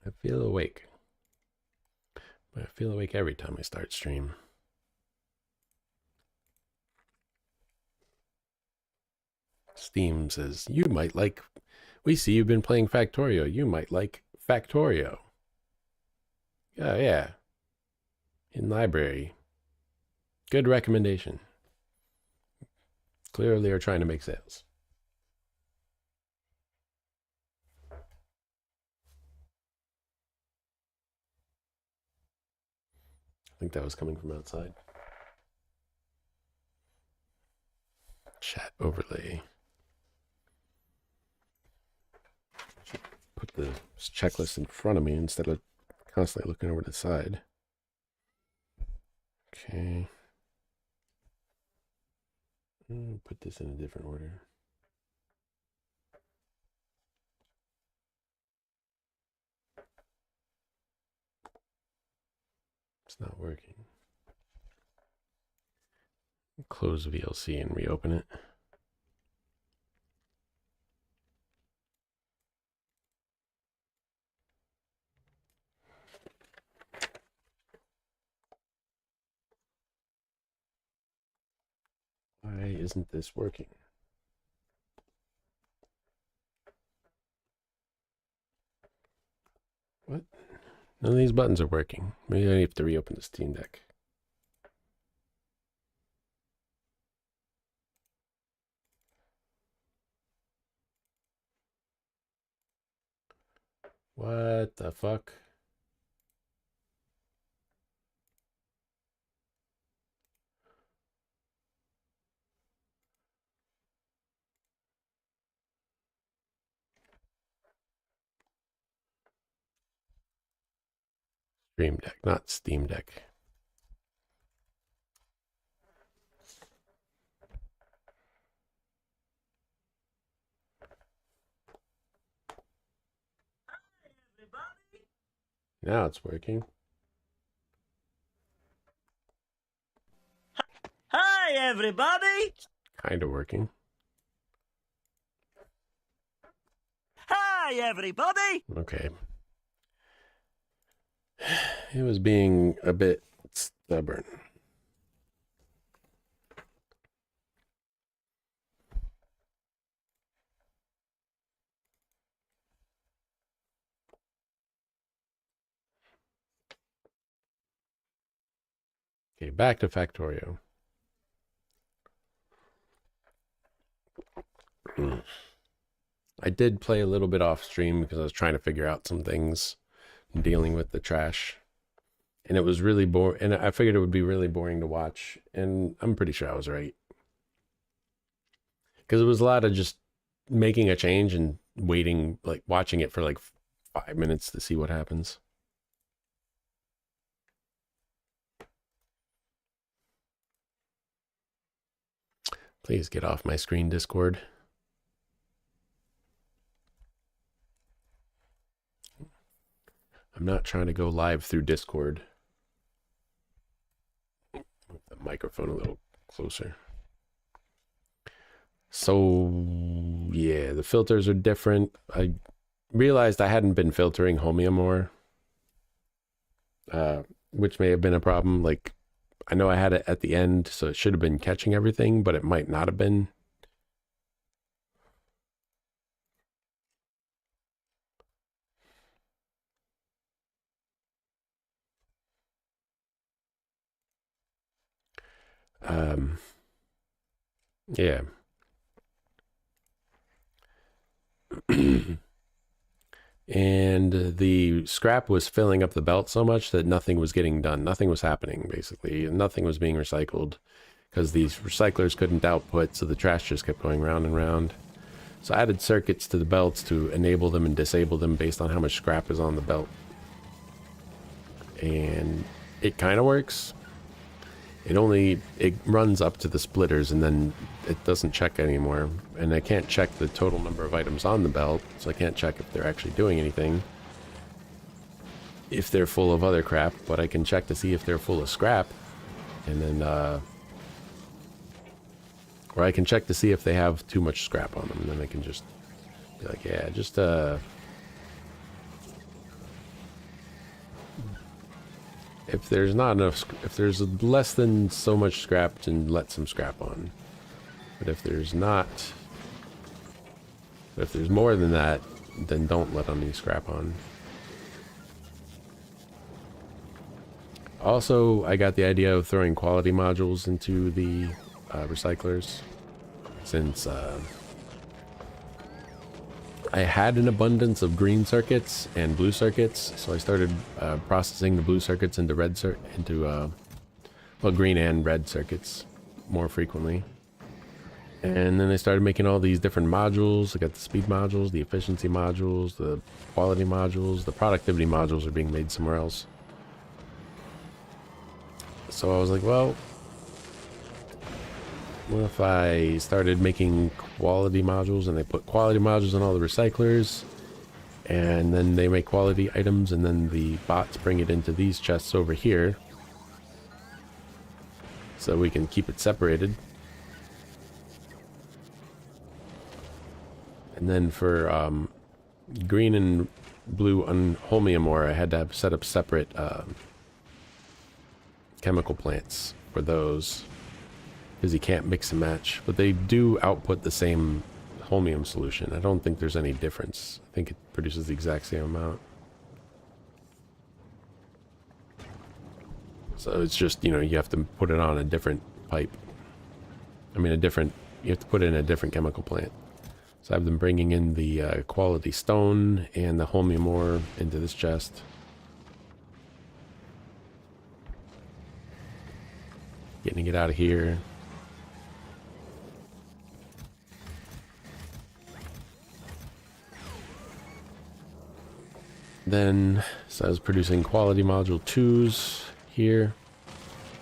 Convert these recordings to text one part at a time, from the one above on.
I feel awake. But I feel awake every time I start stream. Steam says, you might like... We see you've been playing Factorio. You might like Factorio. Oh, yeah. In library. Good recommendation. Clearly are trying to make sales. I think that was coming from outside. Chat overlay. Should put the checklist in front of me instead of constantly looking over to the side. Okay. Put this in a different order. It's not working. Close VLC and reopen it. Why isn't this working? What? None of these buttons are working. Maybe I have to reopen the Steam Deck. What the fuck? Stream Deck, not Steam Deck. Now it's working. Hi, everybody. Kind of working. Hi, everybody. Okay. It was being a bit stubborn. Okay, back to Factorio. I did play a little bit off stream because I was trying to figure out some things dealing with the trash. And it was really boring. And I figured it would be really boring to watch. And I'm pretty sure I was right. Because it was a lot of just making a change and waiting, like watching it for like 5 minutes to see what happens. Please get off my screen, Discord. I'm not trying to go live through Discord. Move the microphone a little closer. So, yeah, the filters are different. I realized I hadn't been filtering Homia more, which may have been a problem. Like, I know I had it at the end, so it should have been catching everything, but it might not have been. Yeah. And the scrap was filling up the belt so much that nothing was getting done. Nothing was happening, basically. Nothing was being recycled because these recyclers couldn't output, so the trash just kept going round and round. So I added circuits to the belts to enable them and disable them based on how much scrap is on the belt. And it kind of works. It runs up to the splitters and then it doesn't check anymore. And I can't check the total number of items on the belt, so I can't check if they're actually doing anything. If they're full of other crap, but I can check to see if they're full of scrap. And then Or I can check to see if they have too much scrap on them, and then I can just be like, yeah, just if there's not enough, if there's less than so much scrap, then let some scrap on. But if there's not, if there's more than that, then don't let any scrap on. Also, I got the idea of throwing quality modules into the recyclers, since I had an abundance of green circuits and blue circuits, so I started processing the blue circuits into well, green and red circuits more frequently. And then I started making all these different modules. I got the speed modules, the efficiency modules, the quality modules. The productivity modules are being made somewhere else. So I was like, well, what if I started making quality modules, and I put quality modules in all the recyclers, and then they make quality items, and then the bots bring it into these chests over here, so we can keep it separated. And then for green and blue holmium ore, I had to have set up separate chemical plants for those, because you can't mix and match. But they do output the same holmium solution. I don't think there's any difference. I think it produces the exact same amount. So it's just, you know, you have to put it on a different pipe. I mean, you have to put it in a different chemical plant. So I've been bringing in the quality stone and the holmium ore into this chest. Getting it out of here. Then, so I was producing quality module 2s here.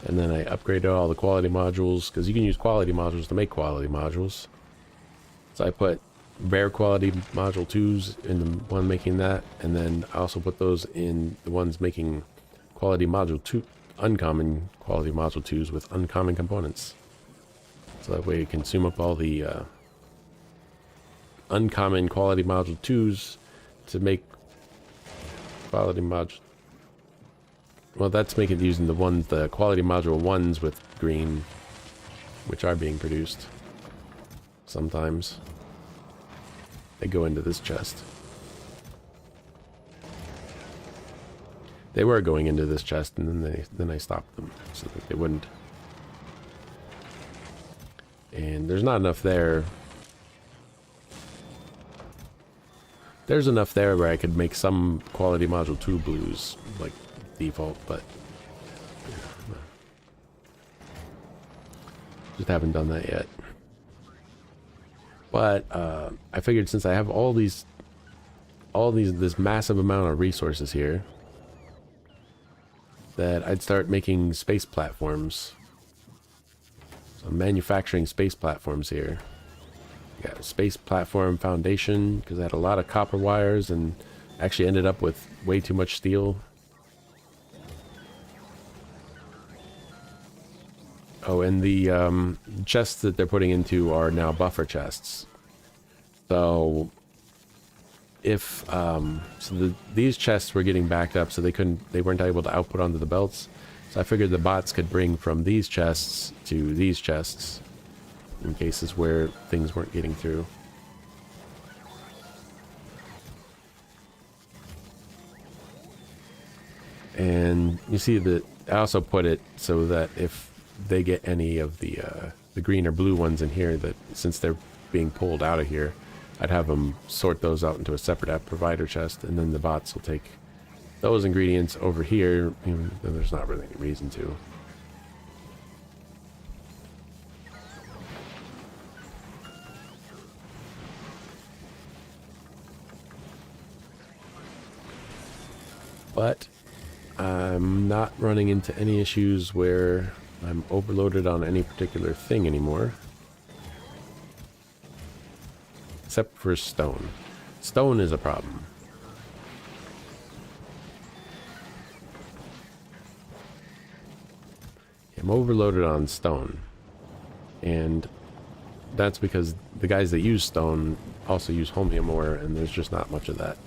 And then I upgraded all the quality modules, because you can use quality modules to make quality modules. So I put rare quality module 2s in the one making that, and then I also put those in the ones making quality module 2, uncommon quality module 2s with uncommon components. So that way you consume up all the uncommon quality module 2s to make quality module. Well, that's making it using the quality module 1s with green, which are being produced. Sometimes they go into this chest. They were going into this chest, and then I stopped them so that they wouldn't. And there's not enough there. There's enough there where I could make some quality module 2 blues, like default, but just haven't done that yet. But I figured, since I have this massive amount of resources here, that I'd start making space platforms. So I'm manufacturing space platforms here. Got a space platform foundation, because I had a lot of copper wires and actually ended up with way too much steel. Oh, and the chests that they're putting into are now buffer chests. So if these chests were getting backed up, so they weren't able to output onto the belts. So I figured the bots could bring from these chests to these chests in cases where things weren't getting through. And you see that I also put it so that if they get any of the green or blue ones in here, that since they're being pulled out of here, I'd have them sort those out into a separate app provider chest, and then the bots will take those ingredients over here, even though there's not really any reason to. But I'm not running into any issues where I'm overloaded on any particular thing anymore. Except for stone. Stone is a problem. I'm overloaded on stone. And that's because the guys that use stone also use holmium ore, and there's just not much of that.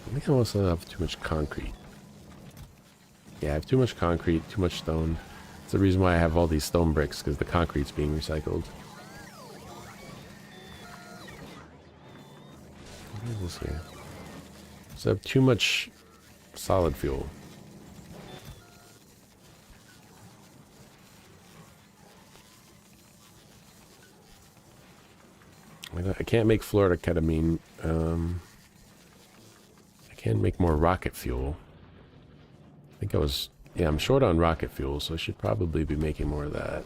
I think I also have too much concrete. Yeah, I have too much concrete, too much stone. That's the reason why I have all these stone bricks, because the concrete's being recycled. What is this here? So I have too much solid fuel. I can't make fluoroketamine. I can make more rocket fuel. I think I was... Yeah, I'm short on rocket fuel, so I should probably be making more of that.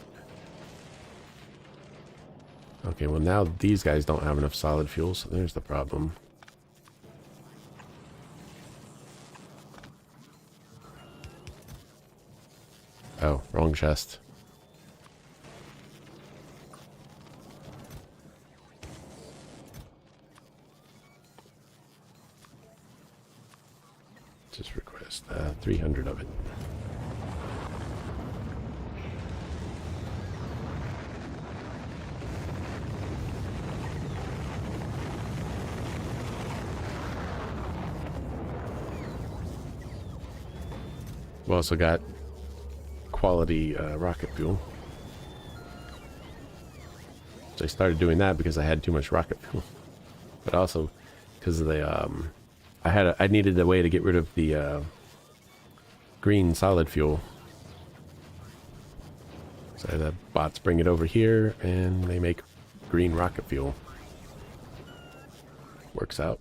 Okay, well now these guys don't have enough solid fuel, so there's the problem. Oh, wrong chest. Just request 300 of it. We also got quality rocket fuel. So I started doing that because I had too much rocket fuel, but also because of the I needed a way to get rid of the green solid fuel. So the bots bring it over here and they make green rocket fuel. Works out.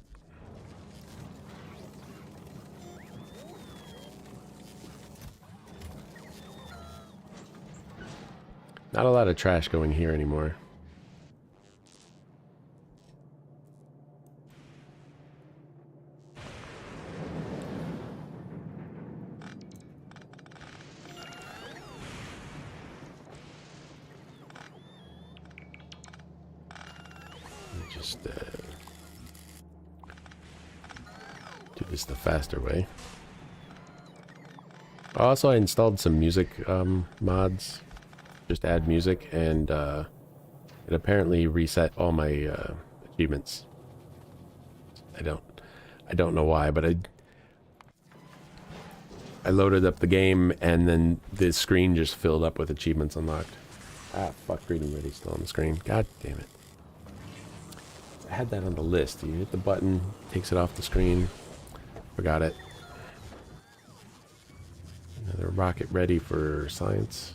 Not a lot of trash going here anymore. Just do this the faster way. Also, I installed some music mods. Just add music, and it apparently reset all my achievements. I don't know why, but I loaded up the game, and then the screen just filled up with achievements unlocked. Ah, fuck, reading ready still on the screen. God damn it. I had that on the list. You hit the button, takes it off the screen. Forgot it. Another rocket ready for science.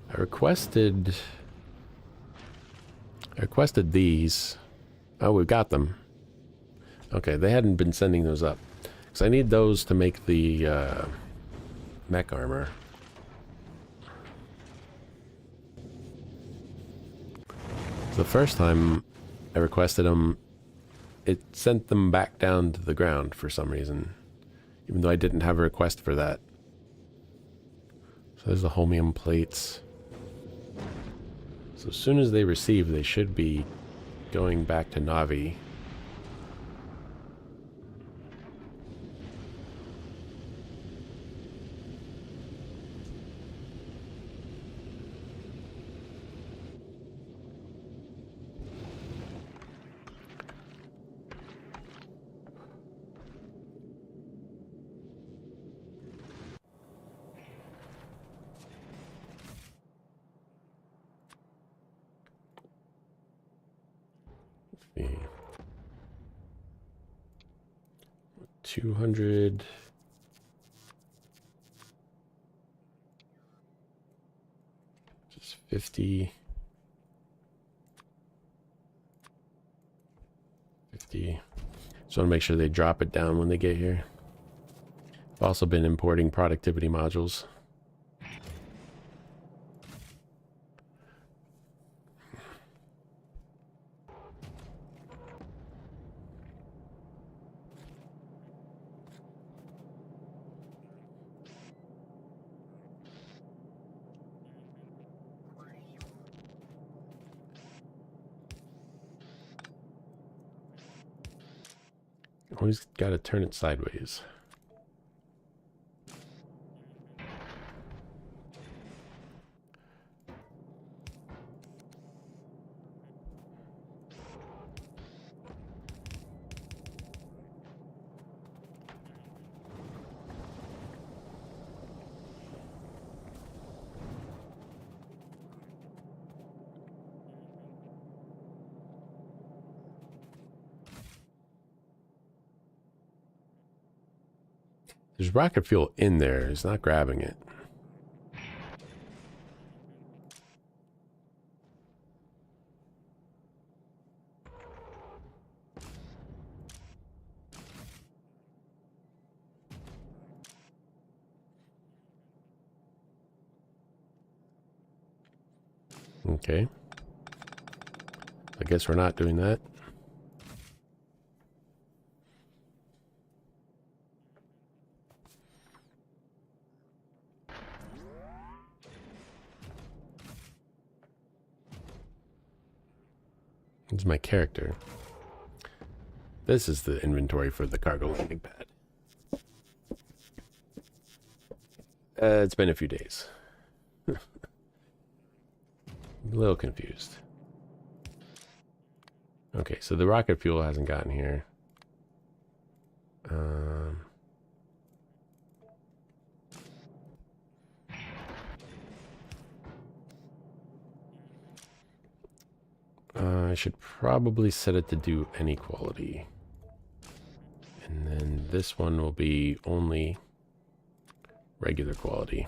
I requested these. Oh, we've got them. Okay, they hadn't been sending those up. Because I need those to make the mech armor. The first time I requested them, it sent them back down to the ground for some reason. Even though I didn't have a request for that. So there's the holmium plates. So as soon as they receive, they should be going back to Navi. See. 200. Just 50. 50. Just want to make sure they drop it down when they get here. I've also been importing productivity modules. Always got to turn it sideways. There's rocket fuel in there. He's not grabbing it. Okay. I guess we're not doing that. This is my character. This is the inventory for the cargo landing pad. It's been a few days. A little confused. Okay, so the rocket fuel hasn't gotten here. I should probably set it to do any quality. And then this one will be only regular quality.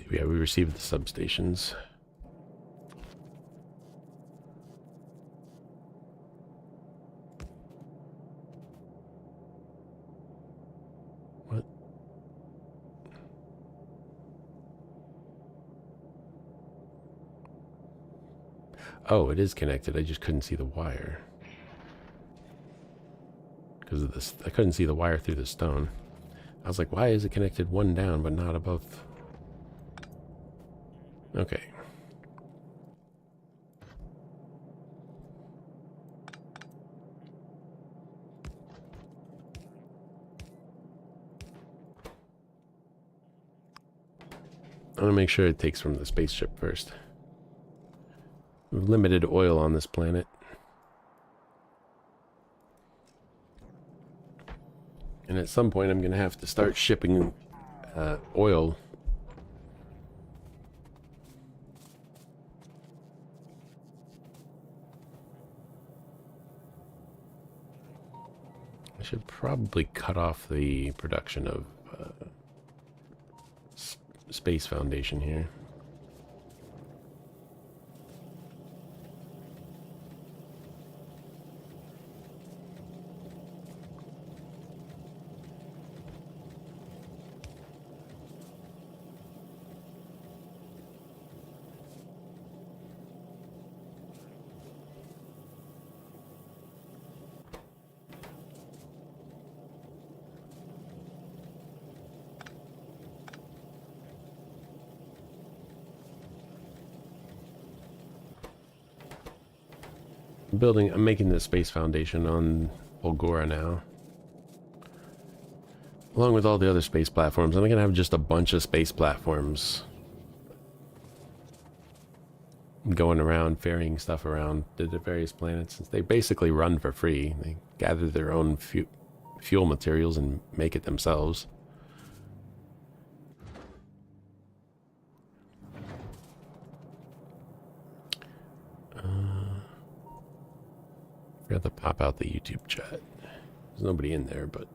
We received the substations. What? Oh, it is connected. I just couldn't see the wire. Because of this, I couldn't see the wire through the stone. I was like, why is it connected one down but not above? Okay. I want to make sure it takes from the spaceship first. We've limited oil on this planet. And at some point I'm going to have to start shipping oil. I should probably cut off the production of Space Foundation here. I'm making the Space Foundation on Fulgora now. Along with all the other space platforms. I'm going to have just a bunch of space platforms going around, ferrying stuff around to the various planets. They basically run for free. They gather their own fuel materials and make it themselves. Forgot to pop out the YouTube chat. There's nobody in there, but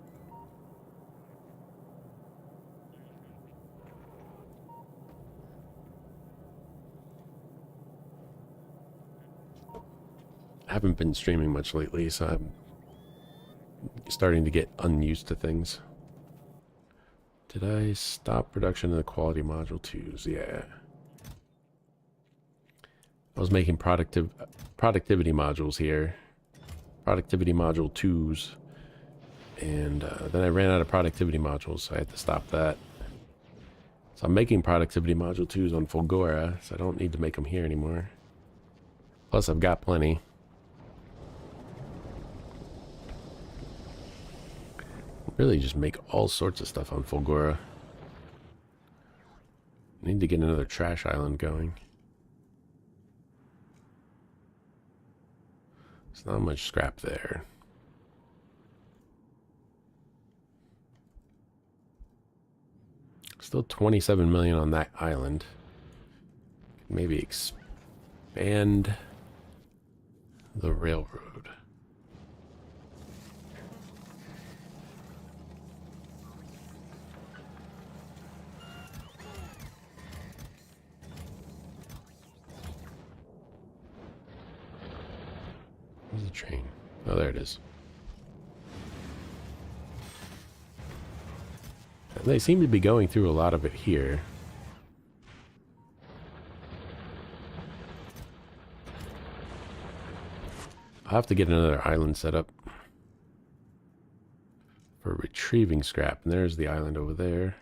I haven't been streaming much lately, so I'm starting to get unused to things. Did I stop production of the quality module 2s? Yeah. I was making productivity modules here. Productivity module 2s. And then I ran out of productivity modules, so I had to stop that. So I'm making productivity module 2s on Fulgora, so I don't need to make them here anymore. Plus I've got plenty. Really just make all sorts of stuff on Fulgora. Need to get another trash island going. There's not much scrap there. Still 27 million on that island. Maybe expand the railroad. Where's the train? Oh, there it is. And they seem to be going through a lot of it here. I'll have to get another island set up for retrieving scrap. And there's the island over there.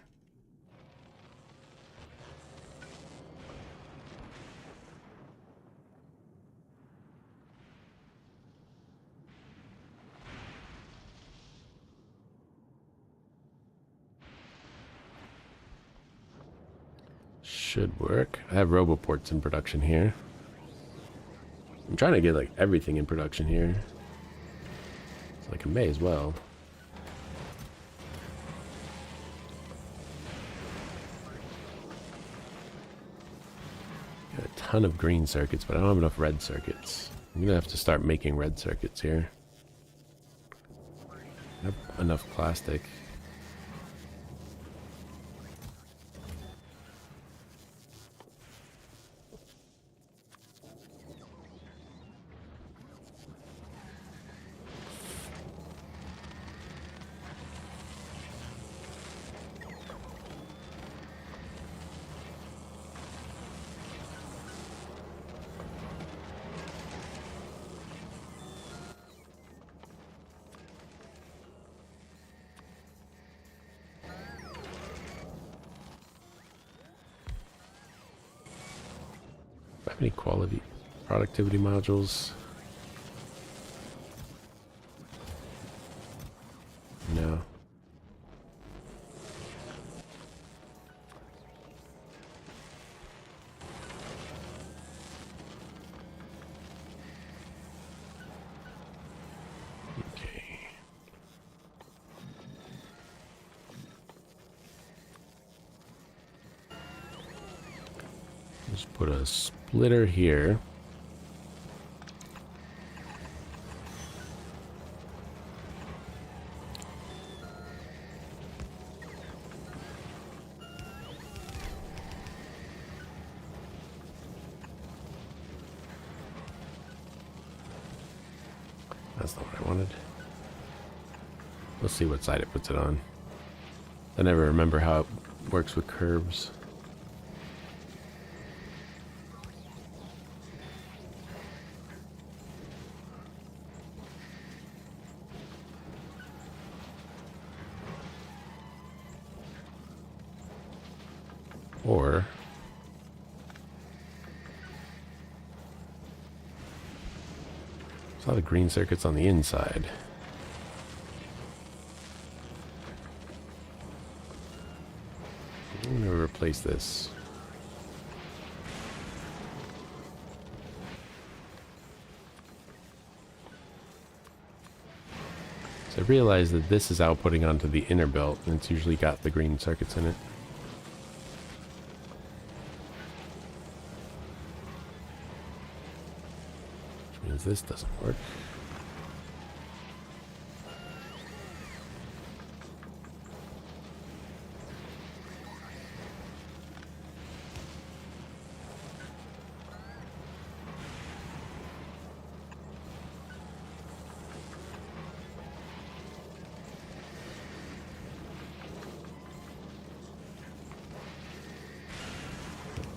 Should work. I have roboports in production here. I'm trying to get like everything in production here. So I may as well. Got a ton of green circuits, but I don't have enough red circuits. I'm gonna have to start making red circuits here. I have enough plastic. Any quality productivity modules? No. Okay. Just put a splitter here. That's not what I wanted. Let's see what side it puts it on. I never remember how it works with curves. Or there's a lot of green circuits on the inside. I'm gonna replace this. So I realized that this is outputting onto the inner belt, and it's usually got the green circuits in it. This doesn't work.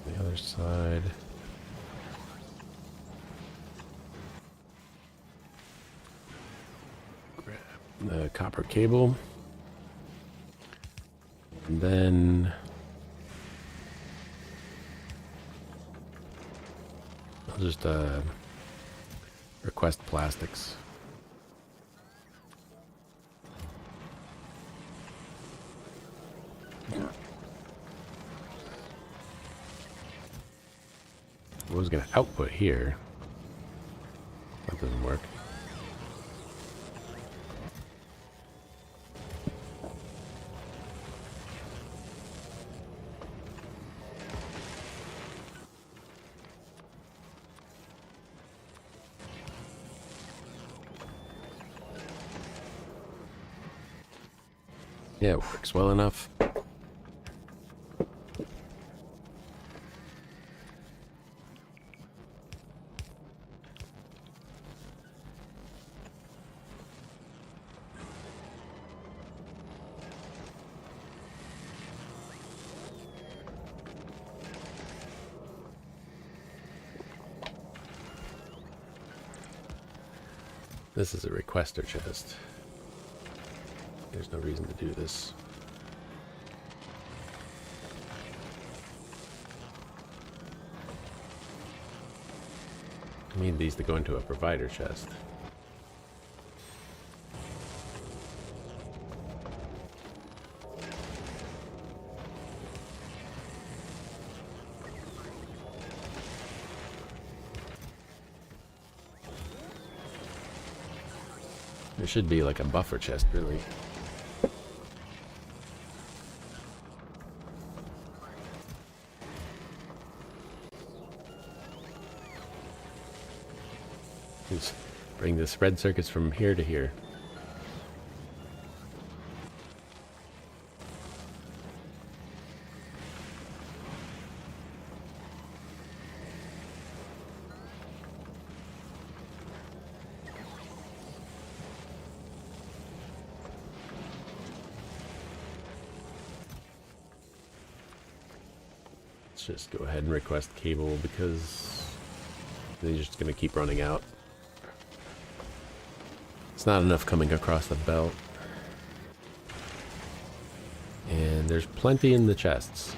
The other side. Grab the copper cable. And then I'll just request plastics. I was going to output here. That doesn't work. Yeah, it works well enough. This is a requester chest. There's no reason to do this. I need these to go into a provider chest. There should be like a buffer chest, really. Just bring the spread circuits from here to here. Let's just go ahead and request cable because they're just going to keep running out. It's not enough coming across the belt. And there's plenty in the chests.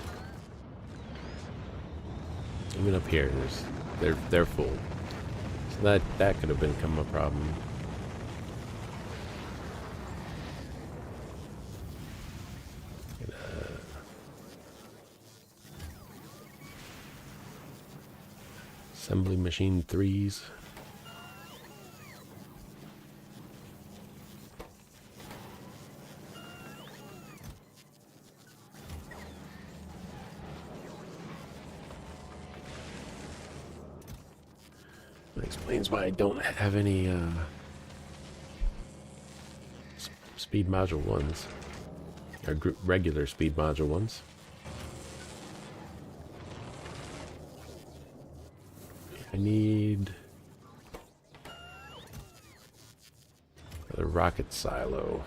Even up here, they're full. So that could have become a problem. Assembly machine 3s. That explains why I don't have any speed module 1s. Or regular speed module 1s. I need another rocket silo.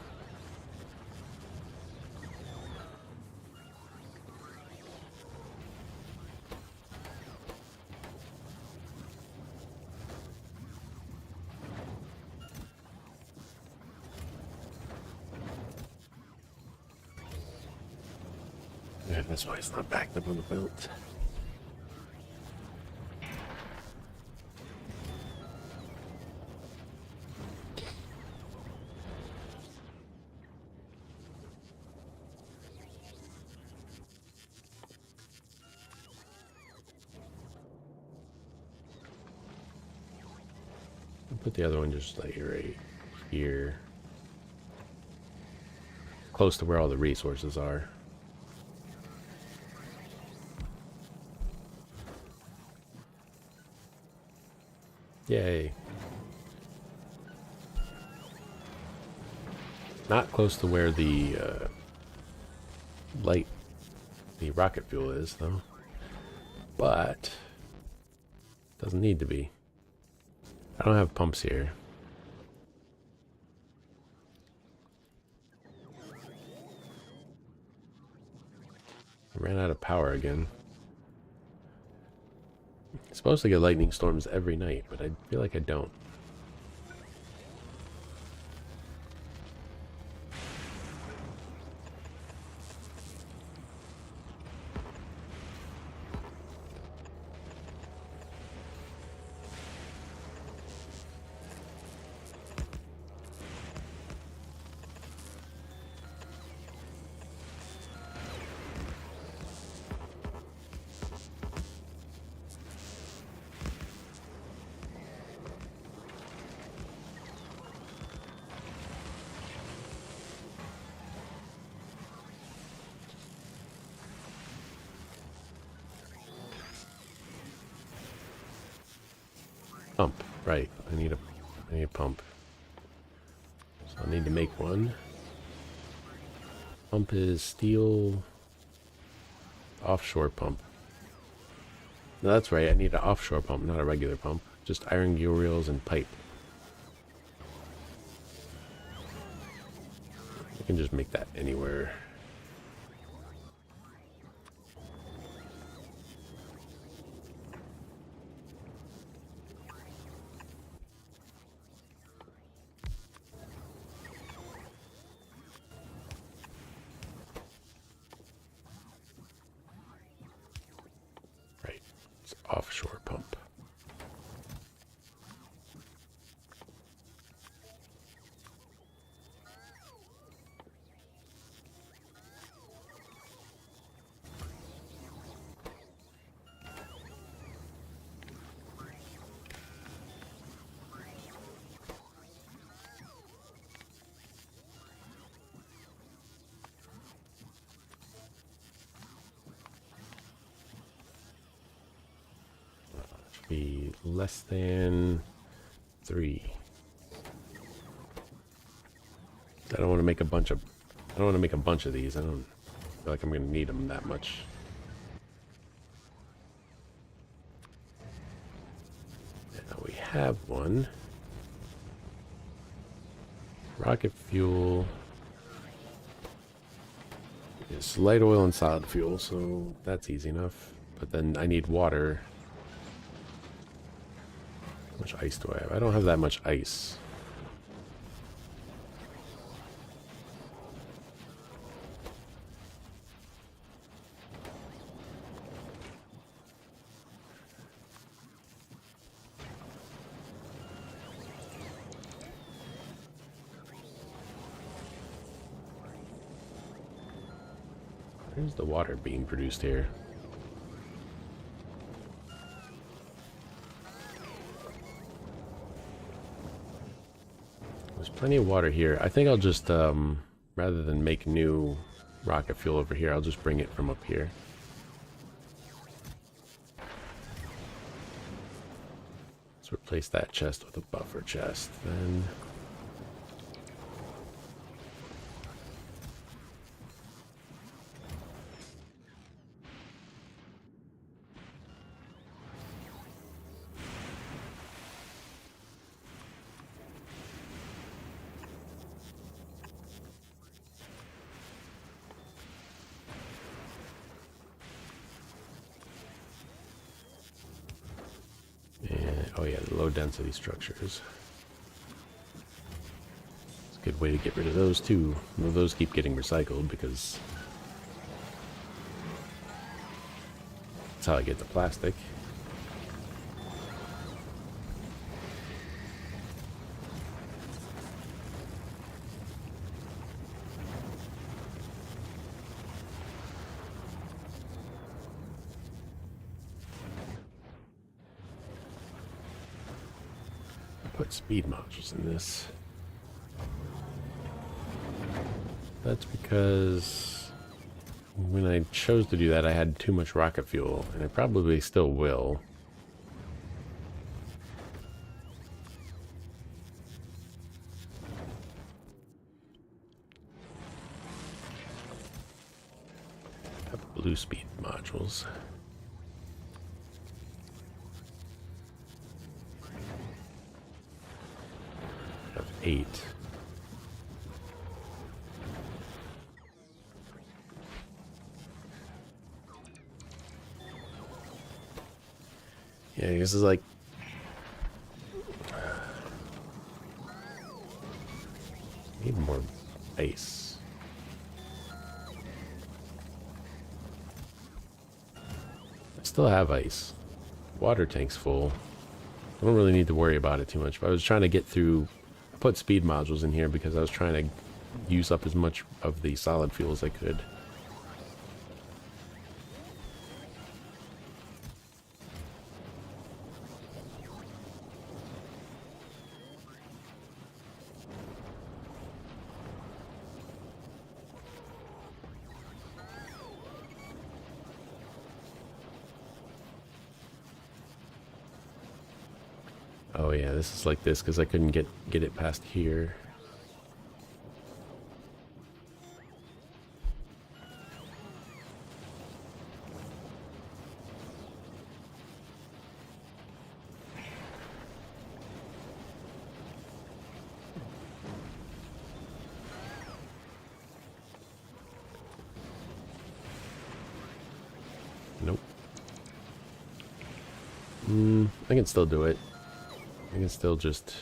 Yeah, that's why it's not backed up on the belt. Put the other one just like right here. Close to where all the resources are. Yay. Not close to where the the rocket fuel is, though. But doesn't need to be. I don't have pumps here. I ran out of power again. I'm supposed to get lightning storms every night, but I feel like I don't. Pump. Right. I need a pump. So I need to make one. Pump is steel offshore pump. No, that's right. I need an offshore pump, not a regular pump. Just iron gear reels and pipe. I can just make that anywhere. Right. It's offshore pump. Be less than 3. I don't want to make a bunch of these. I don't feel like I'm going to need them that much. Now we have one. Rocket fuel is light oil and solid fuel, so that's easy enough. But then I need water. How much ice do I have? I don't have that much ice. Where's the water being produced here? There's plenty of water here. I think I'll just, rather than make new rocket fuel over here, I'll just bring it from up here. Let's replace that chest with a buffer chest, then. Oh yeah, the low density structures. It's a good way to get rid of those too. Well, those keep getting recycled because that's how I get the plastic. Put speed modules in this. That's because when I chose to do that, I had too much rocket fuel, and I probably still will. Have blue speed modules. Have 8. Yeah, this is like need more ice. I still have ice. Water tank's full. I don't really need to worry about it too much. But I was trying to get through. I put speed modules in here because I was trying to use up as much of the solid fuel as I could. Oh yeah, this is like this because I couldn't get it past here. Nope. I can still do it. I can still just...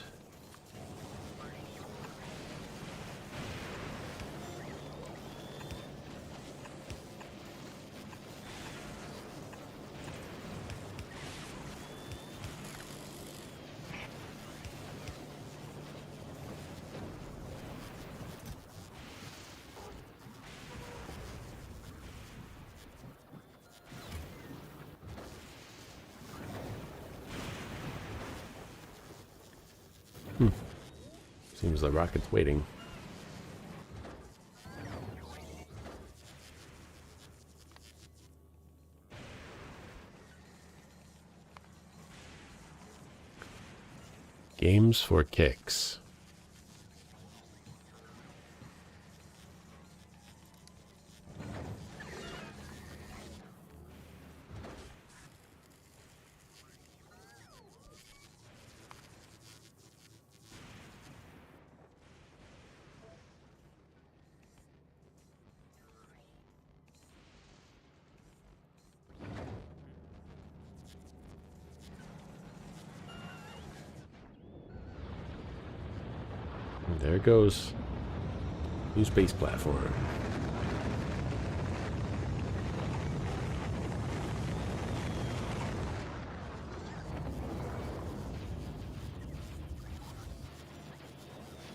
Seems the rocket's waiting. Games for kicks. There it goes. New space platform.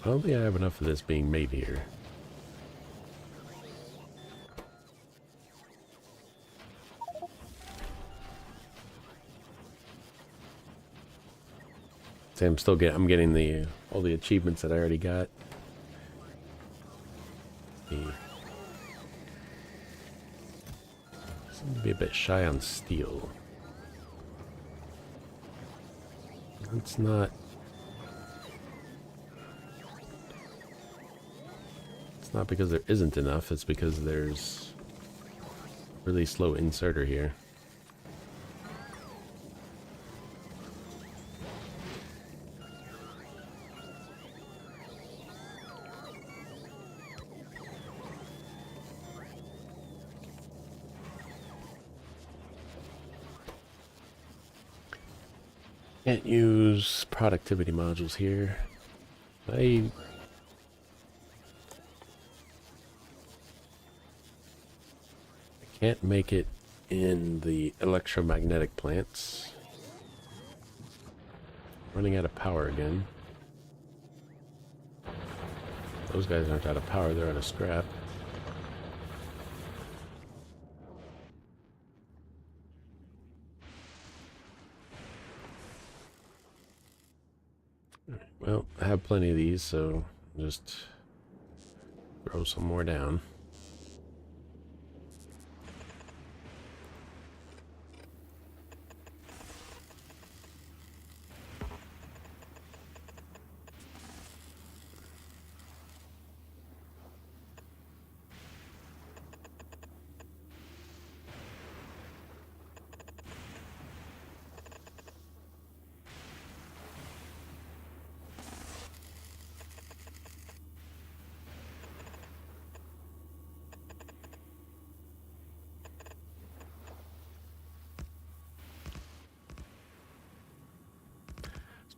I don't think I have enough of this being made here. See, I'm getting the all the achievements that I already got. Seem to be a bit shy on steel. It's not because there isn't enough, it's because there's really slow inserter here. Can't use productivity modules here. I can't make it in the electromagnetic plants. Running out of power again. Those guys aren't out of power, they're out of scrap. Well, I have plenty of these, so just throw some more down.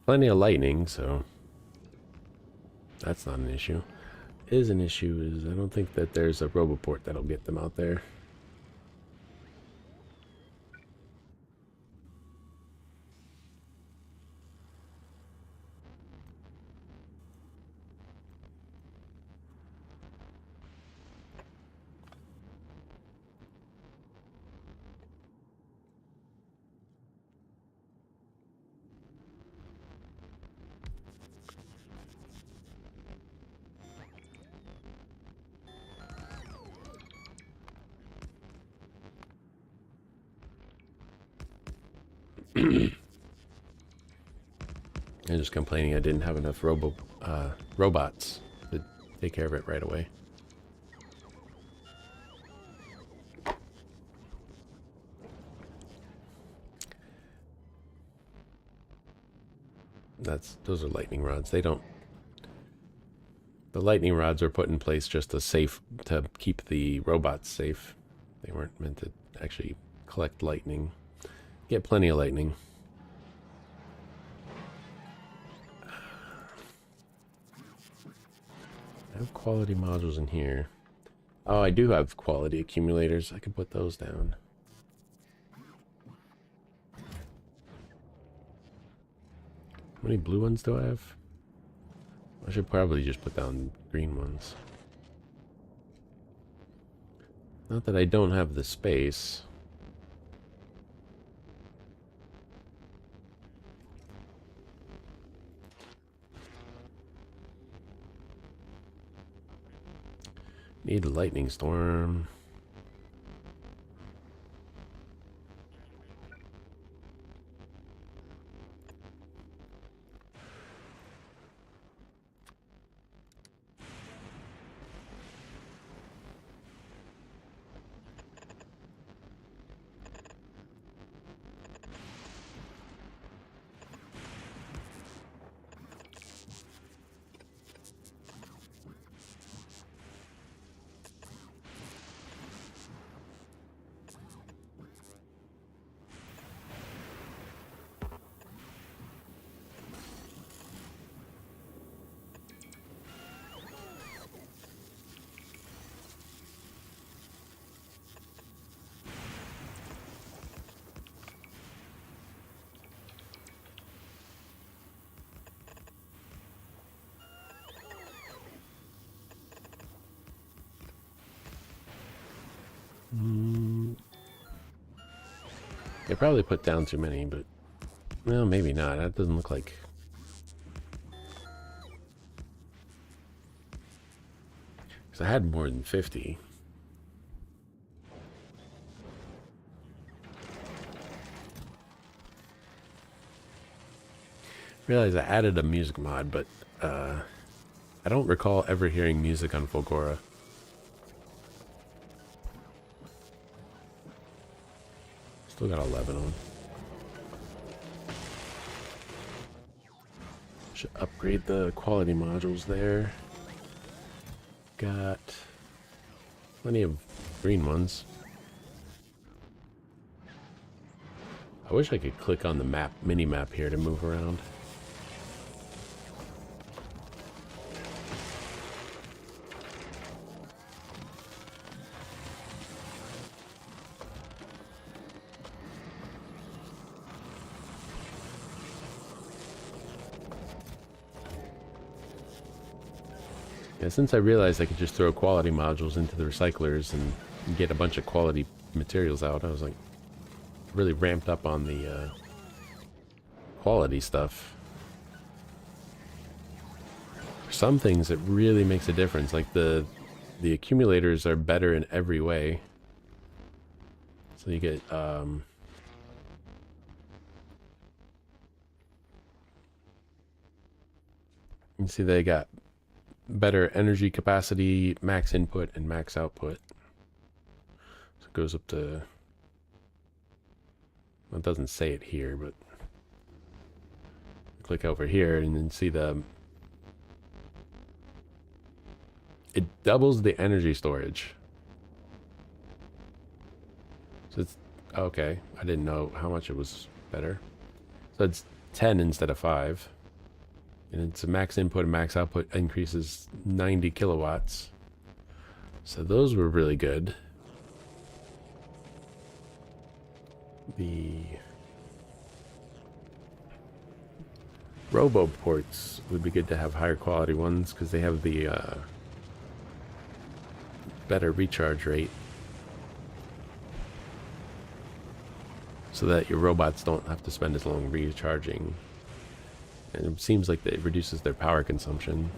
Plenty of lightning, so that's not an issue. Is an issue is I don't think that there's a roboport that'll get them out there. I'm just complaining I didn't have enough robots to take care of it right away. Those are lightning rods. They don't. The lightning rods were put in place just to keep the robots safe. They weren't meant to actually collect lightning. Get plenty of lightning. I have quality modules in here. Oh, I do have quality accumulators. I could put those down. How many blue ones do I have? I should probably just put down green ones. Not that I don't have the space. Need a lightning storm. They probably put down too many, but well, maybe not. That doesn't look like. Because I had more than 50. Realize I added a music mod, but I don't recall ever hearing music on Fulgora. Still got 11 on. Should upgrade the quality modules there. Got plenty of green ones. I wish I could click on the map, mini map here to move around. Yeah, since I realized I could just throw quality modules into the recyclers and get a bunch of quality materials out, I was like really ramped up on the quality stuff. For some things it really makes a difference, like the accumulators are better in every way. So you get you can see they got better energy capacity, max input, and max output. So it goes up to, well, it doesn't say it here, but click over here and then see it doubles the energy storage. So it's, okay, I didn't know how much it was better. So it's 10 instead of 5. And it's a max input and max output increases 90 kilowatts. So those were really good. The robo ports would be good to have higher quality ones because they have the better recharge rate. So that your robots don't have to spend as long recharging. And it seems like it reduces their power consumption.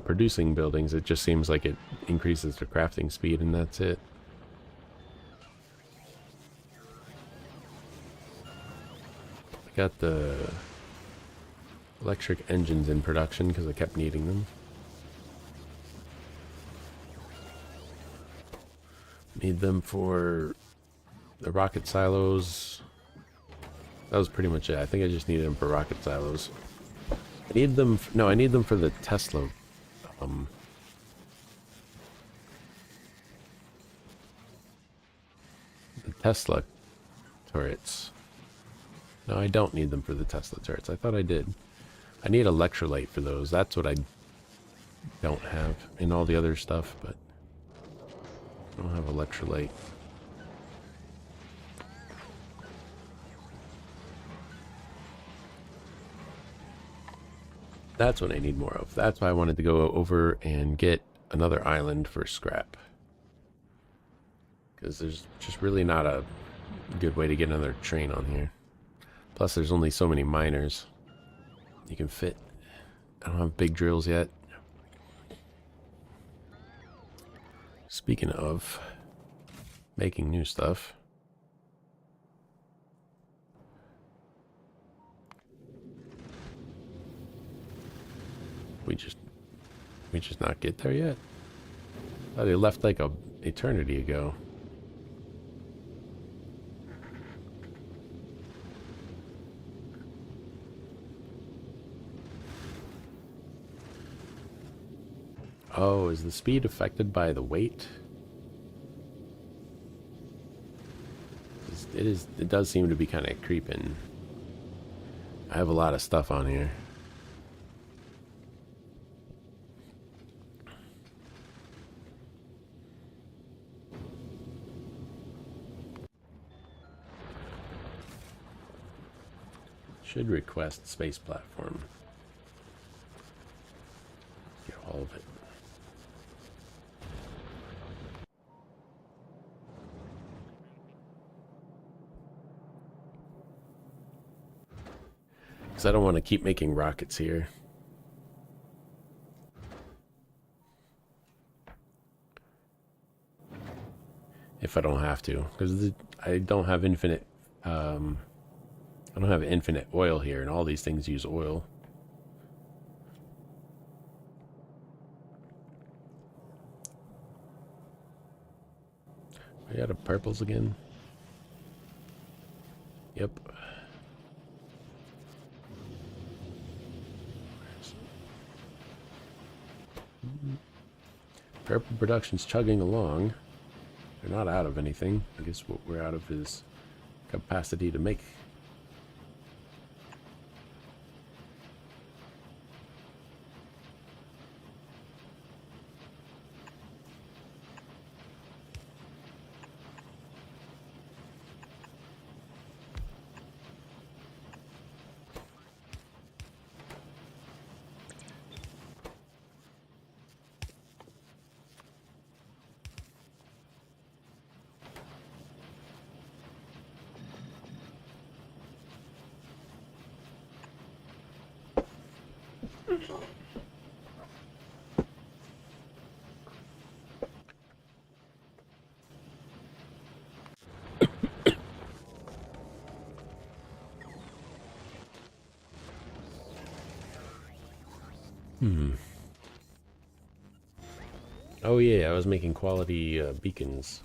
producing buildings. It just seems like it increases the crafting speed, and that's it. I got the electric engines in production because I kept needing them. Need them for the rocket silos. That was pretty much it. I think I just needed them for rocket silos. I need them. No, I need them for the Tesla. The Tesla turrets. No, I don't need them for the Tesla turrets. I thought I did. I need electrolyte for those. That's what I don't have in all the other stuff, but I don't have electrolyte. That's what I need more of. That's why I wanted to go over and get another island for scrap. Because there's just really not a good way to get another train on here. Plus, there's only so many miners you can fit. I don't have big drills yet. Speaking of making new stuff, we just not get there yet. Oh, they left like a eternity ago. Oh, is the speed affected by the weight? It is. It does seem to be kind of creeping. I have a lot of stuff on here. Should request space platform. Get all of it. Because I don't want to keep making rockets here. If I don't have to. Because I don't have infinite... I don't have infinite oil here, and all these things use oil. I got a purples again. Yep. Purple production's chugging along. They're not out of anything. I guess what we're out of is capacity to make. Oh yeah, I was making quality beacons.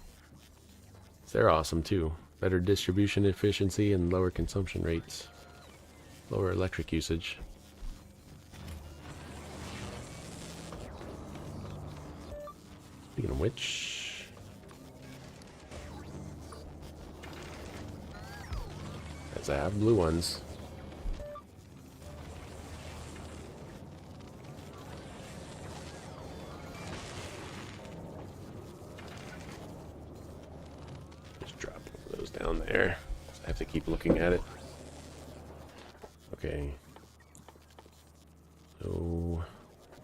They're awesome too. Better distribution efficiency and lower consumption rates. Lower electric usage. Speaking of which... as I have blue ones. Down there. I have to keep looking at it. Okay. So,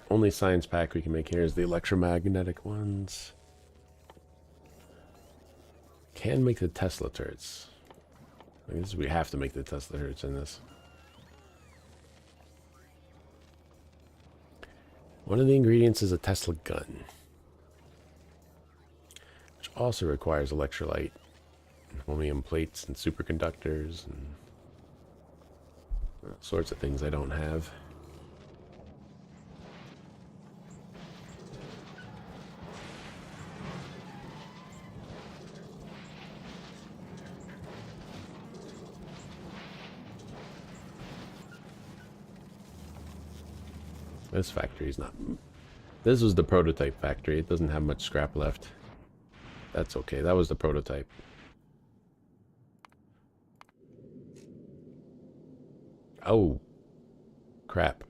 only science pack we can make here is the electromagnetic ones. Can make the Tesla turrets. I guess we have to make the Tesla turrets in this. One of the ingredients is a Tesla gun, which also requires electrolyte, and chromium plates, and superconductors, and all sorts of things I don't have. This factory's not... This was the prototype factory. It doesn't have much scrap left. That's okay. That was the prototype. Oh. Crap.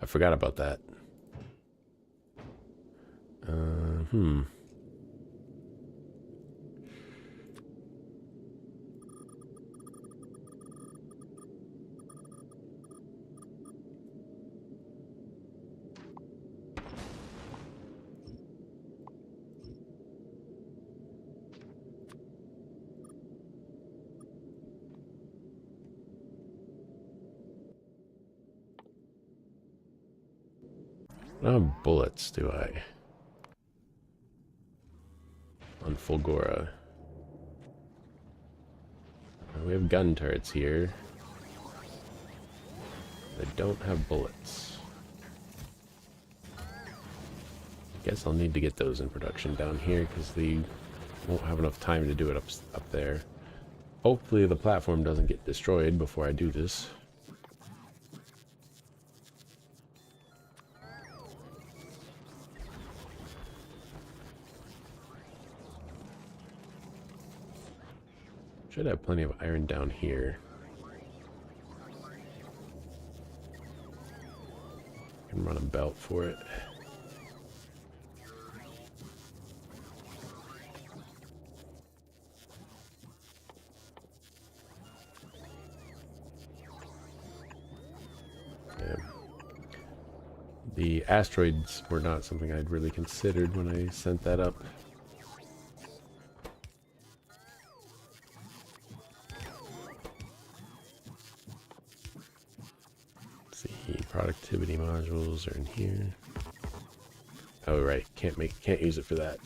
I forgot about that. Hmm. How many bullets do I? On Fulgora. We have gun turrets here. They don't have bullets. Guess I'll need to get those in production down here because they won't have enough time to do it up there. Hopefully the platform doesn't get destroyed before I do this. Should have plenty of iron down here. Can run a belt for it. Yeah. The asteroids were not something I'd really considered when I sent that up. Productivity modules are in here. Oh right, can't use it for that.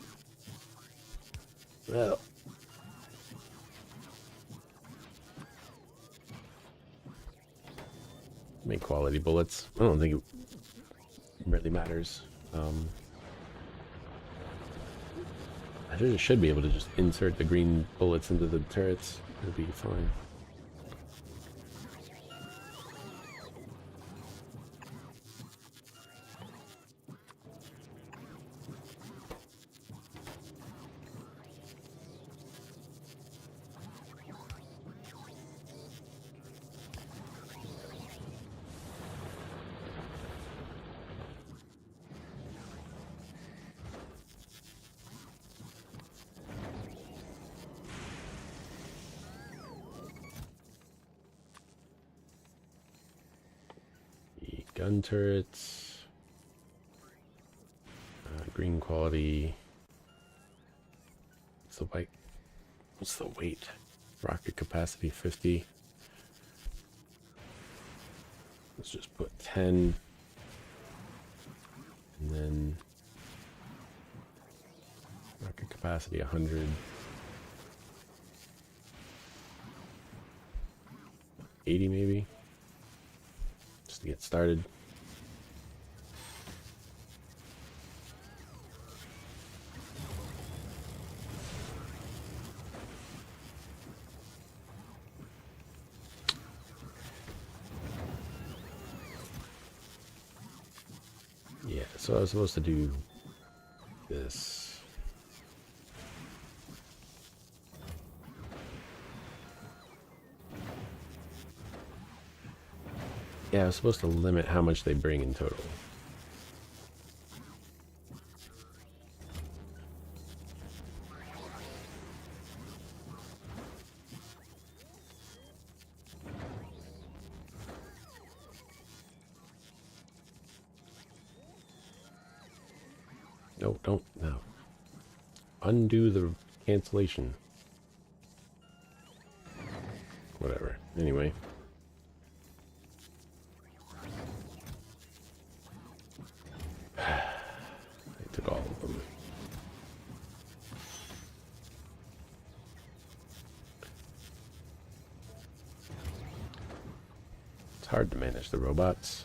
Well, make quality bullets. I don't think it really matters. I just should be able to just insert the green bullets into the turrets. It'll be fine. Gun turrets, green quality. What's the weight? What's the weight? Rocket capacity 50. Let's just put 10, and then rocket capacity 100. 80 maybe. To get started. Yeah, so I was supposed to do this. Yeah, I was supposed to limit how much they bring in total. No, don't, no. Undo the cancellation. Whatever. Anyway. hard to manage the robots.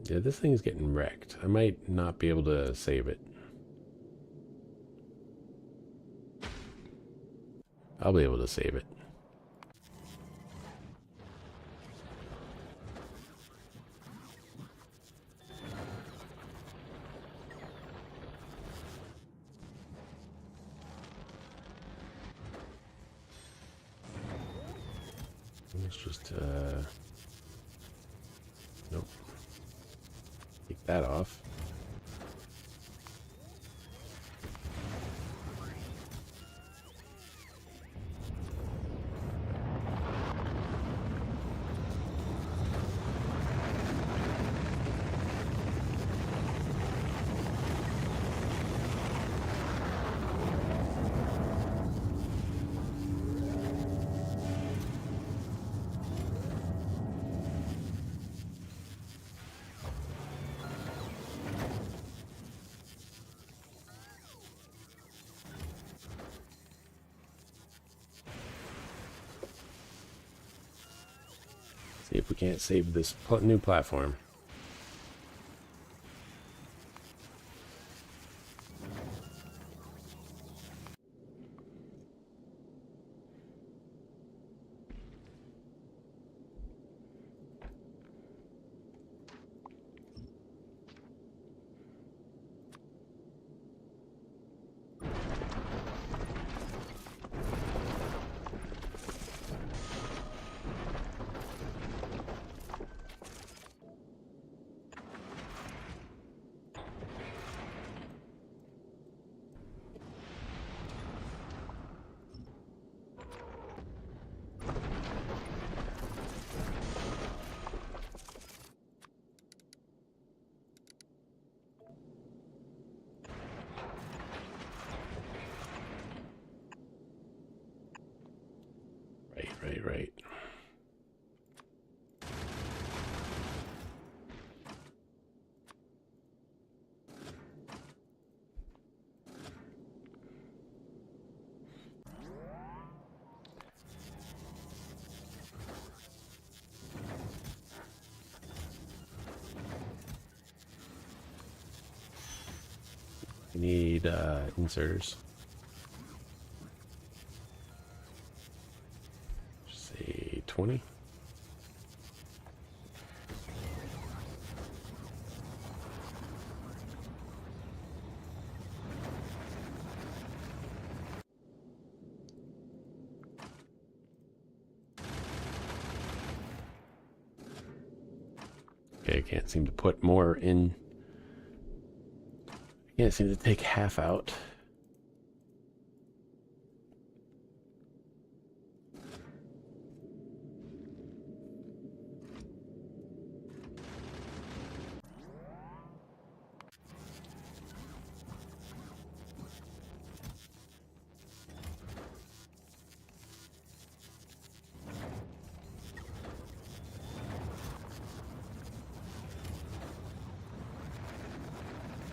Yeah, this thing's getting wrecked. I might not be able to save it. I'll be able to save it. Let's just, nope. Take that off. See if we can't save this new platform. Right. We need inserters. Say 20. Okay, I can't seem to put more in. I can't seem to take half out.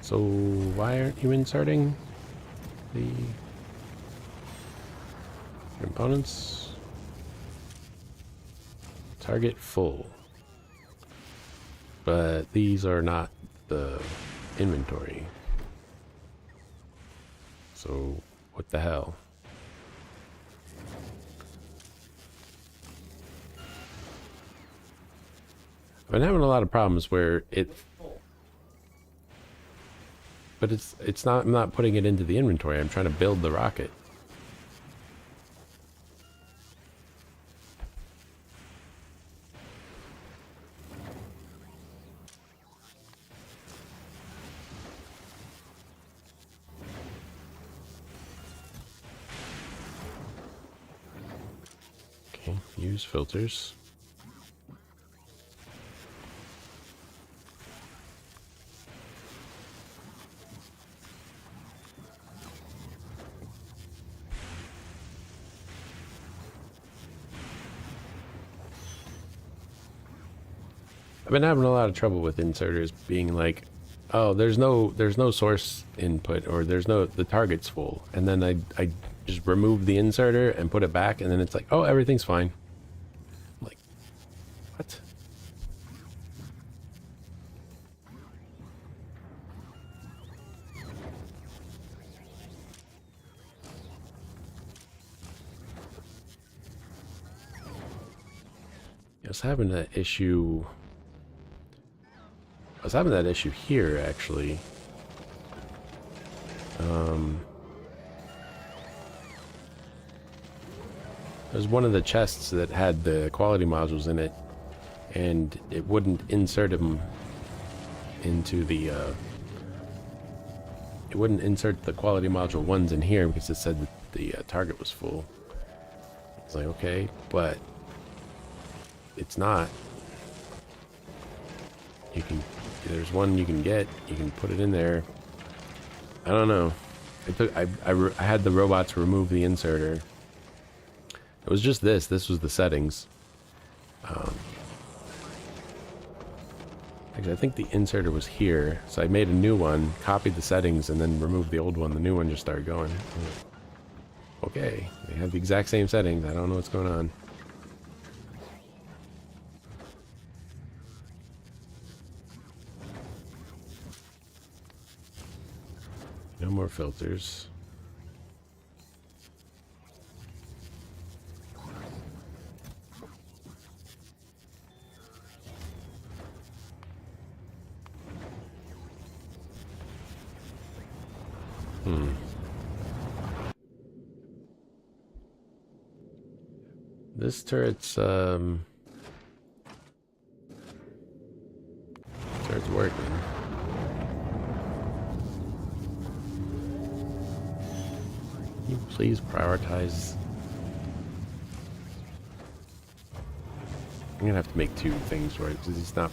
So why aren't you inserting the components? Target full. But these are not the inventory. So what the hell? I've been having a lot of problems where but it's not, I'm not putting it into the inventory. I'm trying to build the rocket. Okay, use filters. I've been having a lot of trouble with inserters being like, oh, there's no source input, or the target's full, and then I just remove the inserter and put it back, and then it's like, oh, everything's fine. I'm like, what? I was having that issue. I was having that issue here, actually. There's one of the chests that had the quality modules in it, and it wouldn't insert them into the, it wouldn't insert the quality module ones in here because it said that the target was full. It's like, okay, but it's not. You can, there's one you can get, you can put it in there. I don't know. I had the robots remove the inserter. It was just this was the settings. Actually, I think the inserter was here, so I made a new one, copied the settings, and then removed the old one. The new one just started going. Okay, they have the exact same settings. I don't know what's going on. No more filters. This turret's working. Can you please prioritize? I'm gonna have to make two things for it because he's not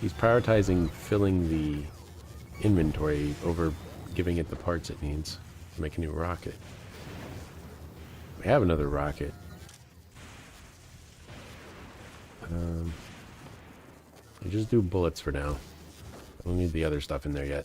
he's prioritizing filling the inventory over giving it the parts it needs to make a new rocket. We have another rocket. You just do bullets for now. I don't need the other stuff in there yet.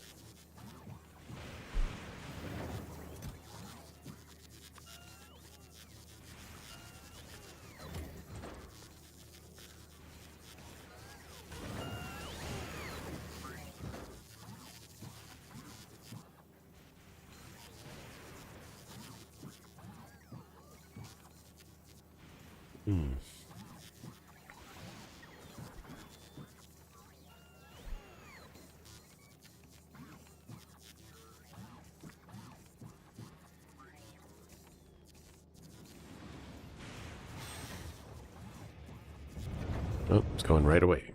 Oh, it's going right away.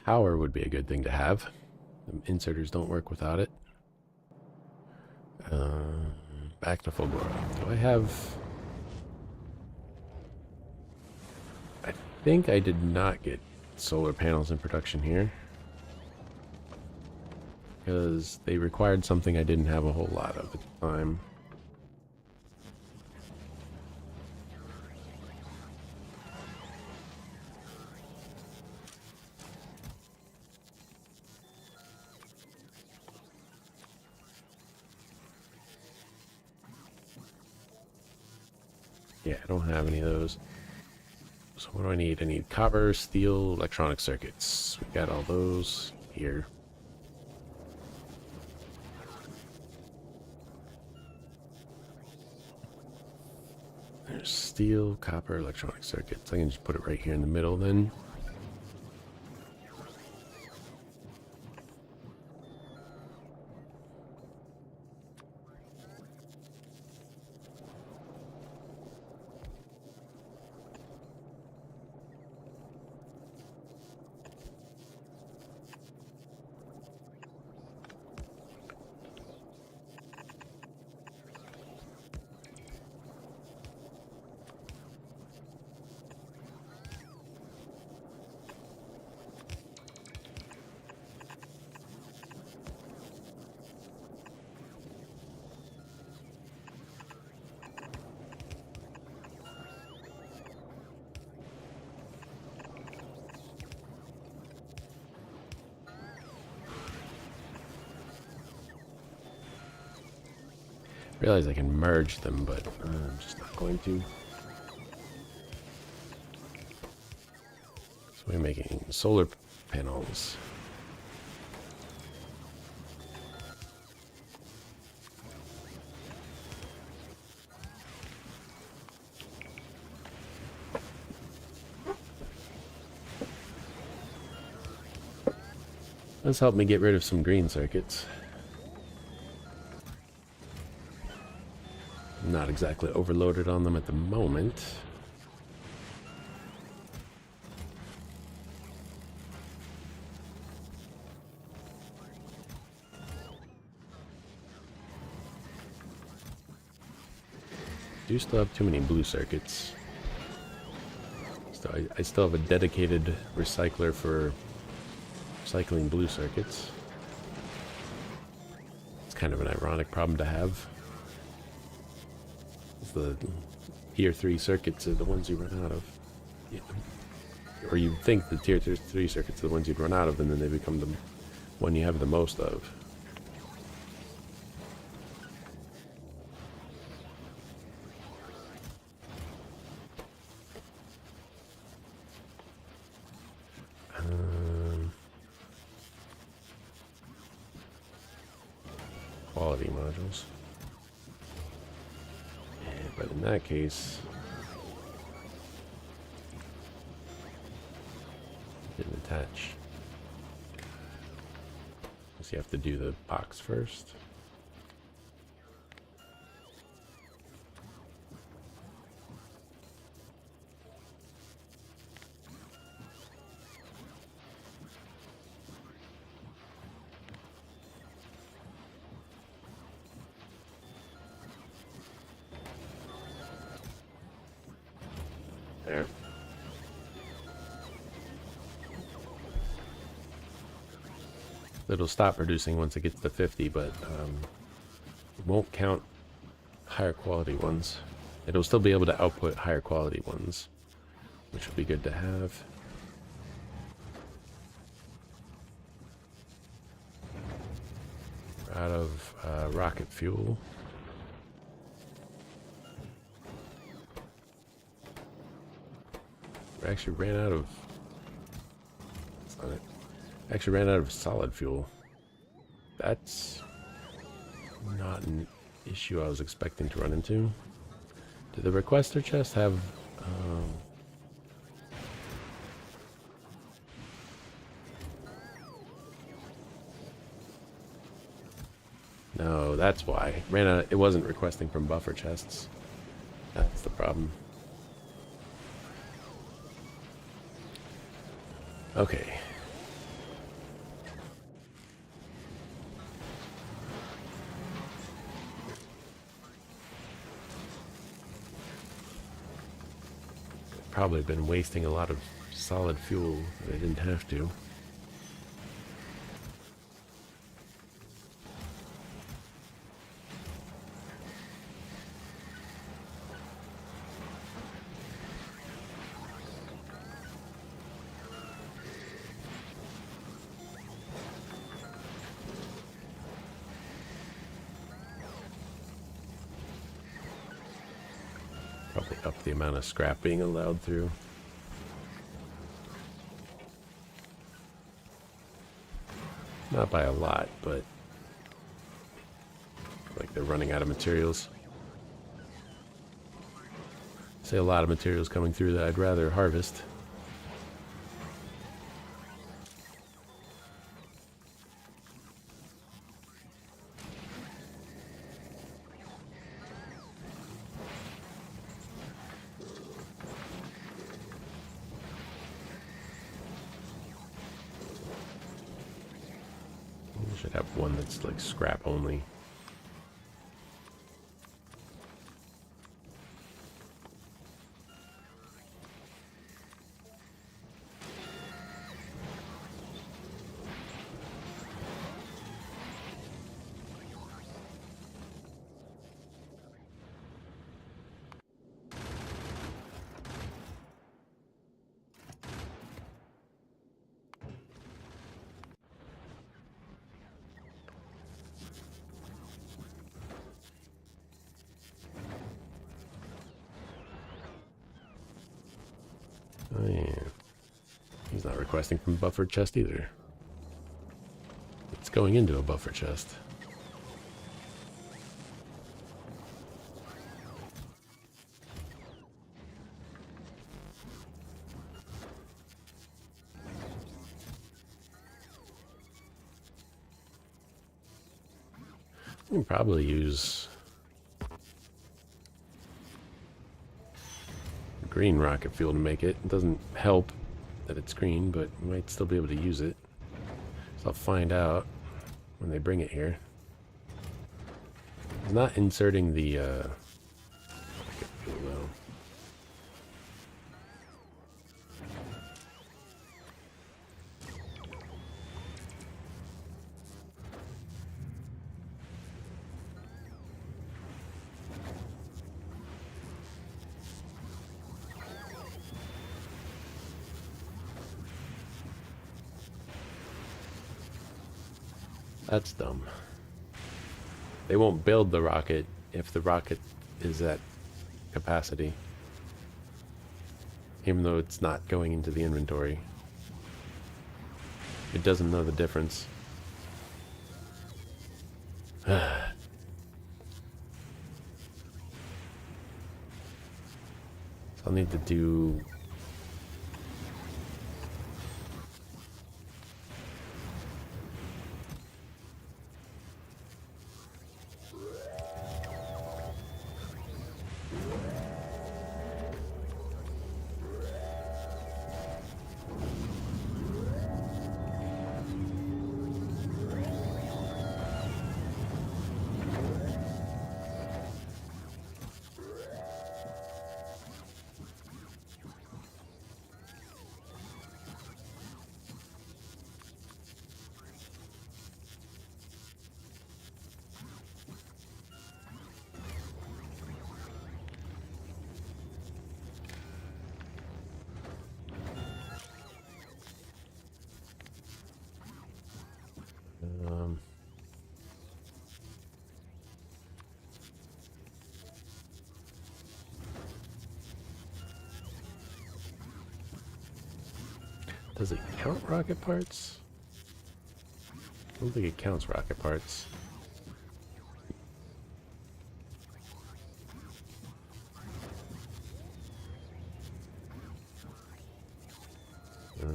Power would be a good thing to have. The inserters don't work without it. Back to Fulgora. Do I have... I think I did not get solar panels in production here. Because they required something I didn't have a whole lot of at the time. Yeah, I don't have any of those. So what do I need? I need copper, steel, electronic circuits. We got all those here. There's steel, copper, electronic circuits. I can just put it right here in the middle then. Realize I can merge them, but I'm just not going to. So we're making solar panels. This helped me get rid of some green circuits. I'm not exactly overloaded on them at the moment. Do still have too many blue circuits. So I still have a dedicated recycler for recycling blue circuits. It's kind of an ironic problem to have. The tier 3 circuits are the ones you run out of. Yeah. Or you think the tier 3 circuits are the ones you'd run out of, and then they become the one you have the most of. Quality modules. Yeah, but in that case, didn't attach. So you have to do the box first. There. It'll stop producing once it gets to 50, but it won't count higher quality ones. It'll still be able to output higher quality ones, which will be good to have. We're out of rocket fuel. We actually ran out of... That's not it. Actually ran out of solid fuel. That's not an issue I was expecting to run into. Did the requester chest have... No, that's why. Ran out. It wasn't requesting from buffer chests. That's the problem. Okay. Probably been wasting a lot of solid fuel that I didn't have to. Probably up the amount of scrap being allowed through. Not by a lot, but like they're running out of materials. Say a lot of materials coming through that I'd rather harvest. Should have one that's like scrap only. requesting from a buffer chest either. It's going into a buffer chest. We can probably use green rocket fuel to make it. It doesn't help that it's green, but we might still be able to use it. So I'll find out when they bring it here. It's not inserting the rocket fuel though. That's dumb. They won't build the rocket if the rocket is at capacity. Even though it's not going into the inventory. It doesn't know the difference. So I'll need to do... Does it count rocket parts? I don't think it counts rocket parts. I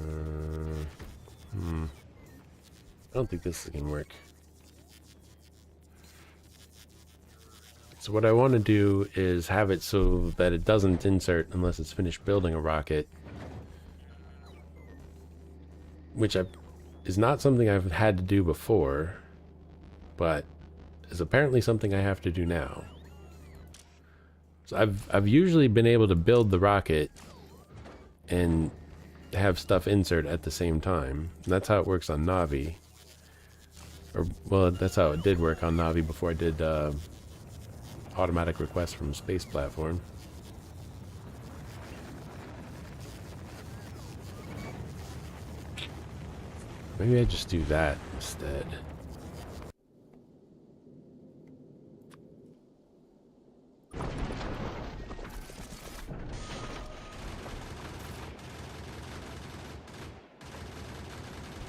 don't think this is gonna work. So what I want to do is have it so that it doesn't insert unless it's finished building a rocket. Which is not something I've had to do before, but is apparently something I have to do now. So I've usually been able to build the rocket and have stuff insert at the same time. And that's how it works on Navi. Or, well, that's how it did work on Navi before I did automatic requests from space platform. Maybe I just do that instead. I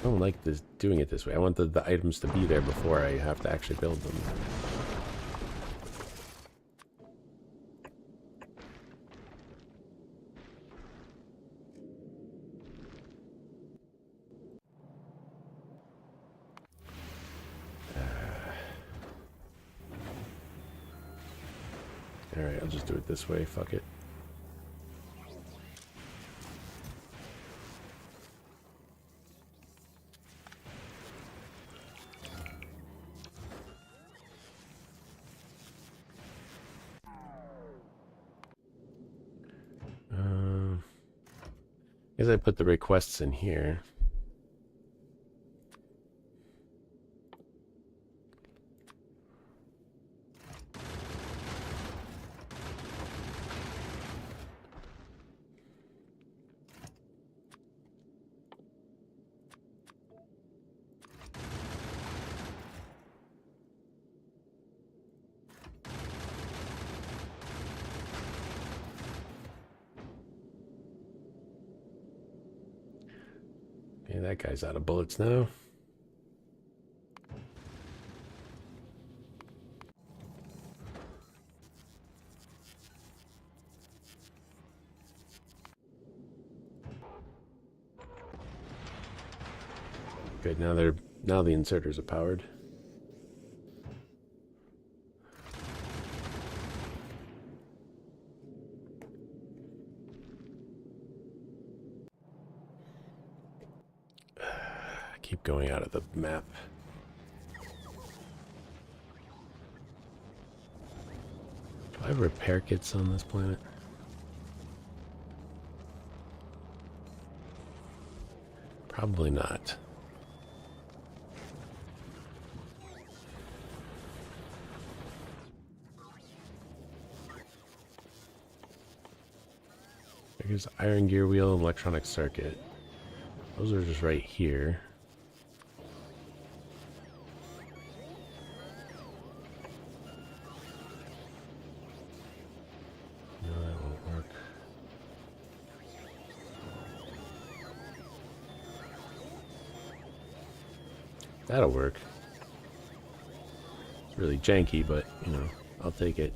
don't like this doing it this way. I want the items to be there before I have to actually build them. Alright, I'll just do it this way. Fuck it. I guess I put the requests in here. Hey, that guy's out of bullets now. Good, now the inserters are powered. I keep going out of the map. Do I have repair kits on this planet? Probably not. Here's iron gear wheel and electronic circuit. Those are just right here. No, that won't work. That'll work. It's really janky, but, you know, I'll take it.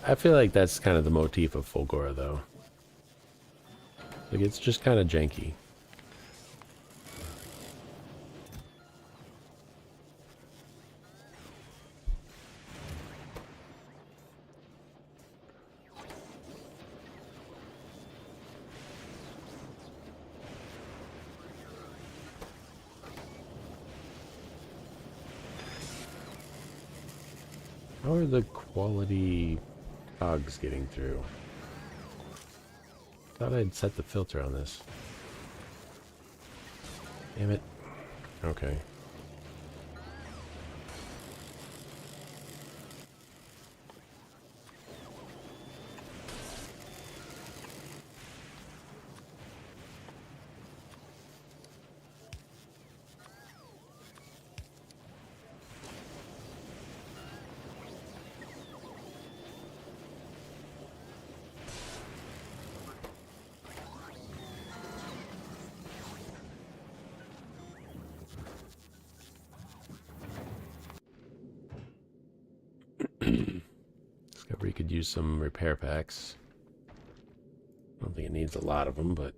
I feel like that's kind of the motif of Fulgora, though. Like, it's just kind of janky. How are the quality cogs getting through? Thought I'd set the filter on this. Damn it. Okay. Discovery could use some repair packs. I don't think it needs a lot of them, but...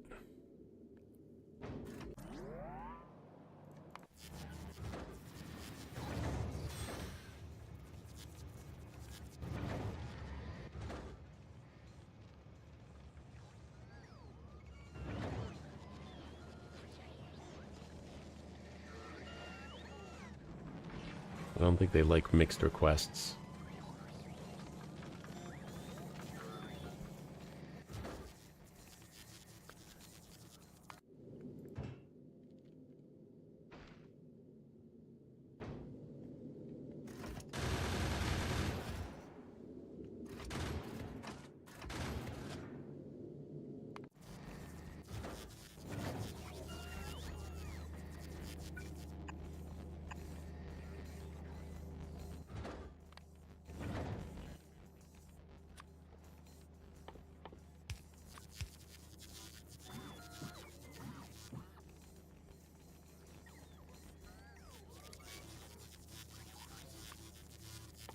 I don't think they like mixed requests.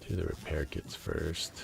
Do the repair kits first.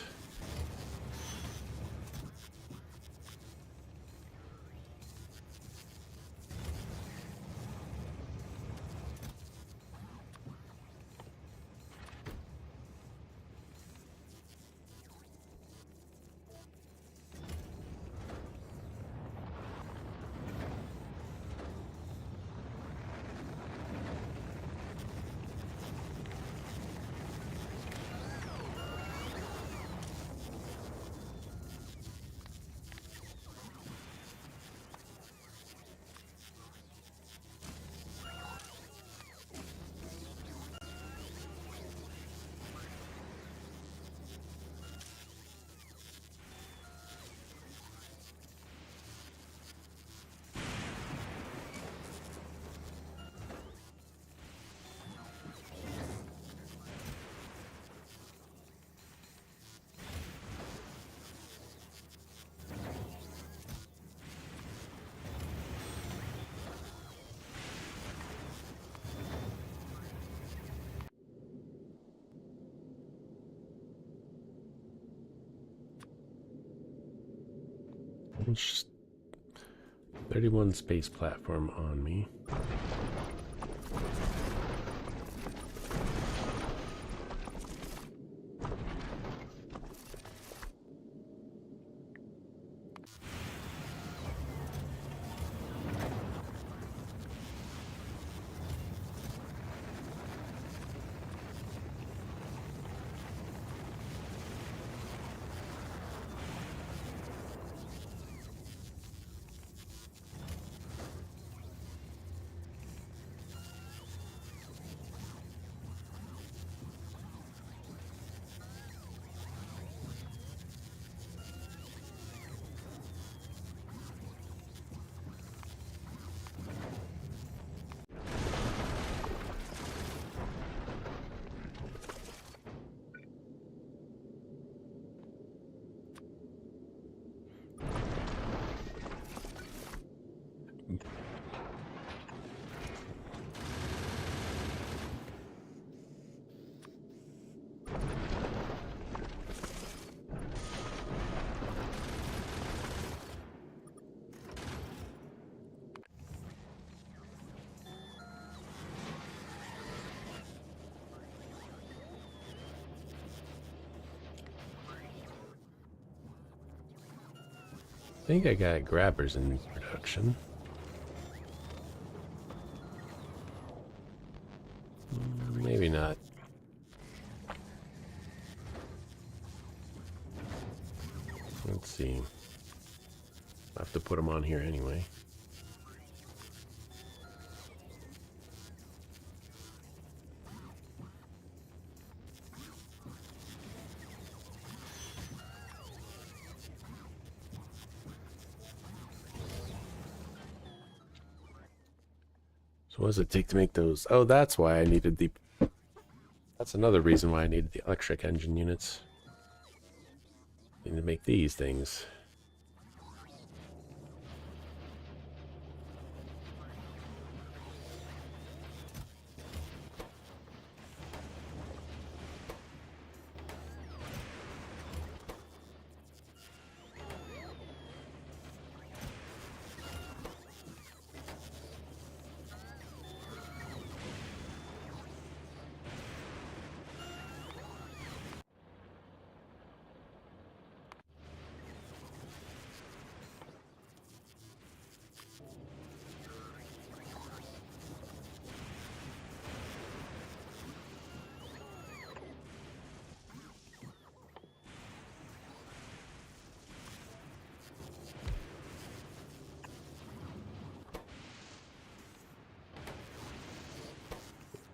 Launch 31 space platform on me. I think I got grabbers in production. Maybe not. Let's see. I have to put them on here anyway. So what does it take to make those? Oh, that's why I needed the... That's another reason why I needed the electric engine units. I need to make these things.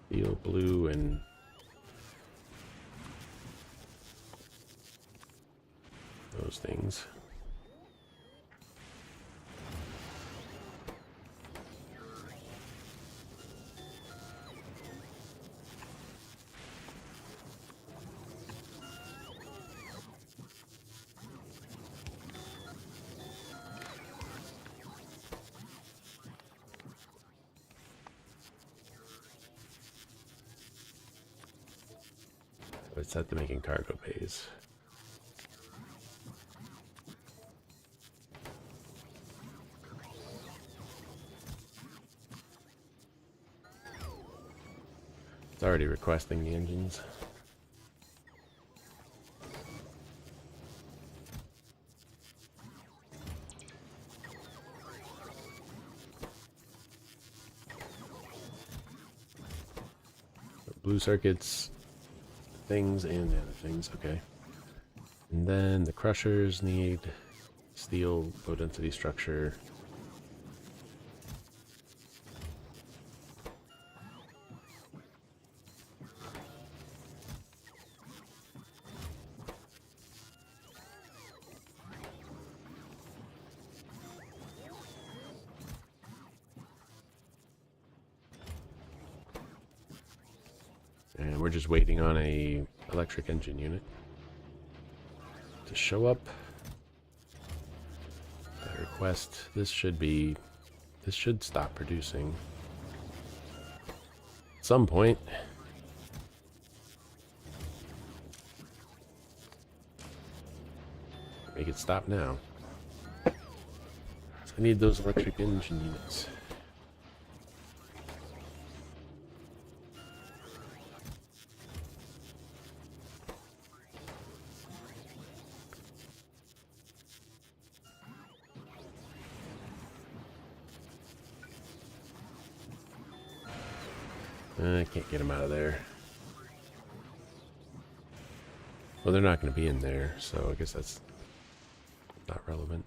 Steel, blue, and those things. It's set to making cargo bays. It's already requesting the engines. Blue circuits, things, and the other things. Okay. And then the crushers need steel, low density structure. And we're just waiting on a electric engine unit to show up. That request, this should stop producing at some point. Make it stop now. I need those electric engine units. I can't get them out of there. Well, they're not going to be in there, so I guess that's not relevant.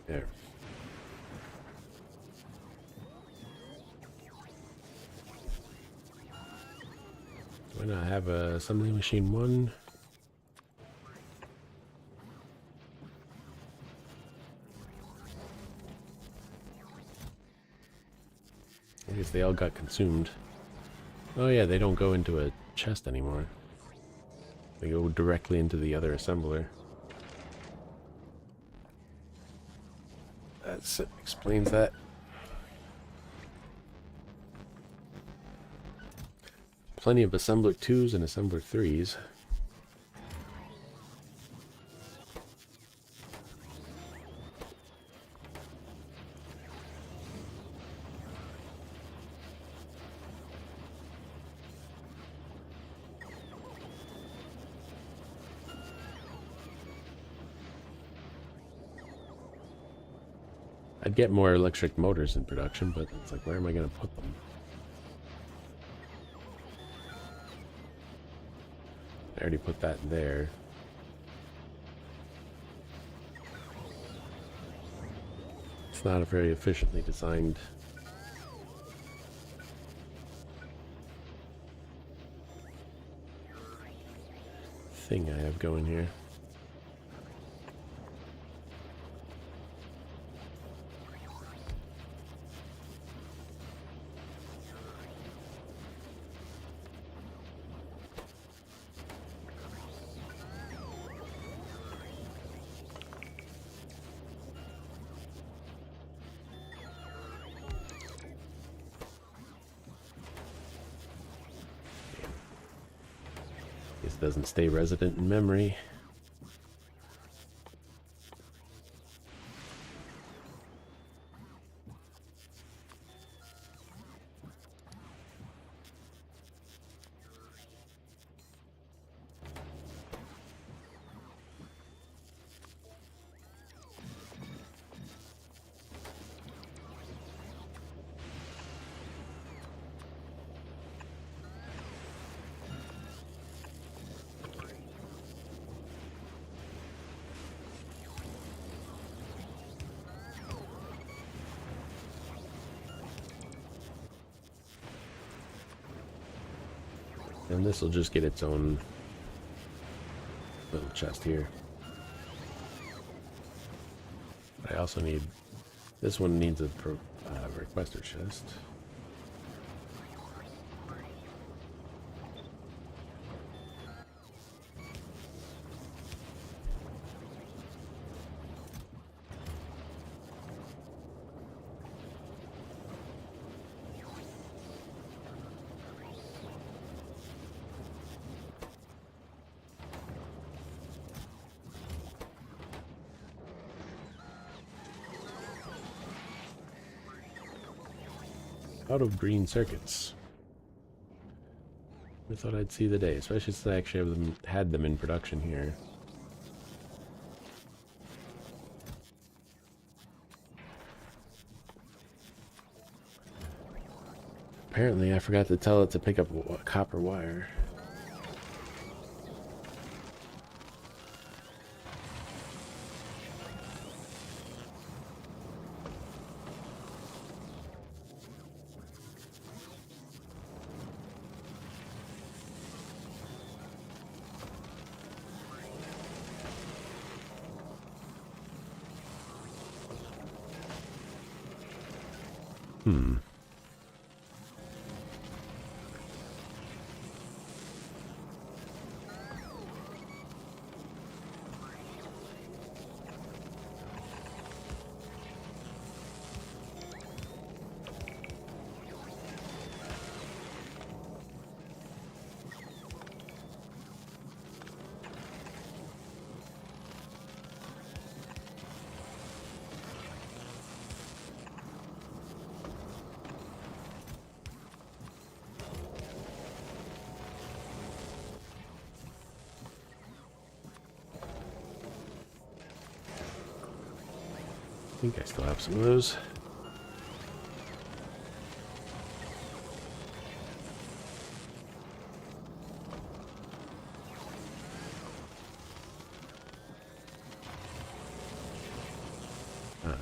There. Why not have a assembly machine 1? I guess they all got consumed. Oh yeah, they don't go into a chest anymore. They go directly into the other assembler. That explains that. Plenty of assembler 2s and assembler 3s. I'd get more electric motors in production, but it's like, where am I going to put them? I already put that there. It's not a very efficiently designed thing I have going here. This doesn't stay resident in memory. And this will just get its own little chest here. I also need... This one needs a requester chest. Out of green circuits. I thought I'd see the day, especially since I actually had them in production here. Apparently, I forgot to tell it to pick up copper wire. Hmm. I think I still have some of those. Ah.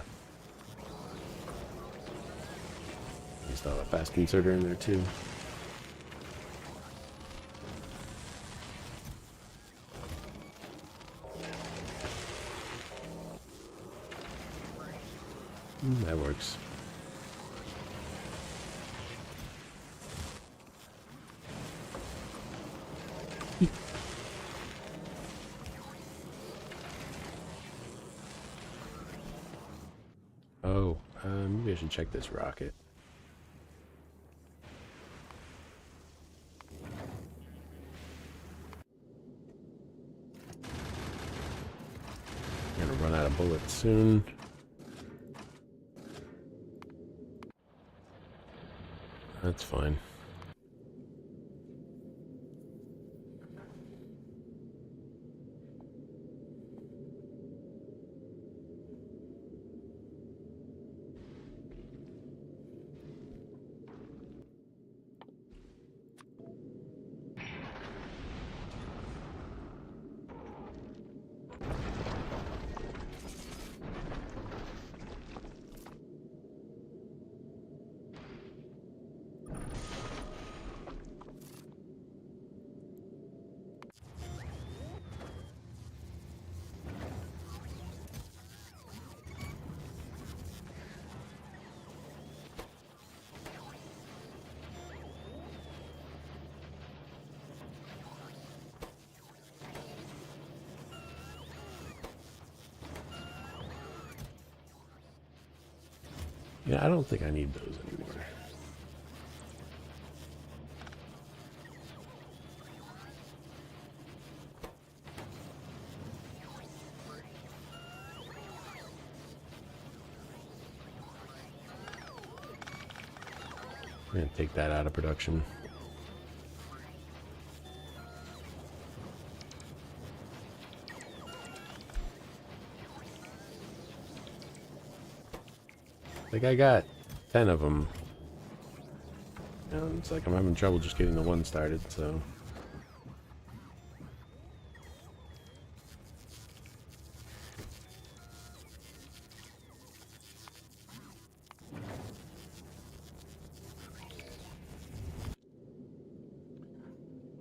I still have a fast inserter in there too. That works. Oh, maybe I should check this rocket. I'm gonna run out of bullets soon. That's fine. Yeah, I don't think I need those anymore. I'm gonna take that out of production. I think I got 10 of them. And it's like I'm having trouble just getting the one started, so...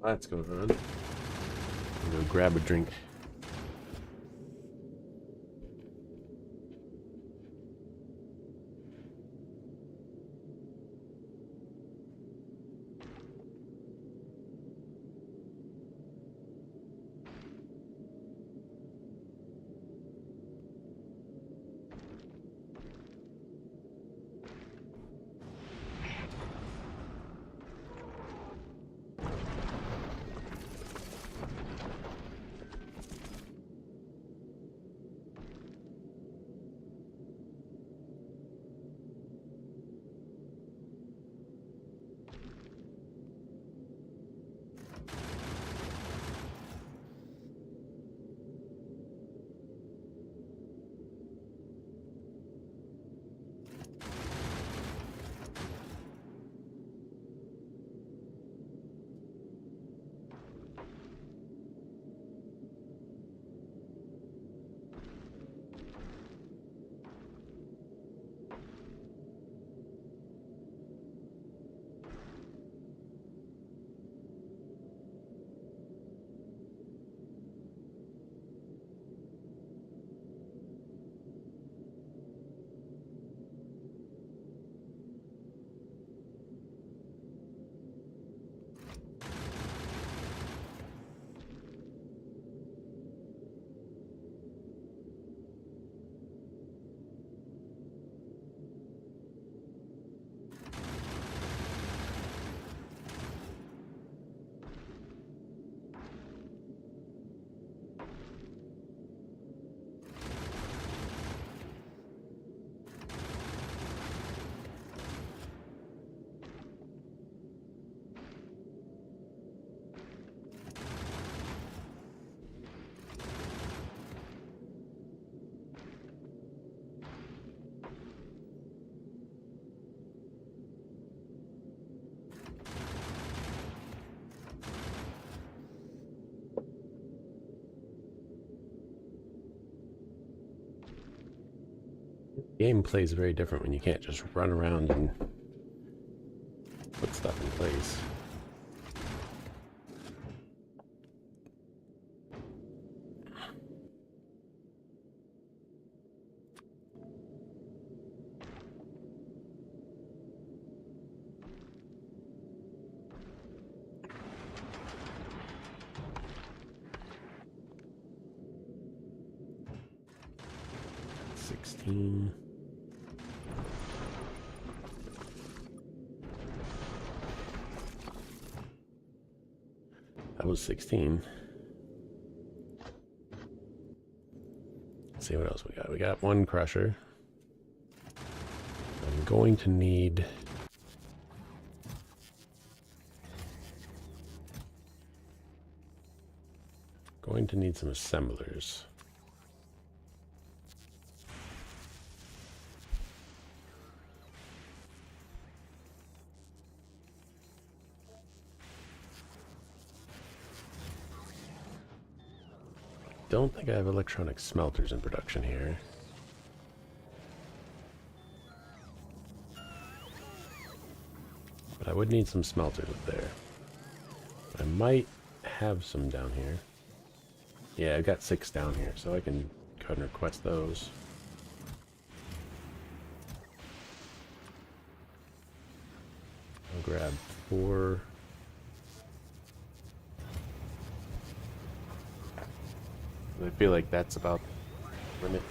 That's going on. I'll go grab a drink. Gameplay is very different when you can't just run around and put stuff in place. That was 16. Let's see what else we got. We got one crusher. I'm going to need some assemblers. Don't think I have electronic smelters in production here. But I would need some smelters up there. I might have some down here. Yeah, I've got 6 down here, so I can go ahead and request those. I'll grab 4. I feel like that's about the limit.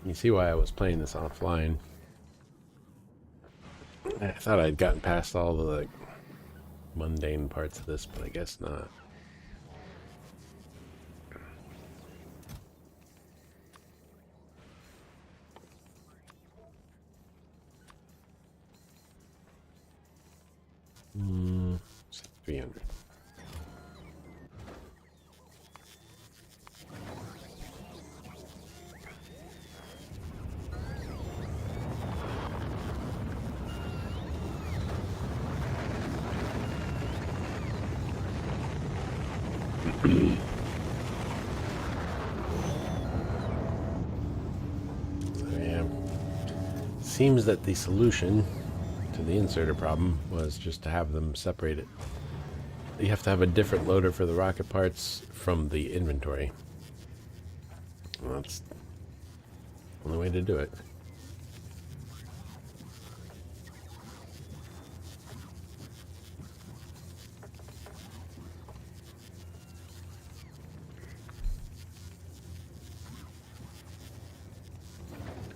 You see why I was playing this offline. I thought I'd gotten past all the like mundane parts of this, but I guess not. Hmm, 300. So yeah, seems that the solution to the inserter problem was just to have them separated. You have to have a different loader for the rocket parts from the inventory. Well, that's the only way to do it.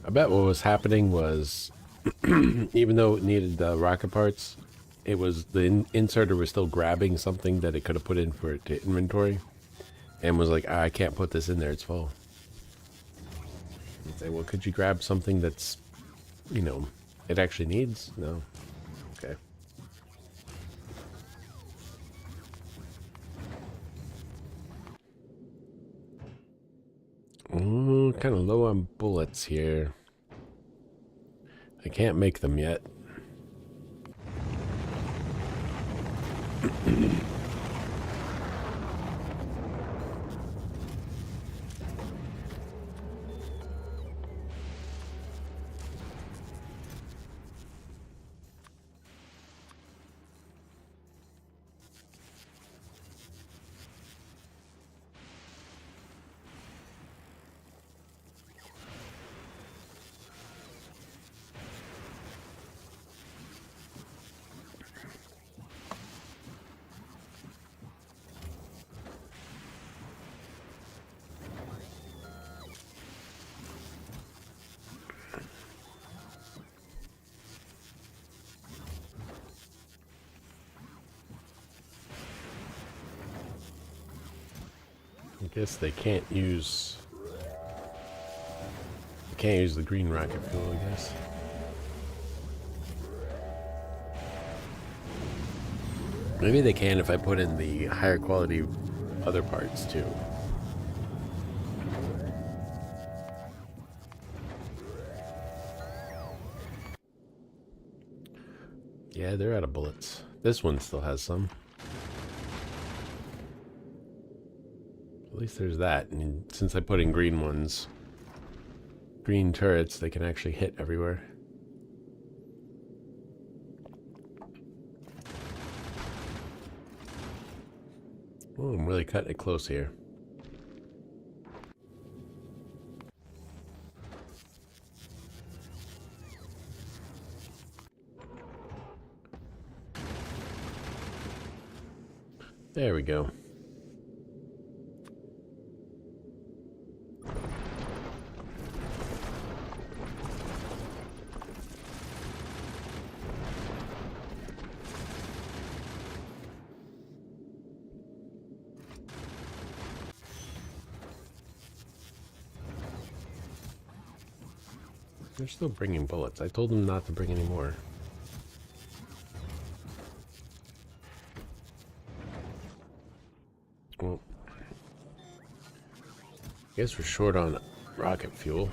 I bet what was happening was, even though it needed the rocket parts, it was the inserter was still grabbing something that it could have put in for it to inventory, and was like, I can't put this in there, it's full. And say, well, could you grab something that's, you know, it actually needs? No. Okay. Kind of low on bullets here. I can't make them yet. guess they can't use... They can't use the green rocket fuel, I guess. Maybe they can if I put in the higher quality other parts too. Yeah, they're out of bullets. This one still has some. At least there's that. And since I put in green ones, green turrets, they can actually hit everywhere. Oh, I'm really cutting it close here. There we go. They're still bringing bullets. I told them not to bring any more. Well, I guess we're short on rocket fuel.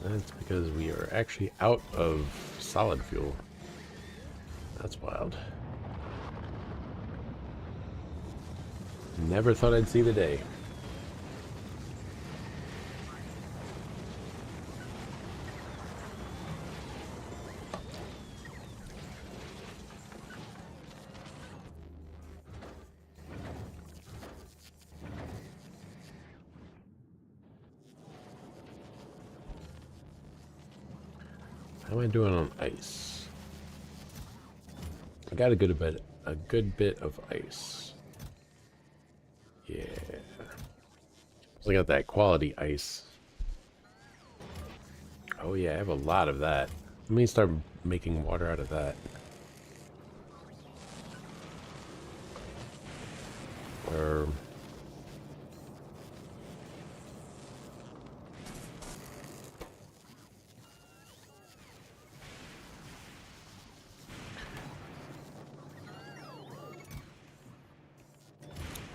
That's because we are actually out of solid fuel. That's wild. Never thought I'd see the day. How am I doing on ice? I got a good bit of ice. Yeah. So I got that quality ice. Oh yeah, I have a lot of that. Let me start making water out of that. Or...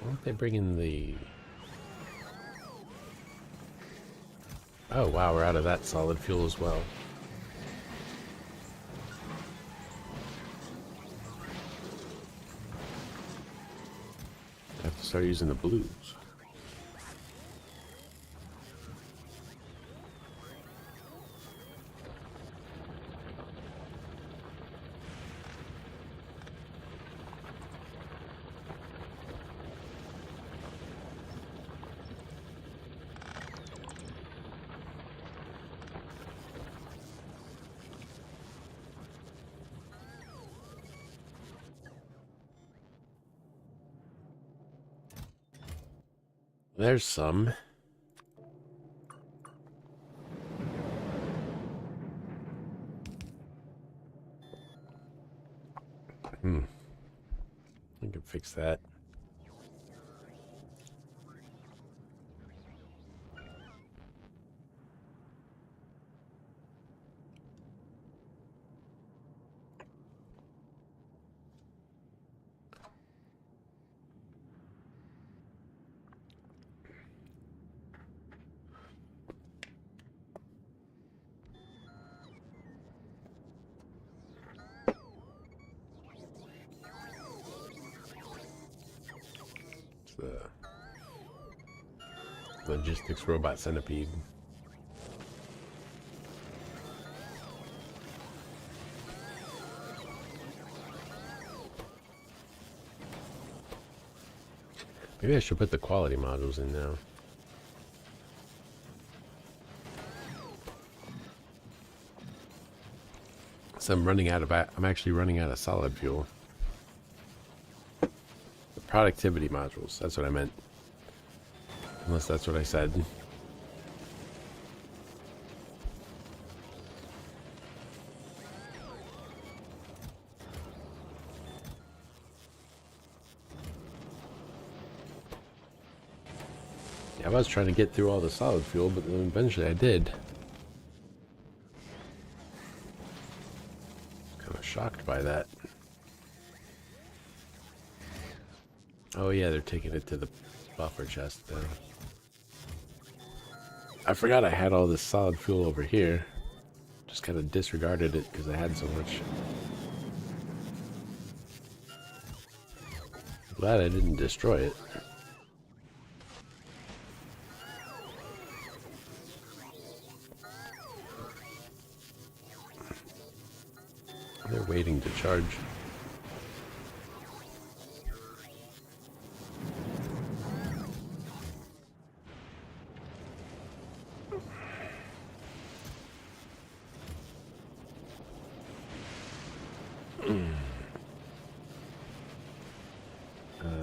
why don't they bring in the... Oh wow, we're out of that solid fuel as well. I have to start using the blues. There's some. I can fix that. The logistics robot centipede. Maybe I should put the quality modules in now. So I'm actually running out of solid fuel. Productivity modules, that's what I meant. Unless that's what I said. Yeah, I was trying to get through all the solid fuel, but then eventually I did. Kind of shocked by that. Oh yeah, they're taking it to the buffer chest then. I forgot I had all this solid fuel over here. Just kind of disregarded it because I had so much. Glad I didn't destroy it. They're waiting to charge.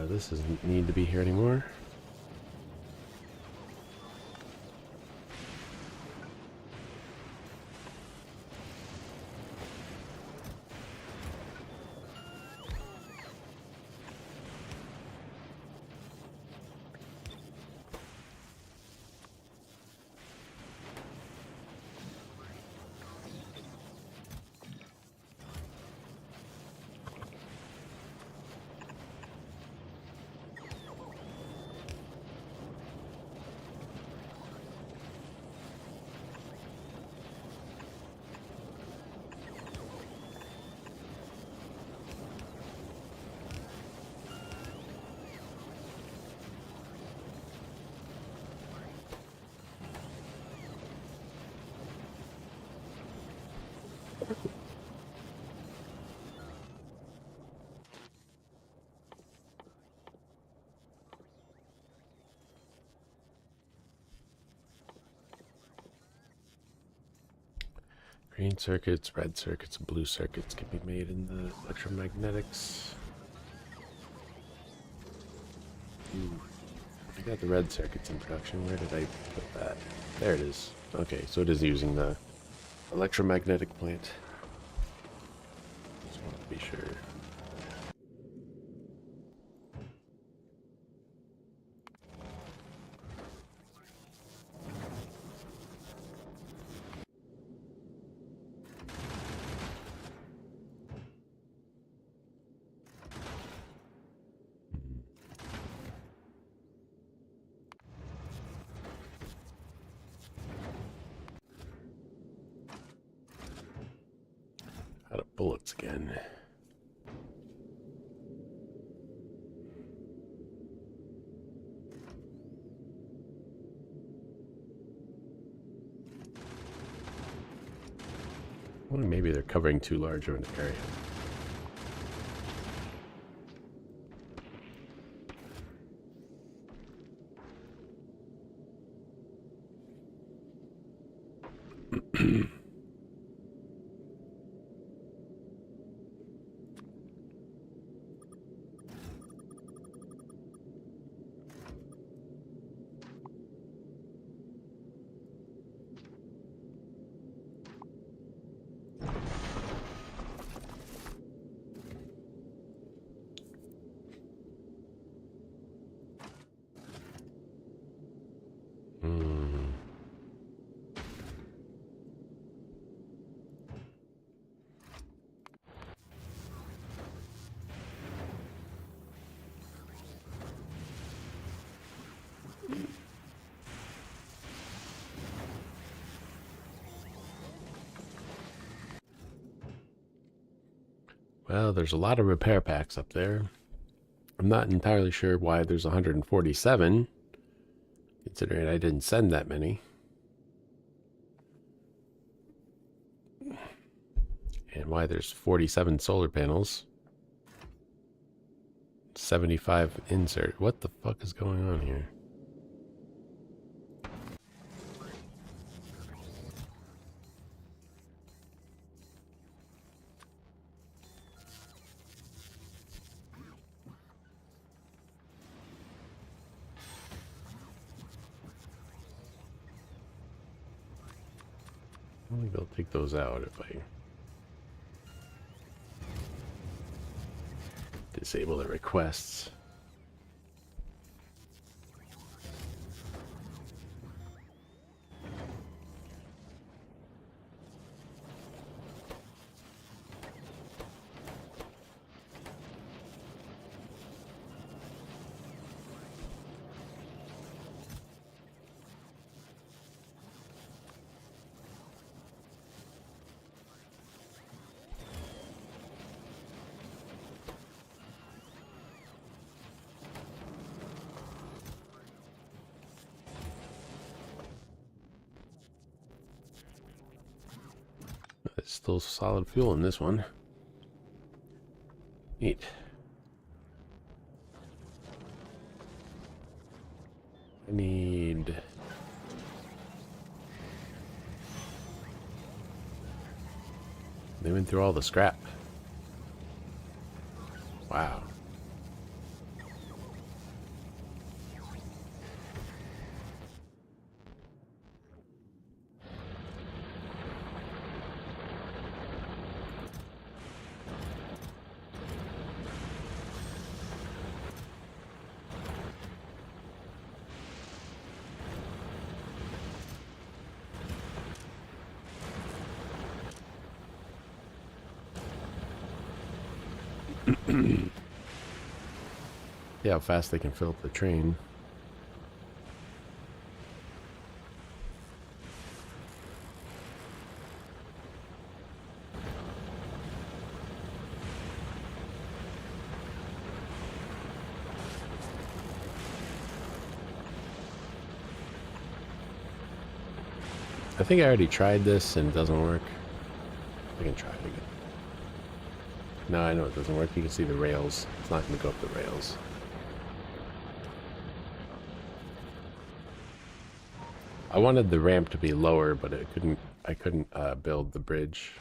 This doesn't need to be here anymore. Green circuits, red circuits, and blue circuits can be made in the electromagnetics. I got the red circuits in production. Where did I put that? There it is. Okay, so it is using the electromagnetic plant. Just want to be sure. Out of bullets again. Well, maybe they're covering too large of an area. Well, there's a lot of repair packs up there. I'm not entirely sure why there's 147, considering I didn't send that many. And why there's 47 solar panels. 75 insert. What the fuck is going on here? Maybe I'll take those out if I disable the requests. There's still solid fuel in this one. Neat. I need... They went through all the scrap. Wow. See how fast they can fill up the train. I think I already tried this and it doesn't work. I can try it again. No, I know it doesn't work. You can see the rails. It's not going to go up the rails. I wanted the ramp to be lower, but I couldn't build the bridge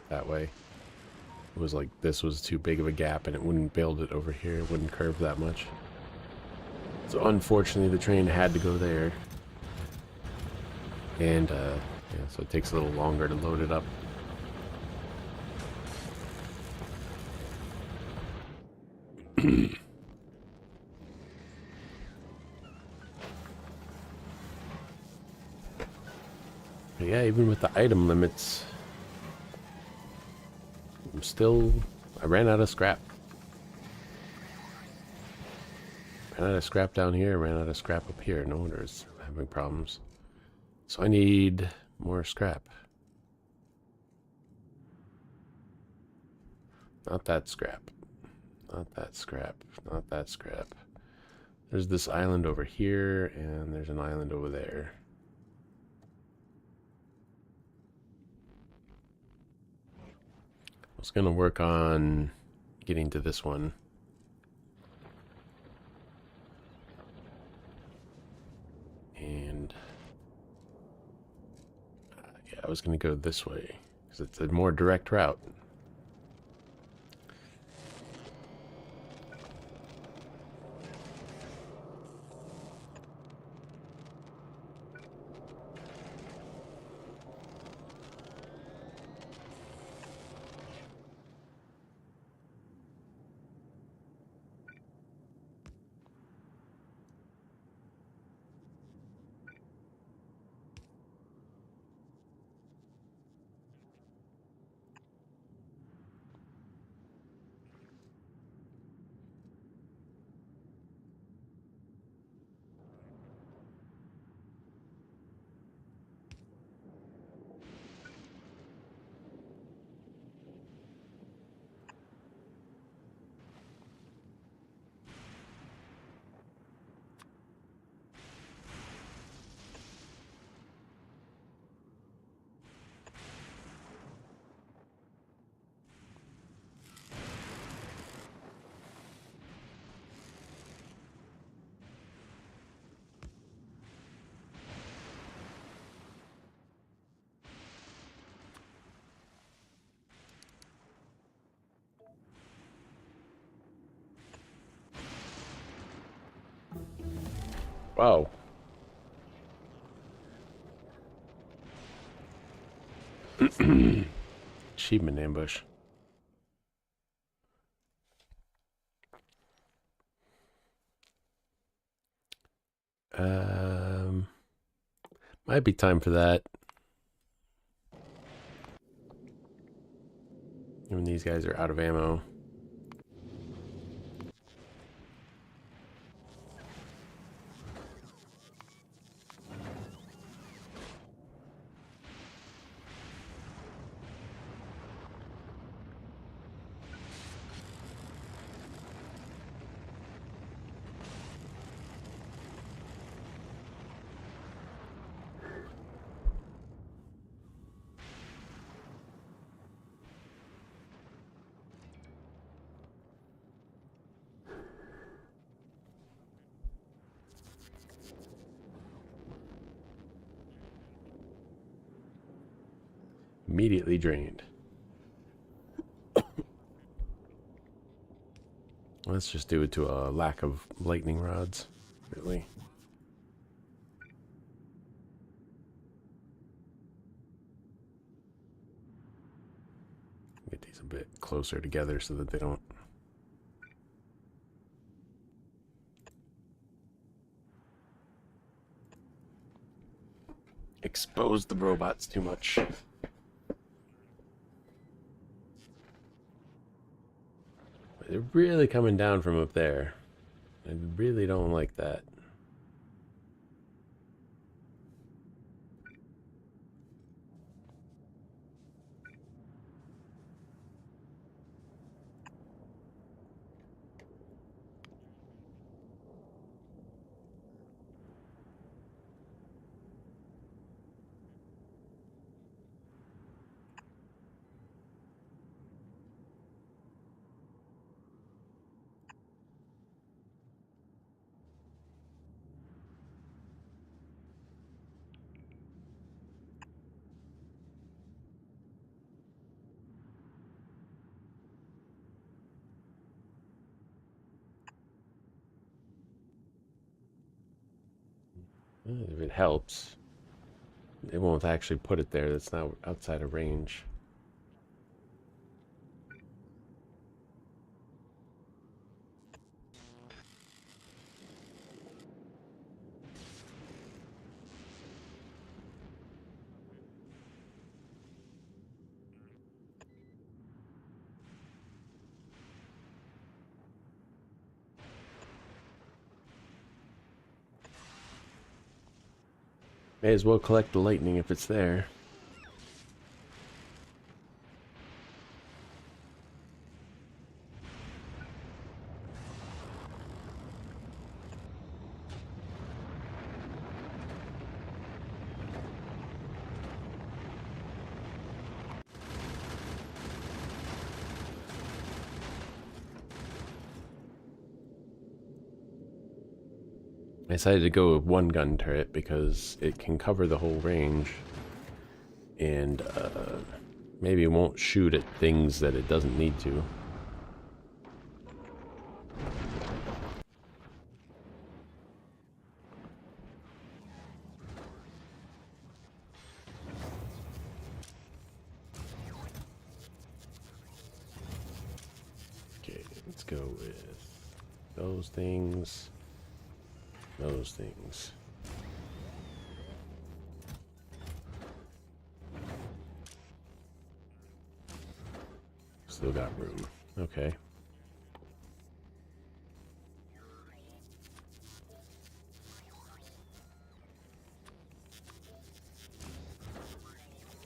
that way. It was like this was too big of a gap and it wouldn't build it over here. It wouldn't curve that much. So unfortunately the train had to go there. And yeah, so it takes a little longer to load it up. Yeah, even with the item limits, I ran out of scrap. Ran out of scrap down here, ran out of scrap up here. No wonder it's having problems. So I need more scrap. Not that scrap. Not that scrap. Not that scrap. There's this island over here, and there's an island over there. I was going to work on getting to this one. And yeah, I was going to go this way because it's a more direct route. Wow. Achievement ambush. Might be time for that. When these guys are out of ammo. immediately drained. Let's just do it to a lack of lightning rods, really. Get these a bit closer together so that they don't expose the robots too much. They're really coming down from up there. I really don't like that. If it helps, it won't actually put it there. That's not outside of range. May as well collect the lightning if it's there. I decided to go with one gun turret because it can cover the whole range and maybe it won't shoot at things that it doesn't need to. Okay, let's go with those things. Those things. Still got room. Okay.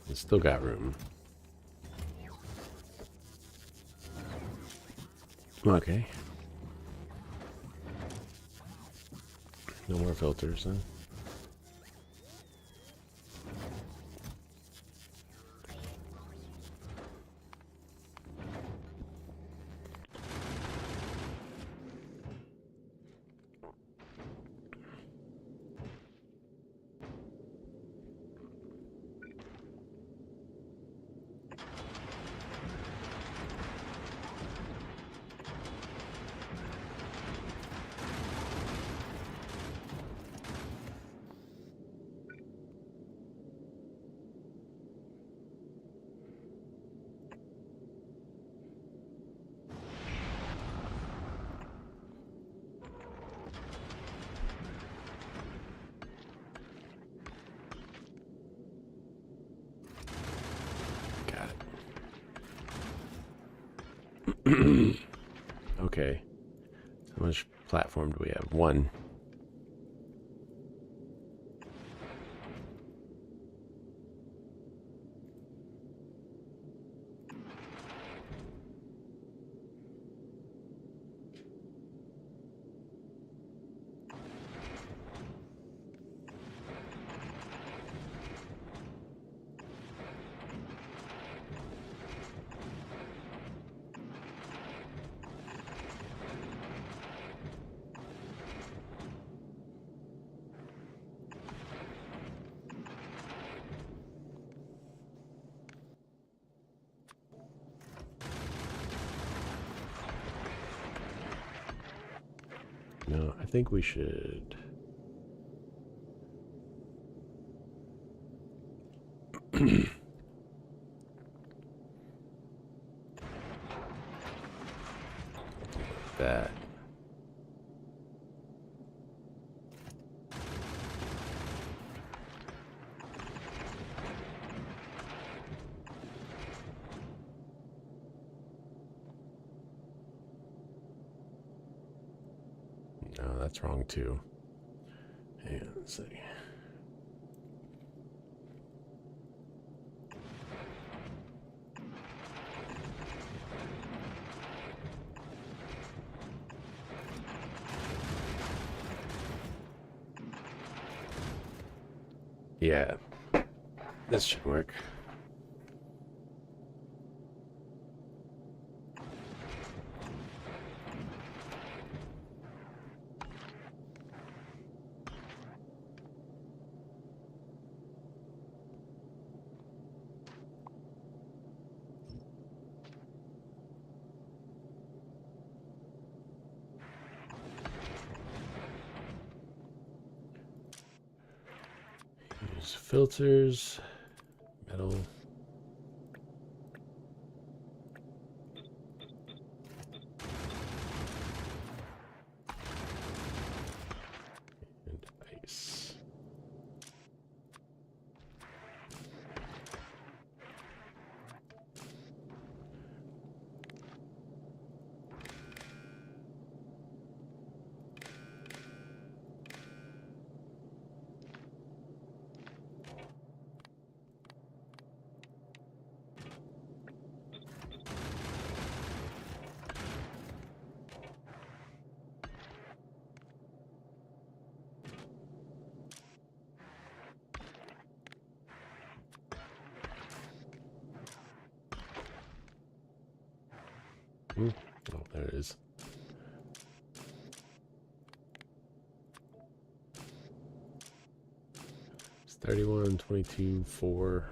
It's still got room. Okay. No more filters, then. Okay. How much platform do we have? One. No, I think we should. That. No, that's wrong too. Hang on a second. Yeah, this should work. Use filters, metal. And ice. Oh, there it is. It's 31, 22, 4.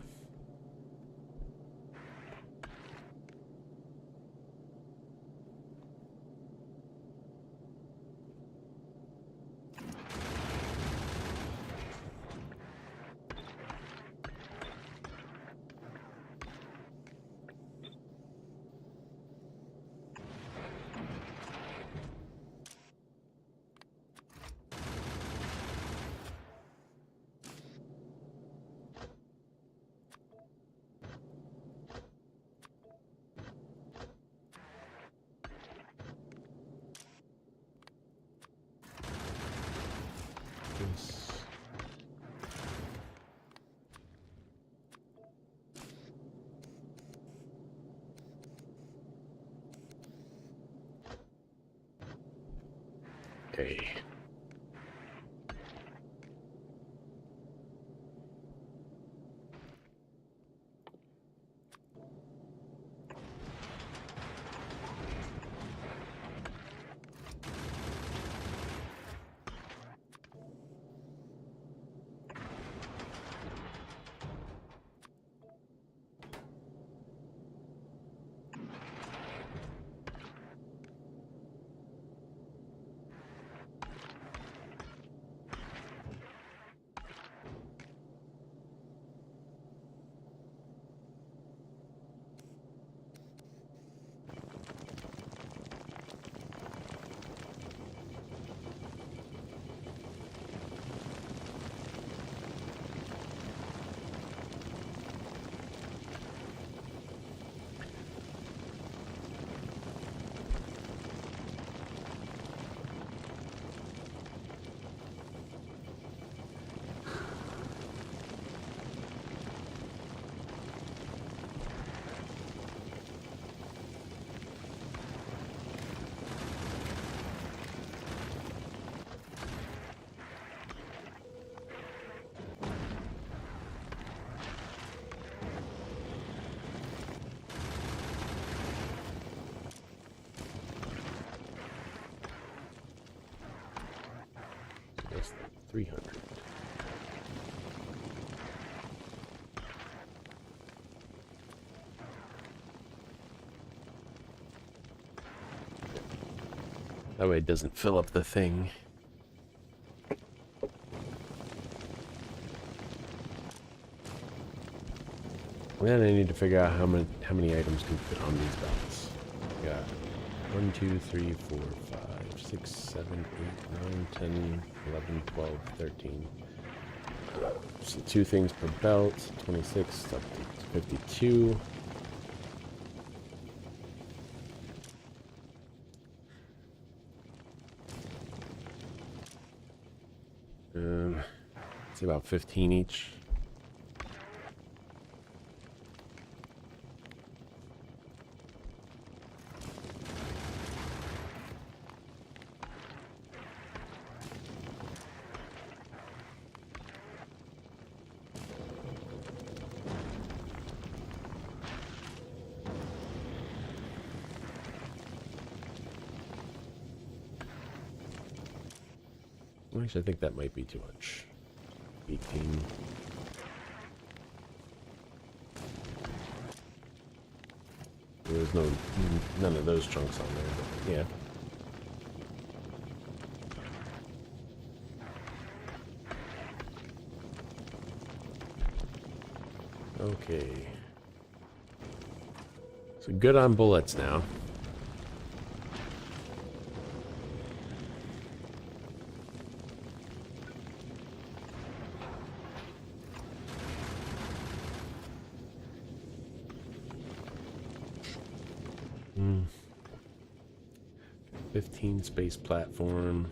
Okay. That's 300. That way it doesn't fill up the thing. And then I need to figure out how many items can fit on these belts. Got 1, 2, 3, 4, 5, 6, 7, 8, 9, 10, 11, 12, 13. So 2 things per belt, 26 up to 52. It's about 15 each. Actually, I think that might be too much. 18. There's none of those chunks on there, but yeah. Okay. So good on bullets now. Hmm. 15 space platform.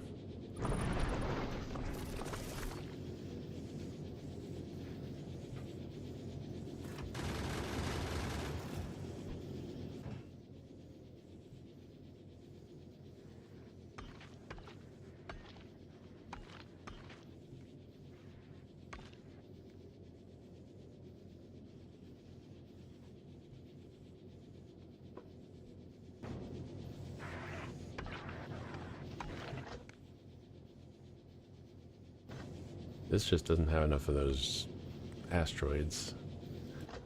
This just doesn't have enough of those asteroids.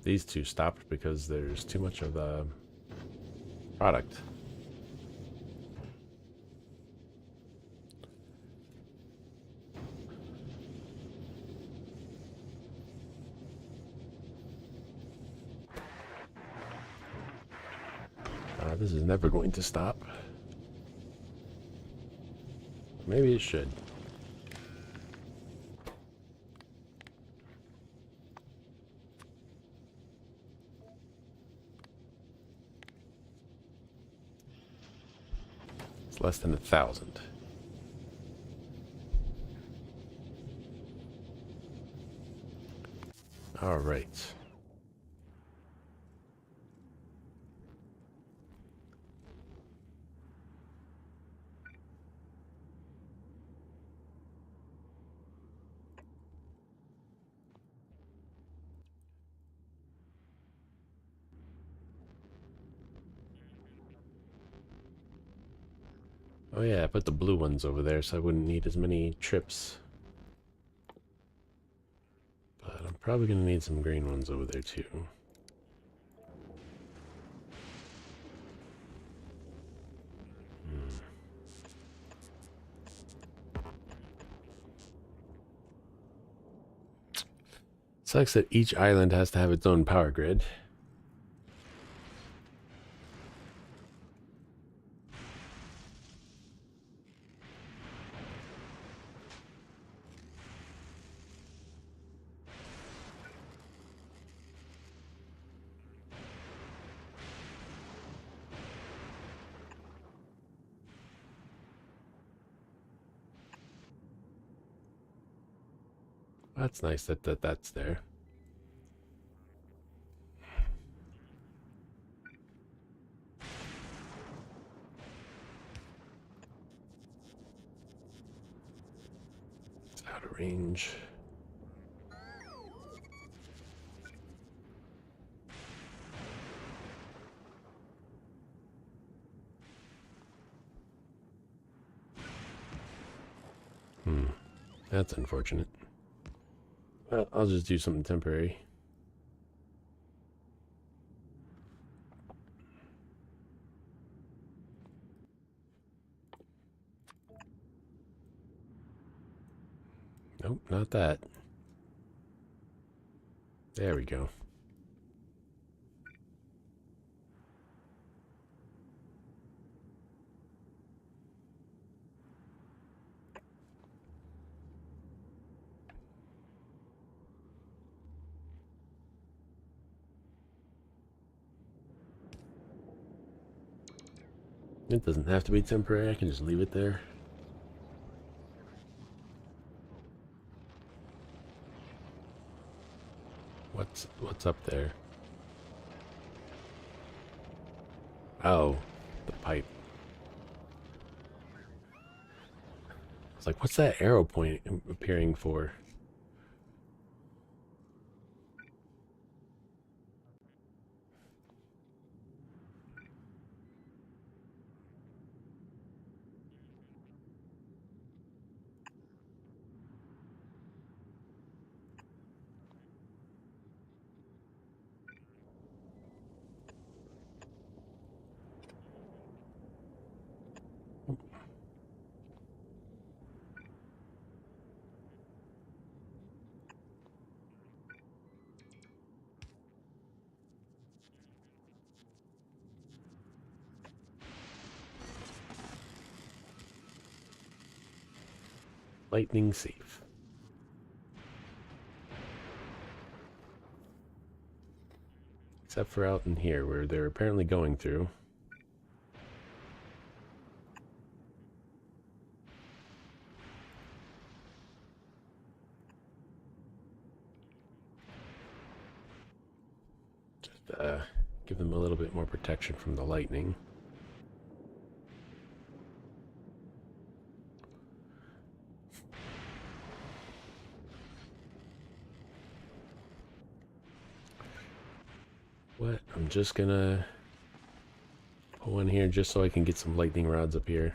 These two stopped because there's too much of the product. This is never going to stop. Maybe it should. It's less than 1,000. All right. Oh yeah, I put the blue ones over there so I wouldn't need as many trips. But I'm probably going to need some green ones over there too. Sucks that each island has to have its own power grid. That's nice that's there. It's out of range. That's unfortunate. Well, I'll just do something temporary. Nope, not that. There we go. It doesn't have to be temporary. I can just leave it there. What's up there? Oh, the pipe. It's like, what's that arrow point appearing for? Lightning safe. Except for out in here, where they're apparently going through. Just give them a little bit more protection from the lightning. What? I'm just gonna pull one here just so I can get some lightning rods up here.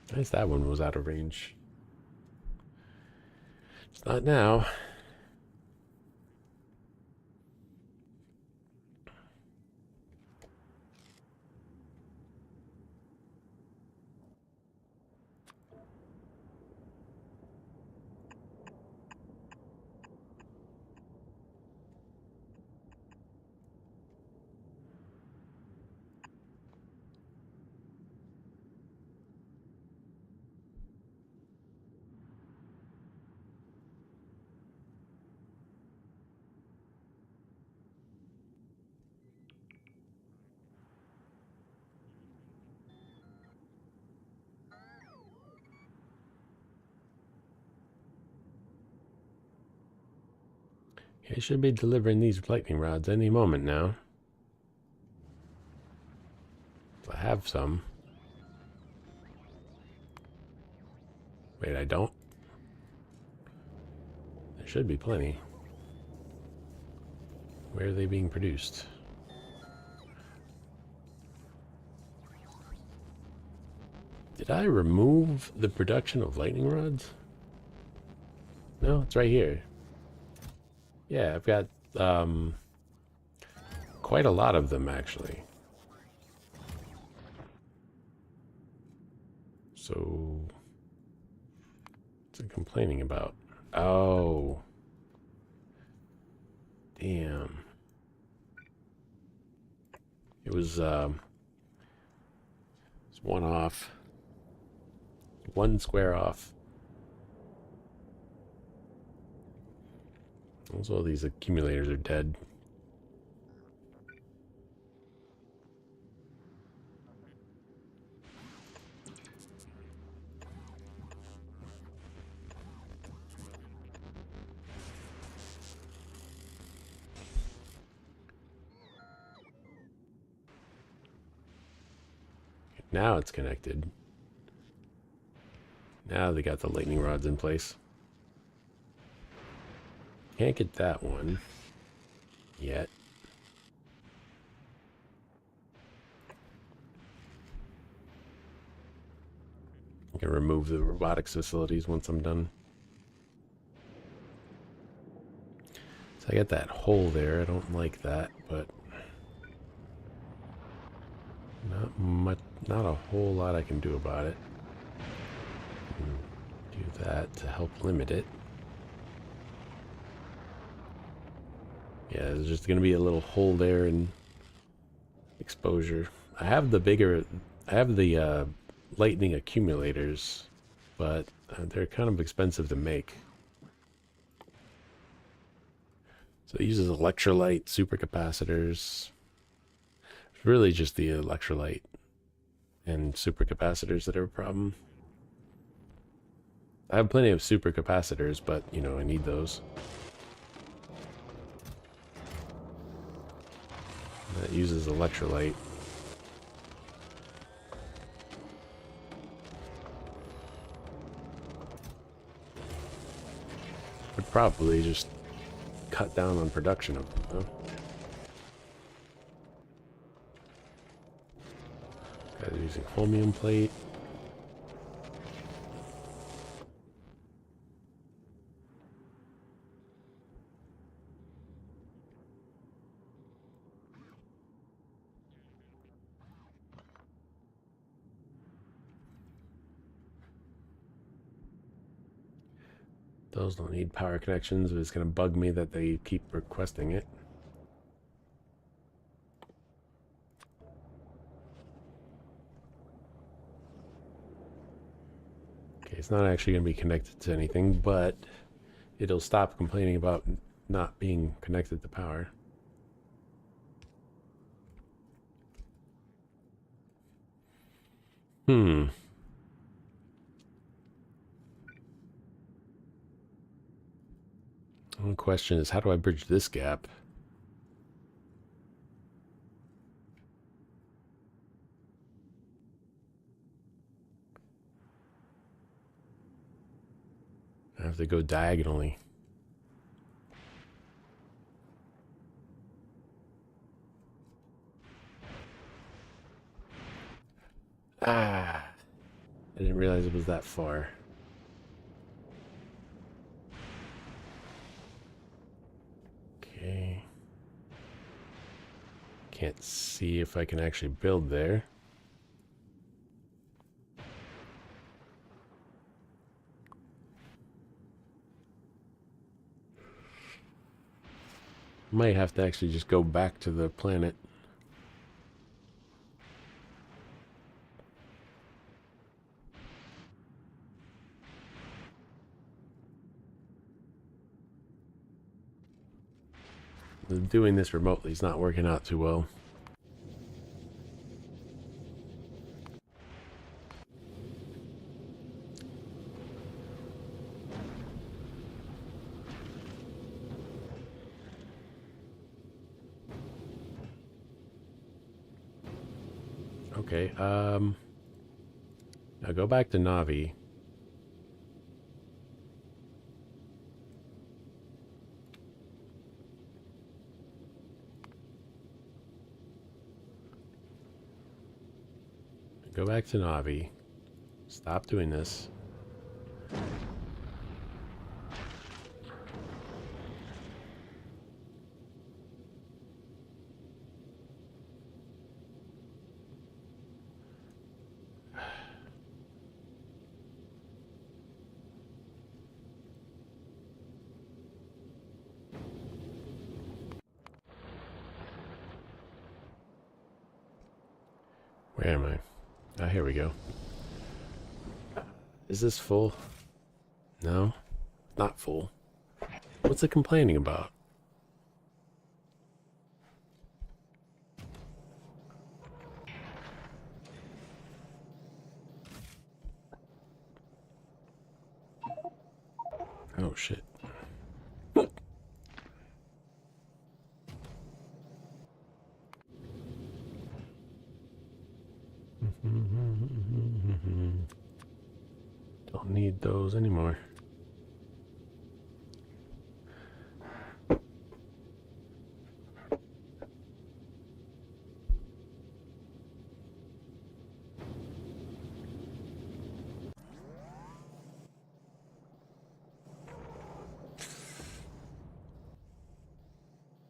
At least that one was out of range. It's not now. I should be delivering these lightning rods any moment now. I have some. Wait, I don't? There should be plenty. Where are they being produced? Did I remove the production of lightning rods? No, it's right here. Yeah, I've got quite a lot of them actually. So what's it complaining about? Oh. Damn. It was it's one off. One square off. Also, these accumulators are dead. Now it's connected. Now they got the lightning rods in place. Can't get that one yet. I can remove the robotics facilities once I'm done. So I got that hole there. I don't like that, but not much, not a whole lot I can do about it. Do that to help limit it. Yeah, there's just going to be a little hole there in exposure. I have the lightning accumulators, but they're kind of expensive to make. So it uses electrolyte supercapacitors. It's really just the electrolyte and supercapacitors that are a problem. I have plenty of supercapacitors, but, you know, I need those. That uses electrolyte. Would probably just cut down on production of them, though. Guys using chromium plate. Those don't need power connections, but it's going to bug me that they keep requesting it. Okay, it's not actually going to be connected to anything, but it'll stop complaining about not being connected to power. The only question is, how do I bridge this gap? I have to go diagonally. Ah, I didn't realize it was that far. Okay. Can't see if I can actually build there. Might have to actually just go back to the planet. Doing this remotely is not working out too well. Okay, now go back to Navi. Go back to Navi. Stop doing this. Where am I? Ah, here we go. Is this full? No, not full. What's it complaining about? Oh shit. Don't need those anymore.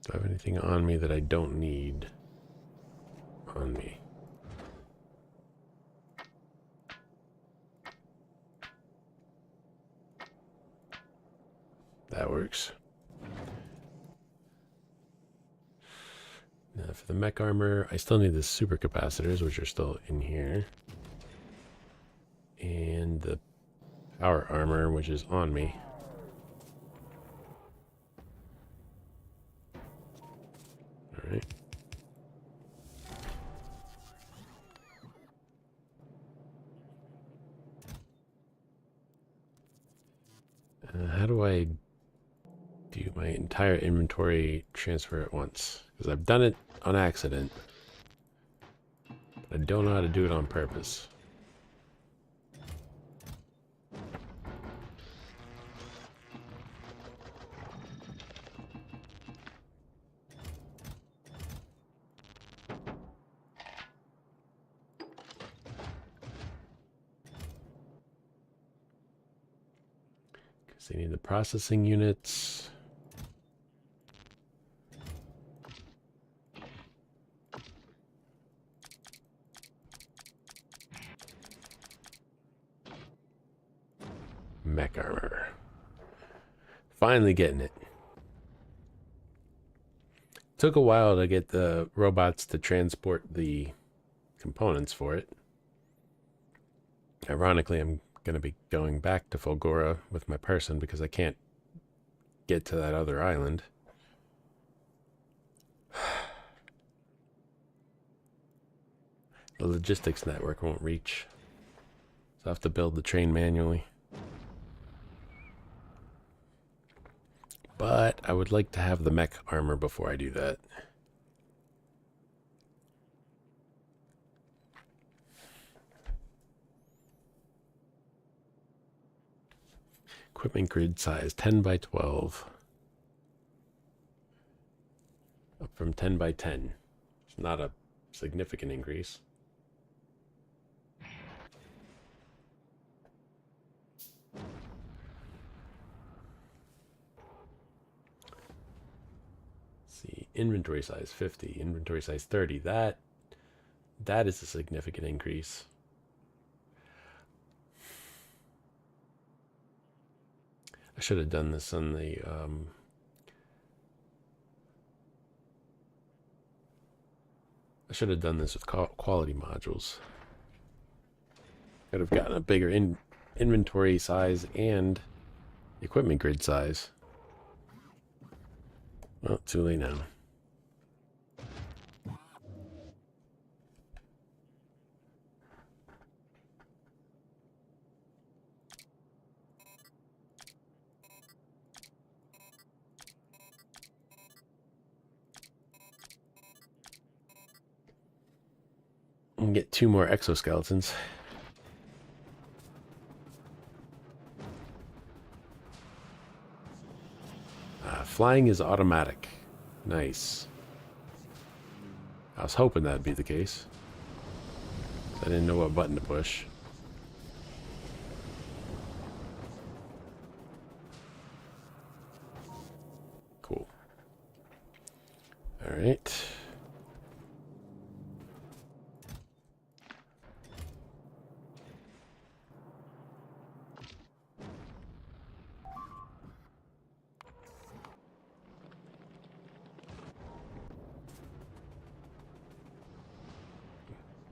Do I have anything on me that I don't need on me? That works. Now for the mech armor, I still need the supercapacitors, which are still in here. And the power armor, which is on me. Alright. How do I do my entire inventory transfer at once? Because I've done it on accident. But I don't know how to do it on purpose. Because they need the processing units. Mech armor. Finally getting it. Took a while to get the robots to transport the components for it. Ironically, I'm going to be going back to Fulgora with my person because I can't get to that other island. The logistics network won't reach. So I have to build the train manually. But I would like to have the mech armor before I do that. Equipment grid size 10 by 12. Up from 10 by 10. It's not a significant increase. See, inventory size 50, inventory size 30. That is a significant increase. I should have done this on the I should have done this with quality modules. Could have gotten a bigger inventory size and equipment grid size. Well, too late now. And get 2 more exoskeletons. Flying is automatic. Nice. I was hoping that'd be the case. I didn't know what button to push. Cool. All right.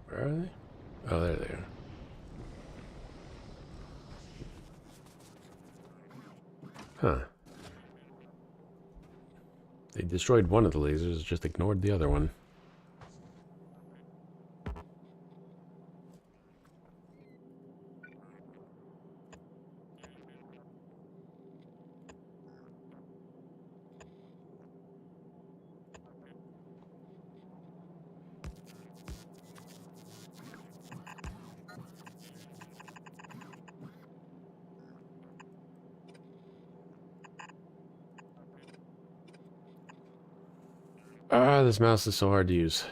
Where are they? Oh, there they are. Huh. They destroyed one of the lasers, just ignored the other one. Ah, this mouse is so hard to use.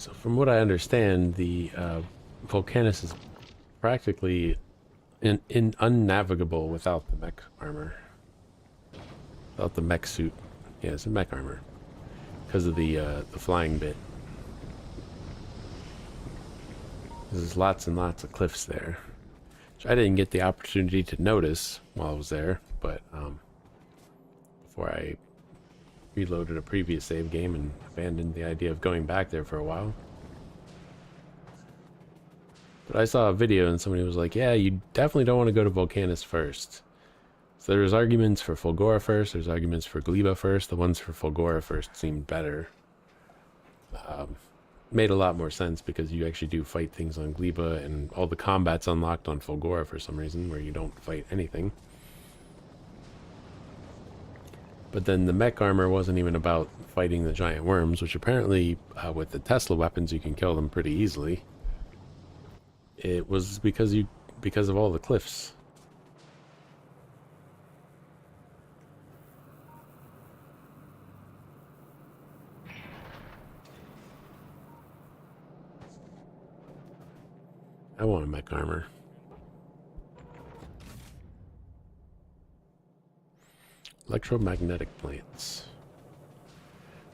So from what I understand, the Volcanus is practically unnavigable without the mech armor. Without the mech suit. Yeah, it's a mech armor. Because of the flying bit. There's lots and lots of cliffs there. Which I didn't get the opportunity to notice while I was there, but before I reloaded a previous save game and abandoned the idea of going back there for a while. But I saw a video and somebody was like, yeah, you definitely don't want to go to Volcanus first. So there's arguments for Fulgora first, there's arguments for Gleba first. The ones for Fulgora first seemed better. Made a lot more sense because you actually do fight things on Gleba, and all the combat's unlocked on Fulgora for some reason, where you don't fight anything. But then the mech armor wasn't even about fighting the giant worms, which apparently with the Tesla weapons you can kill them pretty easily. It was because of all the cliffs. I want a mech armor. Electromagnetic plants.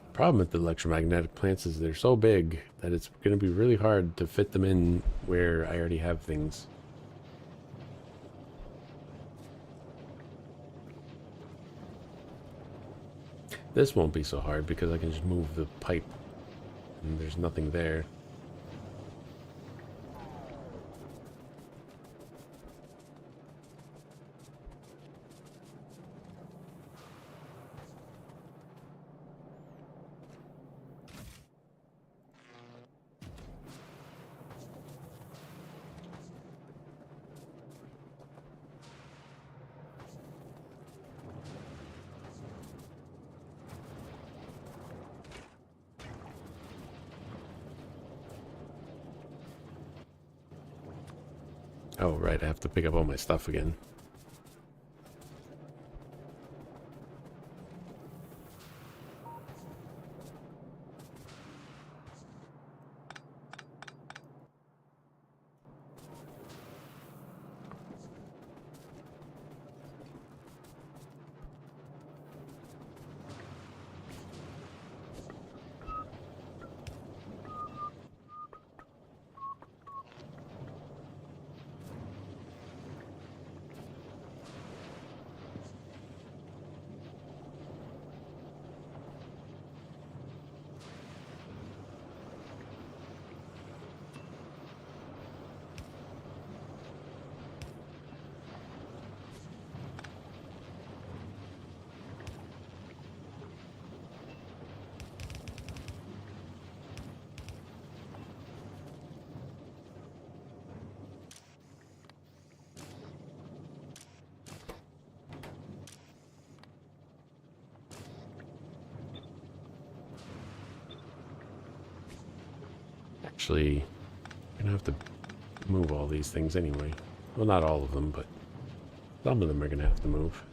The problem with the electromagnetic plants is they're so big that it's going to be really hard to fit them in where I already have things. This won't be so hard because I can just move the pipe and there's nothing there. Oh, right, I have to pick up all my stuff again. Actually, I'm gonna have to move all these things anyway. Well, not all of them, but some of them are gonna have to move.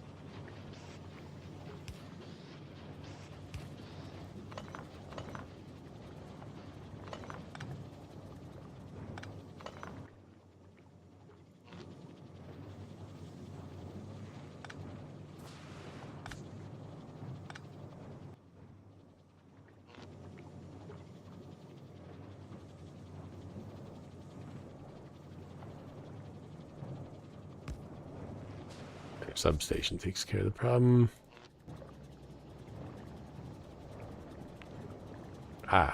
Substation takes care of the problem. I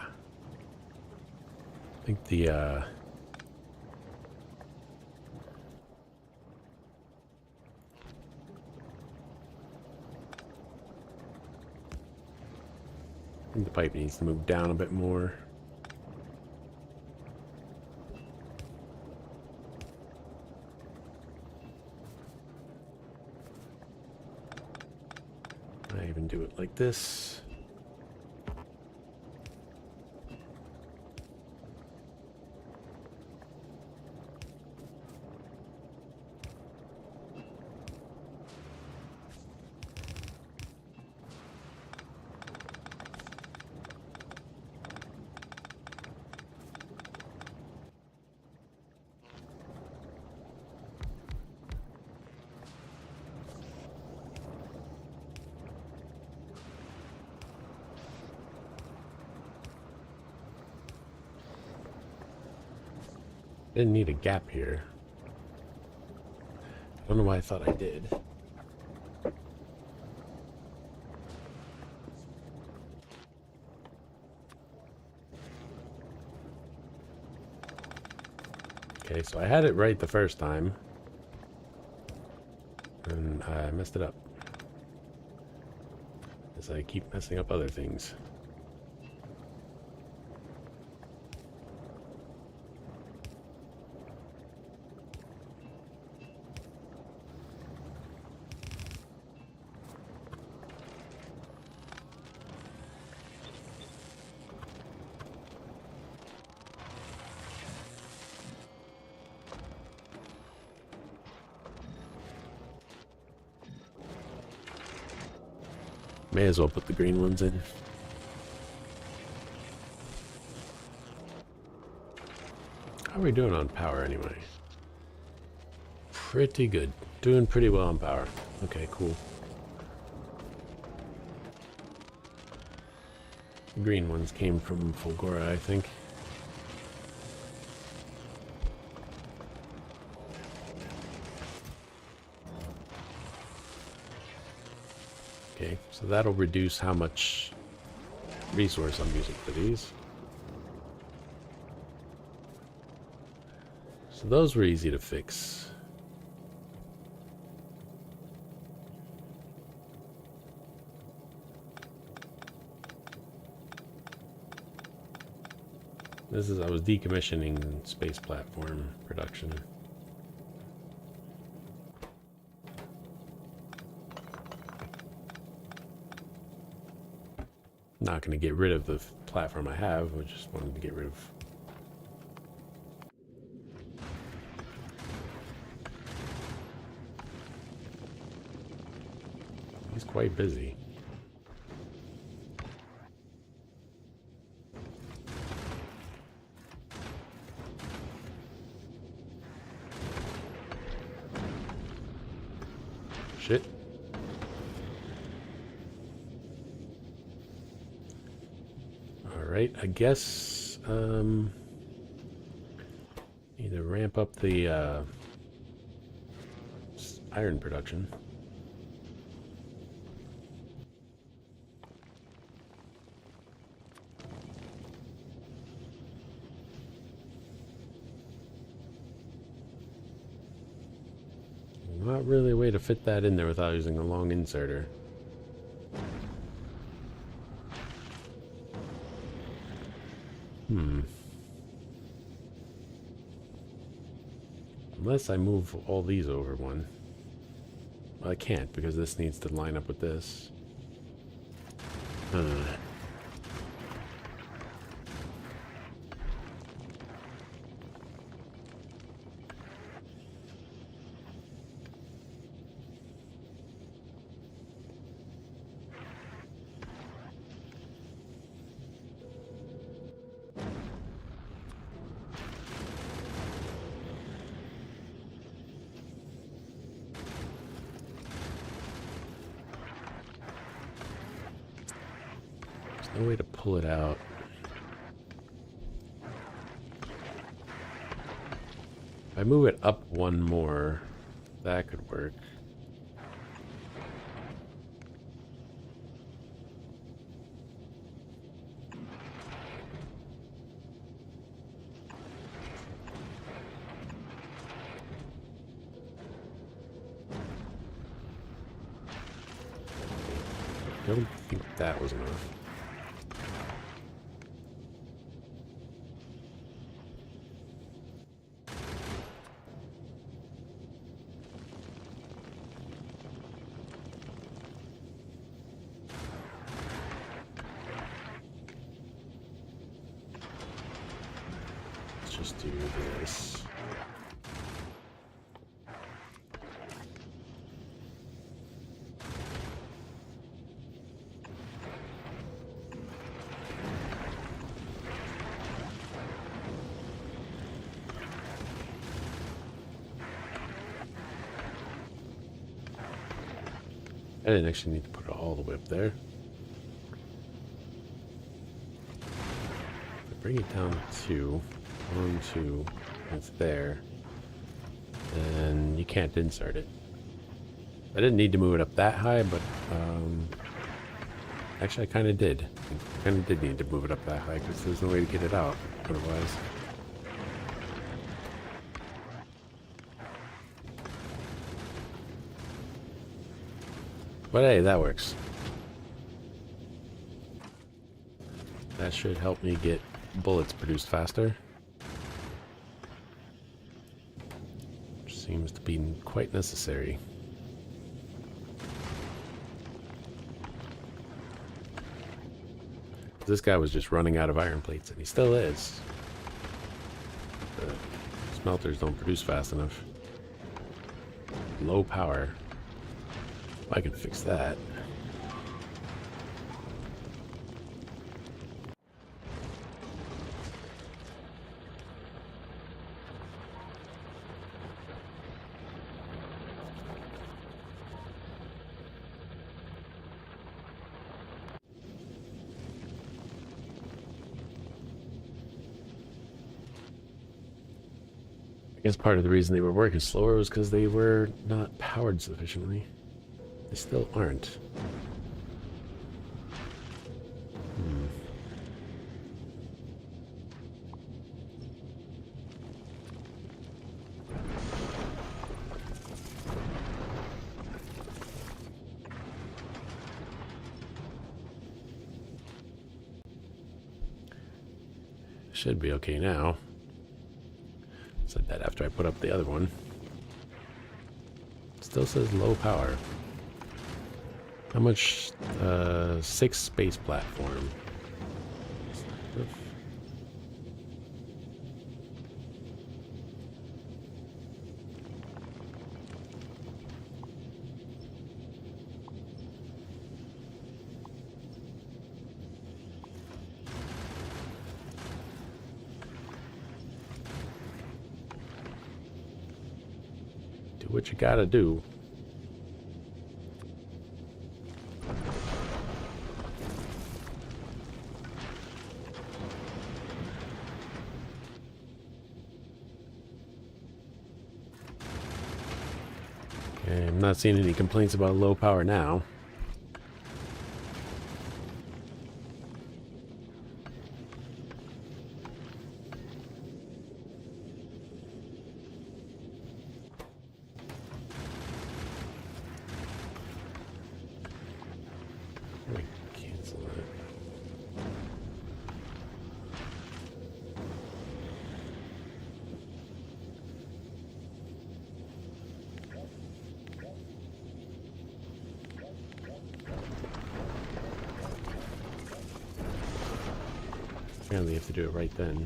think the pipe needs to move down a bit more. I even do it like this. Didn't need a gap here. I don't know why I thought I did. Okay, so I had it right the first time. And I messed it up. As I keep messing up other things. May as well put the green ones in. How are we doing on power anyway? Pretty good. Doing pretty well on power. Okay, cool. The green ones came from Fulgora, I think. Okay, so that'll reduce how much resource I'm using for these. So those were easy to fix. This is, I was decommissioning space platform production. Not going to get rid of the platform I have, I just wanted to get rid of. He's quite busy. Shit. Alright, I guess, either ramp up the, iron production. Not really a way to fit that in there without using a long inserter. Unless I move all these over one. Well, I can't because this needs to line up with this. No way to pull it out. If I move it up one more, that could work. I don't think that was enough. Just do this. I didn't actually need to put it all the way up there. If I bring it down to 1, 2, it's there, then you can't insert it. I didn't need to move it up that high, but actually I kind of did. I kind of did need to move it up that high because there's no way to get it out otherwise. But hey, that works. That should help me get bullets produced faster. Which seems to be quite necessary. This guy was just running out of iron plates, and he still is. The smelters don't produce fast enough. Low power. I can fix that. I guess part of the reason they were working slower was because they were not powered sufficiently. They still aren't. Should be okay now. Said that after I put up the other one. Still says low power. How much? 6 space platform. Do what you gotta do. Okay, I'm not seeing any complaints about low power now. Let me cancel that. Apparently you have to do it right then.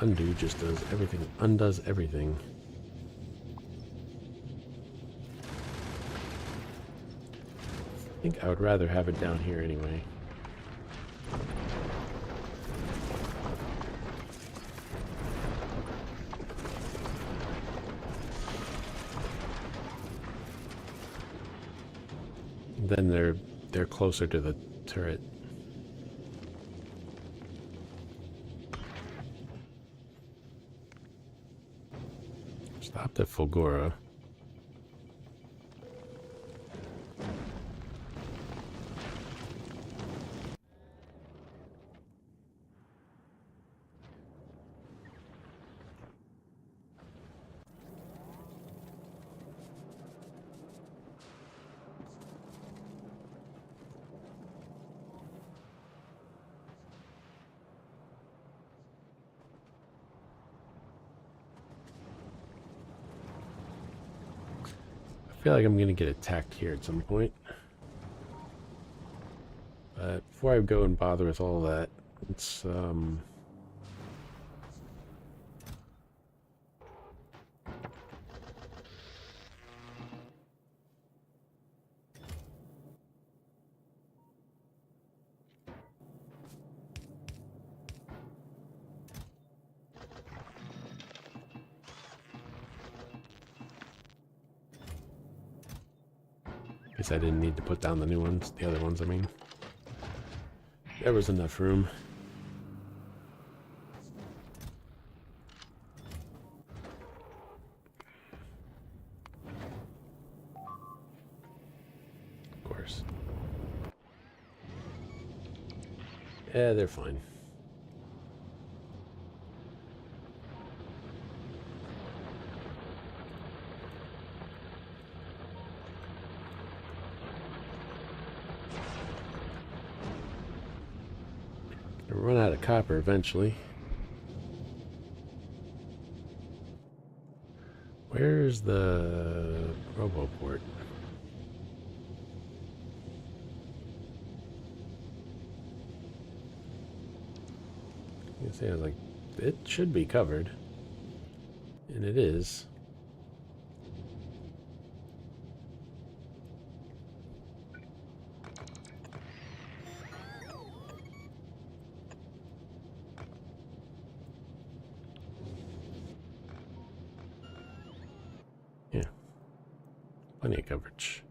Undo just does everything, undoes everything. I think I would rather have it down here anyway. Then they're closer to the turret. Stopped at Fulgora. I feel like I'm gonna get attacked here at some point. But before I go and bother with all that, let's guess I didn't need to put down the new ones, the other ones, I mean. There was enough room. Of course. Yeah, they're fine. Gonna run out of copper eventually. Where's the roboport? I was like, it should be covered. And it is. Yeah. Plenty of coverage.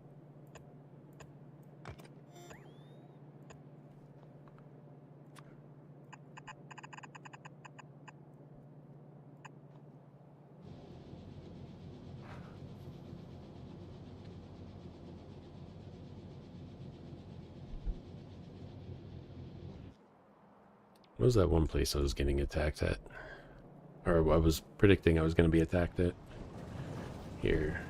What was that one place I was getting attacked at? Or I was predicting I was going to be attacked at? Here.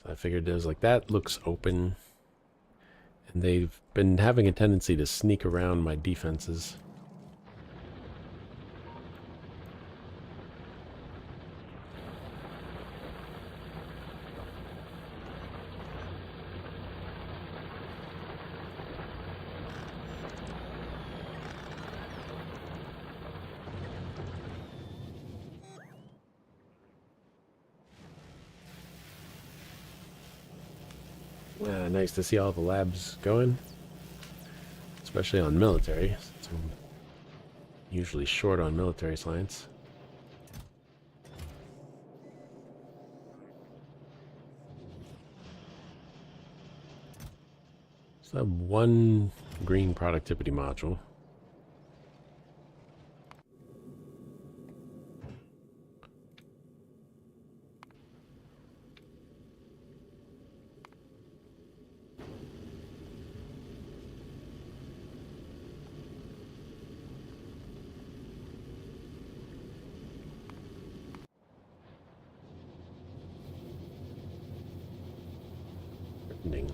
I figured it was like, that looks open. And they've been having a tendency to sneak around my defenses. Nice to see all the labs going, especially on military, since I'm usually short on military science. So I have one green productivity module. Ending.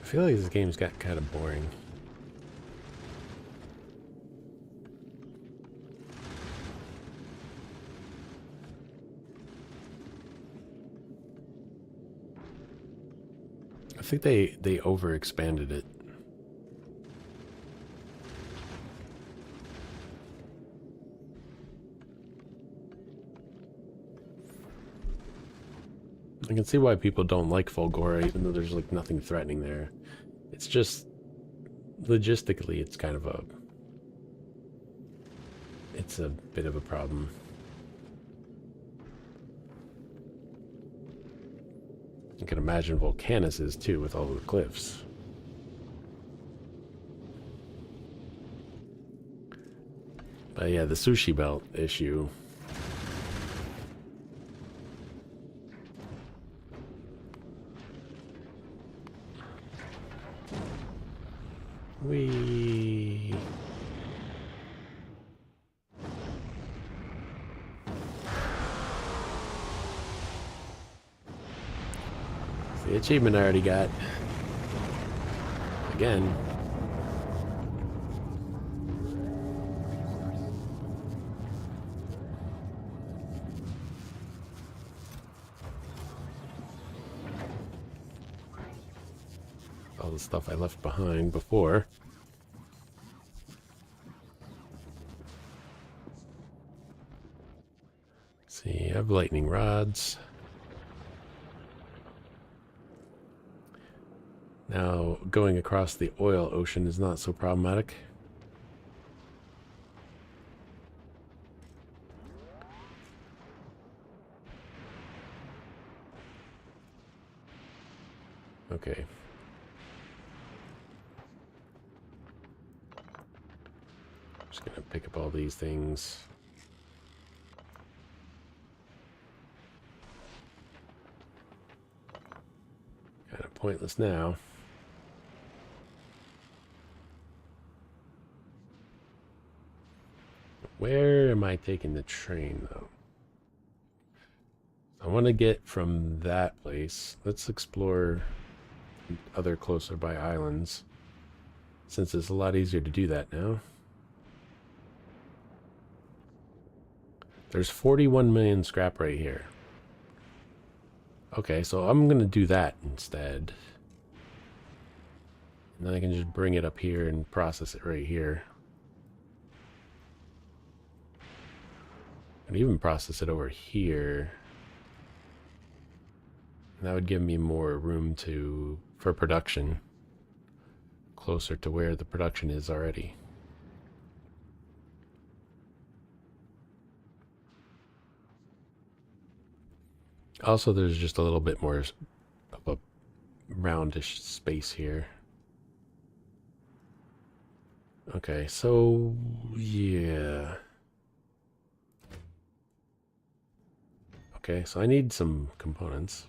I feel like this game's got kind of boring. I think they overexpanded it. I can see why people don't like Fulgora, even though there's like nothing threatening there. It's just logistically, it's kind of a bit of a problem. You can imagine Volcanus is too, with all the cliffs. But yeah, the sushi belt issue. The achievement I already got. Again. All the stuff I left behind before. See, I have lightning rods. Now, going across the oil ocean is not so problematic. Okay. Just gonna pick up all these things. Kind of pointless now. Where am I taking the train, though? I want to get from that place. Let's explore other closer by islands, since it's a lot easier to do that now. There's 41 million scrap right here. Okay, so I'm going to do that instead. And then I can just bring it up here and process it right here. And even process it over here. And that would give me more room for production. Closer to where the production is already. Also, there's just a little bit more of a roundish space here. Okay, so yeah. Okay, so I need some components.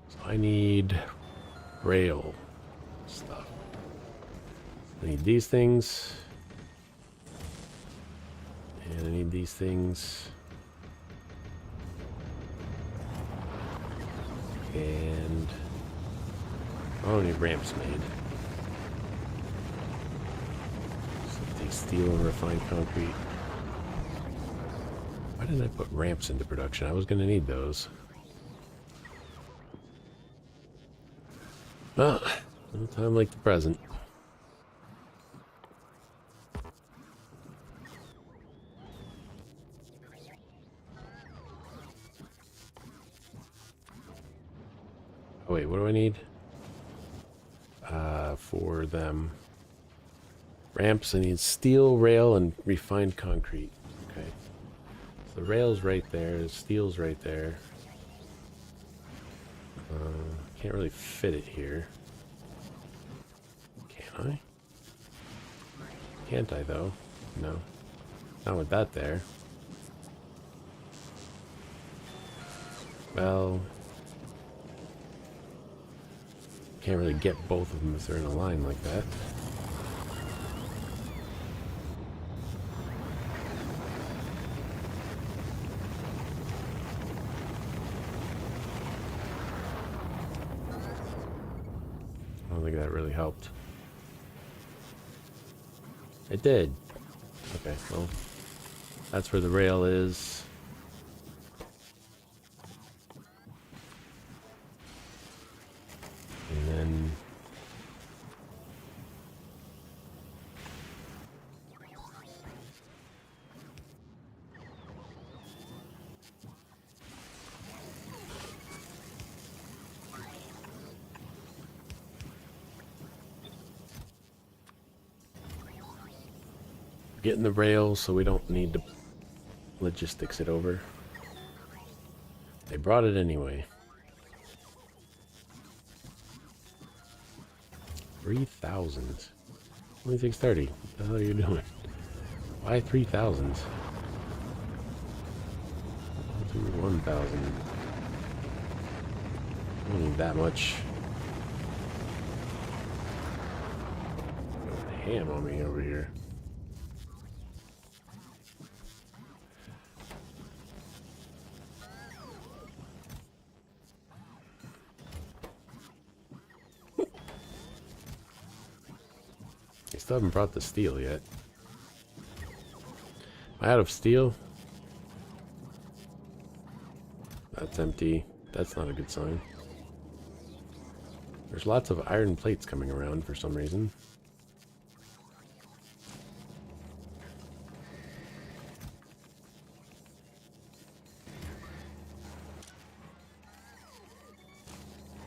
So I need rail stuff. I need these things. And I need these things. And I don't need ramps made. So take steel and refined concrete. Why didn't I put ramps into production? I was going to need those. Well, no time like the present. Oh wait, what do I need? For them. Ramps, I need steel, rail, and refined concrete. Okay. So the rail's right there, the steel's right there. Can't really fit it here. Can I? Can't I though? No. Not with that there. Well, can't really get both of them if they're in a line like that. I don't think that really helped. It did. Okay, well, that's where the rail is. Getting the rails so we don't need to logistics it over. They brought it anyway. 3,000. Only takes 30. What the hell are you doing? Why 3,000? Do 1,000. I don't need that much. Going ham on me over here. I still haven't brought the steel yet. Am I out of steel? That's empty. That's not a good sign. There's lots of iron plates coming around for some reason.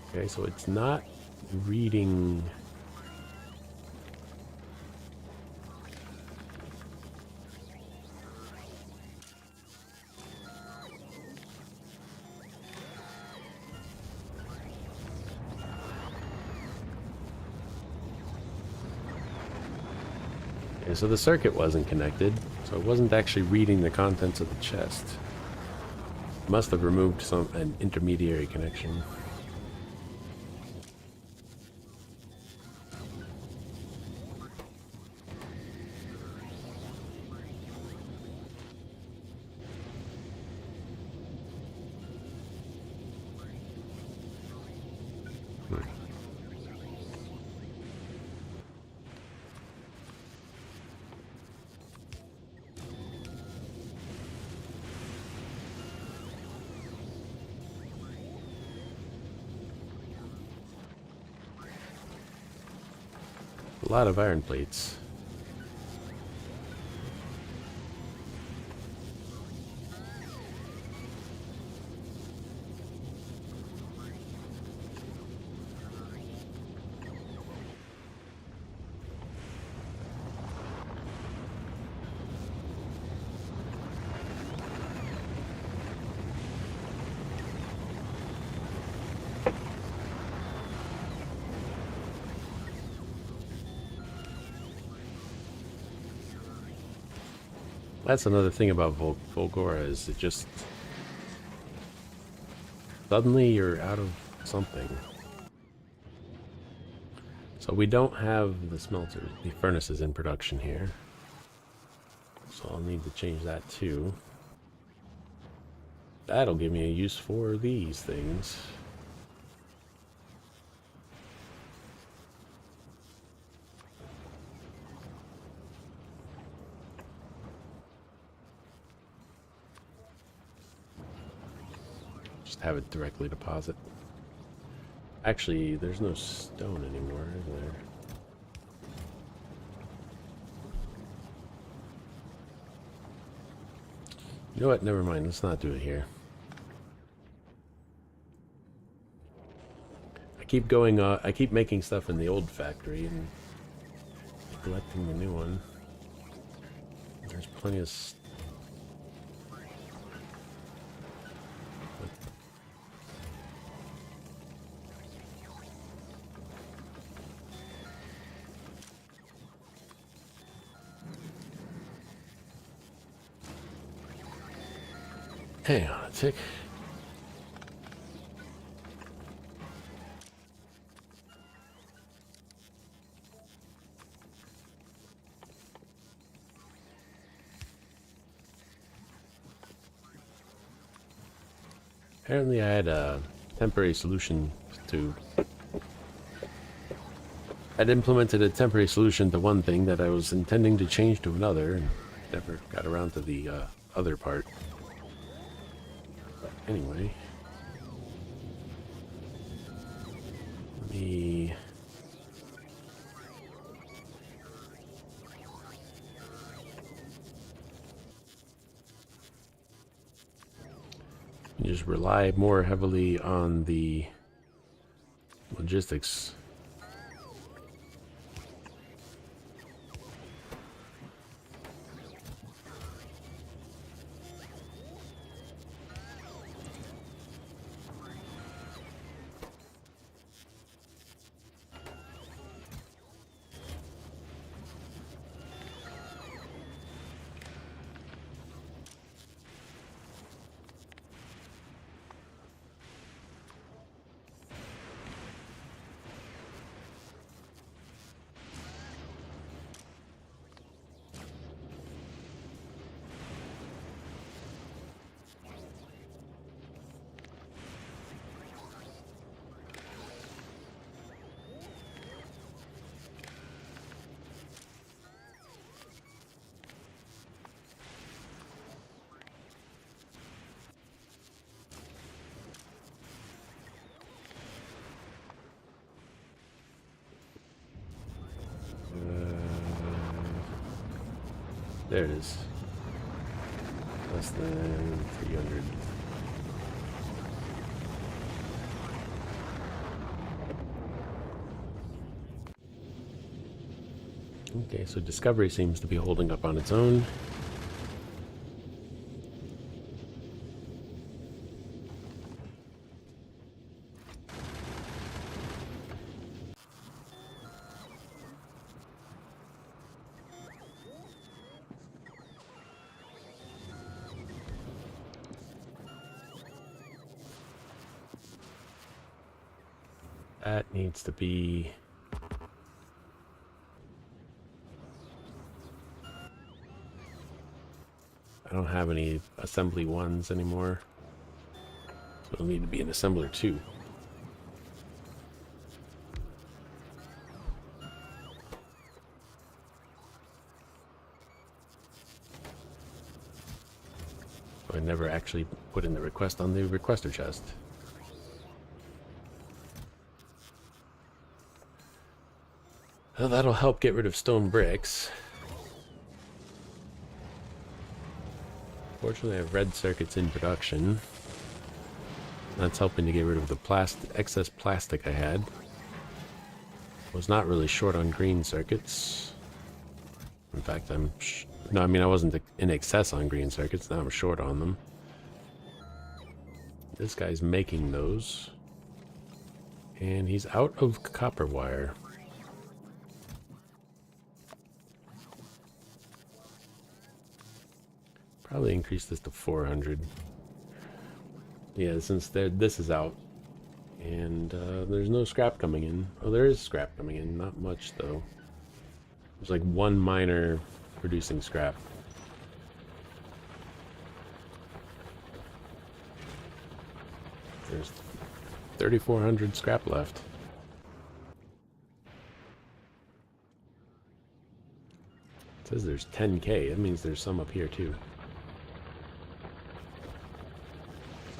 Okay, so it's not reading. Okay, so the circuit wasn't connected, so it wasn't actually reading the contents of the chest. Must have removed an intermediary connection. A lot of iron plates. That's another thing about Fulgora is it just suddenly you're out of something. So we don't have the smelters, the furnaces in production here. So I'll need to change that too. That'll give me a use for these things. Have it directly deposit. Actually, there's no stone anymore, is there? You know what? Never mind. Let's not do it here. I keep going. I keep making stuff in the old factory and neglecting the new one. There's plenty of. Hang on a tick. Apparently I had a temporary solution to... I'd implemented a temporary solution to one thing that I was intending to change to another, and never got around to the other part. Anyway, let me just rely more heavily on the logistics. There it is. Less than 300. Okay, so Discovery seems to be holding up on its own. That needs to be... I don't have any assembly ones anymore. So it'll need to be an assembler 2. So I never actually put in the request on the requester chest. Well, that'll help get rid of stone bricks. Fortunately, I have red circuits in production. That's helping to get rid of the excess plastic I had. Was not really short on green circuits. In fact, no, I mean, I wasn't in excess on green circuits. Now I'm short on them. This guy's making those. And he's out of copper wire. Probably increase this to 400. Yeah, since this is out. And there's no scrap coming in. Oh, there is scrap coming in. Not much, though. There's like one miner producing scrap. There's 3,400 scrap left. It says there's 10K. That means there's some up here, too.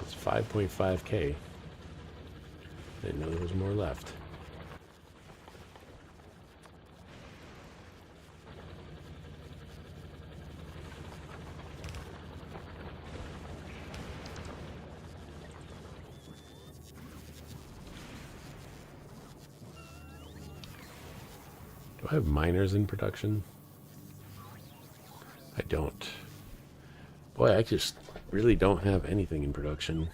It's 5.5K. Didn't know there was more left. Do I have miners in production? I don't. Boy, I just really don't have anything in production.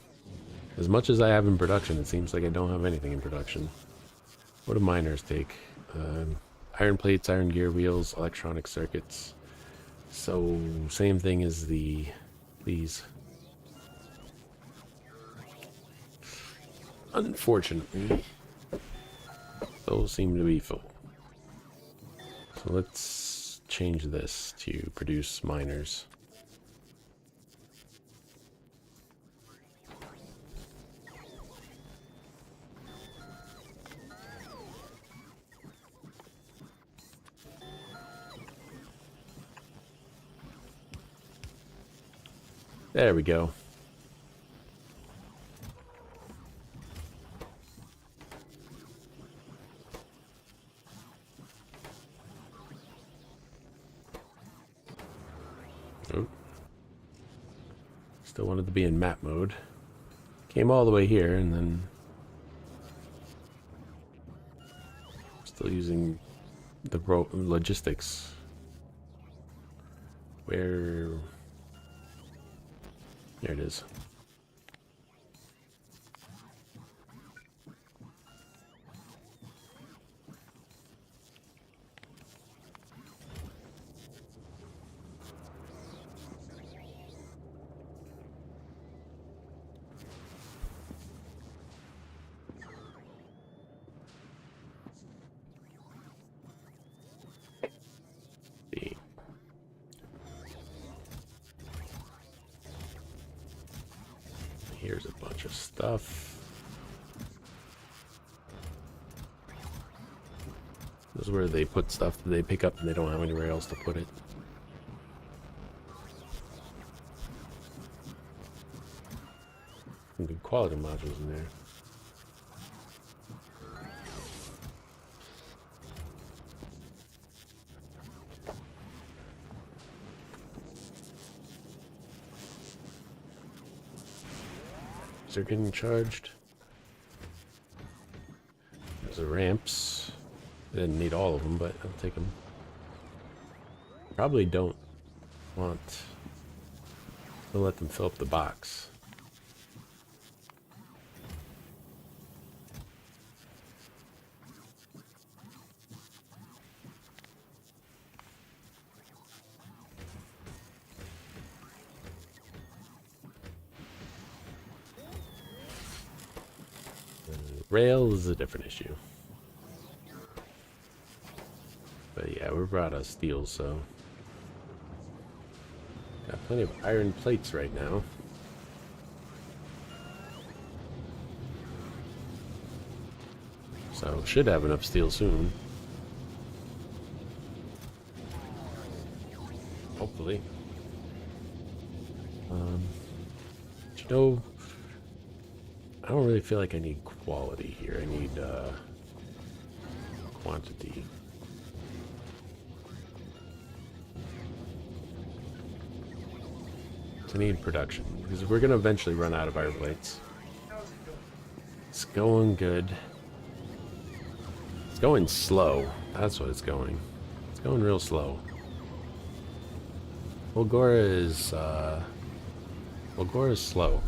As much as I have in production, it seems like I don't have anything in production. What do miners take? Iron plates, iron gear wheels, electronic circuits. So, same thing as these. Unfortunately, those seem to be full. So let's change this to produce miners. There we go. Oh. Still wanted to be in map mode. Came all the way here and then still using the logistics. Where... There it is. Here's a bunch of stuff. This is where they put stuff that they pick up and they don't have anywhere else to put it. Some good quality modules in there. These are getting charged. There's the ramps. I didn't need all of them, but I'll take them. Probably don't want to let them fill up the box. Rail is a different issue. But yeah, we're out of steel, so got plenty of iron plates right now. So should have enough steel soon. Hopefully. You know, I don't really feel like I need quality here. I need quantity. I need production, because we're going to eventually run out of iron plates. It's going good. It's going slow. That's what it's going. It's going real slow. Fulgora is slow.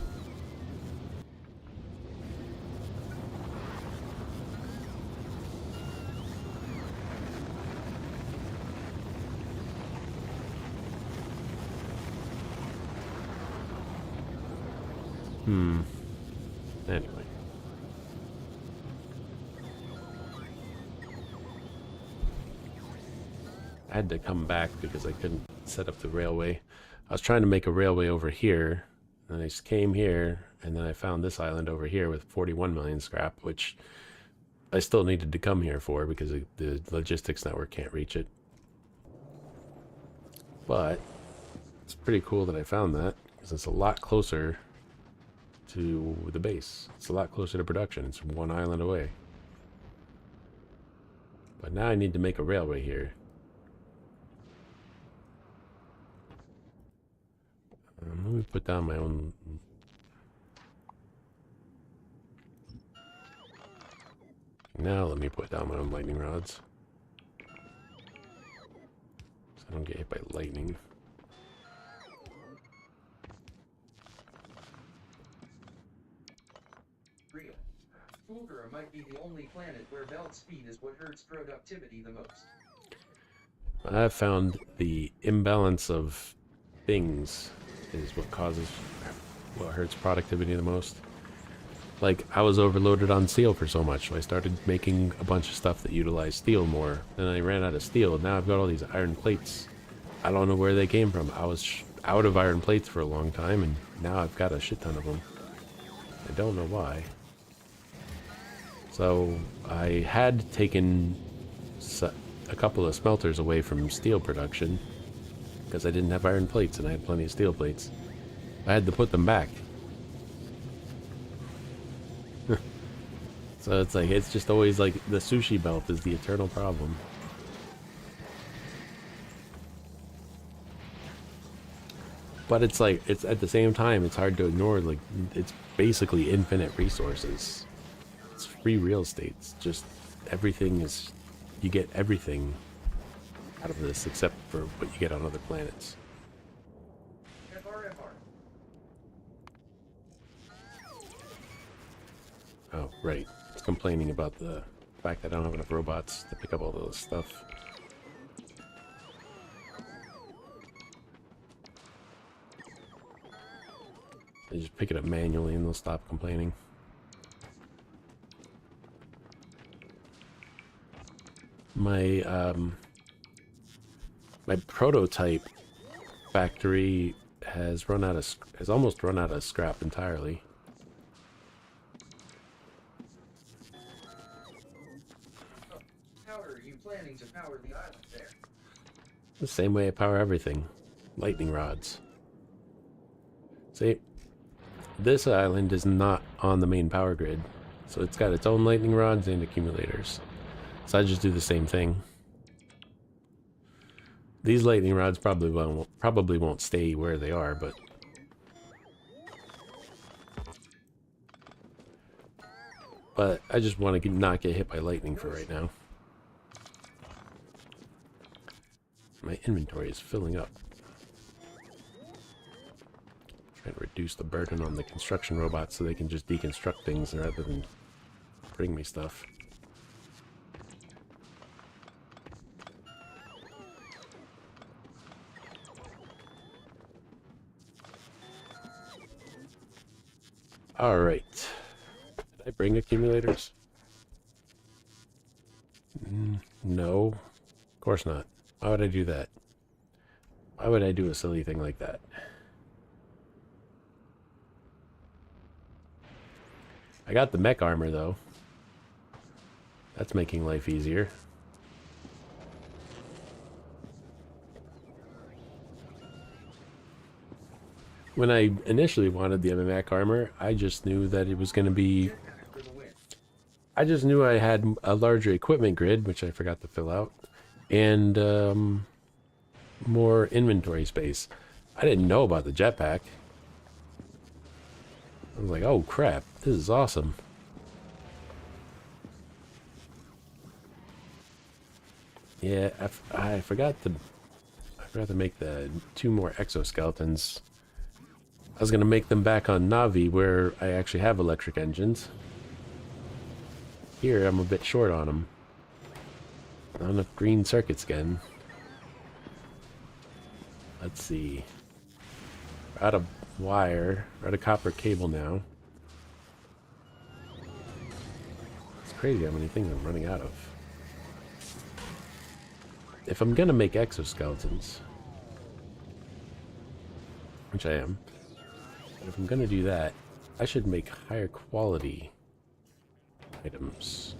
Anyway. I had to come back because I couldn't set up the railway. I was trying to make a railway over here, and I just came here, and then I found this island over here with 41 million scrap, which I still needed to come here for because the logistics network can't reach it. But it's pretty cool that I found that, because it's a lot closer to the base. It's a lot closer to production. It's one island away. But now I need to make a railway here. Let me put down my own... Now let me put down my own lightning rods, so I don't get hit by lightning. Fulgora might be the only planet where belt speed is what hurts productivity the most. I've found the imbalance of things is what hurts productivity the most. Like, I was overloaded on steel for so much, so I started making a bunch of stuff that utilized steel more. Then I ran out of steel, and now I've got all these iron plates. I don't know where they came from. I was out of iron plates for a long time, and now I've got a shit ton of them. I don't know why. So I had taken a couple of smelters away from steel production because I didn't have iron plates and I had plenty of steel plates. I had to put them back. So it's like, it's just always like the sushi belt is the eternal problem. But it's like, it's at the same time, it's hard to ignore. Like, it's basically infinite resources. It's free real estate. It's just everything is, you get everything out of this except for what you get on other planets. Oh, right. It's complaining about the fact that I don't have enough robots to pick up all this stuff. They just pick it up manually and they'll stop complaining. My my prototype factory has almost run out of scrap entirely. How are you planning to power the island there? The same way I power everything. Lightning rods. See, this island is not on the main power grid, so it's got its own lightning rods and accumulators. So I just do the same thing. These lightning rods probably won't stay where they are, but But I just want to not get hit by lightning for right now. My inventory is filling up. Trying to reduce the burden on the construction robots so they can just deconstruct things rather than bring me stuff. Alright. Did I bring accumulators? No. Of course not. Why would I do that? Why would I do a silly thing like that? I got the mech armor, though. That's making life easier. When I initially wanted the mech armor, I just knew that it was going to be... I just knew I had a larger equipment grid, which I forgot to fill out, and more inventory space. I didn't know about the jetpack. I was like, oh crap, this is awesome. Yeah, I forgot to make the 2 more exoskeletons. I was gonna make them back on Navi where I actually have electric engines. Here I'm a bit short on them. Not enough green circuits again. Let's see. We're out of wire. We're out of copper cable now. It's crazy how many things I'm running out of. If I'm gonna make exoskeletons, which I am, but if I'm gonna do that, I should make higher quality items,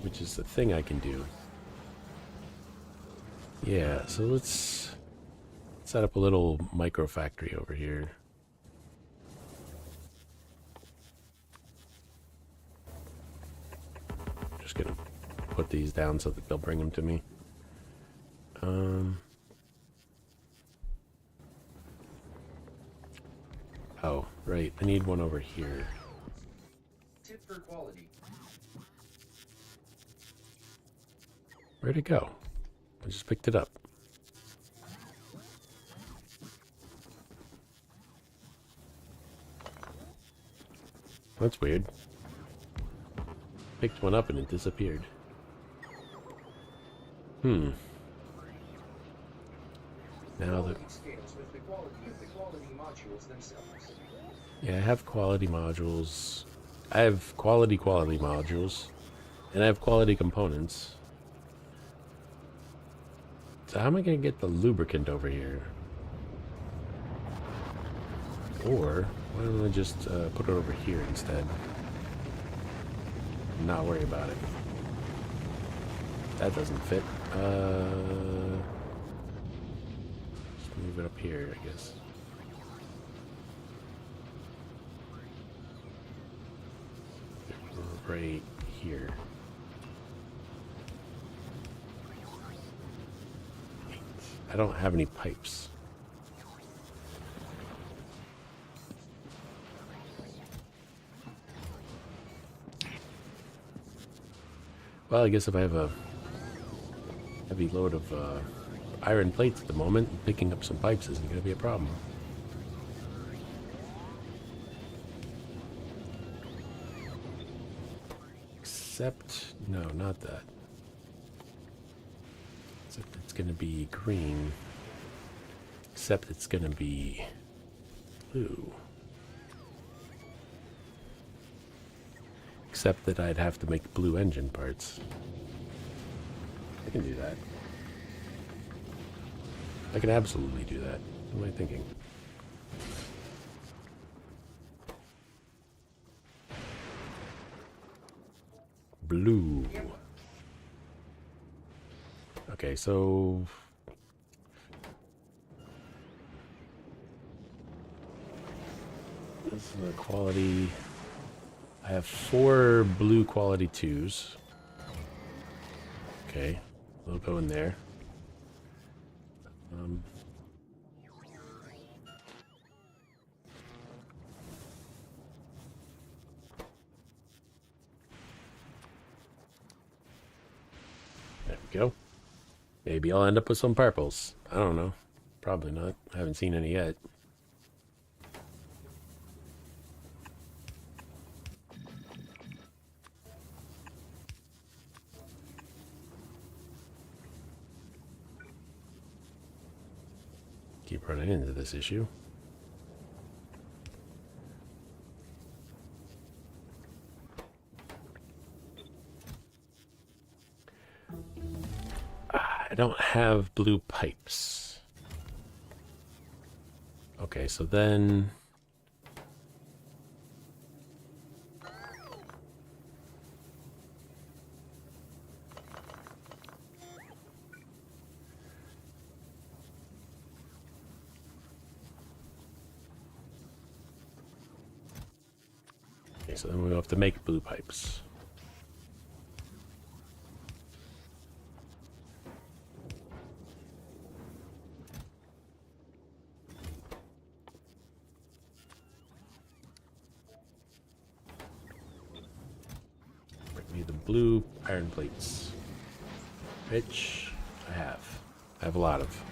which is the thing I can do. Yeah, so let's set up a little micro factory over here. Just gonna put these down so that they'll bring them to me. Oh, right. I need one over here. Tip for quality. Where'd it go? I just picked it up. That's weird. Picked one up and it disappeared. Now the Scales with the quality of the quality modules themselves. yeah, I have quality modules. I have quality modules, and I have quality components. So how am I gonna get the lubricant over here? Or why don't I just put it over here instead? And not worry about it. That doesn't fit. Just move it up here, I guess. Right here. I don't have any pipes. Well, I guess if I have a heavy load of iron plates at the moment, picking up some pipes isn't going to be a problem. Except, no, not that. Except it's going to be green. Except it's going to be blue. Except that I'd have to make blue engine parts. I can do that. I can absolutely do that. What am I thinking? Blue. Okay, so this is the quality. I have 4 blue quality 2s. Okay, they'll go in there. Go. Maybe I'll end up with some purples. I don't know. Probably not. I haven't seen any yet. Keep running into this issue. I don't have blue pipes. Okay, so then... Okay, so then we'll have to make blue pipes. Bring me the blue iron plates. Which I have. I have a lot of.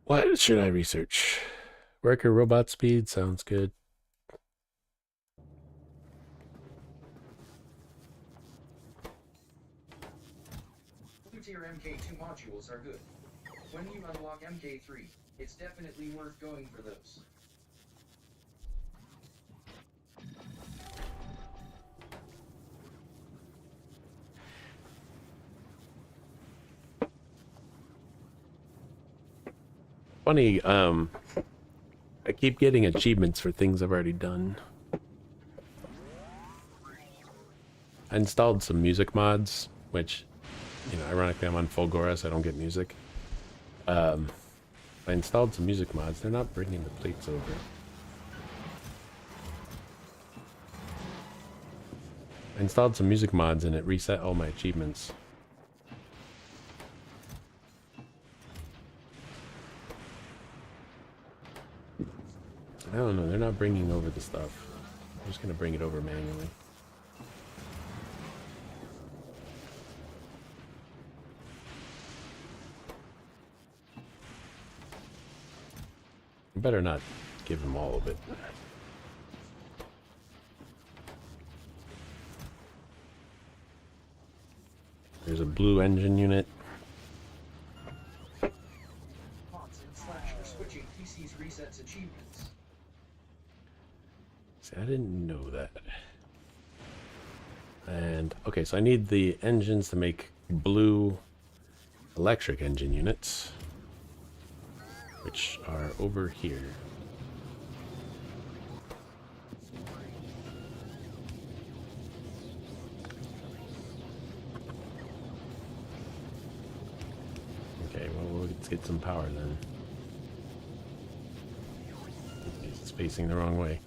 What should I research? Worker robot speed sounds good. Blue tier MK2 modules are good. When you unlock MK3, it's definitely worth going for those. Funny, I keep getting achievements for things I've already done. I installed some music mods, which, you know, ironically I'm on Fulgora, so I don't get music. I installed some music mods. They're not bringing the plates over. I installed some music mods and it reset all my achievements. I don't know, they're not bringing over the stuff. I'm just gonna bring it over manually. I better not give them all of it. There's a blue engine unit. Mods and slash for switching PCs resets achievements. See, I didn't know that. And, okay, so I need the engines to make blue electric engine units, which are over here. Okay, well, let's get some power then. It's facing the wrong way.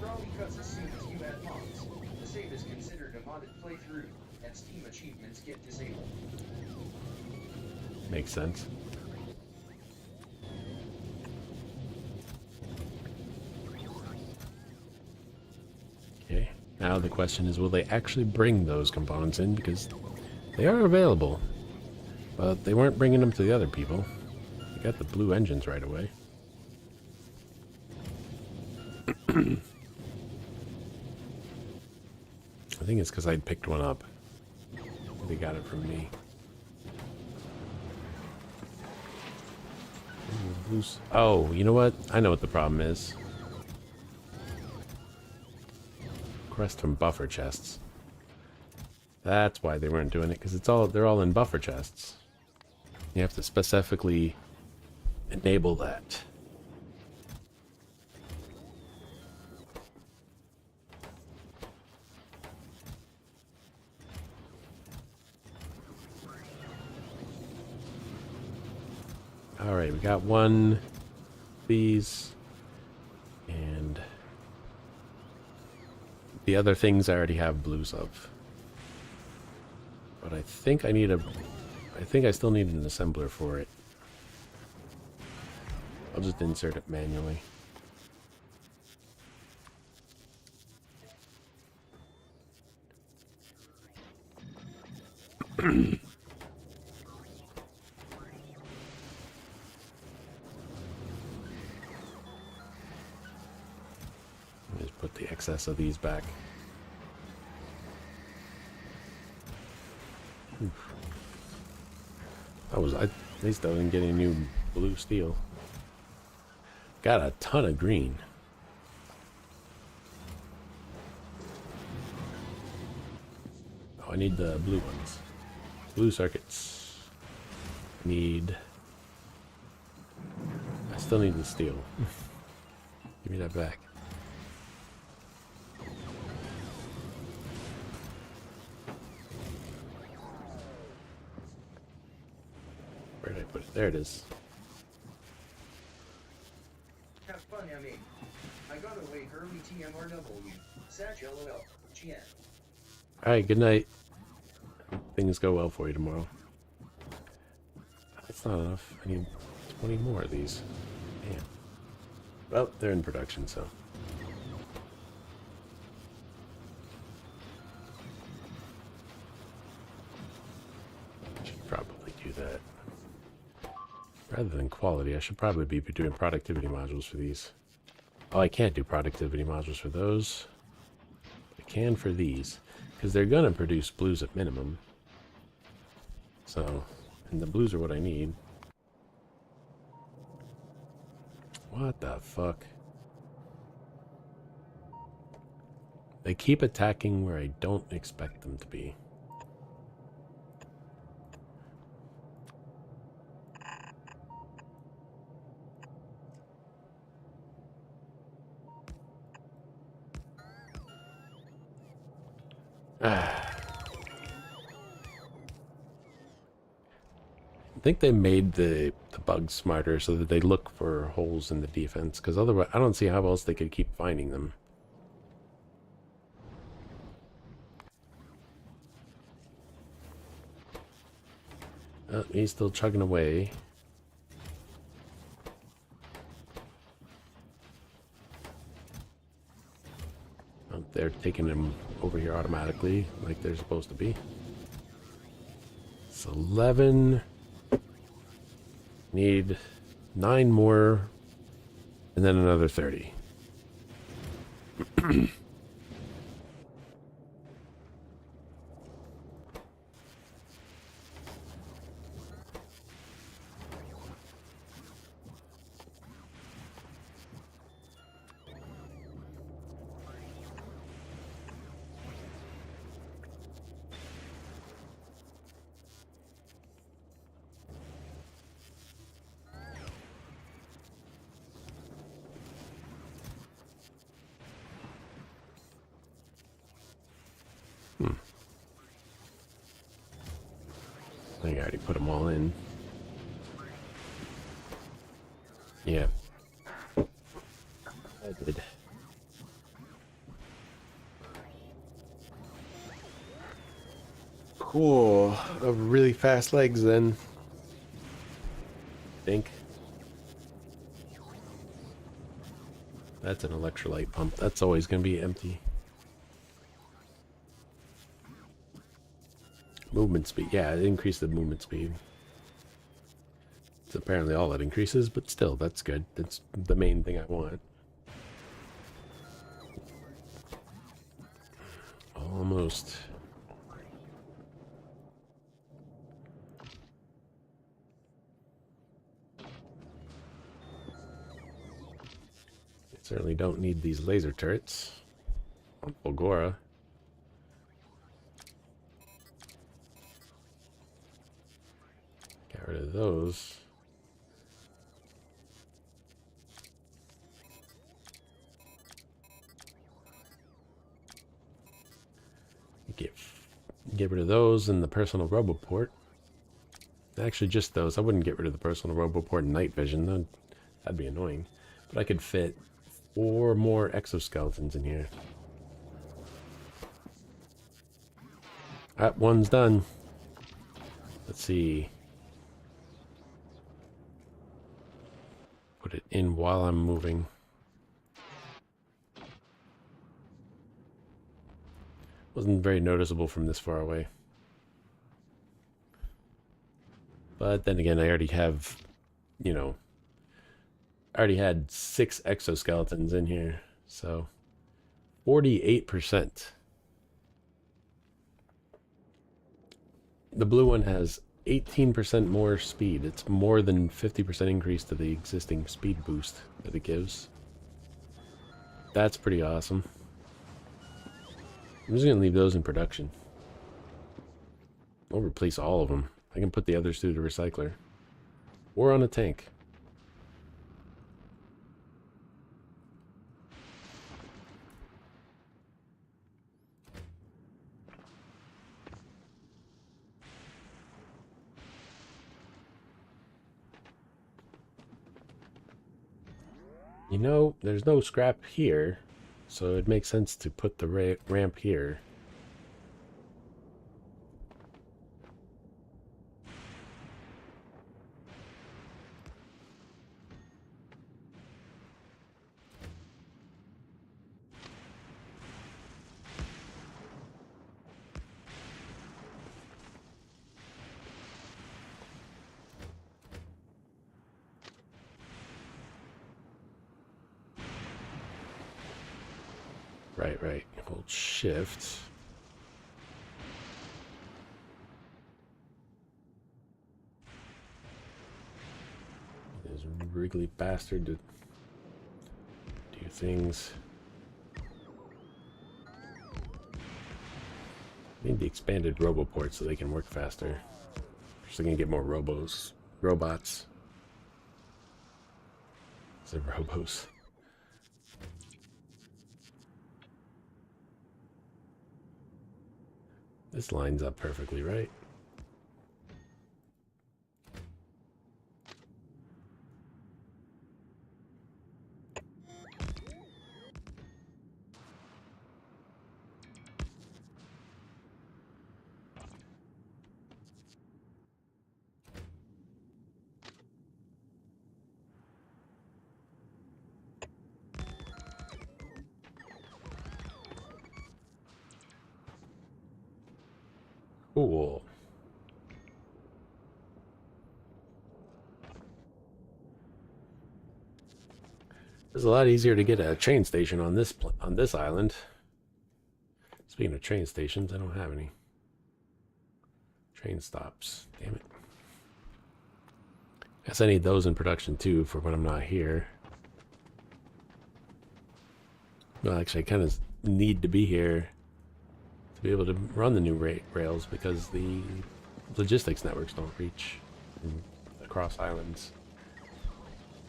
Probably cuts as soon as you add mods. The save is considered a modded playthrough, and Steam achievements get disabled. Makes sense. Okay, now the question is, will they actually bring those components in? Because they are available, but they weren't bringing them to the other people. They got the blue engines right away. I think it's because I'd picked one up. They got it from me. Oh, you know what? I know what the problem is. Request from buffer chests. That's why they weren't doing it, because they're all in buffer chests. You have to specifically enable that. Alright, we got one of these, and the other things I already have blues of. But I think I still need an assembler for it. I'll just insert it manually. Just put the excess of these back. Oof. At least I didn't get any new blue steel. Got a ton of green. Oh, I need the blue ones. Blue circuits. I still need the steel. Give me that back. Where did I put it? There it is. Have fun, MA. I gotta wake early TMRW. Satch LOL. GN. Alright, good night. Things go well for you tomorrow. That's not enough. I need 20 more of these. Damn. Well, they're in production, so. Should probably do that. Rather than quality, I should probably be doing productivity modules for these. Oh, I can't do productivity modules for those. I can for these. Because they're going to produce blues at minimum. So, and the blues are what I need. What the fuck? They keep attacking where I don't expect them to be. I think they made the bugs smarter so that they look for holes in the defense, because otherwise I don't see how else they could keep finding them. He's still chugging away. Oh, they're taking him over here automatically, like they're supposed to be. It's 11. Need 9 more, and then another 30. I think I already put them all in. Yeah. I did. Cool. Really fast legs then. I think. That's an electrolyte pump. That's always going to be empty. Movement speed. Yeah, it increased the movement speed. It's apparently all it increases, but still, that's good. That's the main thing I want. Almost. Certainly don't need these laser turrets. On Fulgora. Get rid of those. Get rid of those and the personal roboport. Actually, just those. I wouldn't get rid of the personal roboport and night vision. That'd be annoying. But I could fit 4 more exoskeletons in here. That one's done. Let's see. Put it in while I'm moving. Wasn't very noticeable from this far away. But then again, I already have, you know, I already had 6 exoskeletons in here, so 48%. The blue one has 18% more speed. It's more than 50% increase to the existing speed boost that it gives. That's pretty awesome. I'm just going to leave those in production. I'll replace all of them. I can put the others through the recycler. Or on a tank. You know, there's no scrap here, so it makes sense to put the ramp here. Right. Hold shift. This wriggly bastard to do things. Need the expanded roboport so they can work faster. So they can get more robots. I said robos. This lines up perfectly, right? Cool. It's a lot easier to get a train station on this island. Speaking of train stations, I don't have any. Train stops. Damn it. Guess I need those in production too for when I'm not here. Well, actually, I kind of need to be here to be able to run the new rails because the logistics networks don't reach across islands.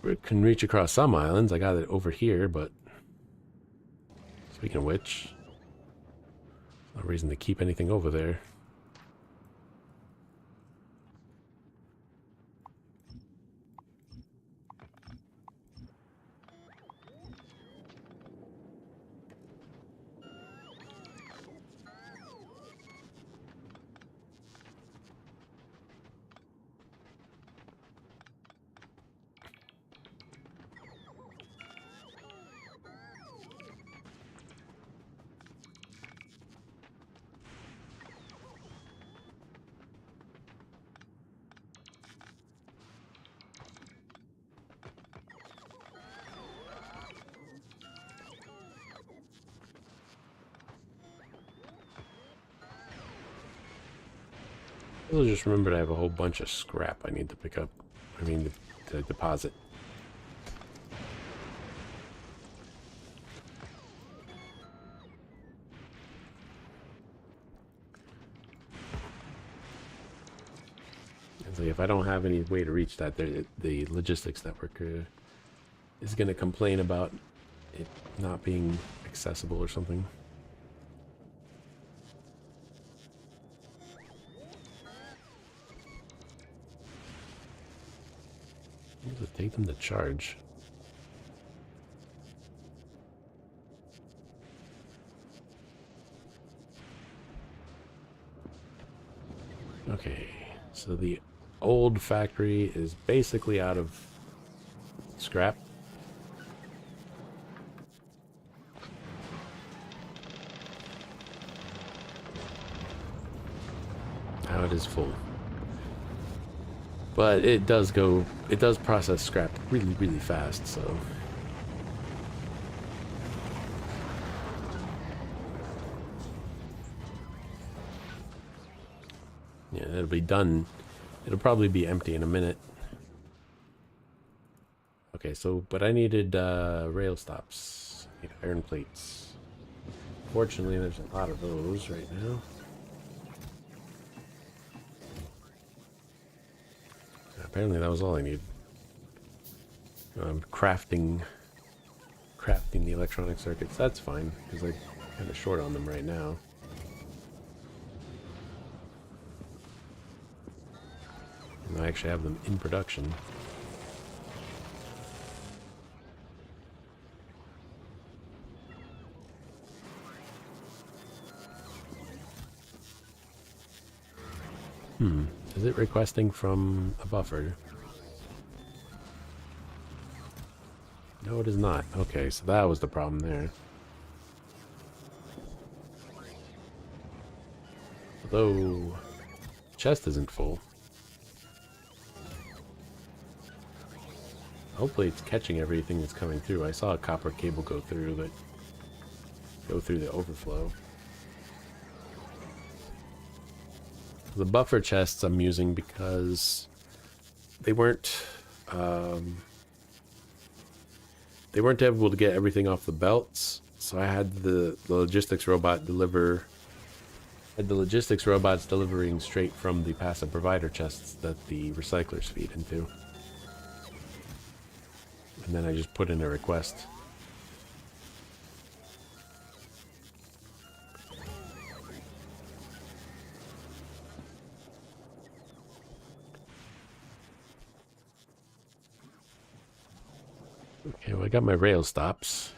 It can reach across some islands. I got it over here, but speaking of which, no reason to keep anything over there. I just remembered I have a whole bunch of scrap I need to pick up. I mean, to deposit. And so if I don't have any way to reach that, the logistics network is going to complain about it not being accessible or something. Does it take them to charge? Okay, so the old factory is basically out of scrap. Now it is full. But it does process scrap really, really fast, so. Yeah, it'll be done. It'll probably be empty in a minute. Okay, so, but I needed rail stops. I need iron plates. Fortunately, there's a lot of those right now. Apparently that was all I need. I'm crafting the electronic circuits. That's fine, because I'm kind of short on them right now. And I actually have them in production. Is it requesting from a buffer? No, it is not. Okay, so that was the problem there. Although, chest isn't full. Hopefully it's catching everything that's coming through. I saw a copper cable go through the overflow. The buffer chests I'm using because they weren't able to get everything off the belts, so I had the logistics robot deliver. Had the logistics robots delivering straight from the passive provider chests that the recyclers feed into, and then I just put in a request. Okay, well, I got my rail stops.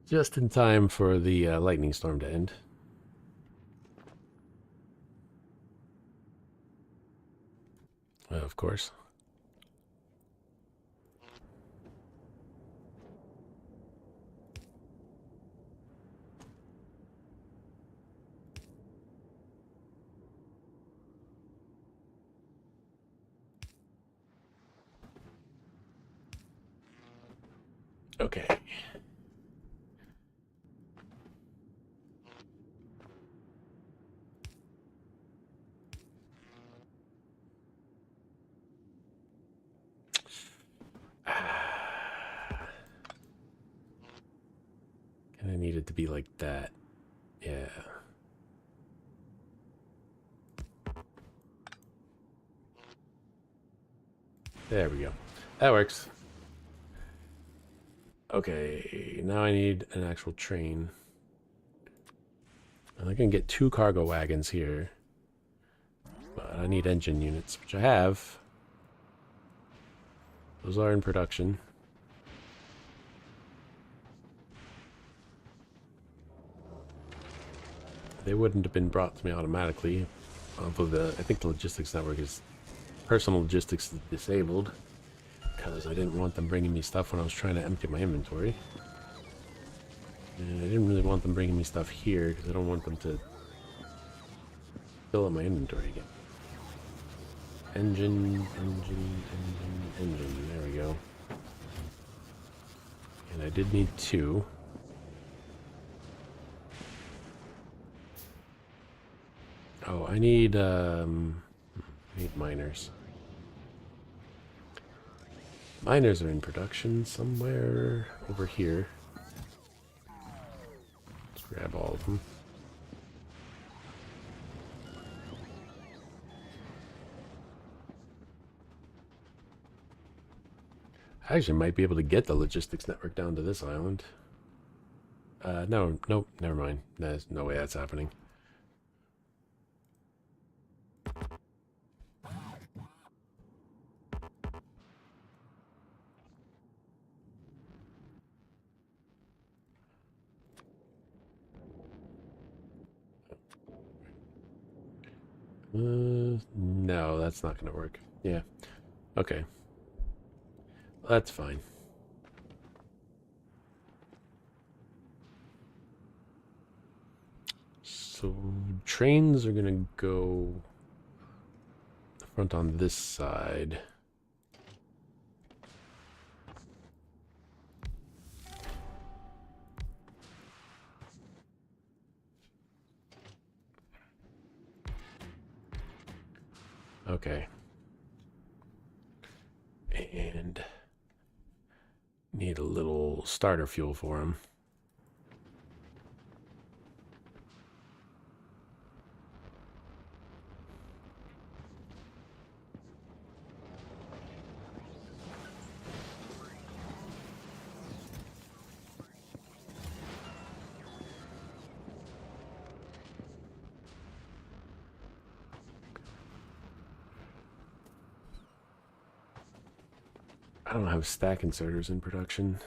Just in time for the lightning storm to end. Of course. Okay. And I need it to be like that. Yeah. There we go. That works. Okay, now I need an actual train. And I can get 2 cargo wagons here. But I need engine units, which I have. Those are in production. they wouldn't have been brought to me automatically. Although I think the logistics network is, personal logistics is disabled, because I didn't want them bringing me stuff when I was trying to empty my inventory. And I didn't really want them bringing me stuff here, because I don't want them to fill up my inventory again. Engine. There we go. And I did need 2. Oh, I need miners. Miners are in production somewhere over here. Let's grab all of them. I actually might be able to get the logistics network down to this island. No, nope, never mind. There's no way that's happening. No, that's not going to work. Yeah. Okay. That's fine. So trains are going to go front on this side. Okay. And need a little starter fuel for him. I don't have stack inserters in production.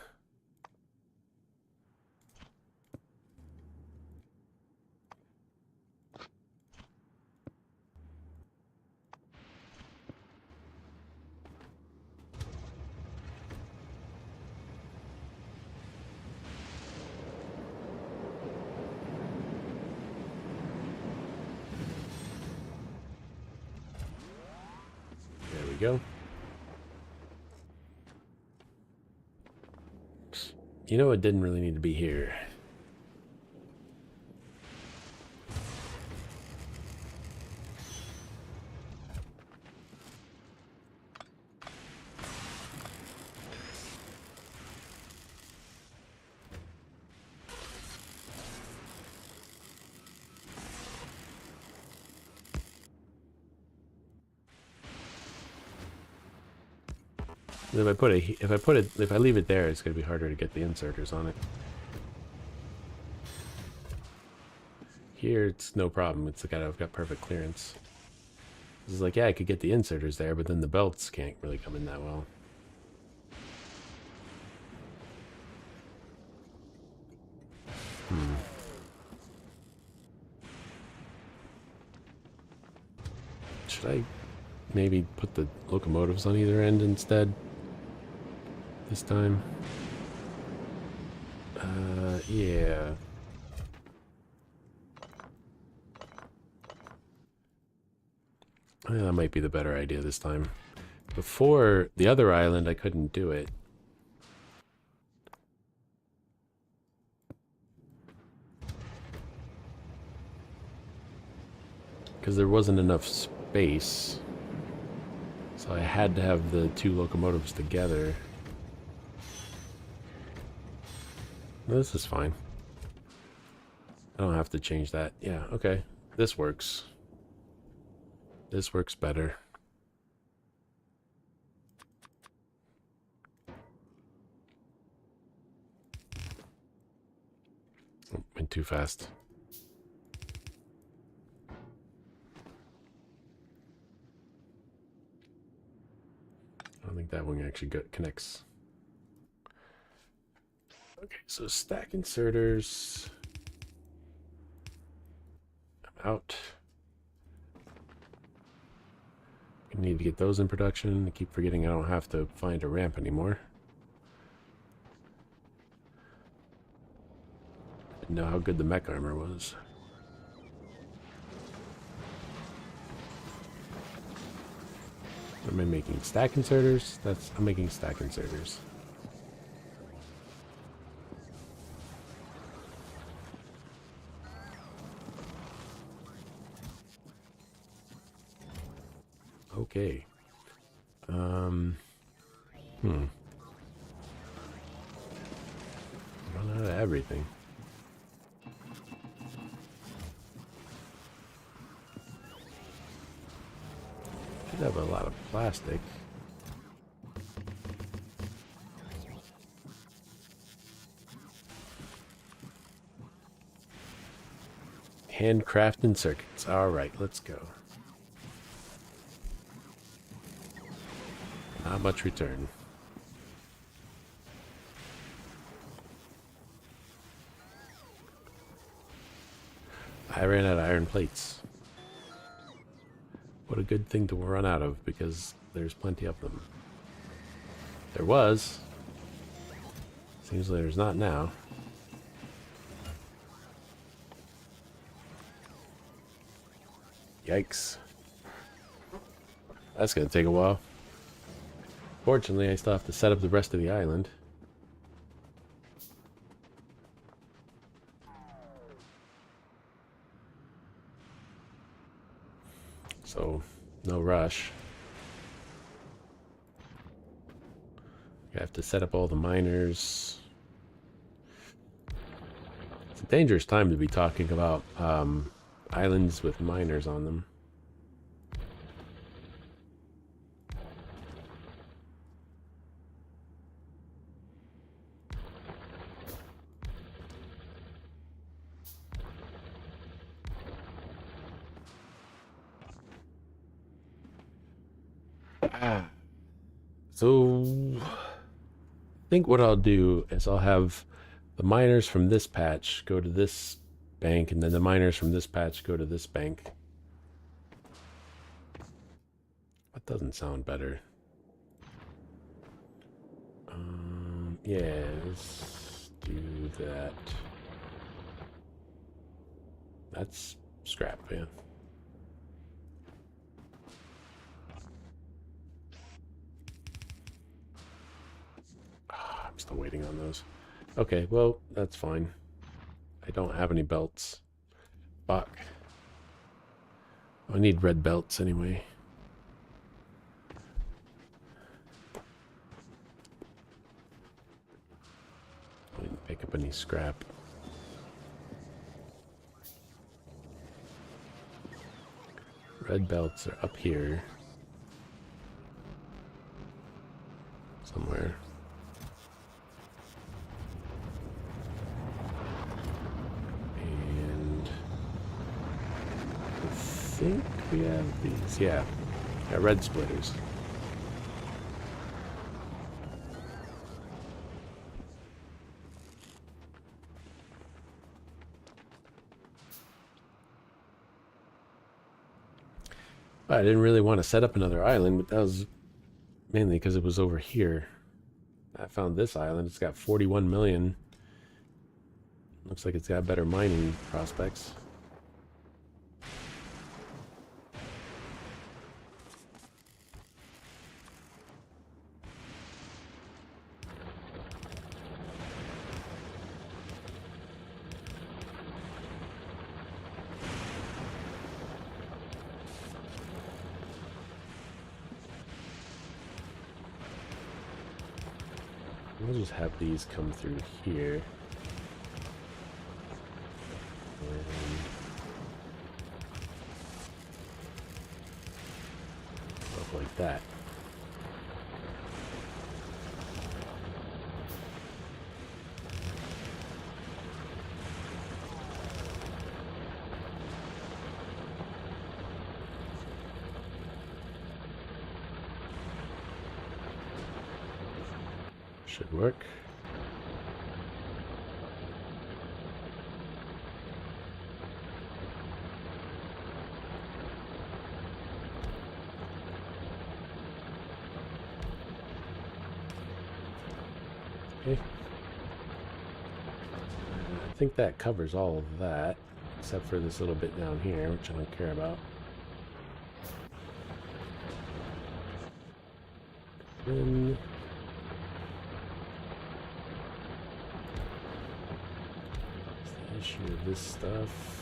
There we go. You know, it didn't really need to be here. If I leave it there, it's gonna be harder to get the inserters on it. Here, it's no problem. I've got perfect clearance. This is like, yeah, I could get the inserters there, but then the belts can't really come in that well. Should I maybe put the locomotives on either end instead? This time? Yeah. That might be the better idea this time. Before the other island, I couldn't do it. Because there wasn't enough space. So I had to have the 2 locomotives together. This is fine. I don't have to change that. Yeah, okay. This works. This works better. Oh, went too fast. I don't think that one actually connects. Okay, so stack inserters. out. I need to get those in production. I keep forgetting I don't have to find a ramp anymore. Didn't know how good the mech armor was. Am I making stack inserters? I'm making stack inserters. Okay. Run out of everything. Should have a lot of plastic. Handcrafted circuits. All right, let's go. Not much return. I ran out of iron plates. What a good thing to run out of, because there's plenty of them. There was. Seems like there's not now. Yikes. That's gonna take a while. Fortunately, I still have to set up the rest of the island. So, no rush. I have to set up all the miners. It's a dangerous time to be talking about islands with miners on them. So, I think what I'll do is I'll have the miners from this patch go to this bank, and then the miners from this patch go to this bank. That doesn't sound better. Yeah, let's do that. That's scrap, yeah. I'm still waiting on those. Okay, well, that's fine. I don't have any belts. Fuck. I need red belts anyway. I didn't pick up any scrap. Red belts are up here. Somewhere. And I think we have these. Yeah. Yeah, red splitters. I didn't really want to set up another island, but that was mainly because it was over here. I found this island. It's got 41 million. Looks like it's got better mining prospects. We'll just have these come through here. And stuff like that. Should work. Okay. I think that covers all of that, except for this little bit down here, which I don't care about. Then the issue of this stuff.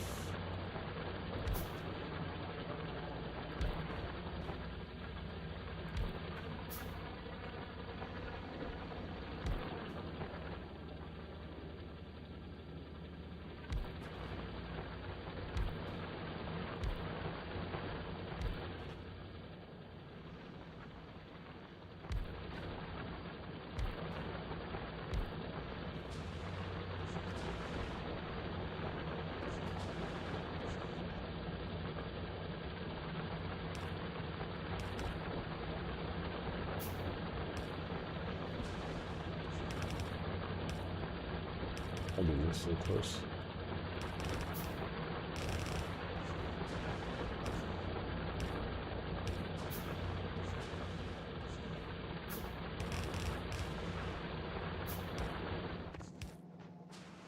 I mean, this so close.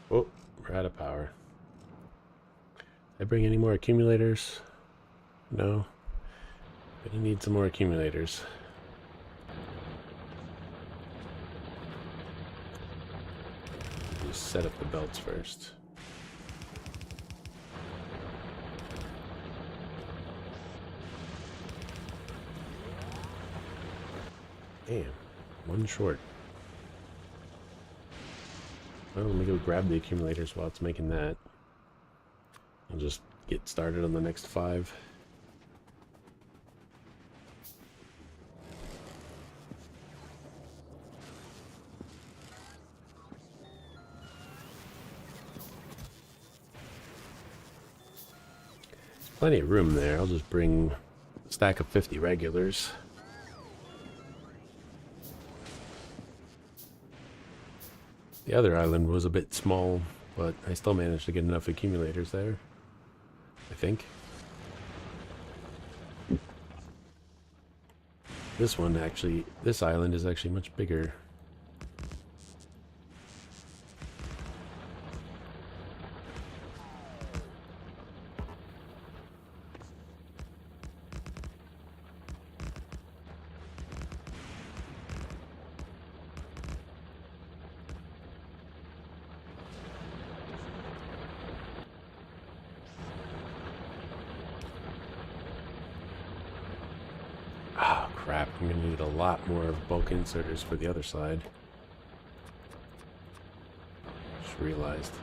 Oh, we're out of power. Did I bring any more accumulators? No. Gonna need some more accumulators. Just set up the belts first. Damn, one short. Well, let me go grab the accumulators while it's making that. I'll just get started on the next 5. Plenty of room there. I'll just bring a stack of 50 regulars. The other island was a bit small, but I still managed to get enough accumulators there, I think. This island is actually much bigger. Oh crap, I'm gonna need a lot more bulk inserters for the other side. Just realized.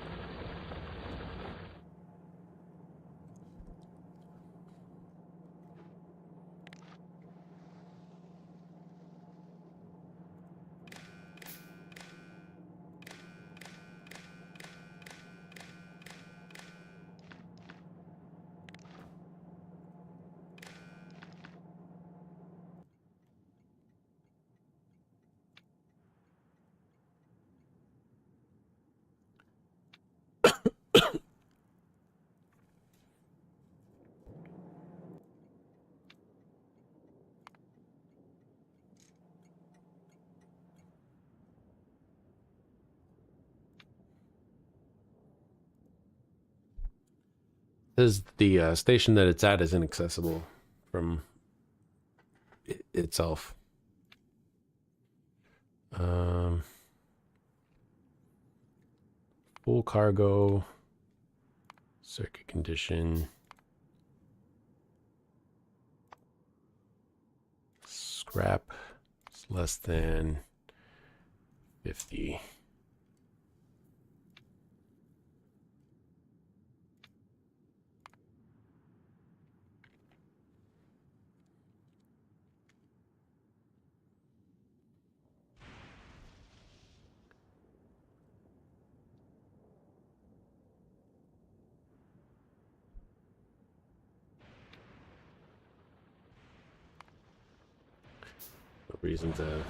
Says the station that it's at is inaccessible from itself. Full cargo, circuit condition, scrap is less than 50. No reason to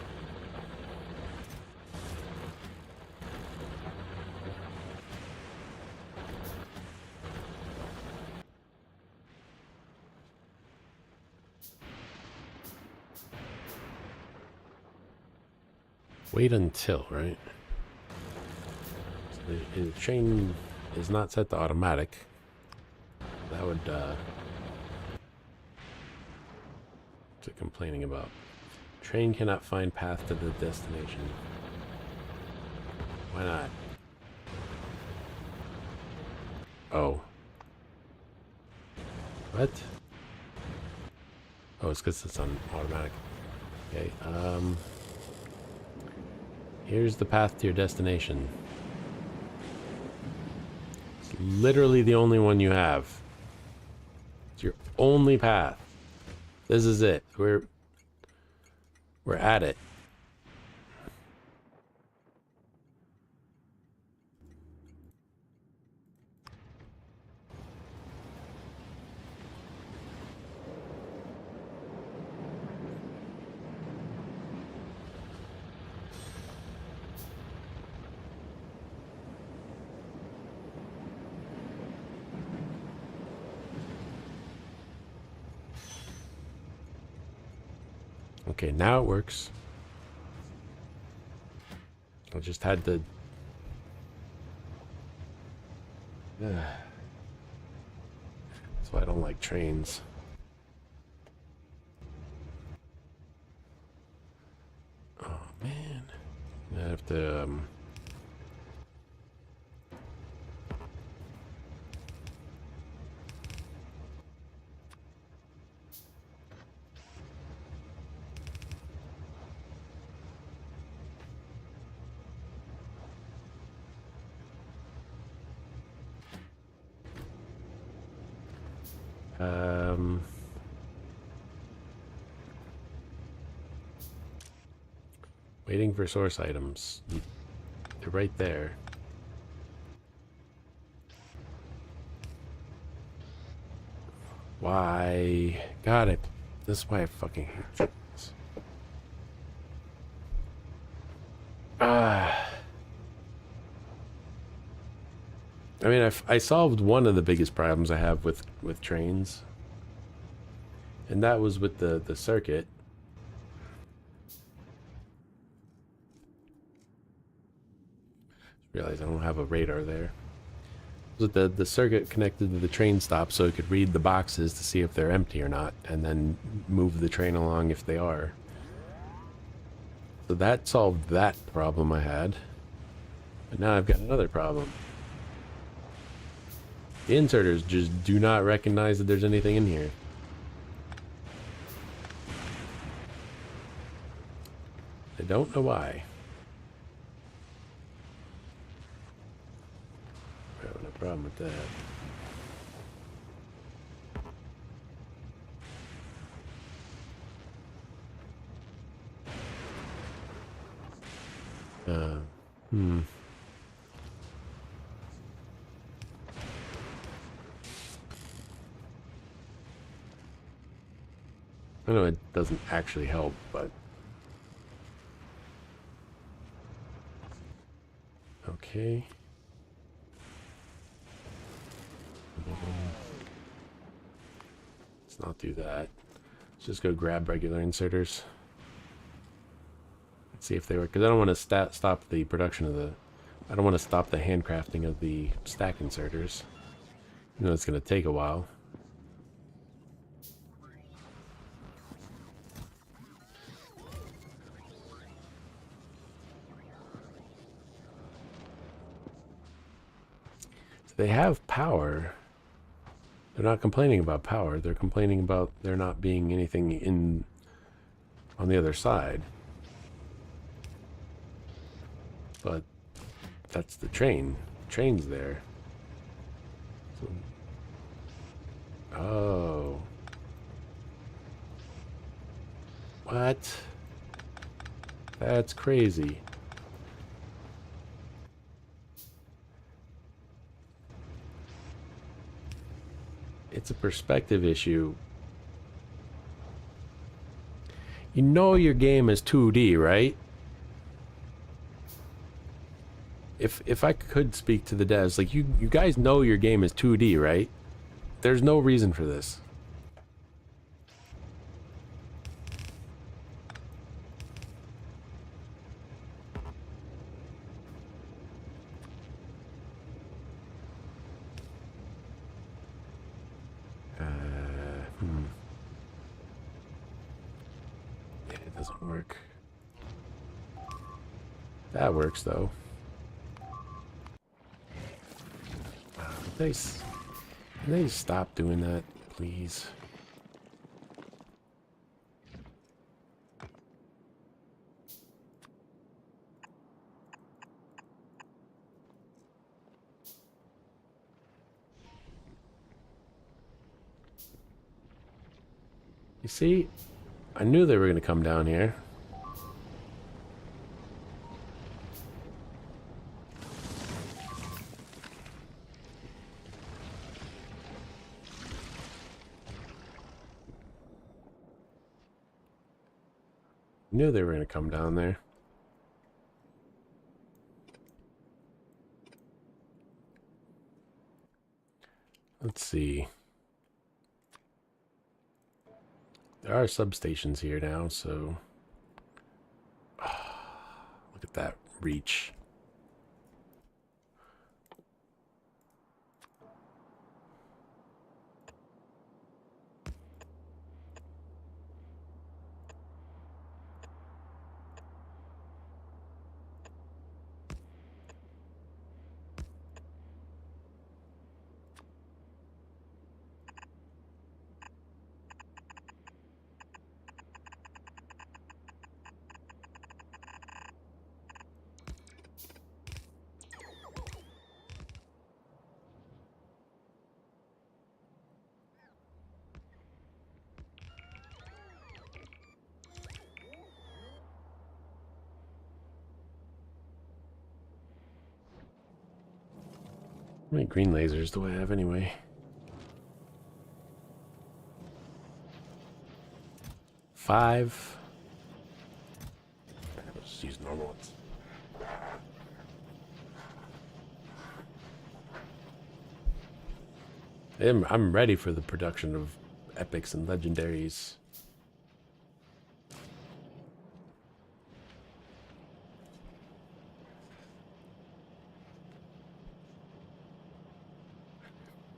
wait until, right? The train is not set to automatic. That would, what's it complaining about? Train cannot find path to the destination. Why not? Oh. What? Oh, it's because it's on automatic. Okay, here's the path to your destination. It's literally the only one you have. It's your only path. This is it. We're at it. Okay, now it works. I just had to... That's why I don't like trains. Oh, man. I have to, waiting for source items. They're right there. Why? Got it. This is why I fucking hate trains. I mean, I solved one of the biggest problems I have with trains. And that was with the circuit. Realize I don't have a radar there. With the circuit connected to the train stop so it could read the boxes to see if they're empty or not, and then move the train along if they are. So that solved that problem I had. But now I've got another problem. The inserters just do not recognize that there's anything in here. I don't know why. We're having a problem with that. I know it doesn't actually help, but... Okay. Let's not do that. Let's just go grab regular inserters. Let's see if they work, because I don't want to stop the production of the... I don't want to stop the handcrafting of the stack inserters. You know it's going to take a while. They have power. They're not complaining about power. They're complaining about there not being anything in on the other side. But that's the train. The train's there. So, oh. What? That's crazy. It's a perspective issue. You know your game is 2D, right? If I could speak to the devs, like you guys know your game is 2D, right? There's no reason for this. work. That works though. Can they stop doing that, please? You see, I knew they were going to come down here. Knew they were going to come down there. Let's see. There are substations here now, so... look at that reach. How many green lasers do I have anyway? 5. Let's just use normal ones. I'm ready for the production of epics and legendaries.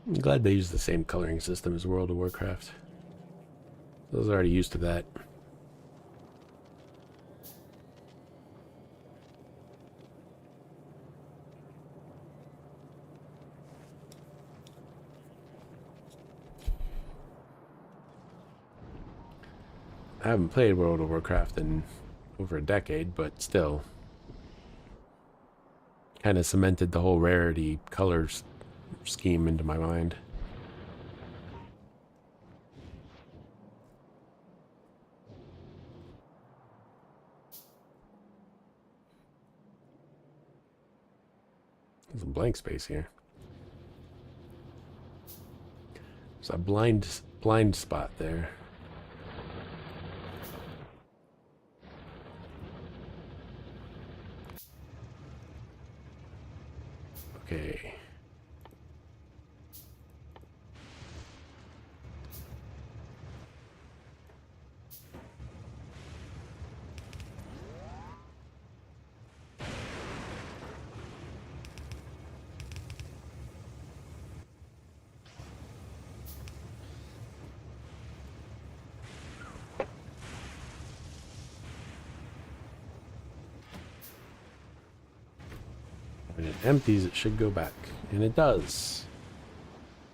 I'm glad they use the same coloring system as World of Warcraft. I was already used to that. I haven't played World of Warcraft in over a decade, but still. Kind of cemented the whole rarity colors scheme into my mind. There's a blank space here. There's a blind spot there. Okay. When it empties, it should go back. And it does.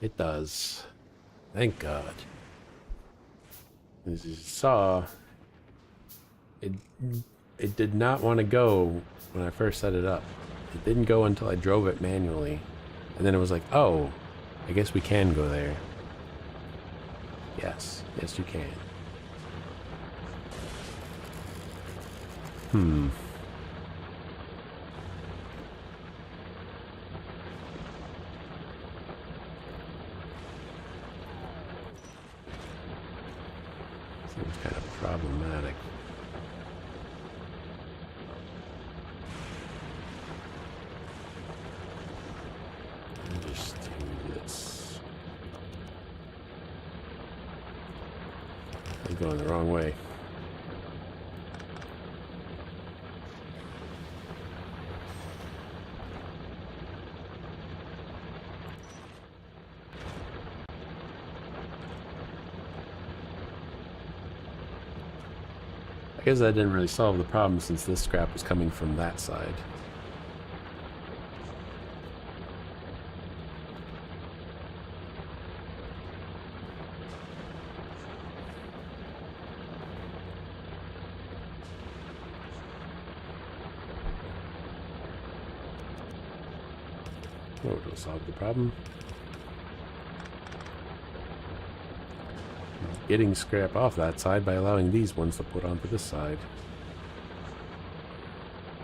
It does. Thank God. As you saw, it did not want to go when I first set it up. It didn't go until I drove it manually. And then it was like, oh, I guess we can go there. Yes. Yes, you can. Seems kind of problematic. I'll just do this. I'm going the wrong way. I guess that didn't really solve the problem since this scrap was coming from that side. Oh, it'll solve the problem. Getting scrap off that side by allowing these ones to put onto this side.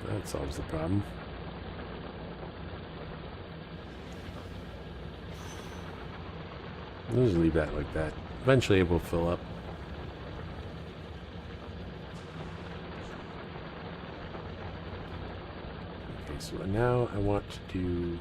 That solves the problem. I'll just leave that like that. Eventually it will fill up. Okay, so now I want to do...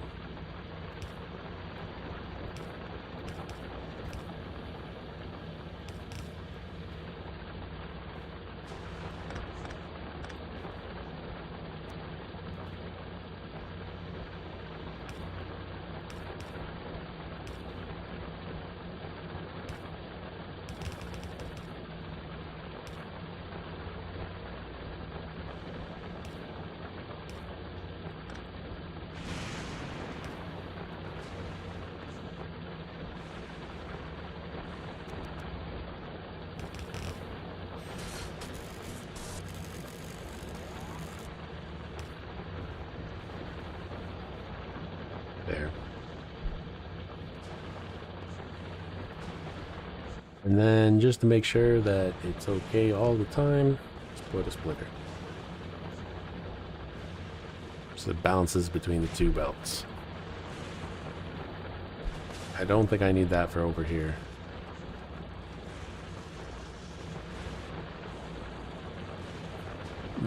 There. And then just to make sure that it's okay all the time, let's put a splitter. So it balances between the two belts. I don't think I need that for over here.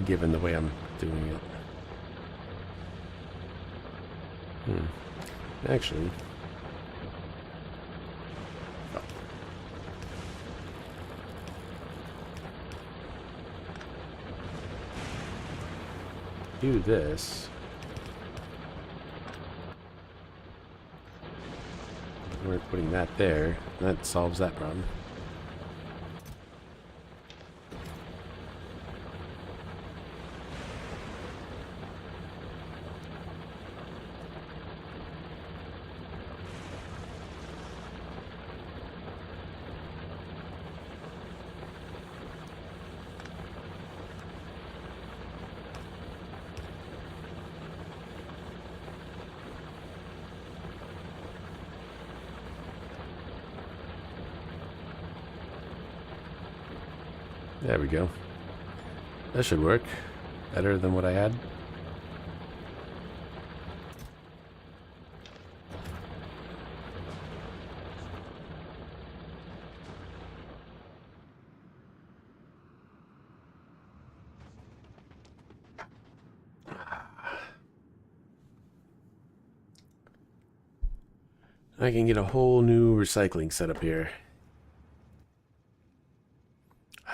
Given the way I'm doing it. Actually, do this. We're putting that there. That solves that problem. There we go. That should work. Better than what I had. I can get a whole new recycling setup here.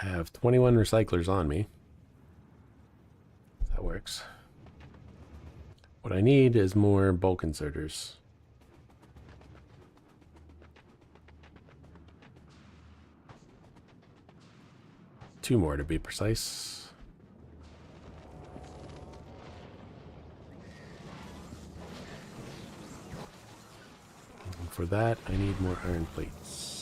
I have 21 recyclers on me. That works. What I need is more bulk inserters. 2 more to be precise. And for that, I need more iron plates.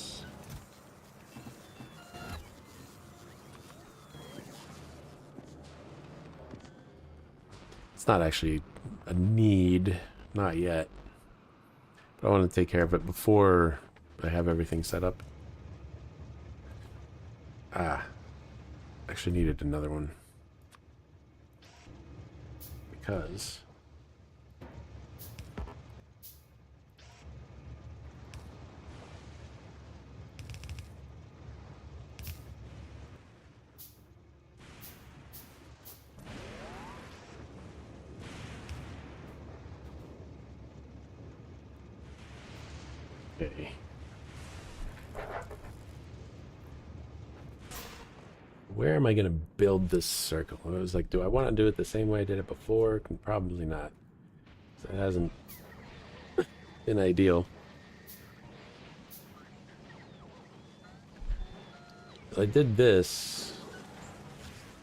It's not actually a need, not yet. But I want to take care of it before I have everything set up. Actually needed another one. Because... Okay. Where am I going to build this circle? I was like, do I want to do it the same way I did it before? Probably not. So it hasn't been ideal. I did this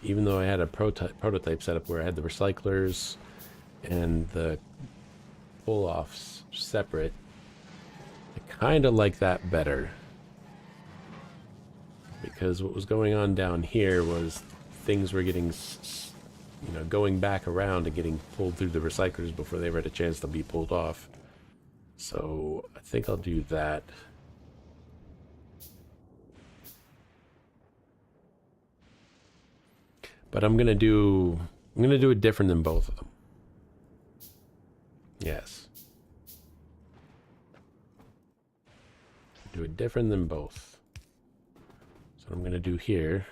even though I had a prototype set up where I had the recyclers and the pull-offs separate, I kind of like that better. Because what was going on down here was things were getting, you know, going back around and getting pulled through the recyclers before they ever had a chance to be pulled off. So I think I'll do that. But I'm gonna do it different than both of them. Yes. Do it different than both. So what I'm gonna do here.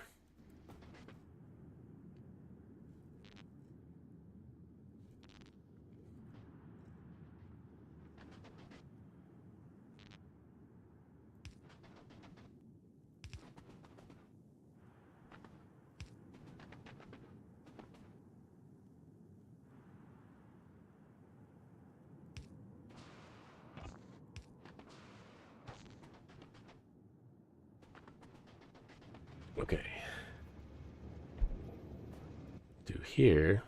Okay. Do here.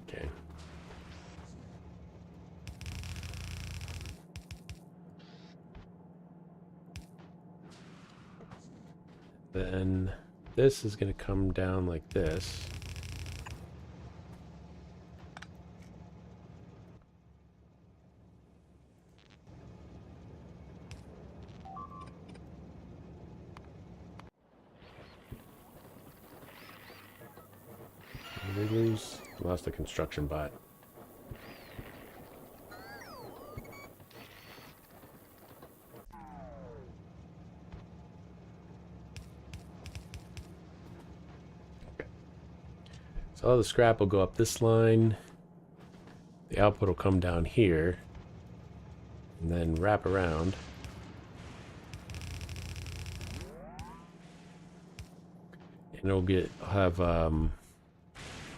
Okay. Then this is going to come down like this. Did we lose? Lost the construction bot. So all the scrap will go up this line. The output will come down here. And then wrap around. And it'll have a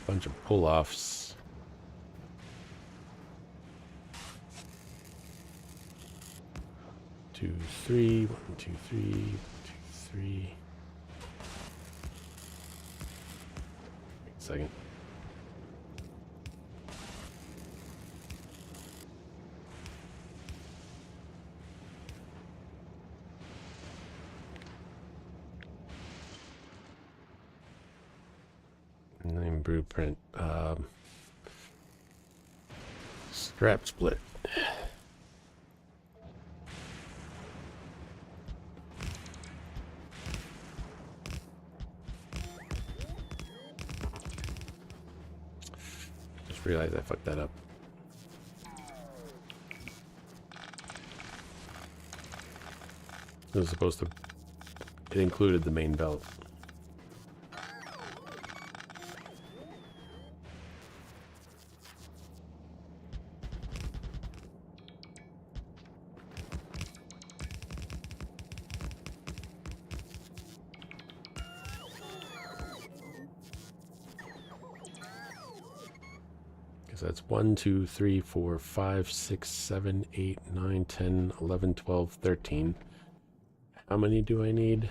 bunch of pull-offs. Two, three, 1, 2, 3, 1, 2, 3. Wait a second. Name blueprint. Scrap split. Just realized I fucked that up. It was supposed to. It included the main belt. That's 1, 2, 3, 4, 5, 6, 7, 8, 9, 10, 11, 12, 13. How many do I need?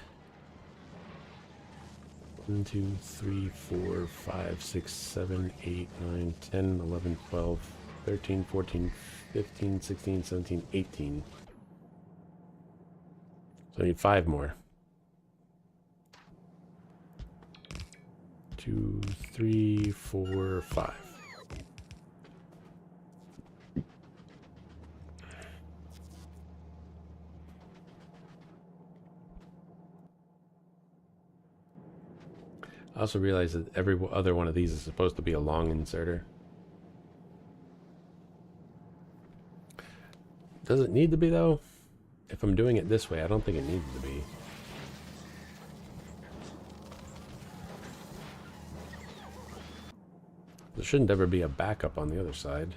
1, 2, 3, 4, 5, 6, 7, 8, 9, 10, 11, 12, 13, 14, 15, 16, 17, 18. So I need 5 more. 2, 3, 4, 5. I also realized that every other one of these is supposed to be a long inserter. Does it need to be though? If I'm doing it this way, I don't think it needs to be. There shouldn't ever be a backup on the other side.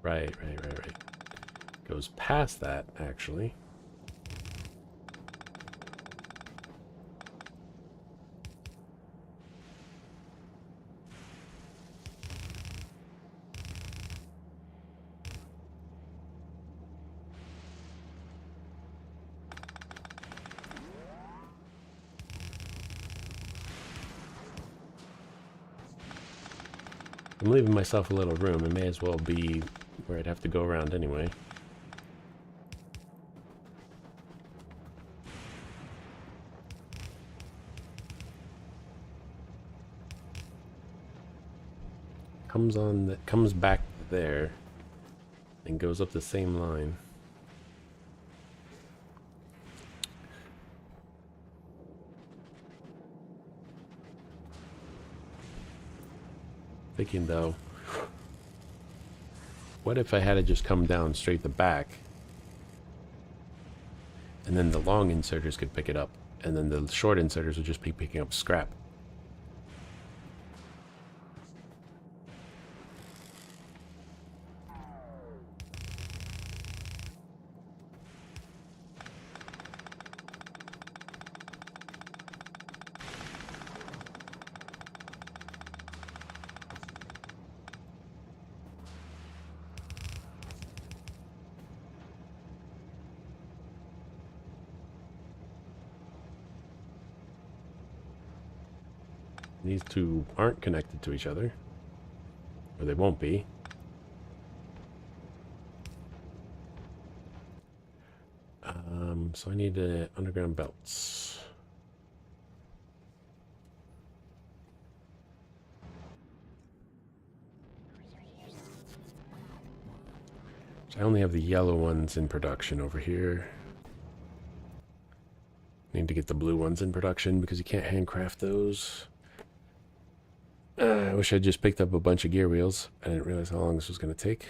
Right. Goes past that, actually. I'm leaving myself a little room. It may as well be where I'd have to go around anyway. Comes back there and goes up the same line. Thinking though, what if I had to just come down straight the back, and then the long inserters could pick it up, and then the short inserters would just be picking up scrap? These two aren't connected to each other, or they won't be. So I need underground belts. I only have the yellow ones in production over here. Need to get the blue ones in production because you can't handcraft those. I wish I'd just picked up a bunch of gear wheels. I didn't realize how long this was going to take.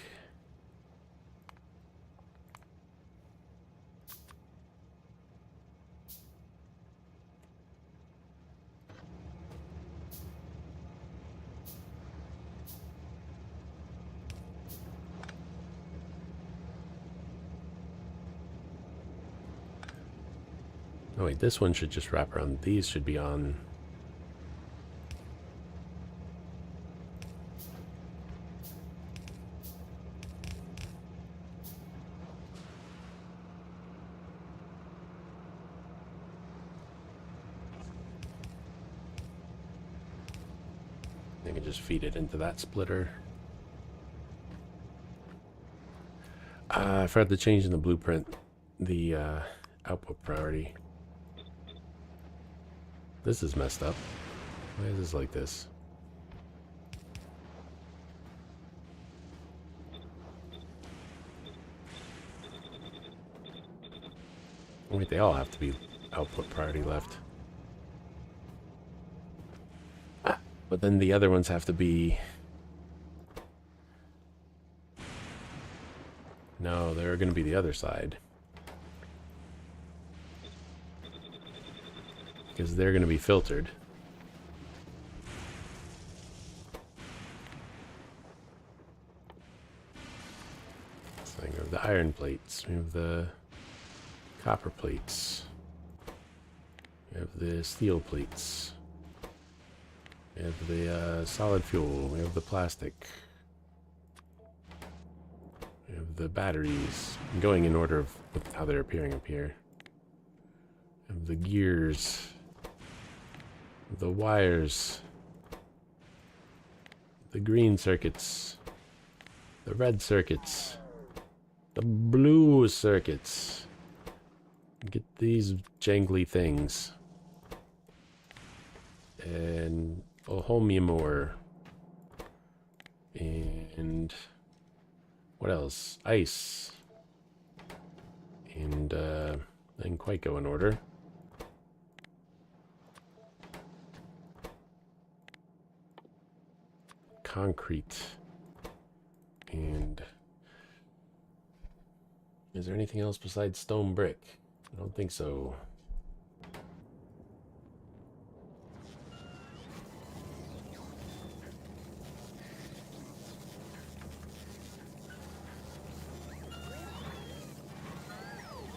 Oh wait, this one should just wrap around. These should be on. I can just feed it into that splitter. I forgot to change in the blueprint the output priority. This is messed up. Why is this like this? Wait, they all have to be output priority left. But then the other ones have to be... No, they're going to be the other side. Because they're going to be filtered. So we have the iron plates. We have the copper plates. We have the steel plates. We have the solid fuel. We have the plastic. We have the batteries. I'm going in order of how they're appearing up here. We have the gears. The wires. The green circuits. The red circuits. The blue circuits. Get these jangly things. And ohmium ore. And what else? Ice. And didn't quite go in order. Concrete. And is there anything else besides stone brick? I don't think so.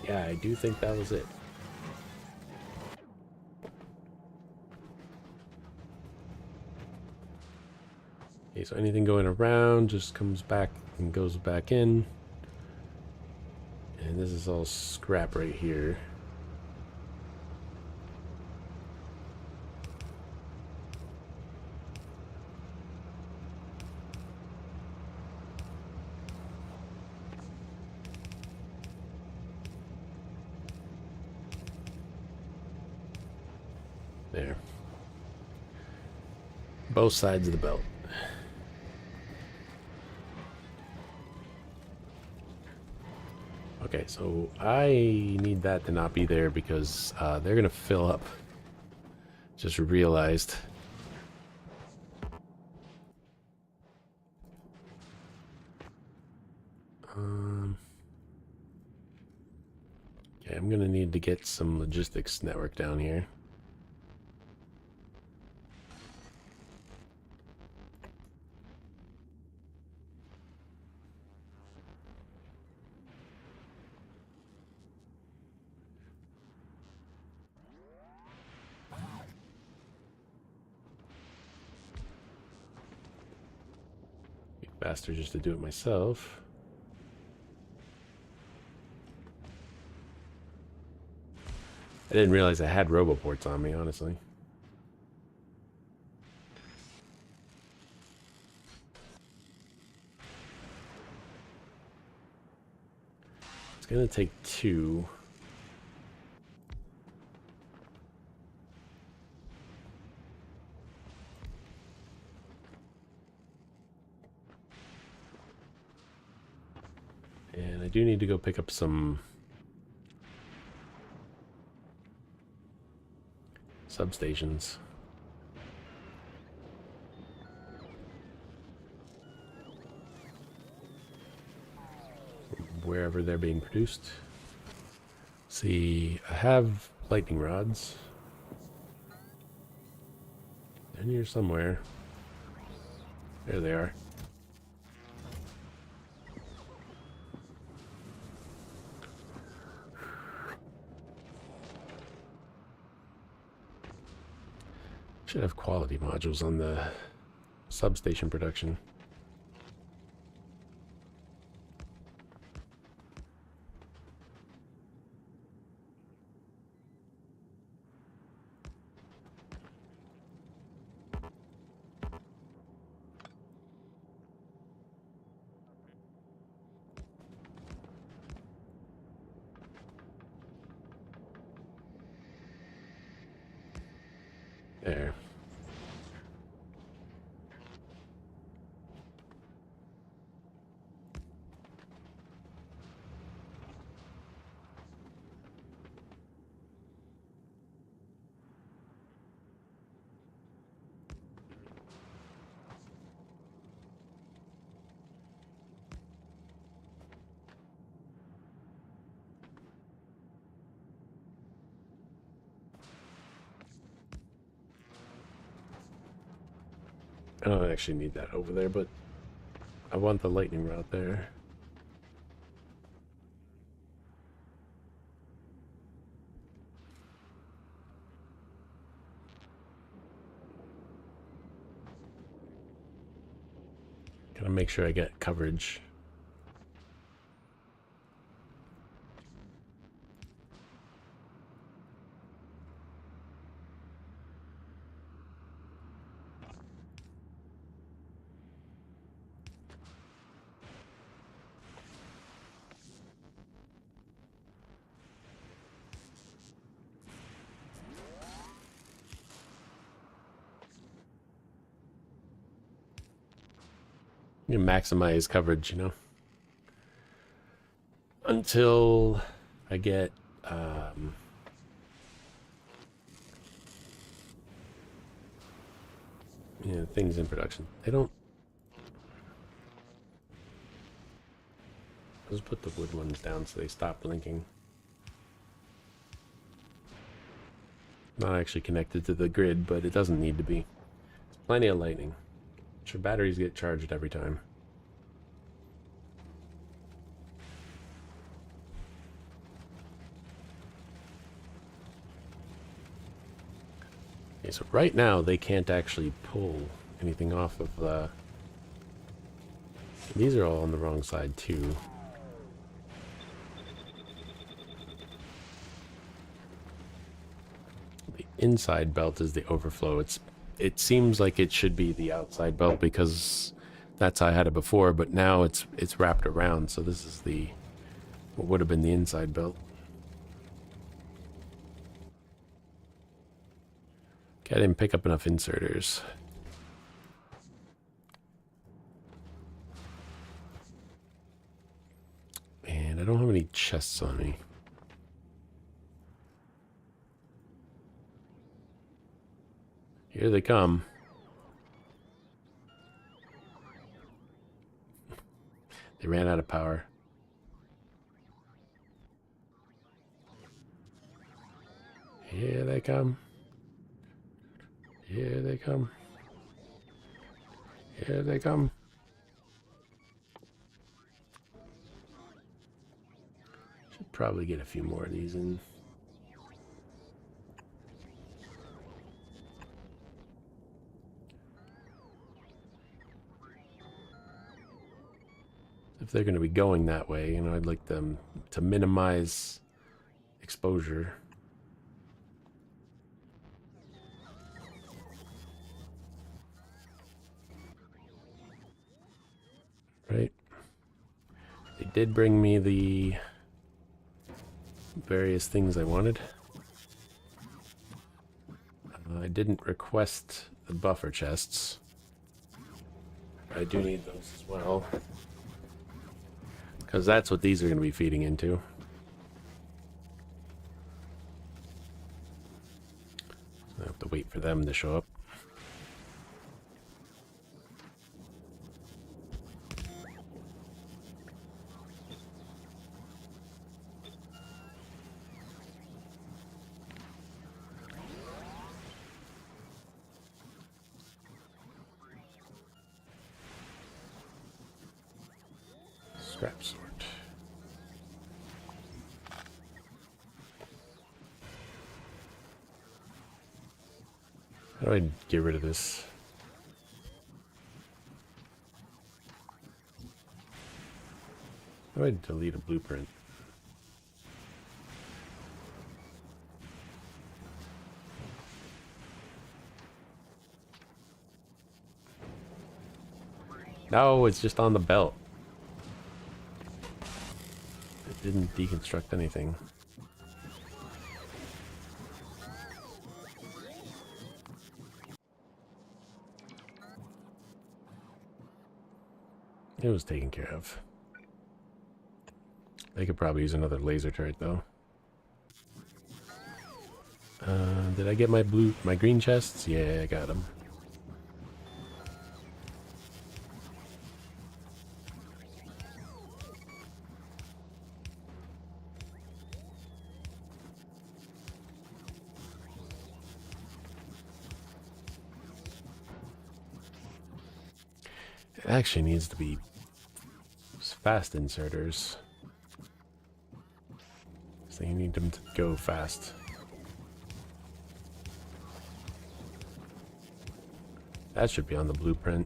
Yeah, I do think that was it. Okay, so anything going around just comes back and goes back in. And this is all scrap right here. There. Both sides of the belt. Okay, so I need that to not be there because they're going to fill up. Just realized. Okay, I'm going to need to get some logistics network down here. Be faster just to do it myself. I didn't realize I had roboports on me, honestly. It's gonna take 2. And I do need to go pick up some substations. Wherever they're being produced. See, I have lightning rods. They're near somewhere. There they are. Should have quality modules on the substation production. There. I don't actually need that over there, but I want the lightning rod there. Gotta make sure I get coverage. You can maximize coverage, you know, until I get you know, things in production. They don't. Let's put the wood ones down so they stop blinking. Not actually connected to the grid, but it doesn't need to be. There's plenty of lightning. Your batteries get charged every time. Okay, so right now they can't actually pull anything off of the... These are all on the wrong side too. The inside belt is the overflow. It seems like it should be the outside belt because that's how I had it before, but now it's wrapped around, so this is the what would have been the inside belt. Okay, I didn't pick up enough inserters. And I don't have any chests on me. Here they come. They ran out of power. Here they come. Here they come. Here they come. Should probably get a few more of these in. If they're going to be going that way, you know, I'd like them to minimize exposure. Right. They did bring me the various things I wanted. I didn't request the buffer chests. I do need those as well. Because that's what these are going to be feeding into. I have to wait for them to show up. Scrap sort. How do I get rid of this? How do I delete a blueprint? No, it's just on the belt. It didn't deconstruct anything. It was taken care of. They could probably use another laser turret though. Did I get my green chests? Yeah, I got them. It actually needs to be fast inserters. So you need them to go fast. That should be on the blueprint.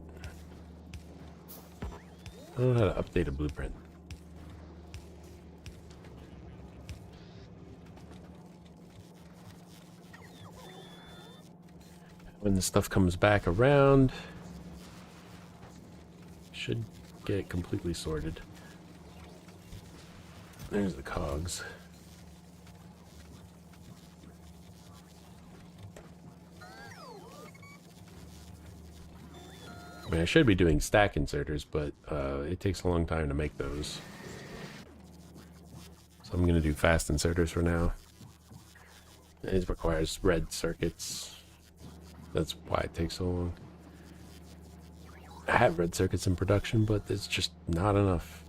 I don't know how to update a blueprint. When the stuff comes back around, should get it completely sorted. There's the cogs. I mean, I should be doing stack inserters, but it takes a long time to make those. So I'm going to do fast inserters for now. It requires red circuits. That's why it takes so long. I have red circuits in production, but it's just not enough.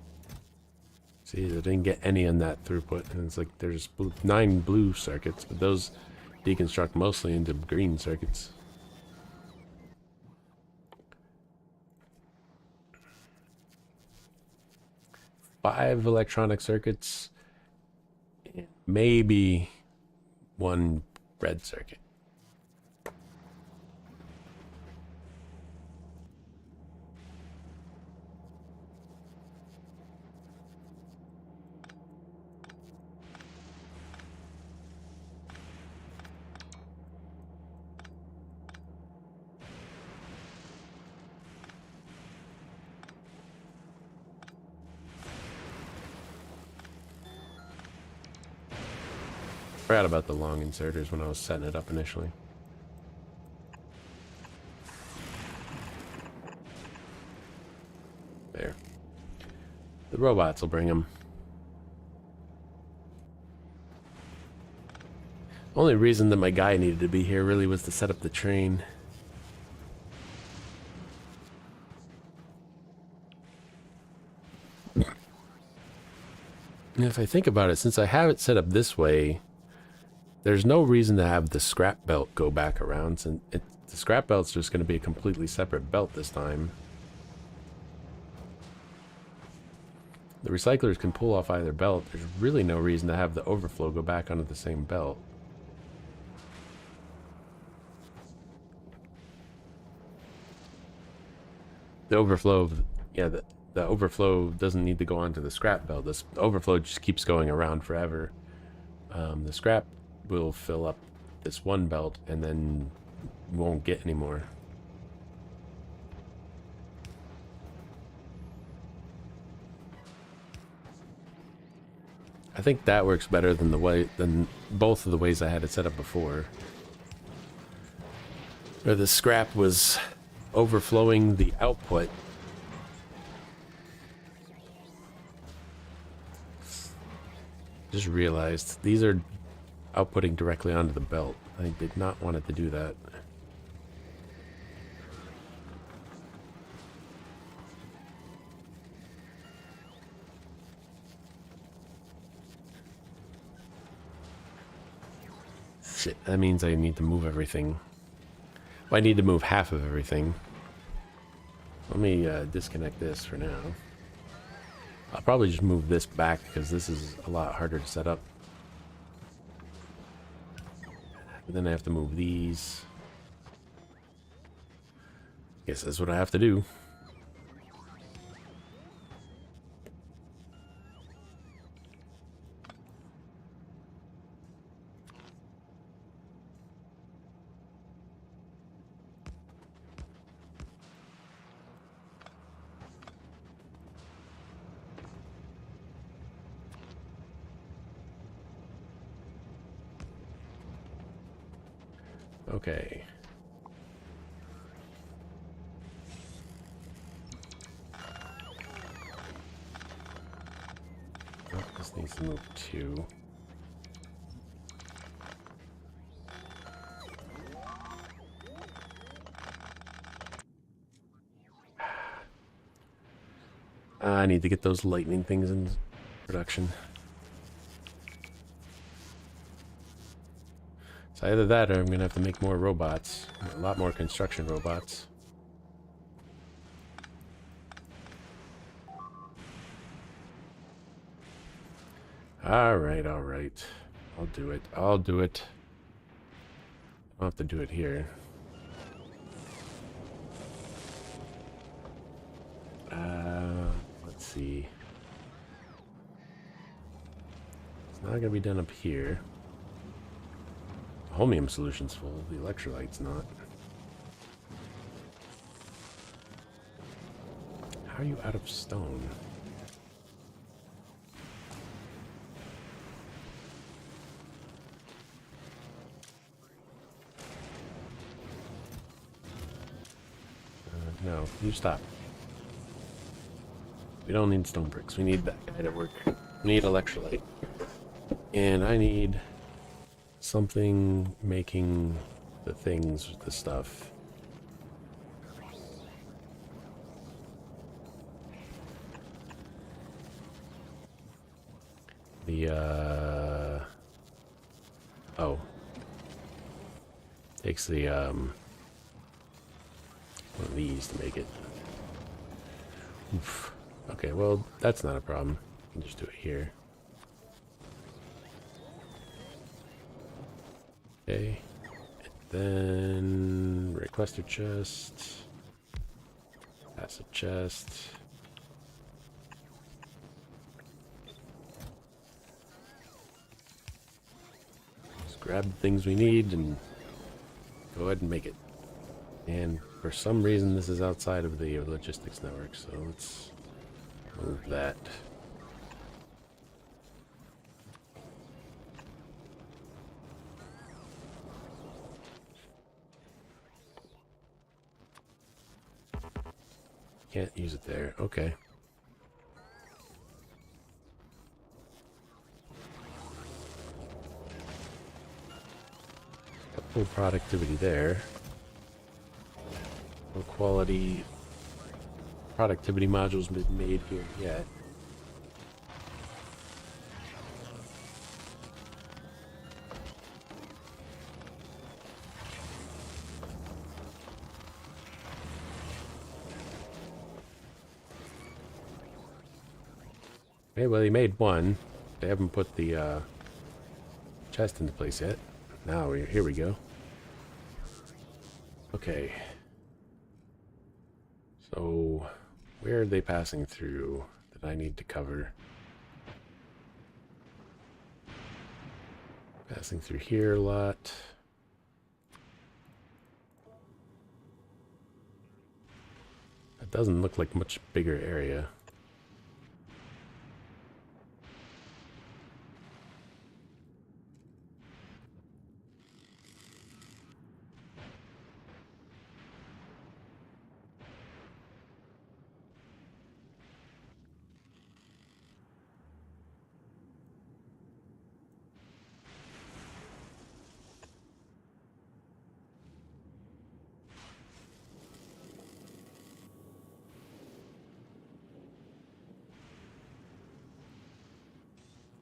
See, I didn't get any on that throughput, and it's like there's 9 blue circuits, but those deconstruct mostly into green circuits. Five electronic circuits, maybe 1 red circuit. forgot about the long inserters when I was setting it up initially. There. The robots will bring them. Only reason that my guy needed to be here really was to set up the train. And if I think about it, since I have it set up this way, there's no reason to have the scrap belt go back around. Since the scrap belt's just going to be a completely separate belt this time. The recyclers can pull off either belt. There's really no reason to have the overflow go back onto the same belt. The overflow, yeah, the overflow doesn't need to go onto the scrap belt. This overflow just keeps going around forever. The scrap will fill up this one belt and then won't get any more. I think that works better than both of the ways I had it set up before. Where the scrap was overflowing the output. Just realized these are outputting directly onto the belt. I did not want it to do that. Shit, that means I need to move everything. Well, I need to move half of everything. Let me disconnect this for now. I'll probably just move this back because this is a lot harder to set up. But then I have to move these. Guess that's what I have to do. Okay. Oh, this needs to move too. I need to get those lightning things in production. So either that or I'm going to have to make more robots. A lot more construction robots. Alright, alright. I'll do it. I'll do it. I'll have to do it here. Let's see. It's not going to be done up here. Holmium solution's full, the electrolyte's not. How are you out of stone? No, you stop. We don't need stone bricks, we need that guy to work. We need electrolyte. And I need something making the things with the stuff. The oh, takes the one of these to make it. Oof. Okay, well that's not a problem. You can just do it here. Okay, and then request a chest, pass a chest. Just grab the things we need and go ahead and make it. And for some reason this is outside of the logistics network, so let's move that. Can't use it there. Okay. Got full productivity there. No quality productivity modules been made here yet. Okay, well, he made one. They haven't put the chest into place yet. Now, here we go. Okay. So, where are they passing through that I need to cover? Passing through here a lot. That doesn't look like much bigger area.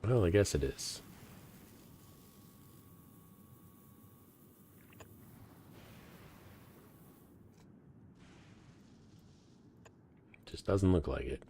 Well, I guess it is. Just doesn't look like it.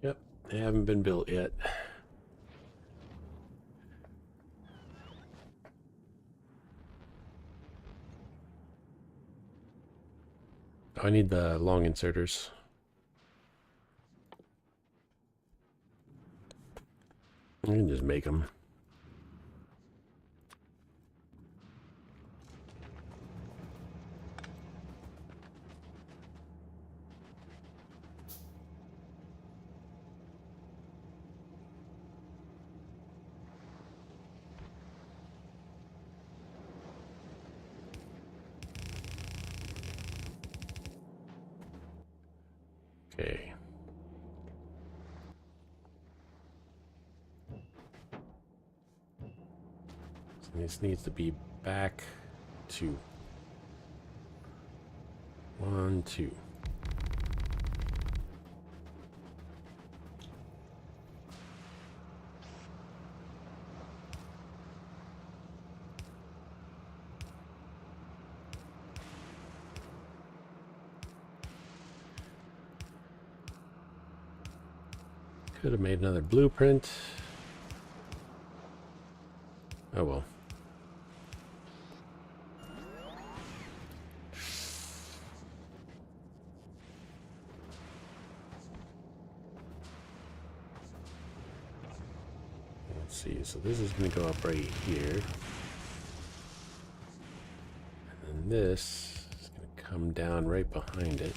Yep, they haven't been built yet. I need the long inserters. I can just make them. Okay. So this needs to be back 2. 1, 2. Could have made another blueprint. Oh well. Let's see, so this is going to go up right here. And then this is going to come down right behind it.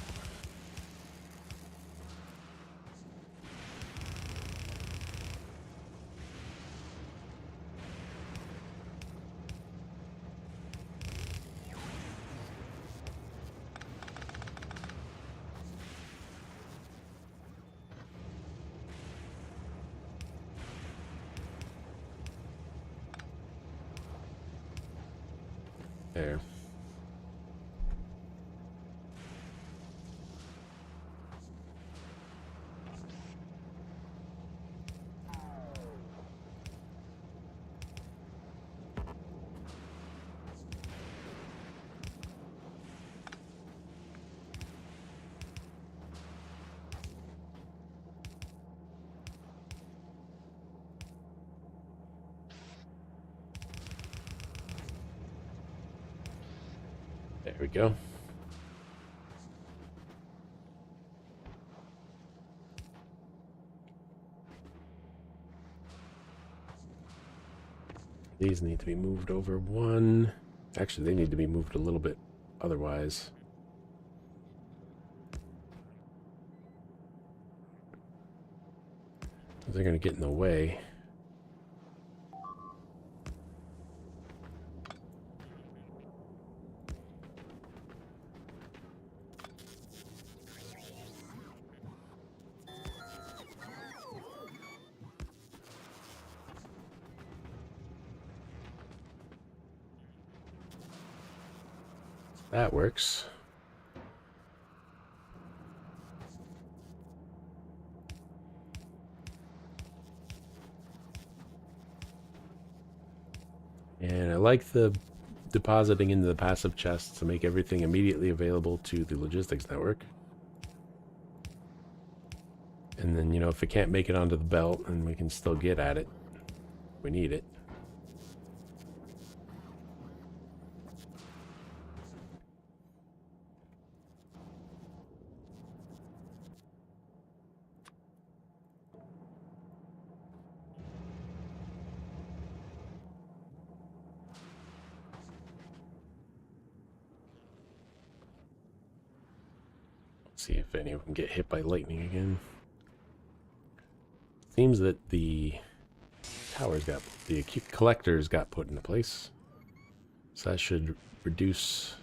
There. There we go. These need to be moved over one. Actually, they need to be moved a little bit otherwise. They're going to get in the way. That works. And I like the depositing into the passive chests to make everything immediately available to the logistics network. And then, you know, if it can't make it onto the belt, then we can still get at it. We need it. See if any of them get hit by lightning again. Seems that the towers got, the collectors got put into place. So that should reduce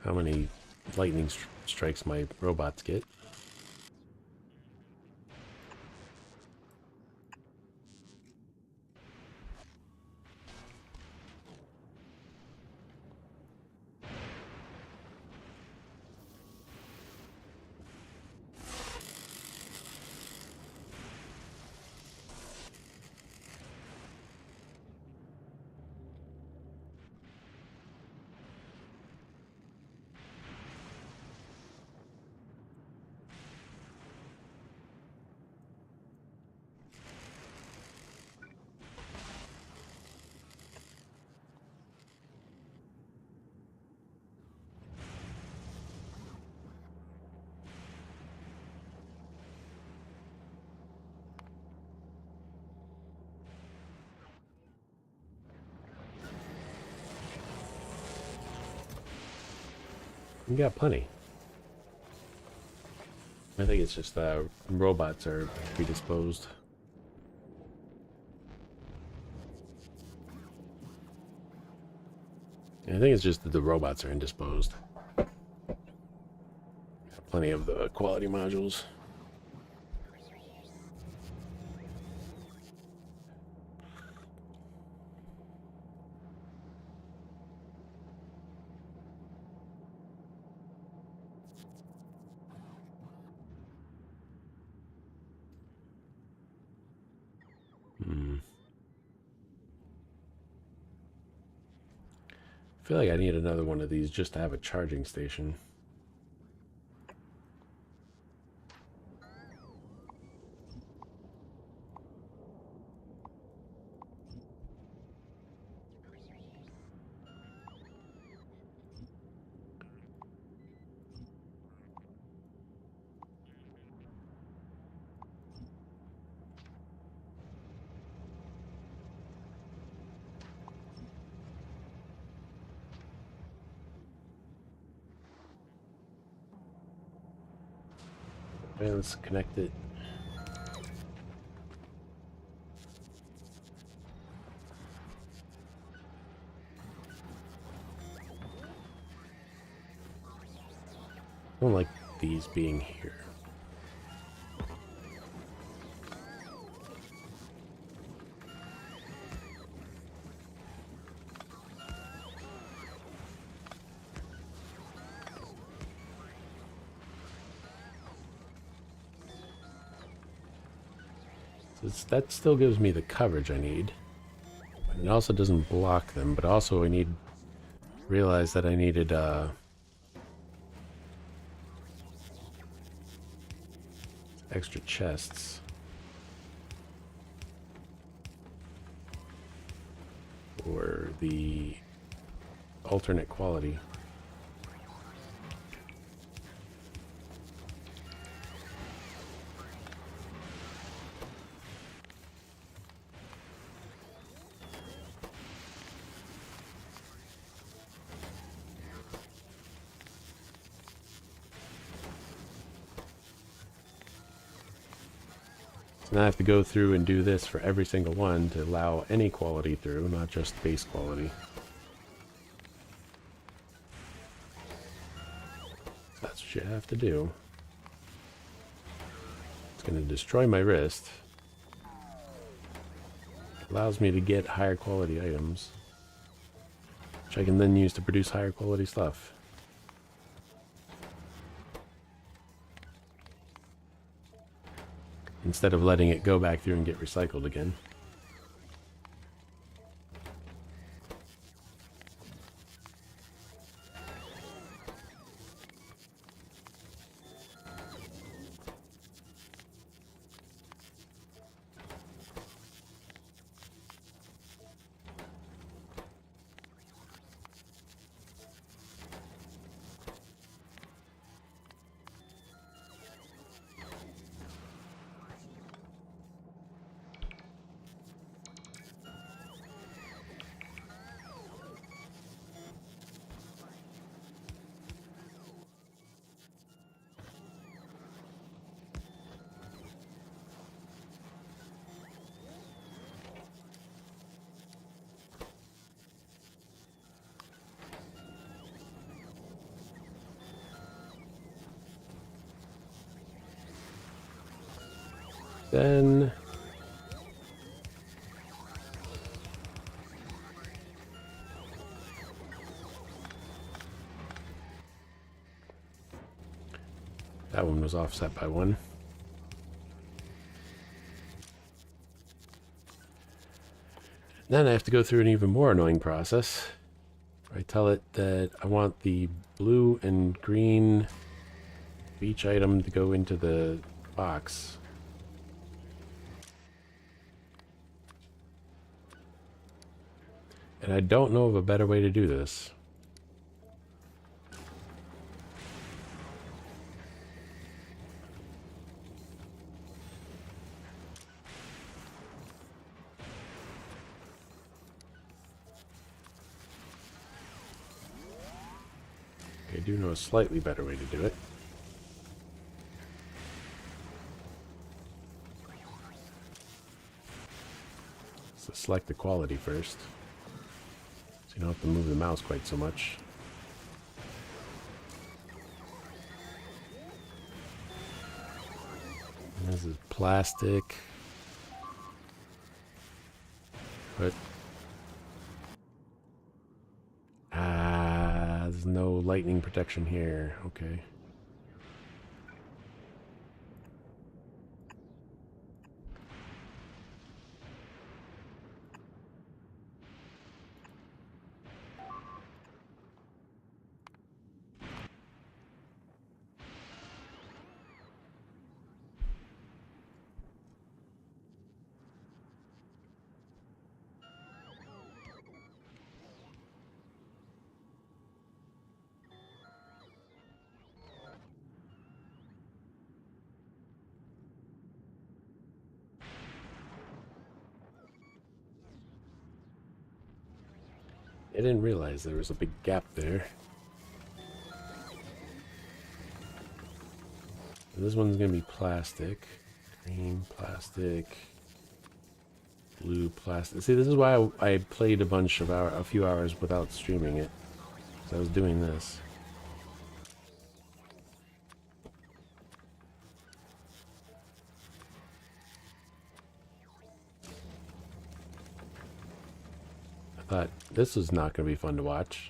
how many lightning strikes my robots get. We got plenty. I think it's just robots are predisposed. I think it's just that the robots are indisposed. Got plenty of the quality modules. I feel like I need another one of these just to have a charging station. Okay, let's connect it. I don't like these being here. That still gives me the coverage I need. It also doesn't block them, but also I realized that I needed extra chests for the alternate quality. So now I have to go through and do this for every single one to allow any quality through, not just base quality. So that's what you have to do. It's going to destroy my wrist. Allows me to get higher quality items, which I can then use to produce higher quality stuff. Instead of letting it go back through and get recycled again. Then that one was offset by one. Then I have to go through an even more annoying process. I tell it that I want the blue and green of each item to go into the box. And I don't know of a better way to do this. I do know a slightly better way to do it. So select the quality first, so you don't have to move the mouse quite so much. And this is plastic. But there's no lightning protection here. Okay. I didn't realize there was a big gap there. This one's gonna be plastic. Green plastic. Blue plastic. See, this is why I played a few hours without streaming it. 'Cause I was doing this. I thought this was not gonna be fun to watch.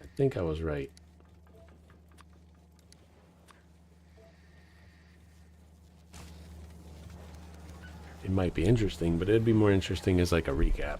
I think I was right. It might be interesting, but it'd be more interesting as like a recap.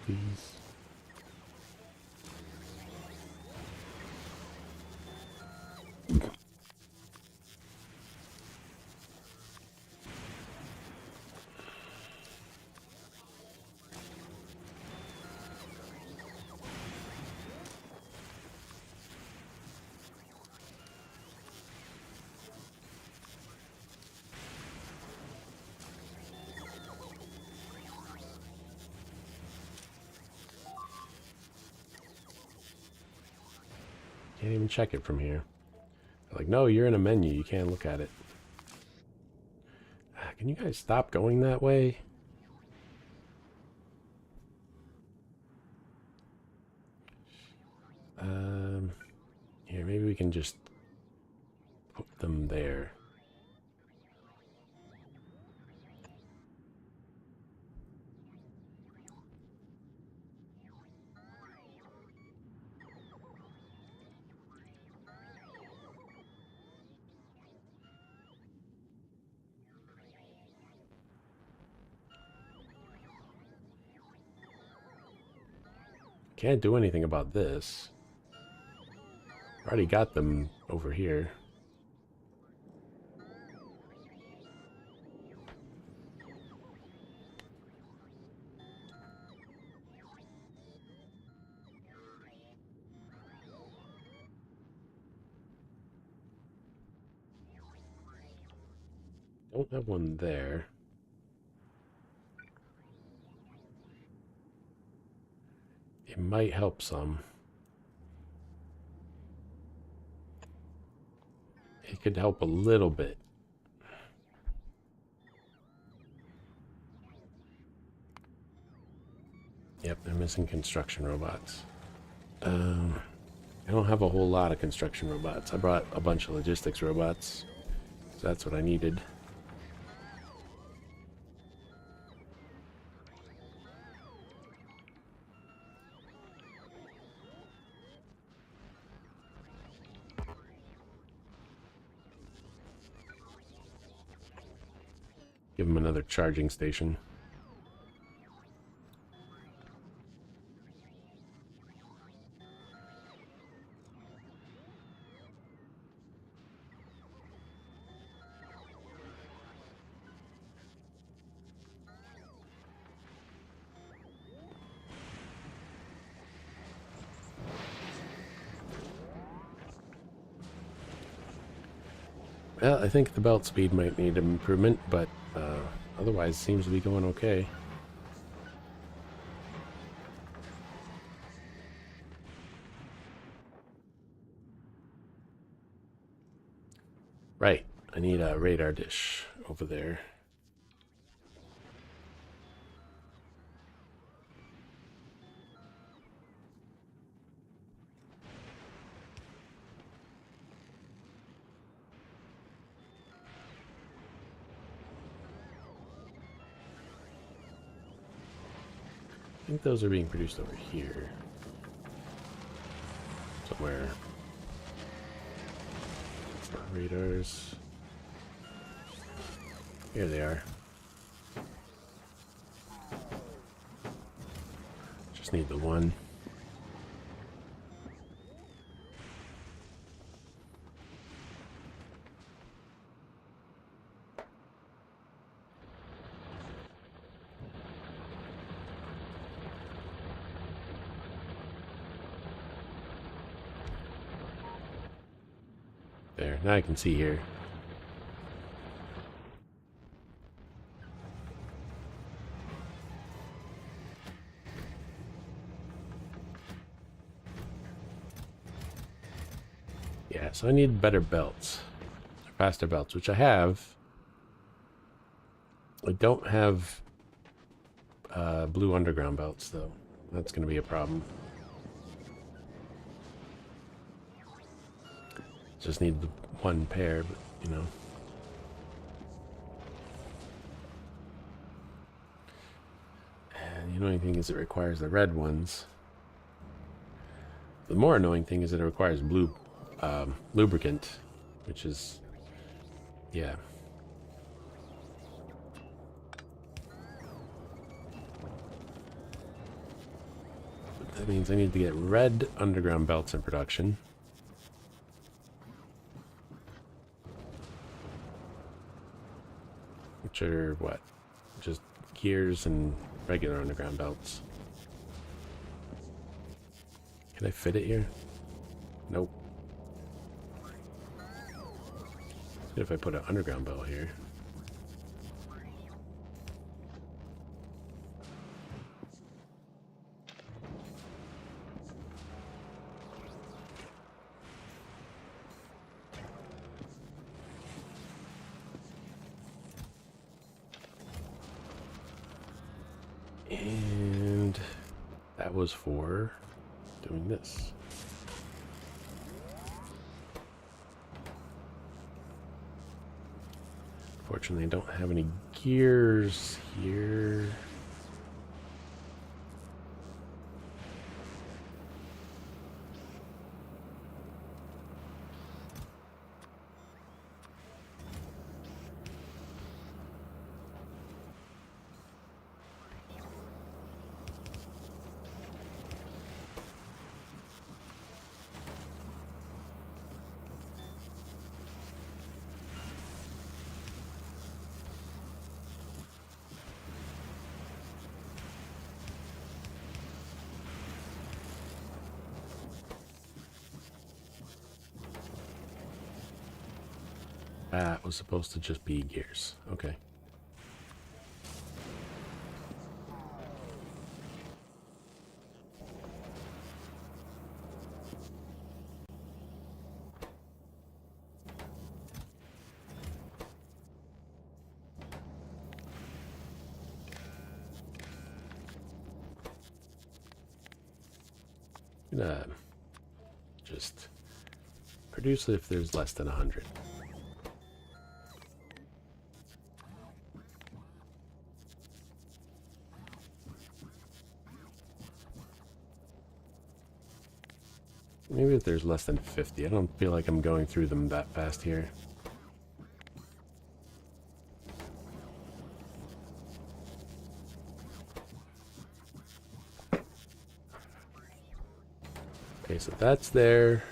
please. Can't even check it from here. They're like, no, you're in a menu. You can't look at it. Can you guys stop going that way? Here, maybe we can just put them there. Can't do anything about this. Already got them over here. Don't have one there. It might help some. It could help a little bit. Yep, they're missing construction robots. I don't have a whole lot of construction robots. I brought a bunch of logistics robots. So that's what I needed. Give them another charging station. Well, I think the belt speed might need improvement, but otherwise seems to be going okay. Right, I need a radar dish over there. I think those are being produced over here. Somewhere. Radars. Here they are. Just need the one. There, now I can see here. Yeah, so I need better belts. Faster belts, which I have. I don't have blue underground belts, though. That's going to be a problem. Just need the one pair, but, you know. And the annoying thing is it requires the red ones. The more annoying thing is that it requires blue lubricant, which is, yeah. That means I need to get red underground belts in production. Which are what? Just gears and regular underground belts. Can I fit it here? Nope. If I put an underground belt here. And that was for doing this. Fortunately, I don't have any gears here. That was supposed to just be gears. Okay. Just produce it if there's less than 100. Maybe if there's less than 50. I don't feel like I'm going through them that fast here. Okay, so that's there.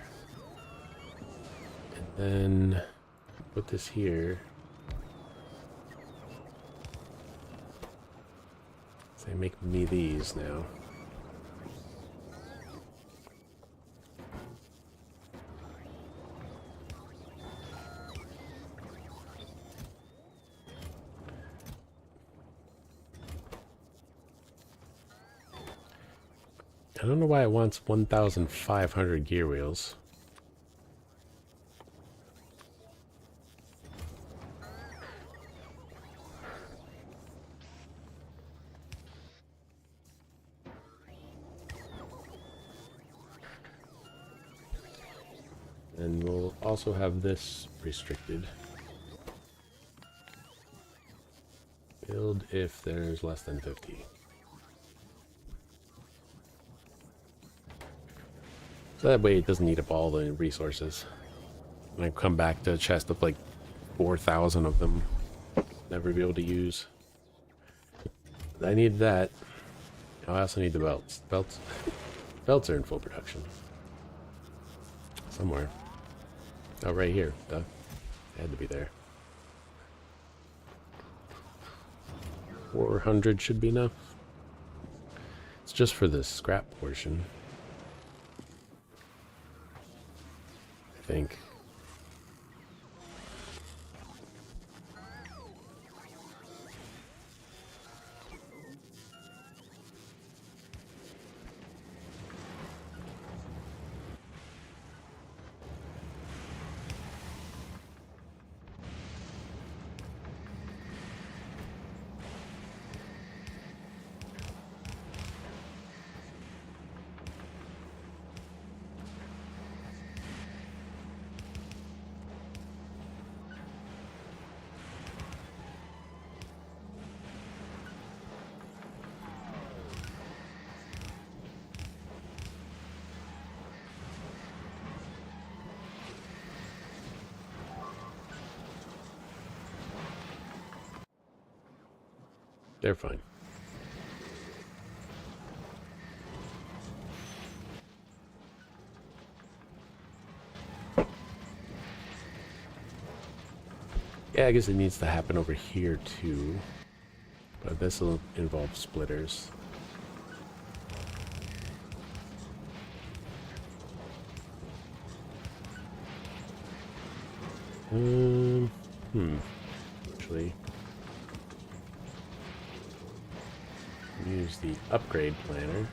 And then put this here. So they make me these now. I don't know why it wants 1,500 gear wheels. And we'll also have this restricted. Build if there's less than 50. So that way it doesn't eat up all the resources. And I come back to a chest of like 4,000 of them. Never be able to use. I need that. I also need the belts. Belts are in full production. Somewhere. Oh, right here. Duh. It had to be there. 400 should be enough. It's just for the scrap portion. I think. They're fine. Yeah, I guess it needs to happen over here too. But this will involve splitters. Actually, use the upgrade planner.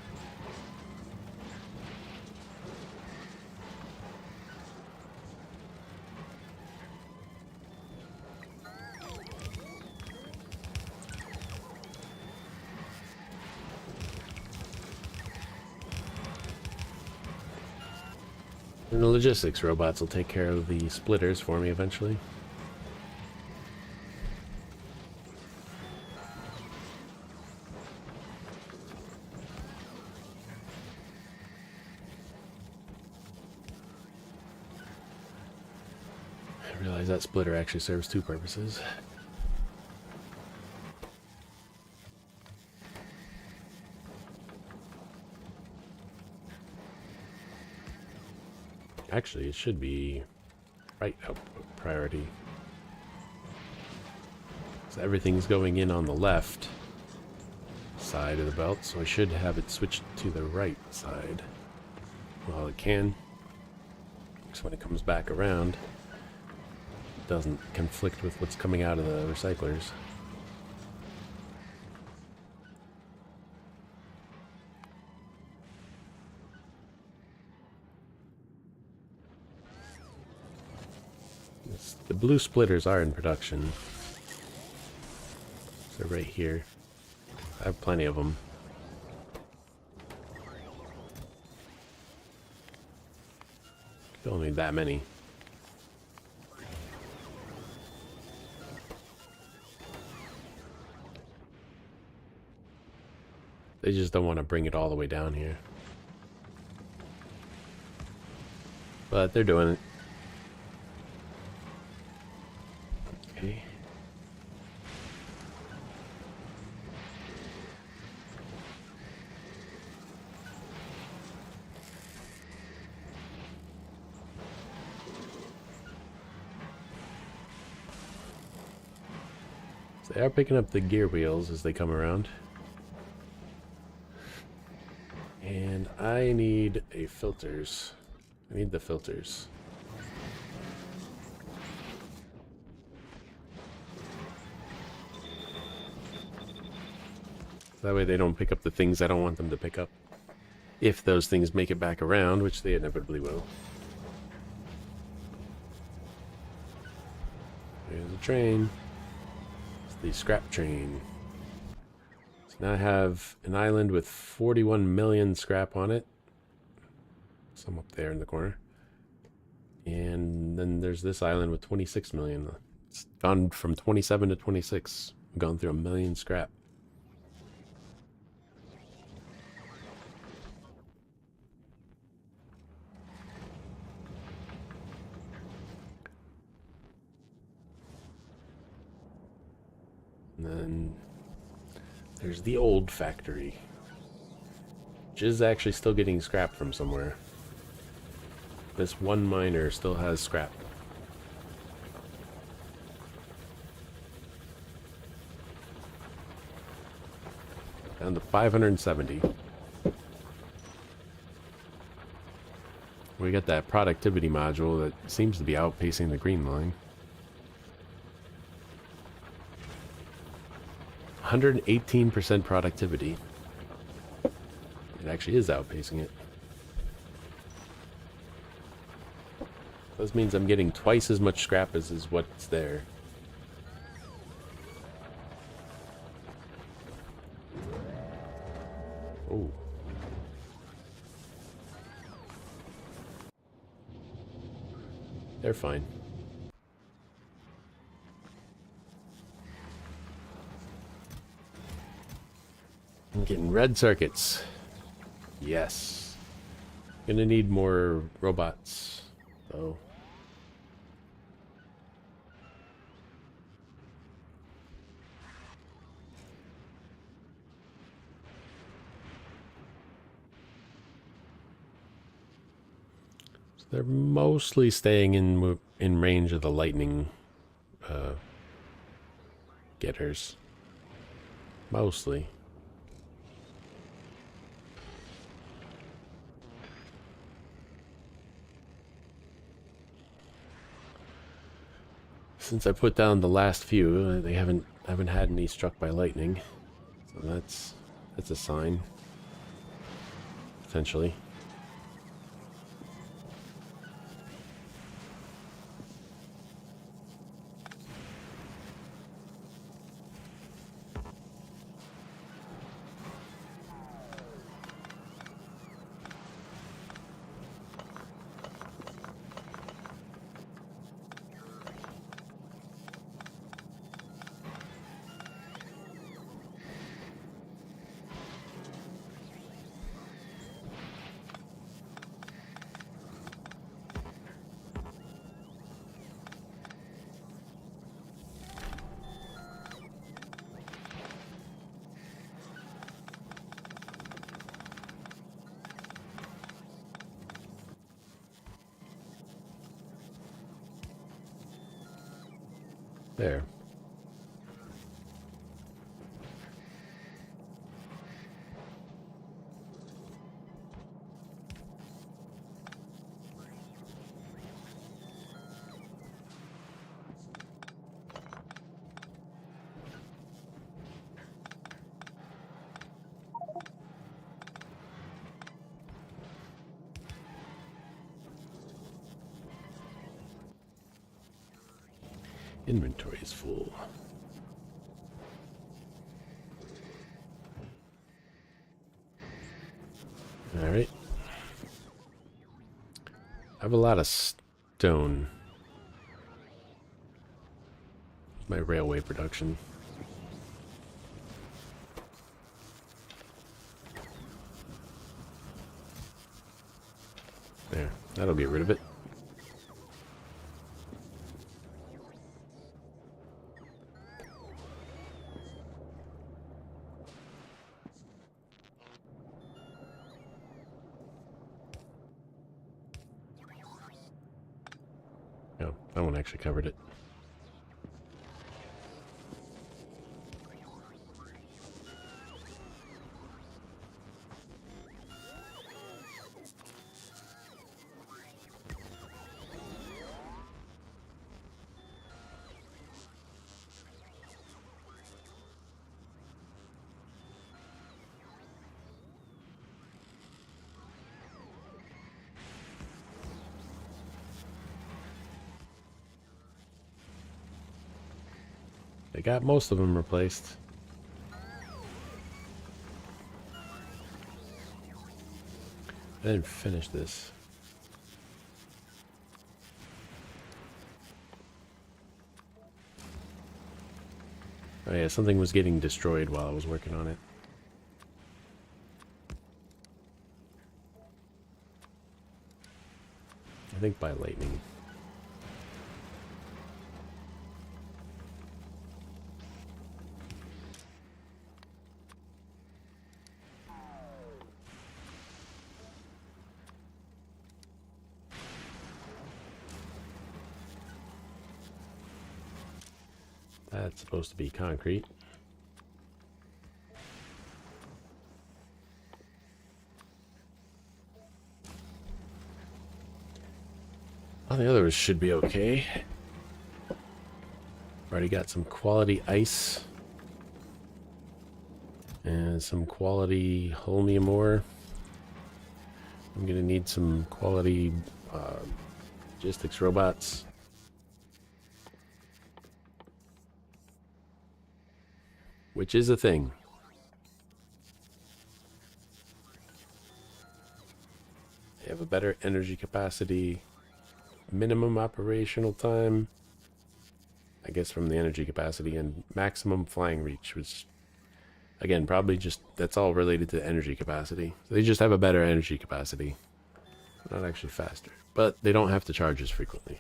And the logistics robots will take care of the splitters for me eventually. I realize that splitter actually serves two purposes. Actually, it should be right output priority. So everything's going in on the left side of the belt, so I should have it switched to the right side. Well, it can. Because when it comes back around, it doesn't conflict with what's coming out of the recyclers. The blue splitters are in production. They're right here. I have plenty of them. Don't need that many. They just don't want to bring it all the way down here. But they're doing it. Okay. So they are picking up the gear wheels as they come around. And I need a filters. I need the filters. That way they don't pick up the things I don't want them to pick up. If those things make it back around, which they inevitably will. There's a train. It's the scrap train. So now I have an island with 41 million scrap on it. Some up there in the corner. And then there's this island with 26 million. It's gone from 27 to 26. I've gone through 1 million scrap. And then there's the old factory, which is actually still getting scrap from somewhere. This one miner still has scrap. Down to 570. We got that productivity module that seems to be outpacing the green line. 118% productivity. It actually is outpacing it. This means I'm getting twice as much scrap as is what's there. Oh. They're fine. I'm getting red circuits. Yes. Gonna need more robots, though. So they're mostly staying in range of the lightning getters. Mostly. Since I put down the last few, they haven't had any struck by lightning. So that's a sign. Potentially. There. Inventory is full. Alright. I have a lot of stone. My railway production. There. That'll get rid of it. No, that one actually covered it. They got most of them replaced. I didn't finish this. Oh yeah, something was getting destroyed while I was working on it. I think by lightning. That's supposed to be concrete. All the others should be okay. Already got some quality ice. And some quality holmium ore. I'm gonna need some quality logistics robots. Which is a thing. They have a better energy capacity, minimum operational time, I guess from the energy capacity, and maximum flying reach, which, again, probably just, that's all related to energy capacity. So they just have a better energy capacity. Not actually faster, but they don't have to charge as frequently.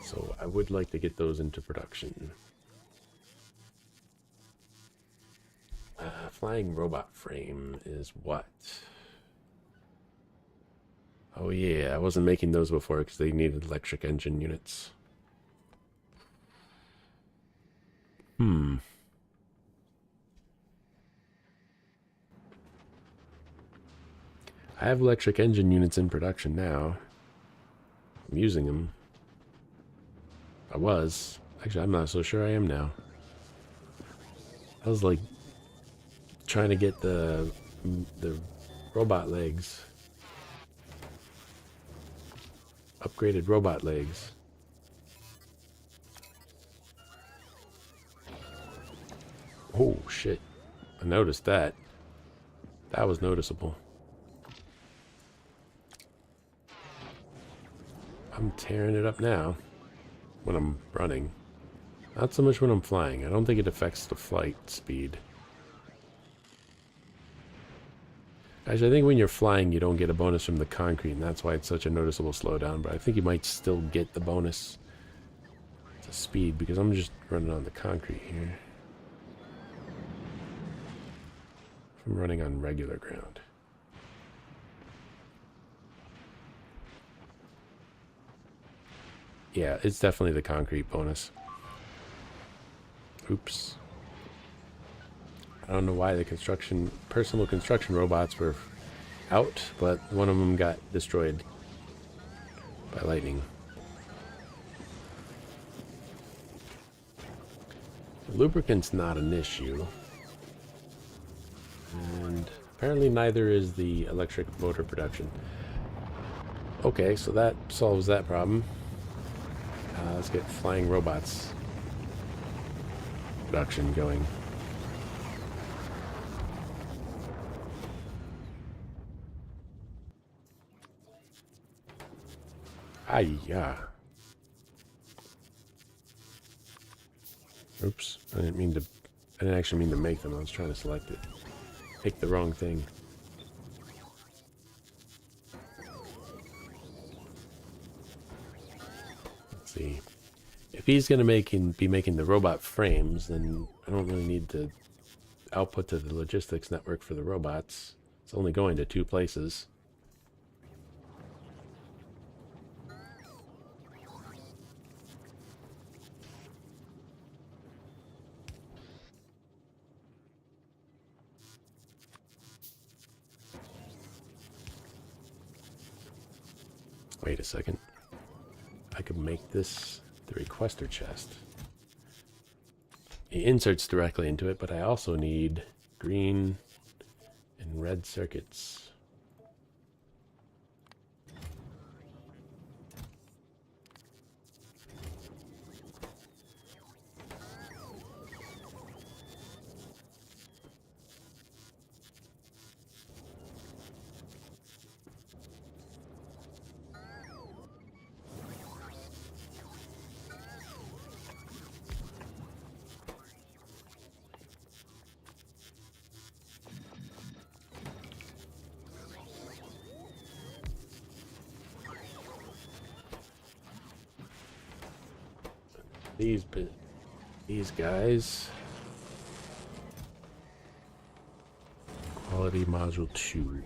So I would like to get those into production. Flying robot frame is what? Oh yeah, I wasn't making those before because they needed electric engine units. Hmm. I have electric engine units in production now. I'm using them. I was. Actually, I'm not so sure I am now. I was like trying to get the robot legs. Upgraded robot legs. Oh shit. I noticed that. That was noticeable. I'm tearing it up now when I'm running. Not so much when I'm flying. I don't think it affects the flight speed. Actually, I think when you're flying, you don't get a bonus from the concrete, and that's why it's such a noticeable slowdown. But I think you might still get the bonus to speed, because I'm just running on the concrete here. I'm running on regular ground. Yeah, it's definitely the concrete bonus. Oops. I don't know why the personal construction robots were out, but one of them got destroyed by lightning. Lubricant's not an issue. And apparently neither is the electric motor production. Okay, so that solves that problem. Let's get flying robots production going. Yeah. Oops, I didn't actually mean to make them. I was trying to select it. Pick the wrong thing. Let's see. If he's going to be making the robot frames, then I don't really need to output to the logistics network for the robots. It's only going to 2 places. Wait a second. I could make this the requester chest. It inserts directly into it, but I also need green and red circuits. These guys. Quality module 2.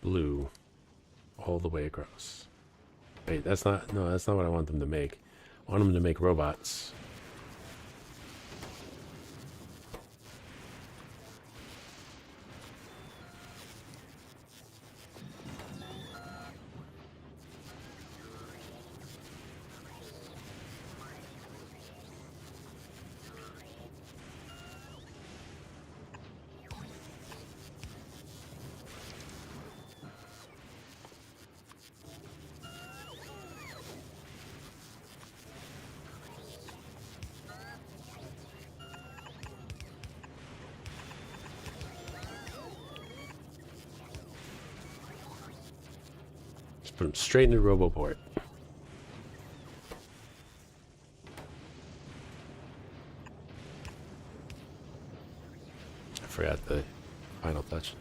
Blue. All the way across. Wait, that's not what I want them to make. I want them to make robots. Just put them straight into Roboport. I forgot the final touch.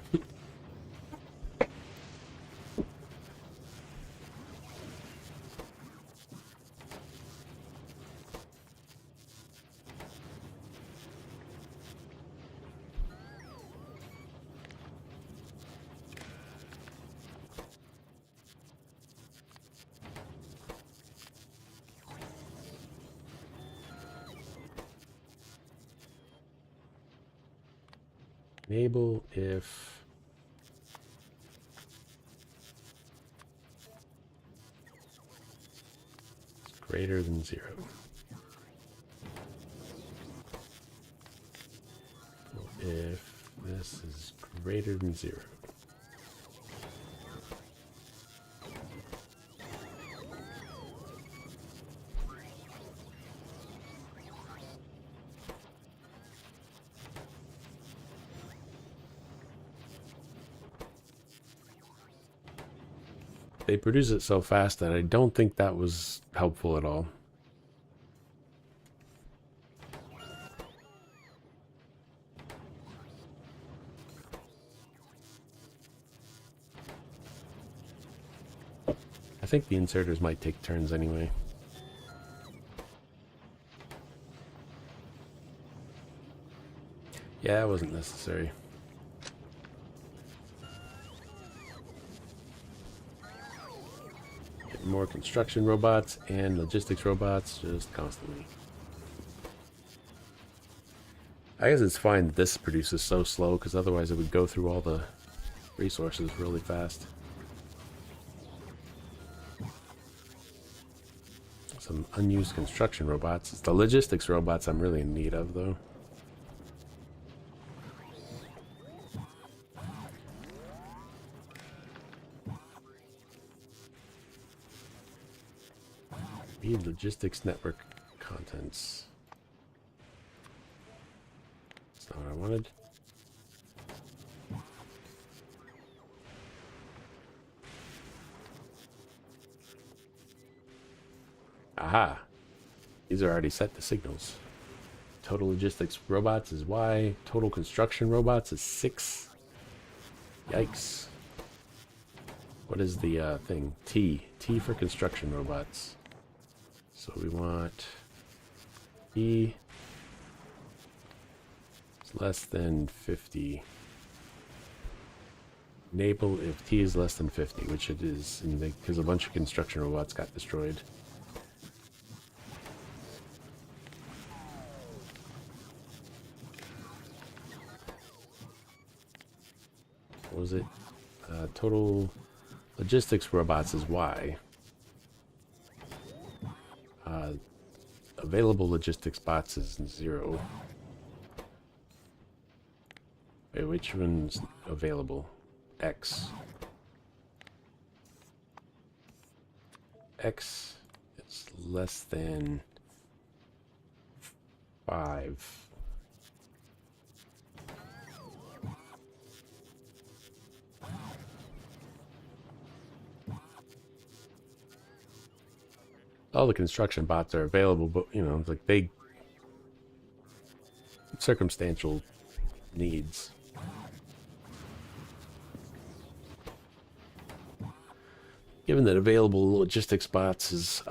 Enable if it's greater than 0. If this is greater than 0. They produce it so fast that I don't think that was helpful at all. I think the inserters might take turns anyway. Yeah, it wasn't necessary. Get more construction robots and logistics robots just constantly. I guess it's fine that this produces so slow, because otherwise it would go through all the resources really fast. Some unused construction robots. It's the logistics robots I'm really in need of, though. Read logistics network contents. That's not what I wanted. Aha! These are already set to signals. Total logistics robots is Y. Total construction robots is 6. Yikes. What is the thing? T. T for construction robots. So we want E is less than 50. Enable if T is less than 50, which it is, because a bunch of construction robots got destroyed. What was it? Total logistics robots is Y. Available logistics bots is 0. Wait, which one's available? X. X is less than 5. All the construction bots are available, but, you know, like they... circumstantial needs. Given that available logistics bots is,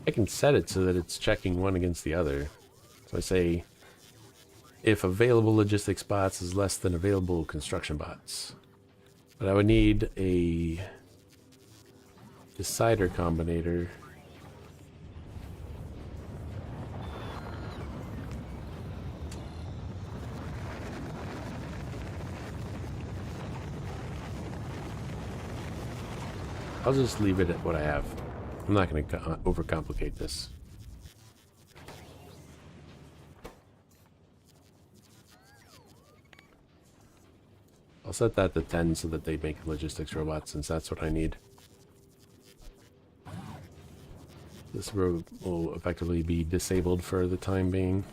I can set it so that it's checking one against the other. So I say, if available logistics bots is less than available construction bots. But I would need a decider combinator. I'll just leave it at what I have. I'm not going to overcomplicate this. I'll set that to 10 so that they make logistics robots, since that's what I need. This road will effectively be disabled for the time being.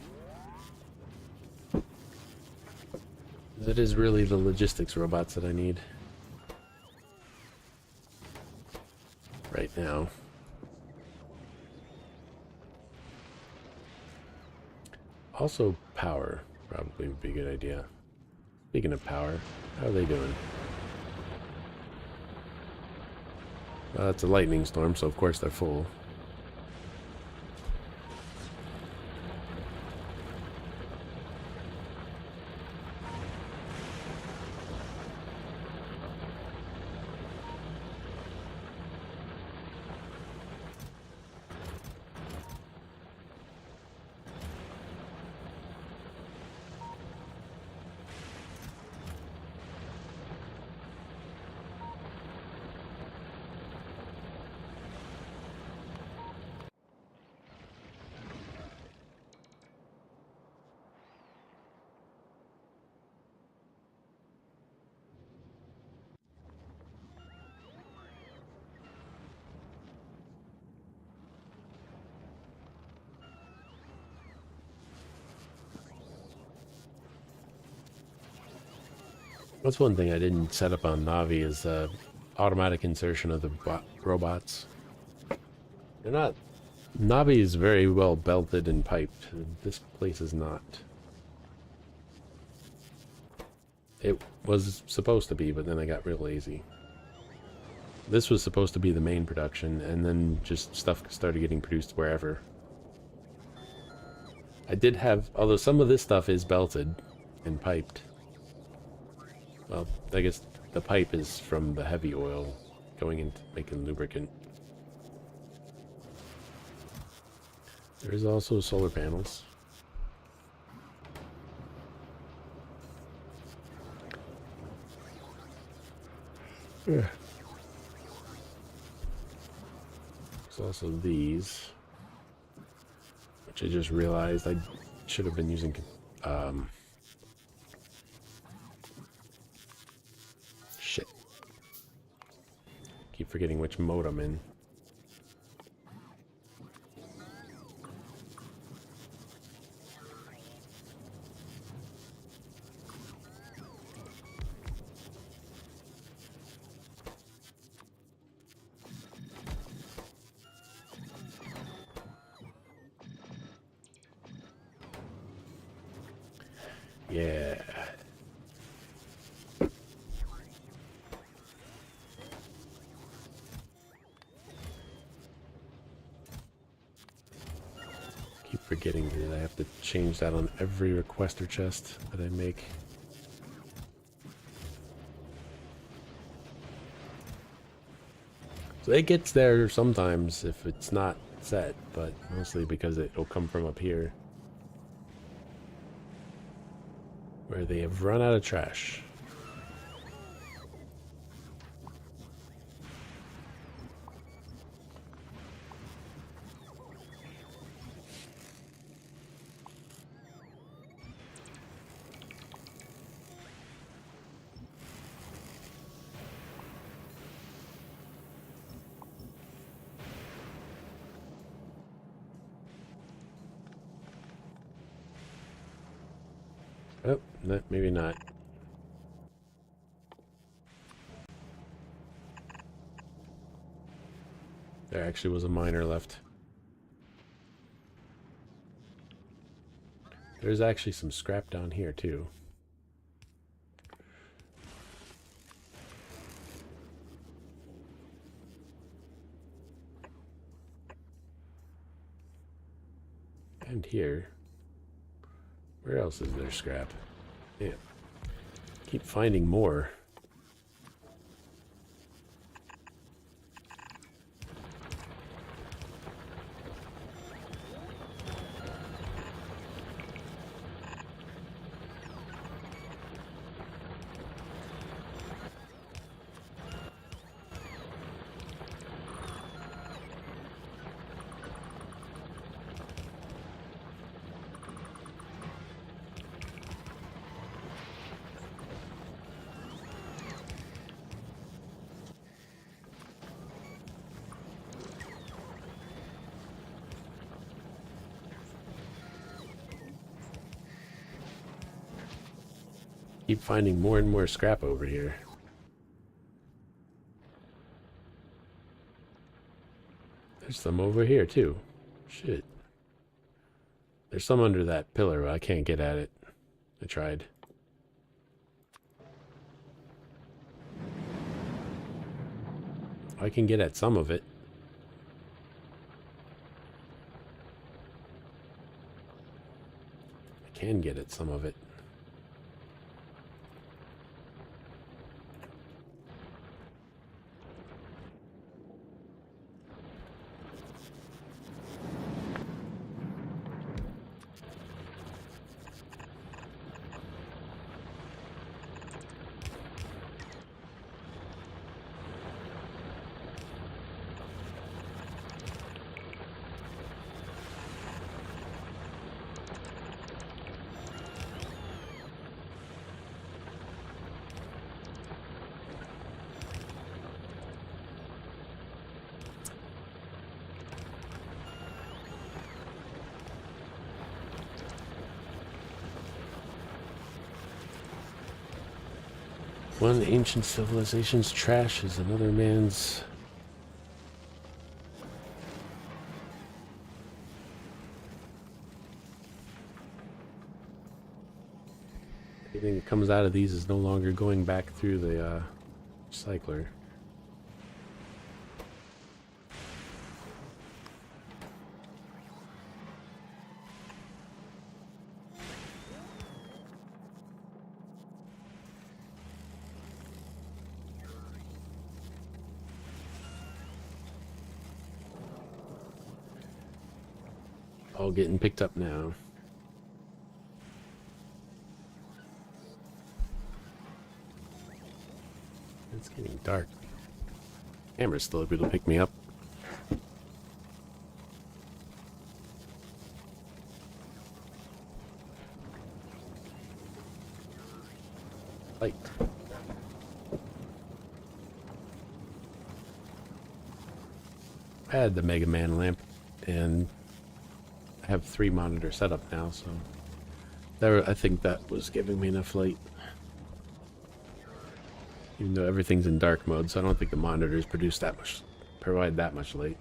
It is really the logistics robots that I need right now. Also, power probably would be a good idea. Speaking of power, how are they doing? It's a lightning storm, so of course they're full. That's one thing I didn't set up on Navi is automatic insertion of the robots. They're not... Navi is very well belted and piped. This place is not. It was supposed to be, but then I got real lazy. This was supposed to be the main production, and then just stuff started getting produced wherever. I did have... Although some of this stuff is belted and piped. Well, I guess the pipe is from the heavy oil going into making lubricant. There's also solar panels. Yeah. There's also these, which I just realized I should have been using. Shit. Keep forgetting which mode I'm in. Yeah. Keep forgetting that I have to change that on every requester chest that I make. So it gets there sometimes if it's not set, but mostly because it'll come from up here. Where they have run out of trash. Oh, no, maybe not. There actually was a miner left. There's actually some scrap down here too. And here. Where else is there scrap? Yeah. Keep finding more. Keep finding more and more scrap over here. There's some over here too. Shit. There's some under that pillar, but I can't get at it. I tried. I can get at some of it. I can get at some of it. One ancient civilization's trash is another man's. Anything that comes out of these is no longer going back through the recycler. All getting picked up now. It's getting dark. Camera's still able to pick me up. Light. I had the Mega Man lamp, and I have 3 monitors set up now, so there, I think that was giving me enough light. Even though everything's in dark mode, so I don't think the monitors provide that much light.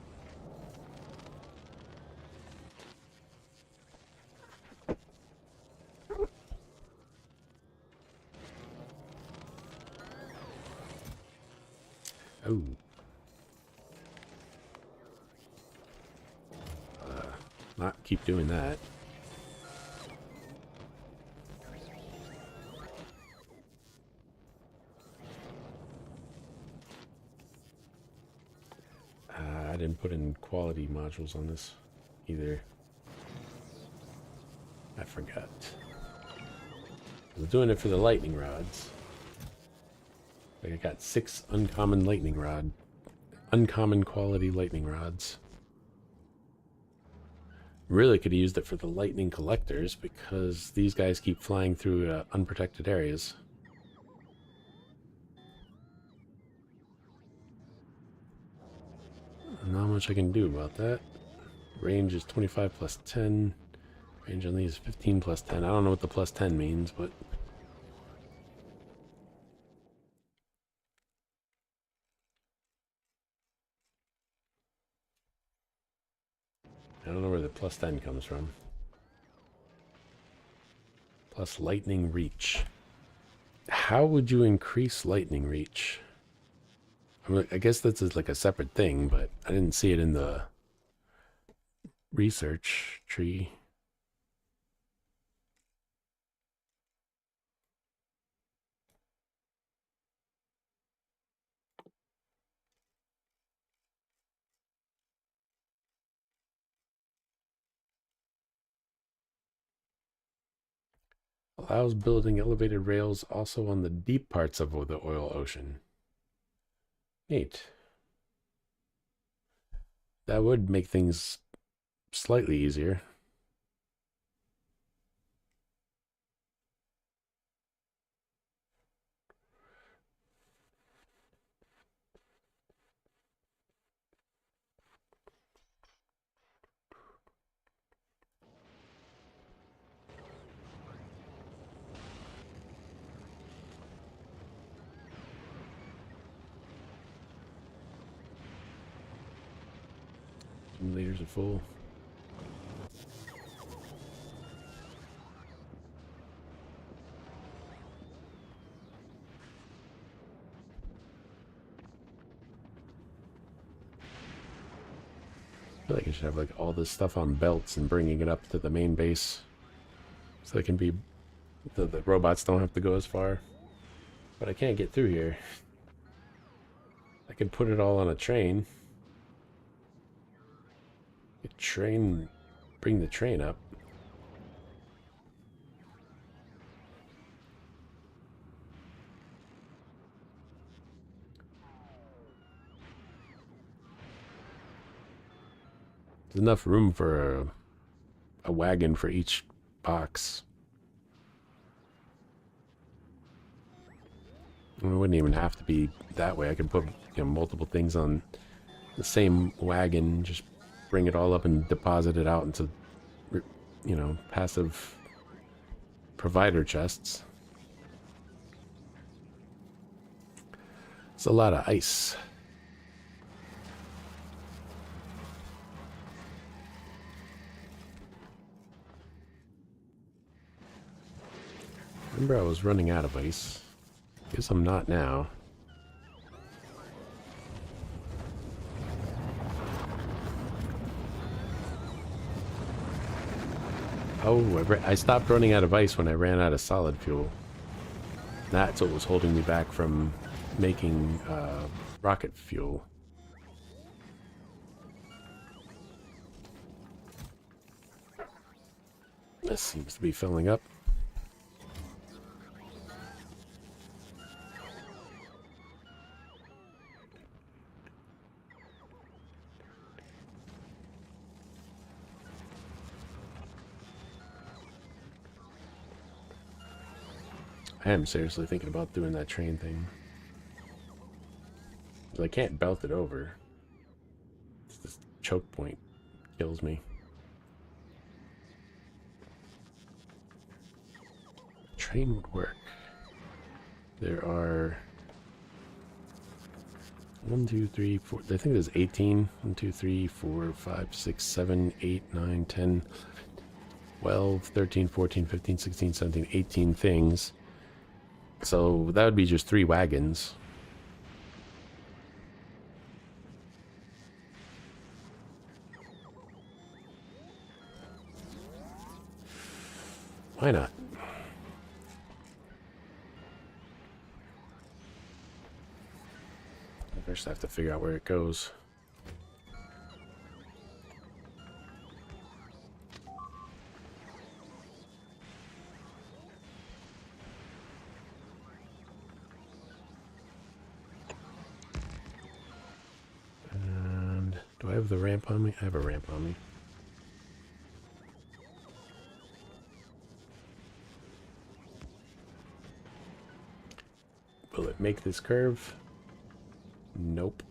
Oh. Not keep doing that. I didn't put in quality modules on this either. I forgot. I was doing it for the lightning rods. Like I got 6 uncommon quality lightning rods. Really could have used it for the lightning collectors because these guys keep flying through unprotected areas. Not much I can do about that. Range is 25 plus 10. Range on these is 15 plus 10. I don't know what the plus 10 means, but... I don't know where the plus 10 comes from. Plus lightning reach. How would you increase lightning reach? I guess this is like a separate thing, but I didn't see it in the research tree. Allows building elevated rails also on the deep parts of the oil ocean. Neat. That would make things slightly easier. Simulators are full. I feel like I should have like all this stuff on belts and bringing it up to the main base so they can be the robots don't have to go as far. But I can't get through here. I could put it all on a train. Bring the train up. There's enough room for a wagon for each box. It wouldn't even have to be that way. I could put multiple things on the same wagon, just bring it all up and deposit it out into, passive provider chests. It's a lot of ice. Remember, I was running out of ice. Guess I'm not now. Oh, I stopped running out of ice when I ran out of solid fuel. That's what was holding me back from making rocket fuel. This seems to be filling up. I am seriously thinking about doing that train thing. I can't belt it over. This choke point kills me. Train would work. There are 1, 2, 3, 4. I think there's 18. 1, 2, 3, 4, 5, 6, 7, 8, 9, 10, 12, 13, 14, 15, 16, 17, 18 things. So that would be just 3 wagons. Why not? First, I have to figure out where it goes. And do I have the ramp on me? I have a ramp on me. Will it make this curve? Nope.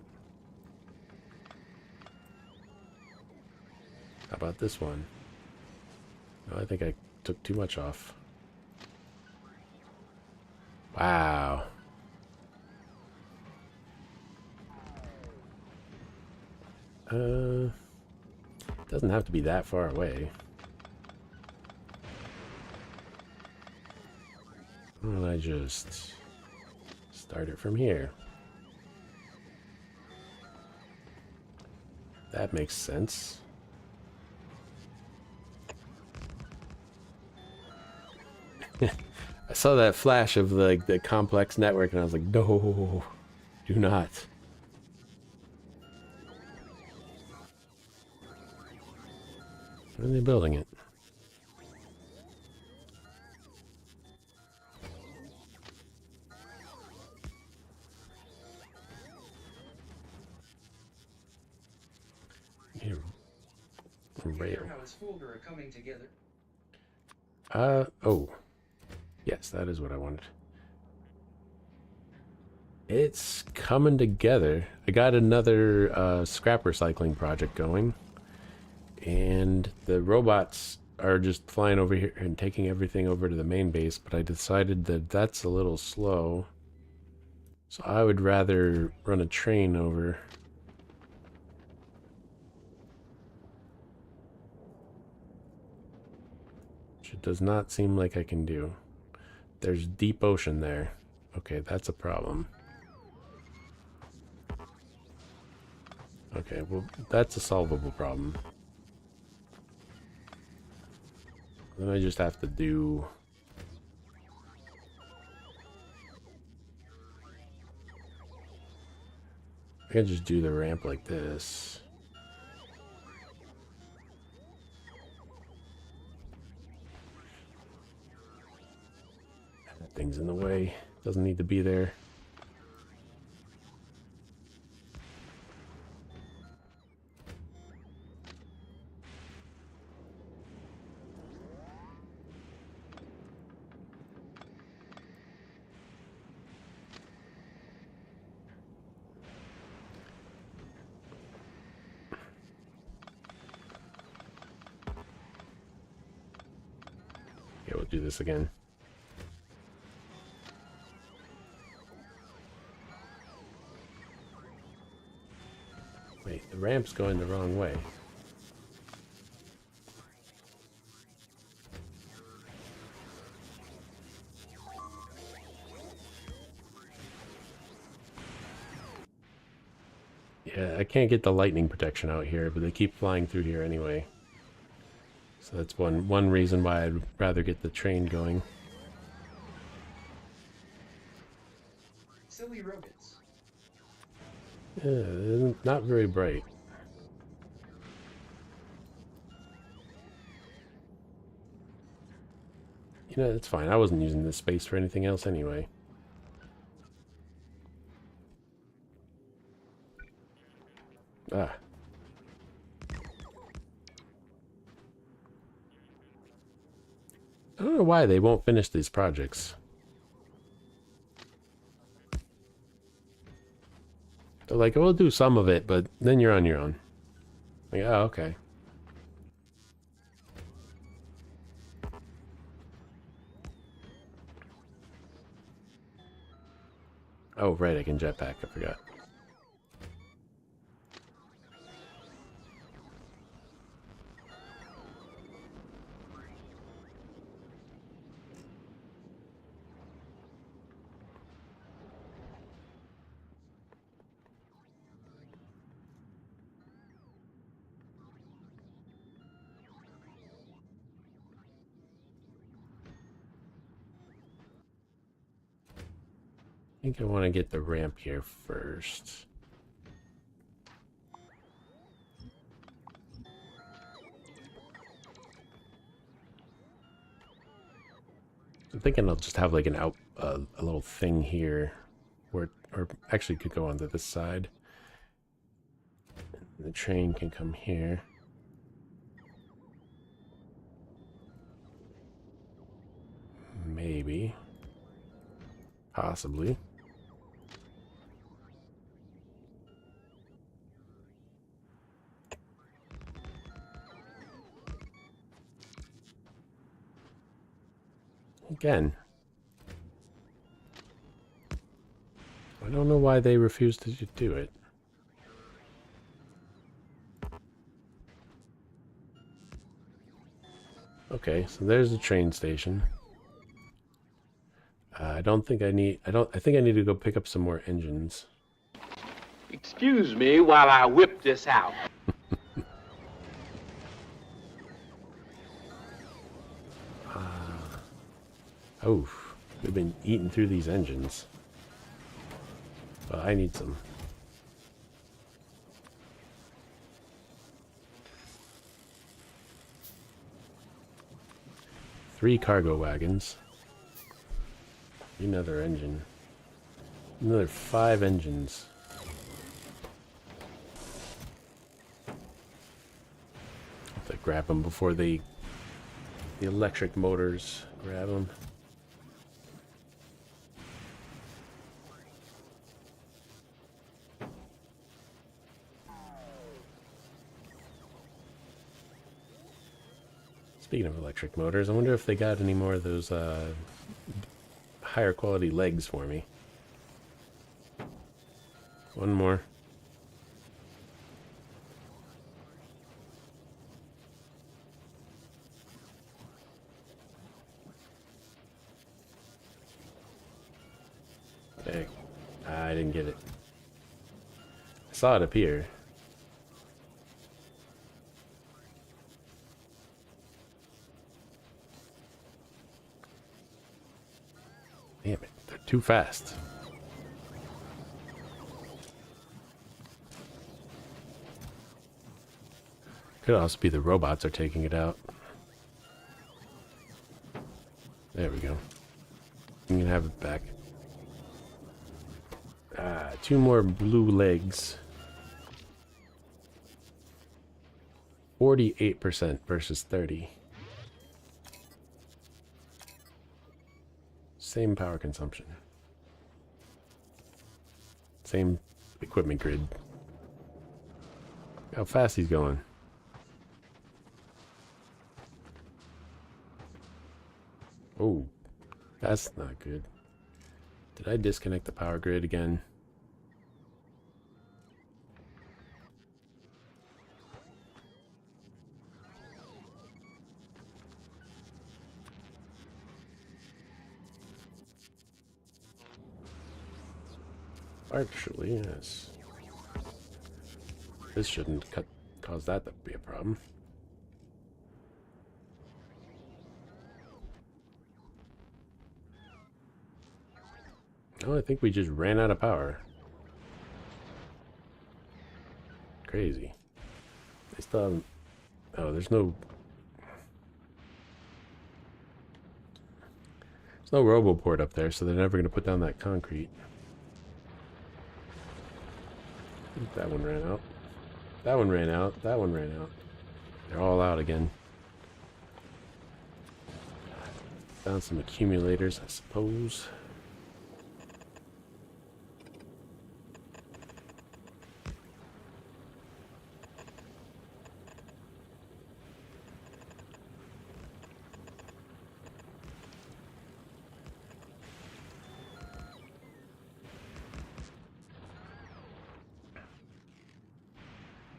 How about this one? Oh, I think I took too much off. Wow. Doesn't have to be that far away. Why don't I just start it from here? That makes sense. I saw that flash of the complex network and I was like, no, do not. When are they building it? Rail. How is Fulgora coming together? Oh. Yes, that is what I wanted. It's coming together. I got another scrap recycling project going. And the robots are just flying over here and taking everything over to the main base, but I decided that that's a little slow. So I would rather run a train over. Which it does not seem like I can do. There's deep ocean there. Okay, that's a problem. Okay, well, that's a solvable problem. Then I just have to do... I can just do the ramp like this. That thing's in the way. Doesn't need to be there. Okay, we'll do this again. ramp's going the wrong way. Yeah, I can't get the lightning protection out here, but they keep flying through here anyway. So that's one reason why I'd rather get the train going. Silly rodents. Yeah, not very bright. You know, it's fine. I wasn't using this space for anything else anyway. Ah. I don't know why they won't finish these projects. They're like, we'll do some of it, but then you're on your own. Like, oh, okay. Oh, right, I can jetpack. I forgot. I think I want to get the ramp here first. I'm thinking I'll just have like an a little thing here, where, or actually could go onto this side. The train can come here. Maybe. Possibly. Again, I don't know why they refuse to do it. Okay, so there's the train station. I don't think I need... I think I need to go pick up some more engines. Excuse me while I whip this out. Oh, we've been eating through these engines. Well, I need some. Three cargo wagons. Another engine. Another 5 engines. Have to grab them before the electric motors grab them. Speaking of electric motors, I wonder if they got any more of those higher quality legs for me. One more. Hey, I didn't get it. I saw it appear. Damn it, they're too fast. Could also be the robots are taking it out. There we go. You can have it back. 2 more blue legs. 48% versus 30. Same power consumption. Same equipment grid. How fast he's going. Oh, that's not good. Did I disconnect the power grid again? Partially, yes. This shouldn't cause that to be a problem. Oh, I think we just ran out of power. Crazy. They still haven't... Oh, there's no RoboPort up there, so they're never going to put down that concrete. That one ran out. That one ran out. That one ran out. They're all out again. Found some accumulators, I suppose.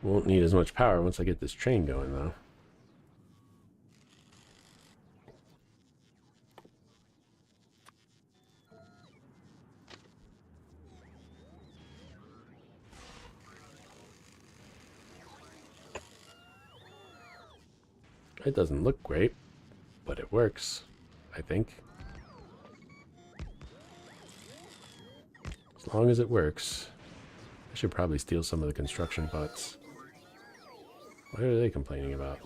Won't need as much power once I get this train going, though. It doesn't look great, but it works, I think. As long as it works. I should probably steal some of the construction bots. What are they complaining about?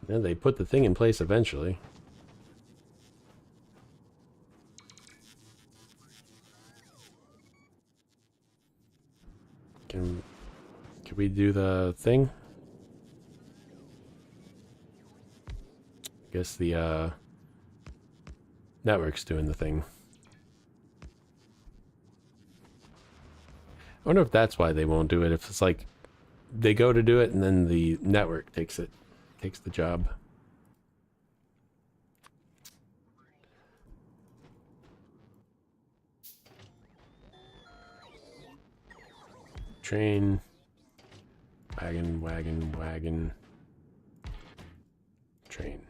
Yeah, they put the thing in place eventually. Can we do the thing? I guess the network's doing the thing. I wonder if that's why they won't do it. If it's like they go to do it and then the network takes the job. Train. Wagon, wagon, wagon. Train.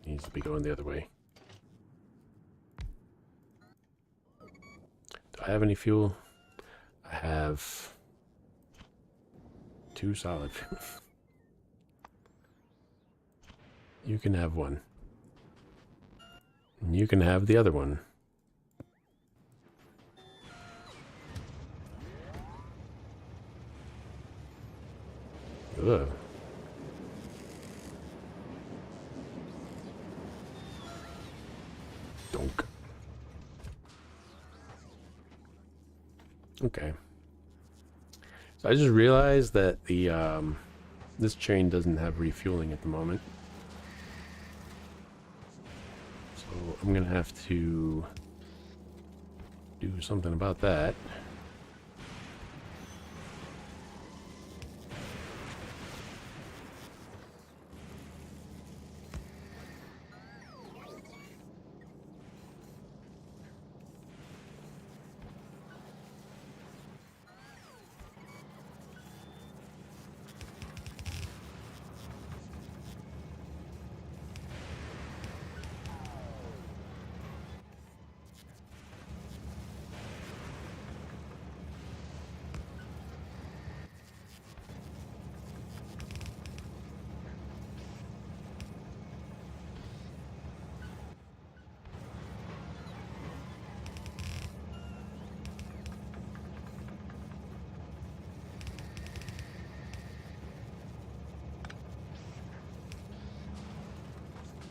Needs to be going the other way. Do I have any fuel? I have 2 solid fuel. You can have one. And you can have the other one. Ugh. Donk. Okay. So I just realized that the this train doesn't have refueling at the moment. So I'm gonna have to do something about that.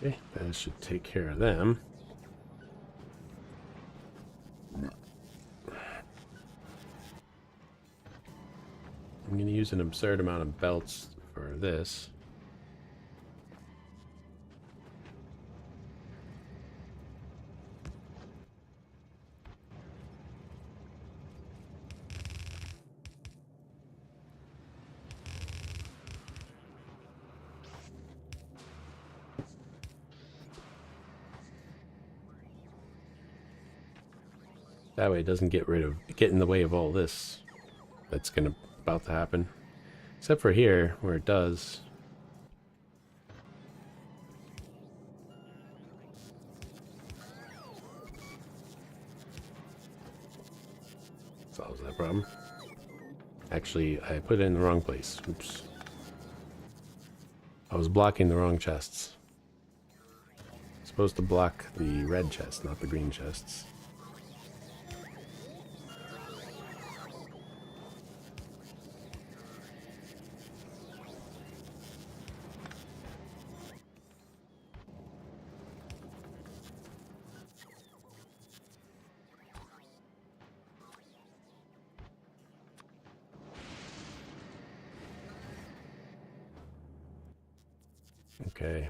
Okay, that should take care of them. I'm going to use an absurd amount of belts for this. That way it doesn't get in the way of all this that's about to happen. Except for here, where it does. Solves that problem. Actually, I put it in the wrong place. Oops. I was blocking the wrong chests. Supposed to block the red chests, not the green chests. Okay.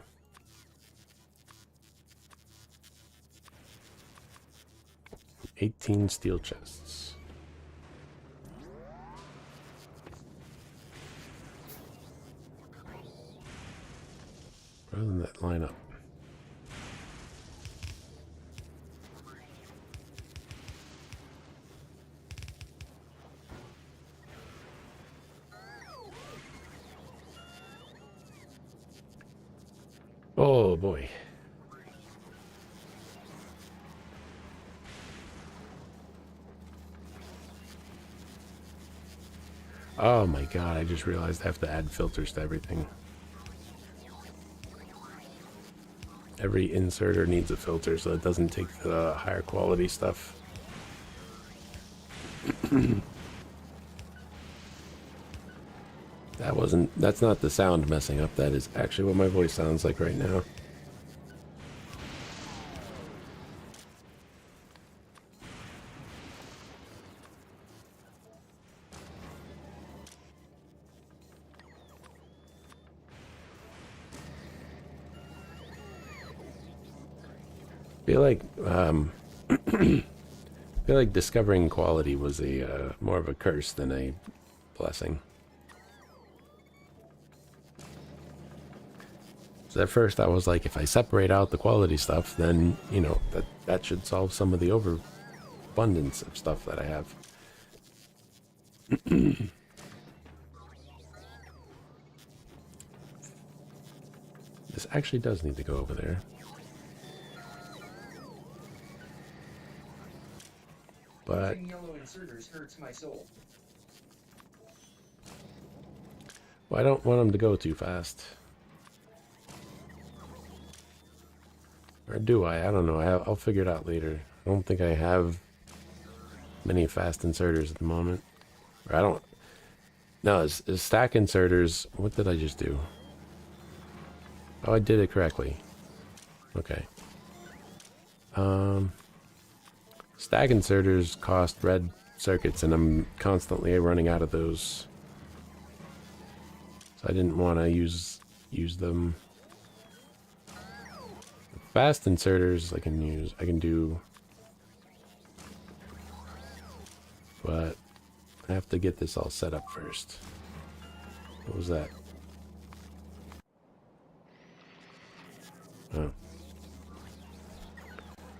$18 steel chests. Why doesn't that line up? Oh boy. Oh my god, I just realized I have to add filters to everything. Every inserter needs a filter so it doesn't take the higher quality stuff. That's not the sound messing up, that is actually what my voice sounds like right now. Feel like feel like discovering quality was a more of a curse than a blessing. So at first I was like, if I separate out the quality stuff, then you know that should solve some of the overabundance of stuff that I have. This actually does need to go over there. But Yellow inserters hurts my soul. well, I don't want them to go too fast. Or do I? I don't know. I'll figure it out later. I don't think I have many fast inserters at the moment. Or I don't... No, it's stack inserters. What did I just do? Oh, I did it correctly. Okay. Stack inserters cost red circuits, and I'm constantly running out of those. So I didn't want to use them. Fast inserters I can do, but I have to get this all set up first. What was that? Oh.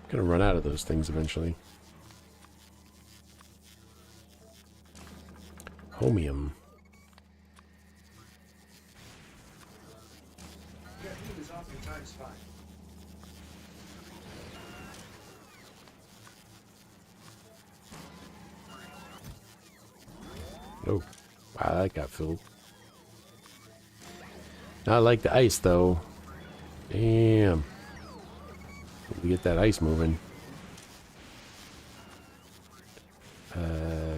Gonna run out of those things eventually. Homium. Yeah, he was oftentimes fine. Oh, wow, that got filled. Not like the ice, though. Damn. We get that ice moving.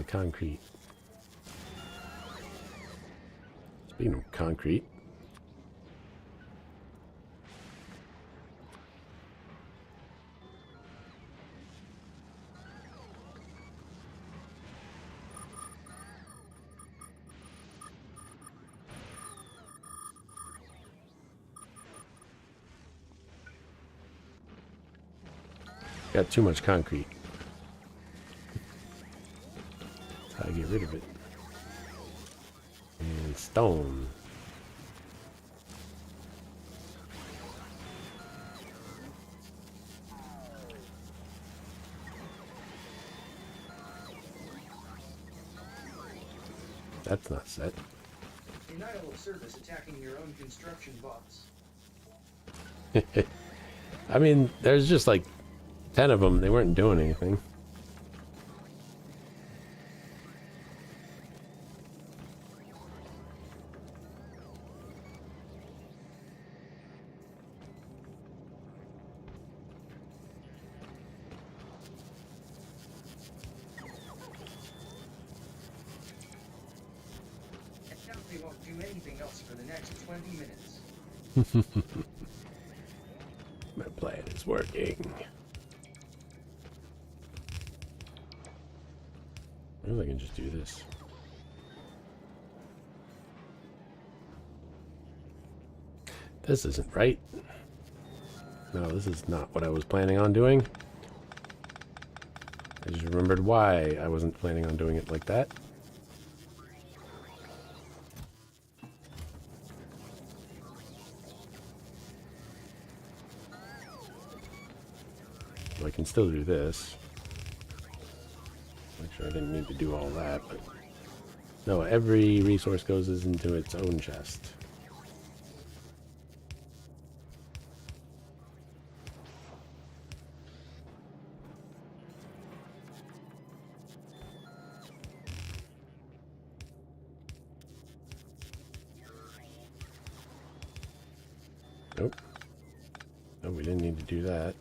Concrete. Speaking of concrete. Got too much concrete. That's how I get rid of it. And stone. That's not set. Denial of service attacking your own construction bots. I mean, there's just like 10 of them. They weren't doing anything. And now they won't do anything else for the next 20 minutes. My plan is working. I wonder if I can just do this. This isn't right. No, this is not what I was planning on doing. I just remembered why I wasn't planning on doing it like that. I can still do this. Actually, I didn't need to do all that, but no, every resource goes into its own chest. Nope. No, we didn't need to do that.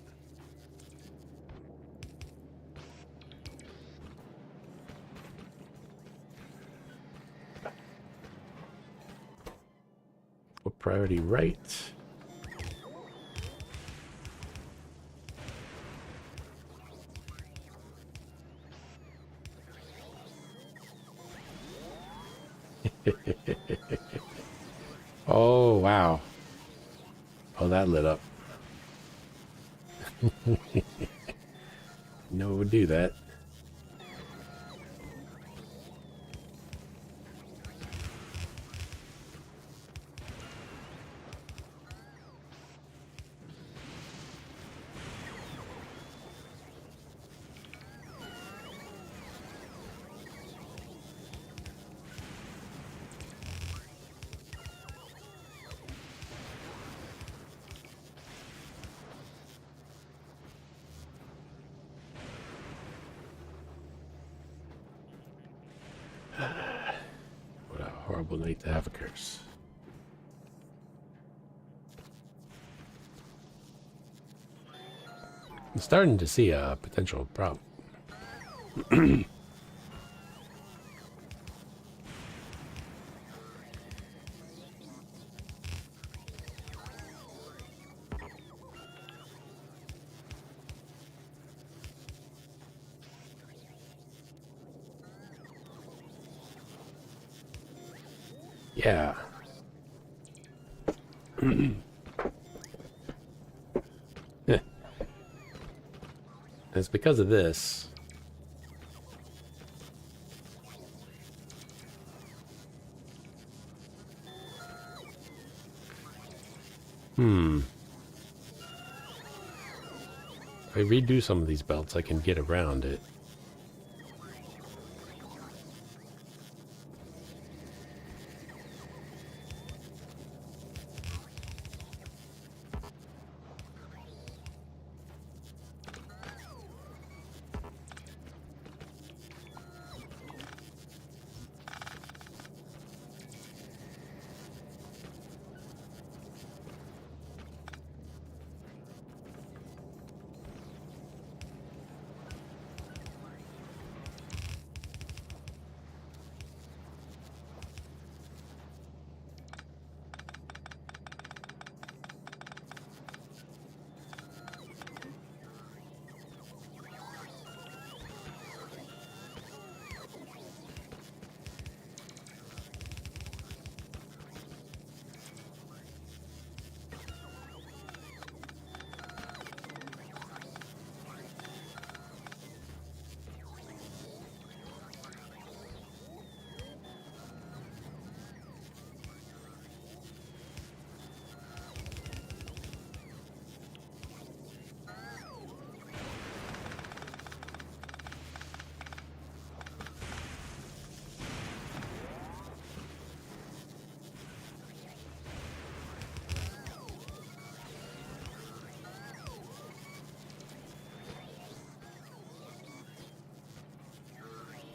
What priority right? Oh, wow. Oh, that lit up. No, it would do that. What a horrible night to have a curse. I'm starting to see a potential problem. Yeah. It's because of this. If I redo some of these belts, I can get around it.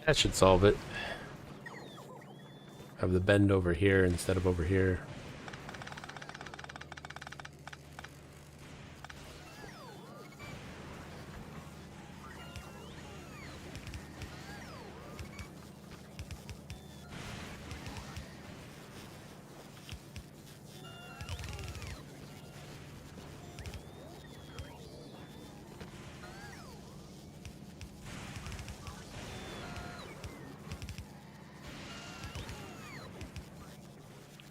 That should solve it. Have the bend over here instead of over here.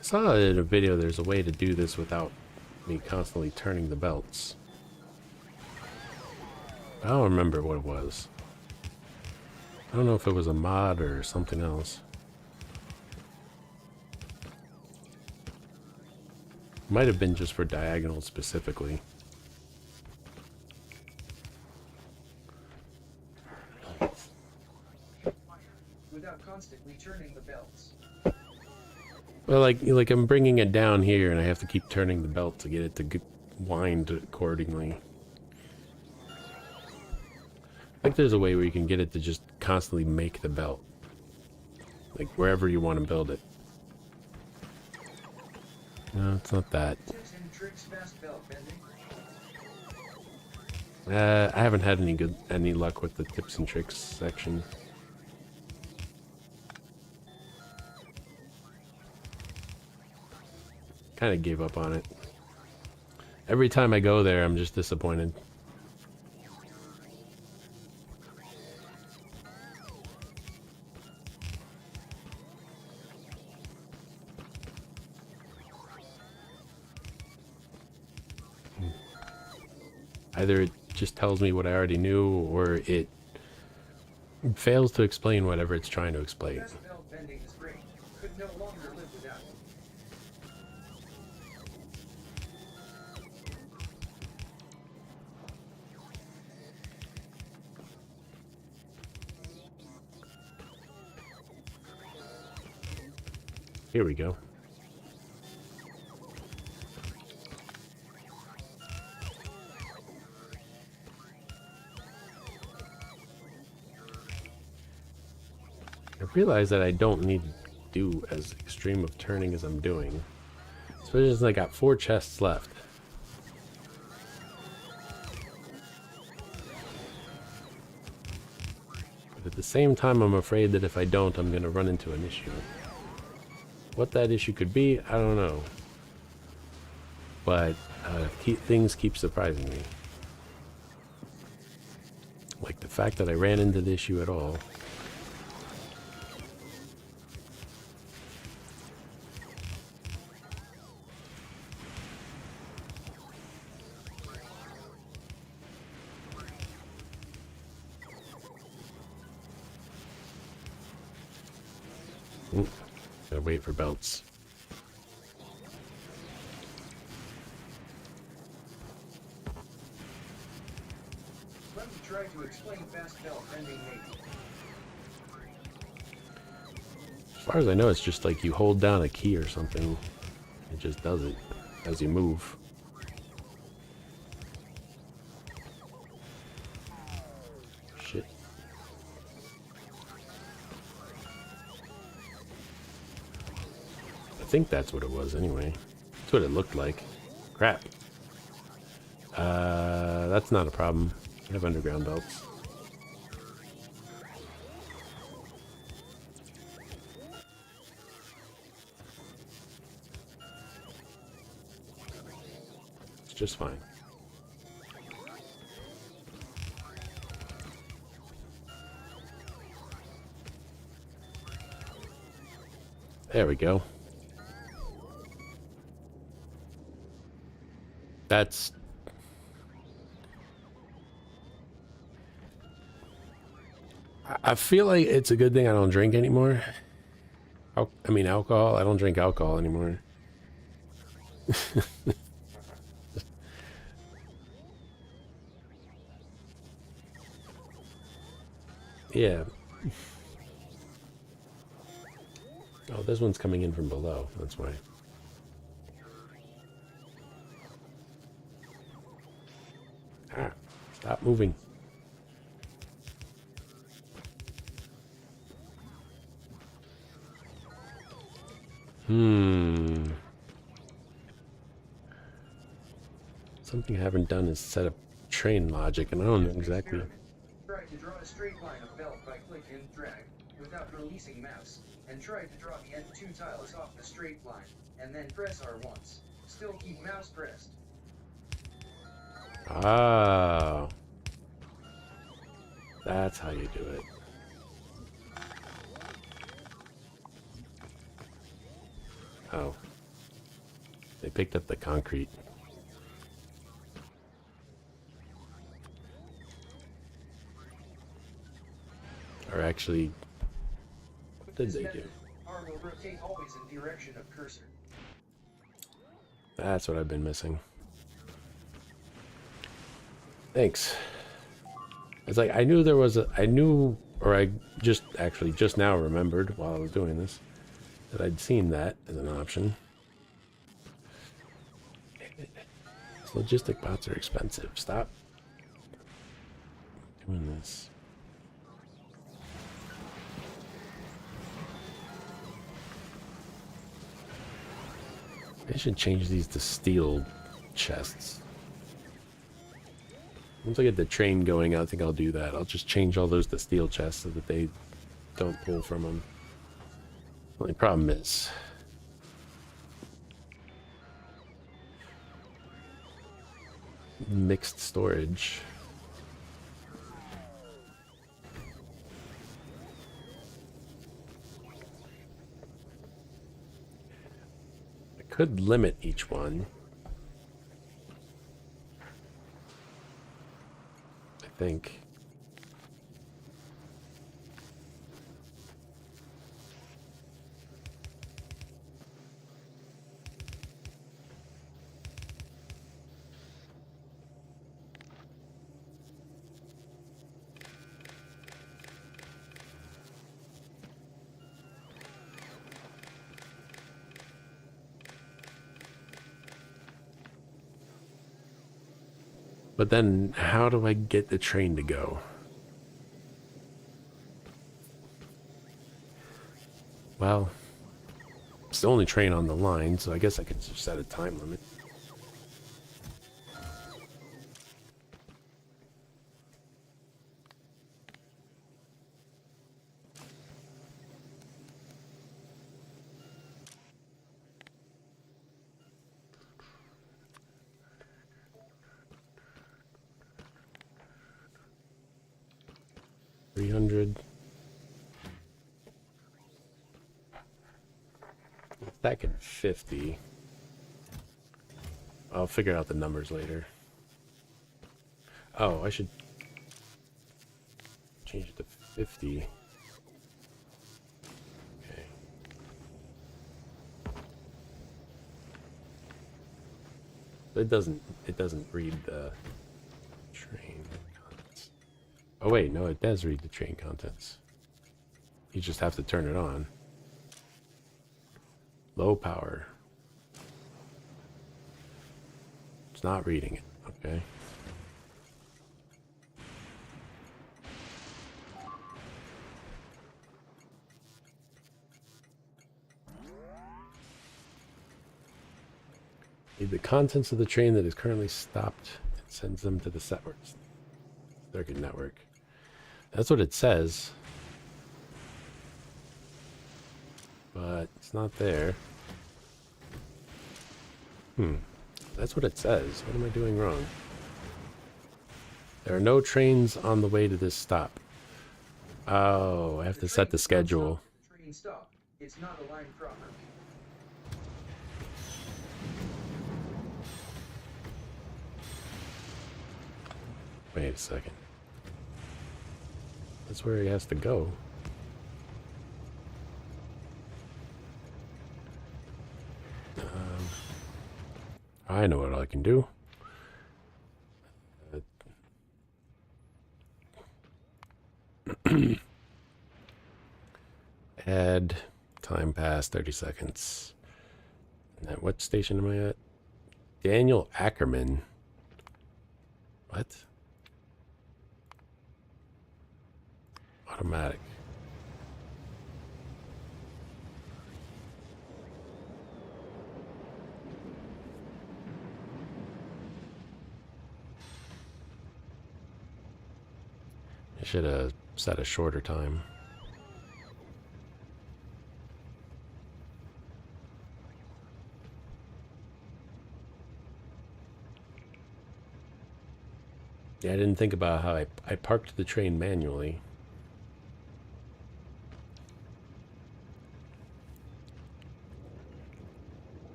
I saw in a video there's a way to do this without me constantly turning the belts. I don't remember what it was. I don't know if it was a mod or something else. Might have been just for diagonal specifically. Without constantly turning the belts. Well, like I'm bringing it down here and I have to keep turning the belt to get it to wind accordingly. I think there's a way where you can get it to just constantly make the belt. Like wherever you want to build it. No, it's not that. Tips and tricks fast belt bending. I haven't had any luck with the tips and tricks section. Kind of gave up on it. Every time I go there, I'm just disappointed. Either it just tells me what I already knew, or it fails to explain whatever it's trying to explain. Fast belt bending is great. Could no longer live without it. Here we go. I realize that I don't need to do as extreme of turning as I'm doing. Especially since I got 4 chests left. But at the same time, I'm afraid that if I don't, I'm going to run into an issue. What that issue could be, I don't know. But things keep surprising me. Like the fact that I ran into the issue at all. Gotta wait for belts. Let me try to explain fast belt bending maybe. As far as I know, it's just like you hold down a key or something. It just does it as you move. Shit. I think that's what it was anyway. That's what it looked like. Crap. That's not a problem. I have underground belts. It's just fine. There we go. That's... I feel like it's a good thing I don't drink anymore. I mean alcohol. I don't drink alcohol anymore. Yeah. Oh, this one's coming in from below. That's why. Ah, stop moving. Something I haven't done is set up train logic, and I don't know exactly. Experiment. Try to draw a straight line of belt by click and drag, without releasing mouse, and try to draw the end two tiles off the straight line, and then press R once. Still keep mouse pressed. Ah, that's how you do it. Oh, they picked up the concrete. Or actually, what did they do? R will rotate always in direction of cursor. That's what I've been missing. Thanks. It's like I knew there was a, I just now remembered while I was doing this that I'd seen that as an option. Damn it. These logistic bots are expensive. Stop doing this. I should change these to steel chests. Once I get the train going, I think I'll do that. I'll just change all those to steel chests so that they don't pull from them. The only problem is mixed storage. I could limit each one. I think. But then, how do I get the train to go? Well, it's the only train on the line, so I guess I could just set a time limit. Back at 50. I'll figure out the numbers later. Oh, I should change it to 50. Okay. It doesn't read the train contents. Oh wait, no, it does read the train contents. You just have to turn it on. Low power. It's not reading it. Okay. Read the contents of the train that is currently stopped and sends them to the circuit network. That's what it says. But it's not there. That's what it says. What am I doing wrong? There are no trains on the way to this stop. Oh, I have to set the schedule. Train stop. It's not aligned properly. Wait a second. That's where he has to go. I know what I can do. Add time past 30 seconds. And at what station am I at? Daniel Ackerman. What? Automatic. should have set a shorter time. Yeah, I didn't think about how I parked the train manually.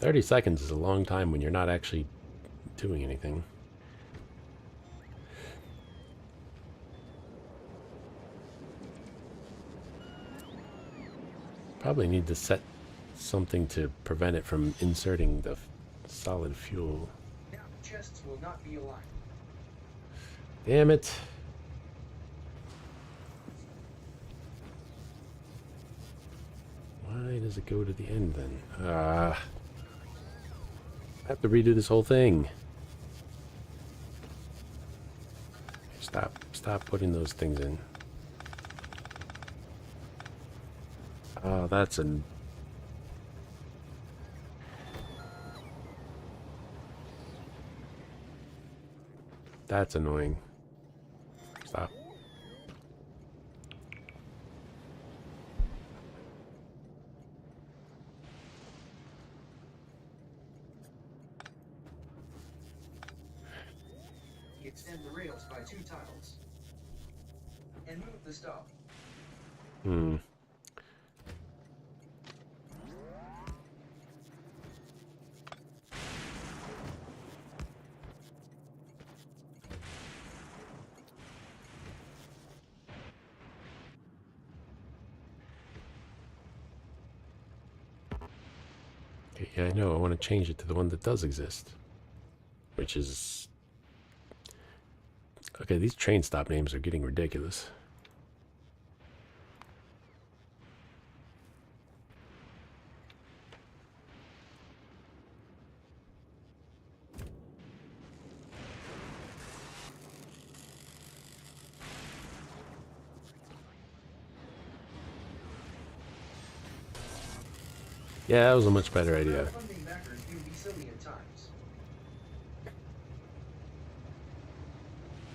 $30 is a long time when you're not actually doing anything. Probably need to set something to prevent it from inserting the solid fuel. Now the chests will not be aligned. Damn it. Why does it go to the end then? I have to redo this whole thing. Stop putting those things in. Oh, that's an... That's annoying. Stop. Extend the rails by 2 tiles. And move the stop. Hmm. Okay, yeah, I know. I want to change it to the one that does exist. Which is... Okay, these train stop names are getting ridiculous. Yeah, that was a much better idea. Funding backers do be silly at times.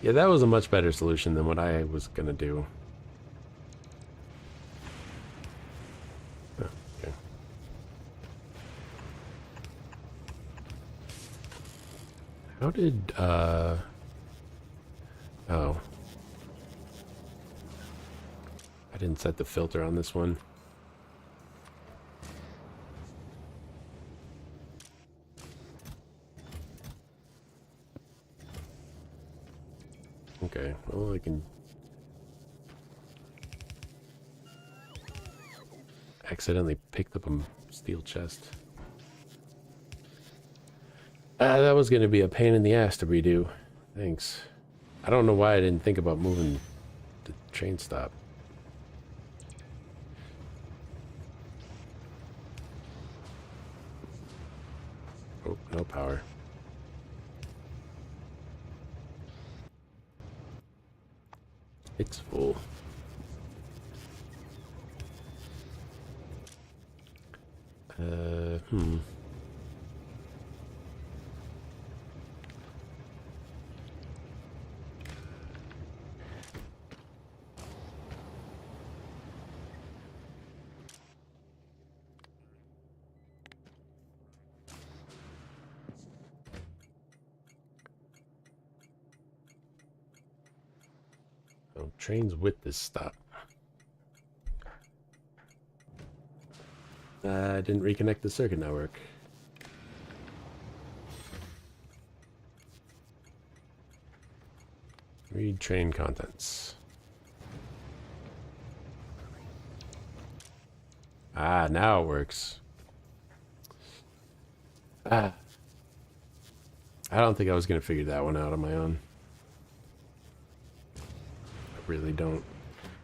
Yeah, that was a much better solution than what I was gonna do. Oh, okay. How did, oh. I didn't set the filter on this one. Okay, well, I can accidentally picked up a steel chest. That was going to be a pain in the ass to redo. Thanks. I don't know why I didn't think about moving the train stop. Oh, no power. It's full. Hmm. Oh, trains with this stop. I didn't reconnect the circuit network. Read train contents. Ah, now it works. Ah. I don't think I was going to figure that one out on my own. I really don't.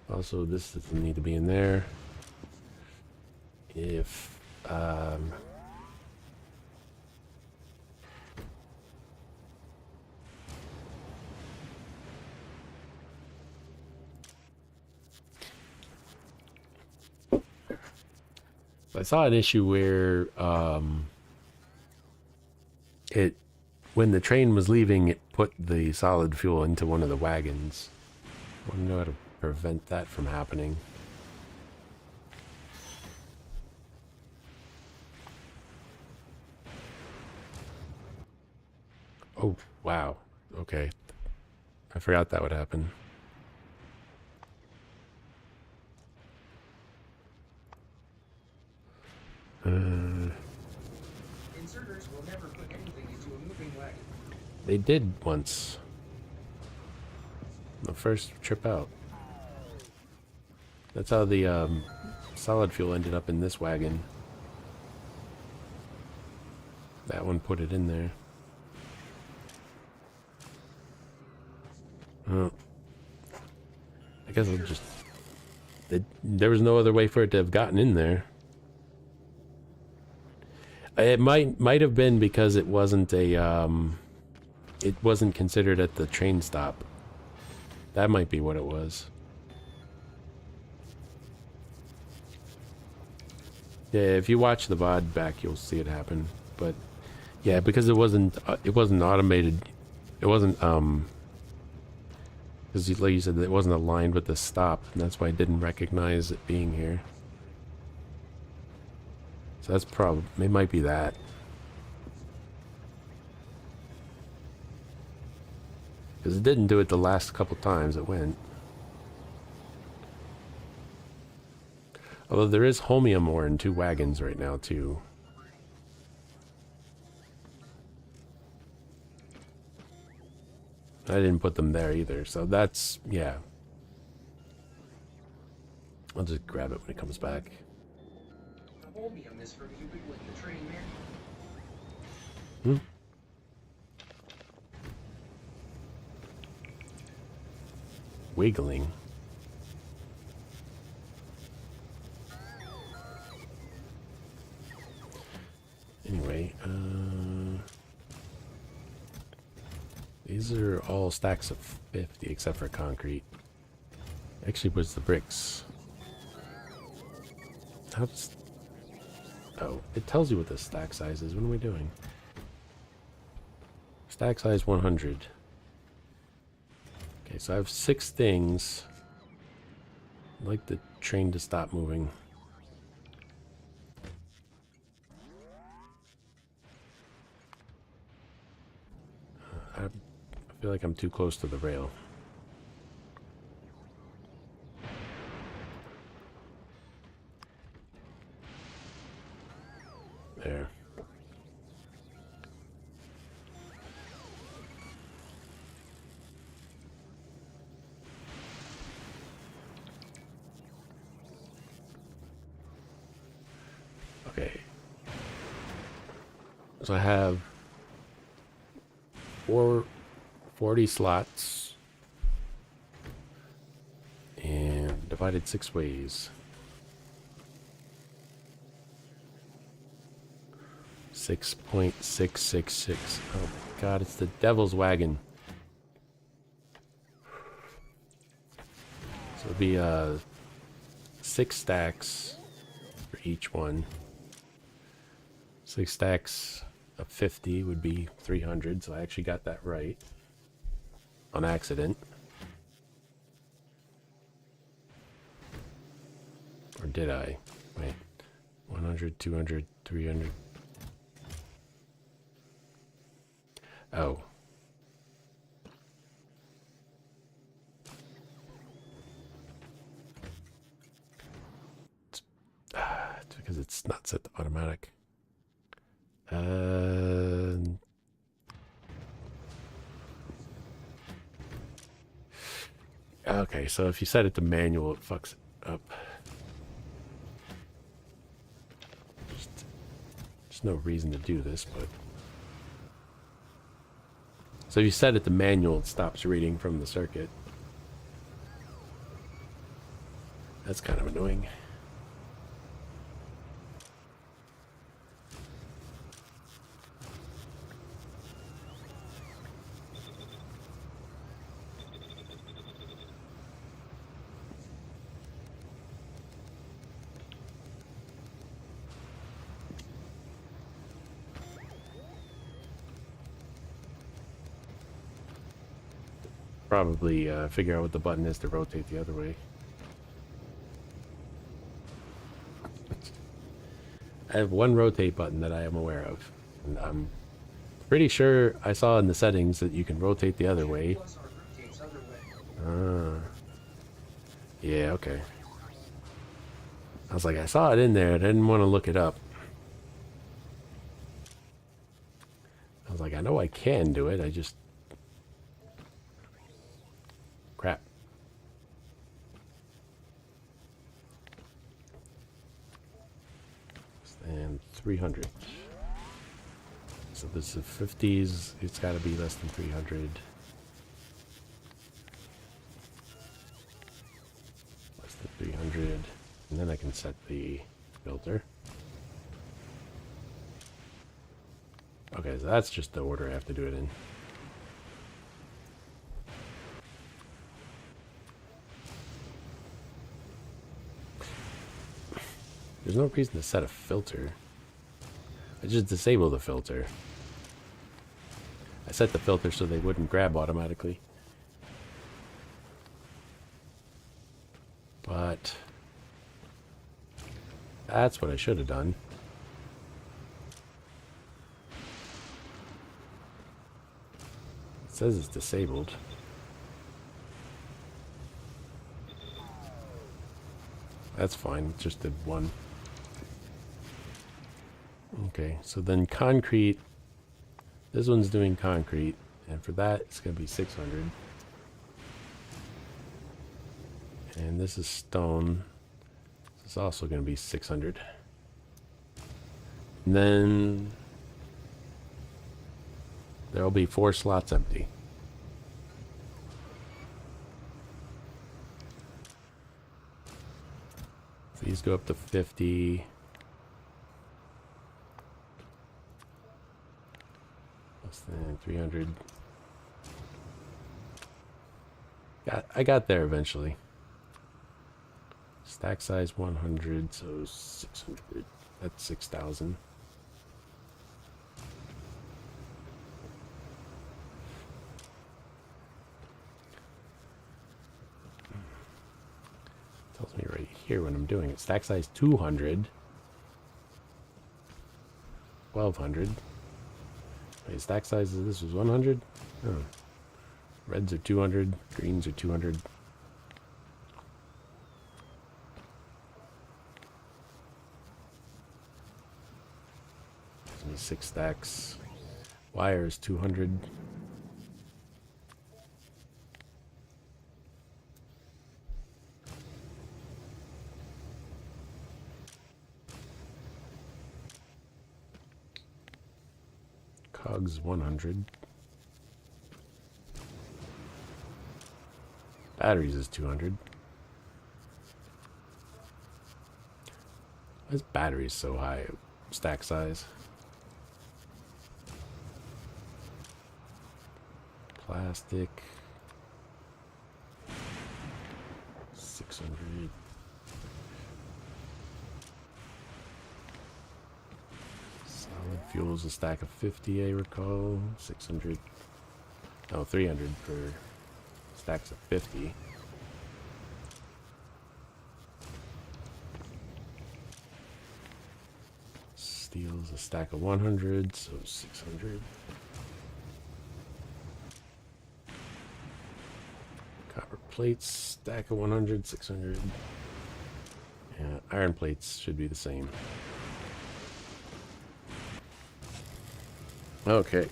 Also, this doesn't need to be in there. If, I saw an issue where, when the train was leaving, it put the solid fuel into one of the wagons. want to know how to prevent that from happening. Oh, wow. Okay. I forgot that would happen. Inserters will never put anything into a moving wagon. They did once. The first trip out. That's how the solid fuel ended up in this wagon. That one put it in there. I guess I'll just... there was no other way for it to have gotten in there. It might have been because it wasn't a it wasn't considered at the train stop. That might be what it was. Yeah, if you watch the VOD back, you'll see it happen. But yeah, because it wasn't automated. It wasn't because like you said, it wasn't aligned with the stop, and that's why I didn't recognize it being here. So that's probably, it might be that. Because it didn't do it the last couple times it went. Although there is holmium ore in 2 wagons right now too. I didn't put them there either, so that's, yeah. I'll just grab it when it comes back. The holmium is from Ubiquit the train manual. Wiggling. Anyway, these are all stacks of 50 except for concrete. Actually, where's the bricks? How does... Oh, it tells you what the stack size is. What am I doing? Stack size 100. Okay, so I have 6 things. I'd like the train to stop moving. I feel like I'm too close to the rail. There. Okay. So I have 40 slots and divided 6 ways. 6.666. Oh my god, it's the devil's wagon. So it'll be 6 stacks for each one. 6 stacks of 50 would be 300, so I actually got that right on accident. Or did I? Wait. 100, 200, 300. Oh. It's because it's not set to automatic. Okay, so if you set it to manual, it fucks it up. There's no reason to do this, but... So if you set it to manual, it stops reading from the circuit. That's kind of annoying. probably figure out what the button is to rotate the other way. I have one rotate button that I am aware of. And I'm pretty sure I saw in the settings that you can rotate the other way. Plus R rotates other way. Yeah, okay. I was like, I saw it in there. I didn't want to look it up. I was like, I know I can do it. I just... Crap. And 300. So this is 50s. It's got to be less than 300. Less than 300. And then I can set the filter. Okay, so that's just the order I have to do it in. There's no reason to set a filter. I just disable the filter. I set the filter so they wouldn't grab automatically. But that's what I should have done. It says it's disabled. That's fine, just did one. Okay, so then concrete. This one's doing concrete, and for that it's going to be 600. And this is stone. This is also going to be 600. And then there'll be 4 slots empty. So these go up to 50. Less than 300. I got there eventually. Stack size 100, so 600. That's 6,000. Tells me right here when I'm doing it. Stack size 200. 1,200. Wait, stack size of this was 100? Oh. Reds are 200. Greens are 200. 6 stacks. Wires 200. Cogs 100. Batteries is 200. Why is batteries so high? Stack size. Plastic 600. Solid fuels a stack of 50, I recall. 600. No, 300 for stacks of 50. Steel's a stack of 100, so 600. Copper plates, stack of 100, 600. Yeah, iron plates should be the same. Okay.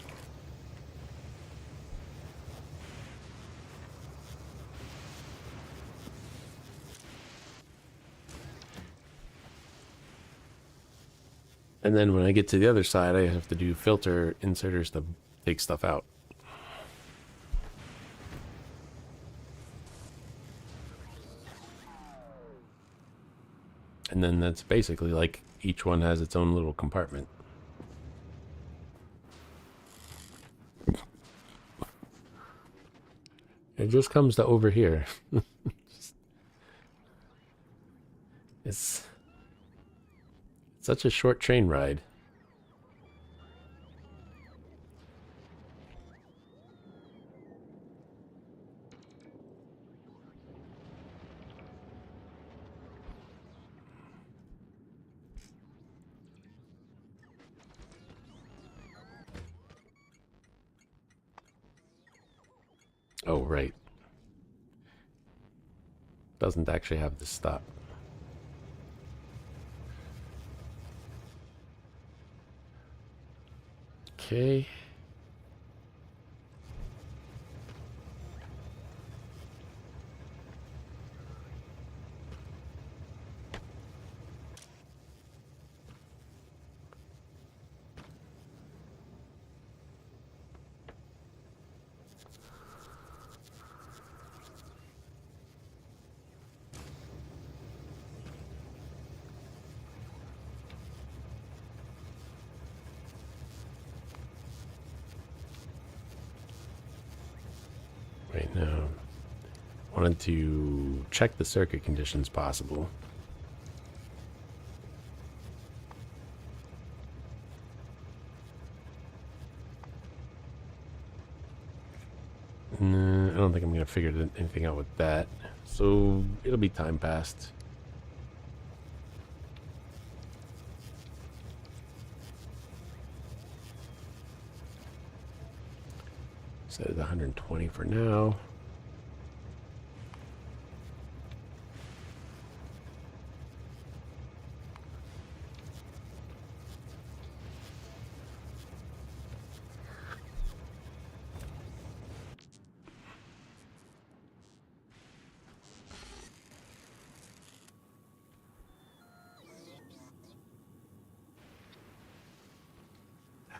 And then when I get to the other side, I have to do filter inserters to take stuff out. And then that's basically like each one has its own little compartment. It just comes to over here. It's such a short train ride. Oh, right. Doesn't actually have the stop. Okay. Right now, wanted to check the circuit conditions possible. Nah, I don't think I'm going to figure anything out with that. So it'll be time passed. Set it 120 for now.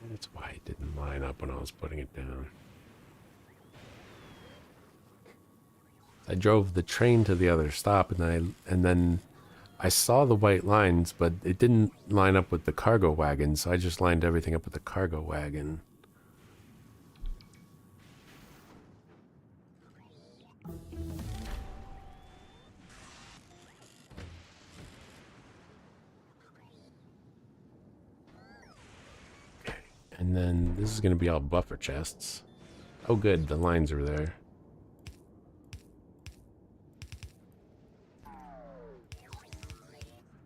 That's why it didn't line up when I was putting it down. I drove the train to the other stop, and then I saw the white lines, but it didn't line up with the cargo wagon, so I just lined everything up with the cargo wagon. And then this is going to be all buffer chests. Oh good, the lines are there.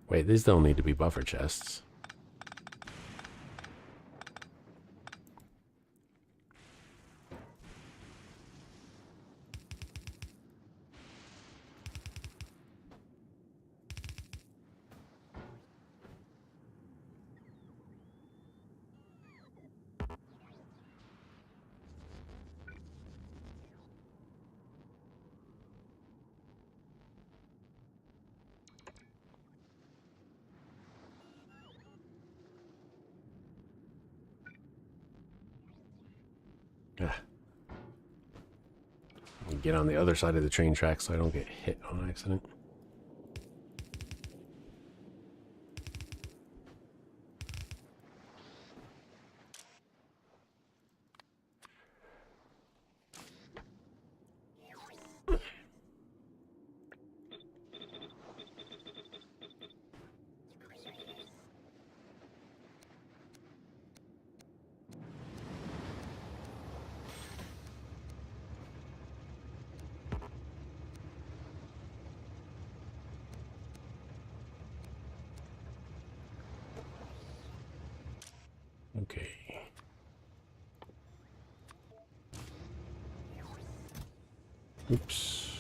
Wait, these don't need to be buffer chests. Ah. Get on the other side of the train track so I don't get hit on accident. Okay. Oops.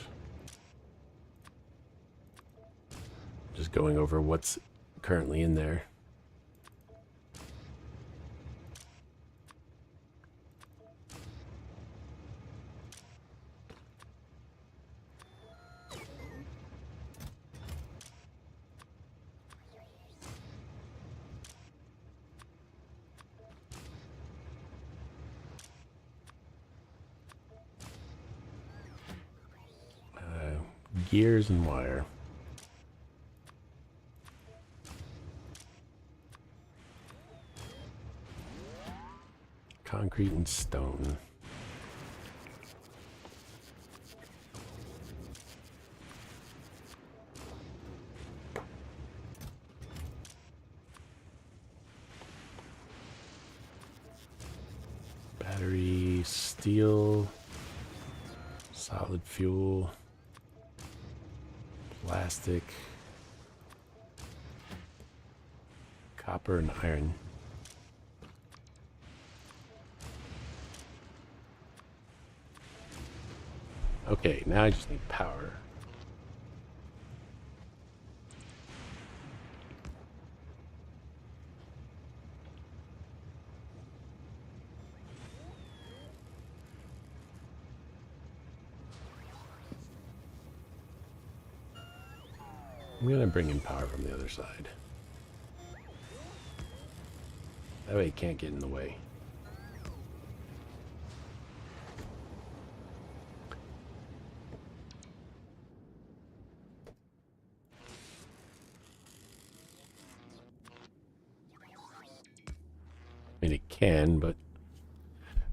Just going over what's currently in there. Gears and wire. Concrete and stone. Battery, steel, solid fuel, plastic, copper and iron. Okay, now I just need power. I'm gonna bring in power from the other side. That way it can't get in the way. I mean, it can, but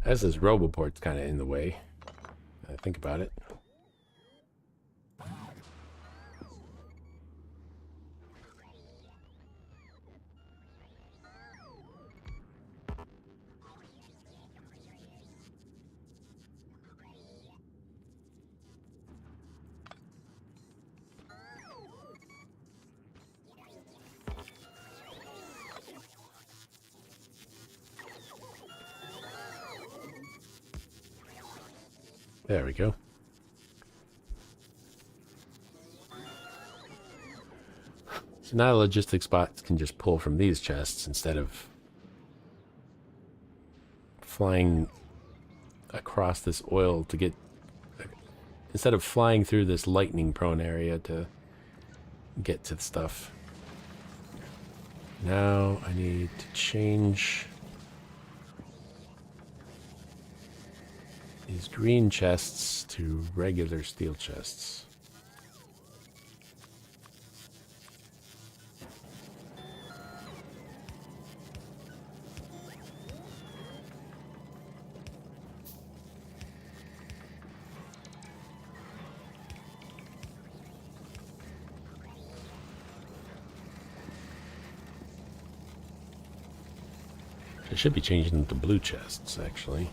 as this roboport's kind of in the way, I think about it. There we go. So now logistics bots can just pull from these chests instead of flying across this oil to get... Instead of flying through this lightning-prone area to get to the stuff. Now I need to change these green chests to regular steel chests. I should be changing them to blue chests, actually.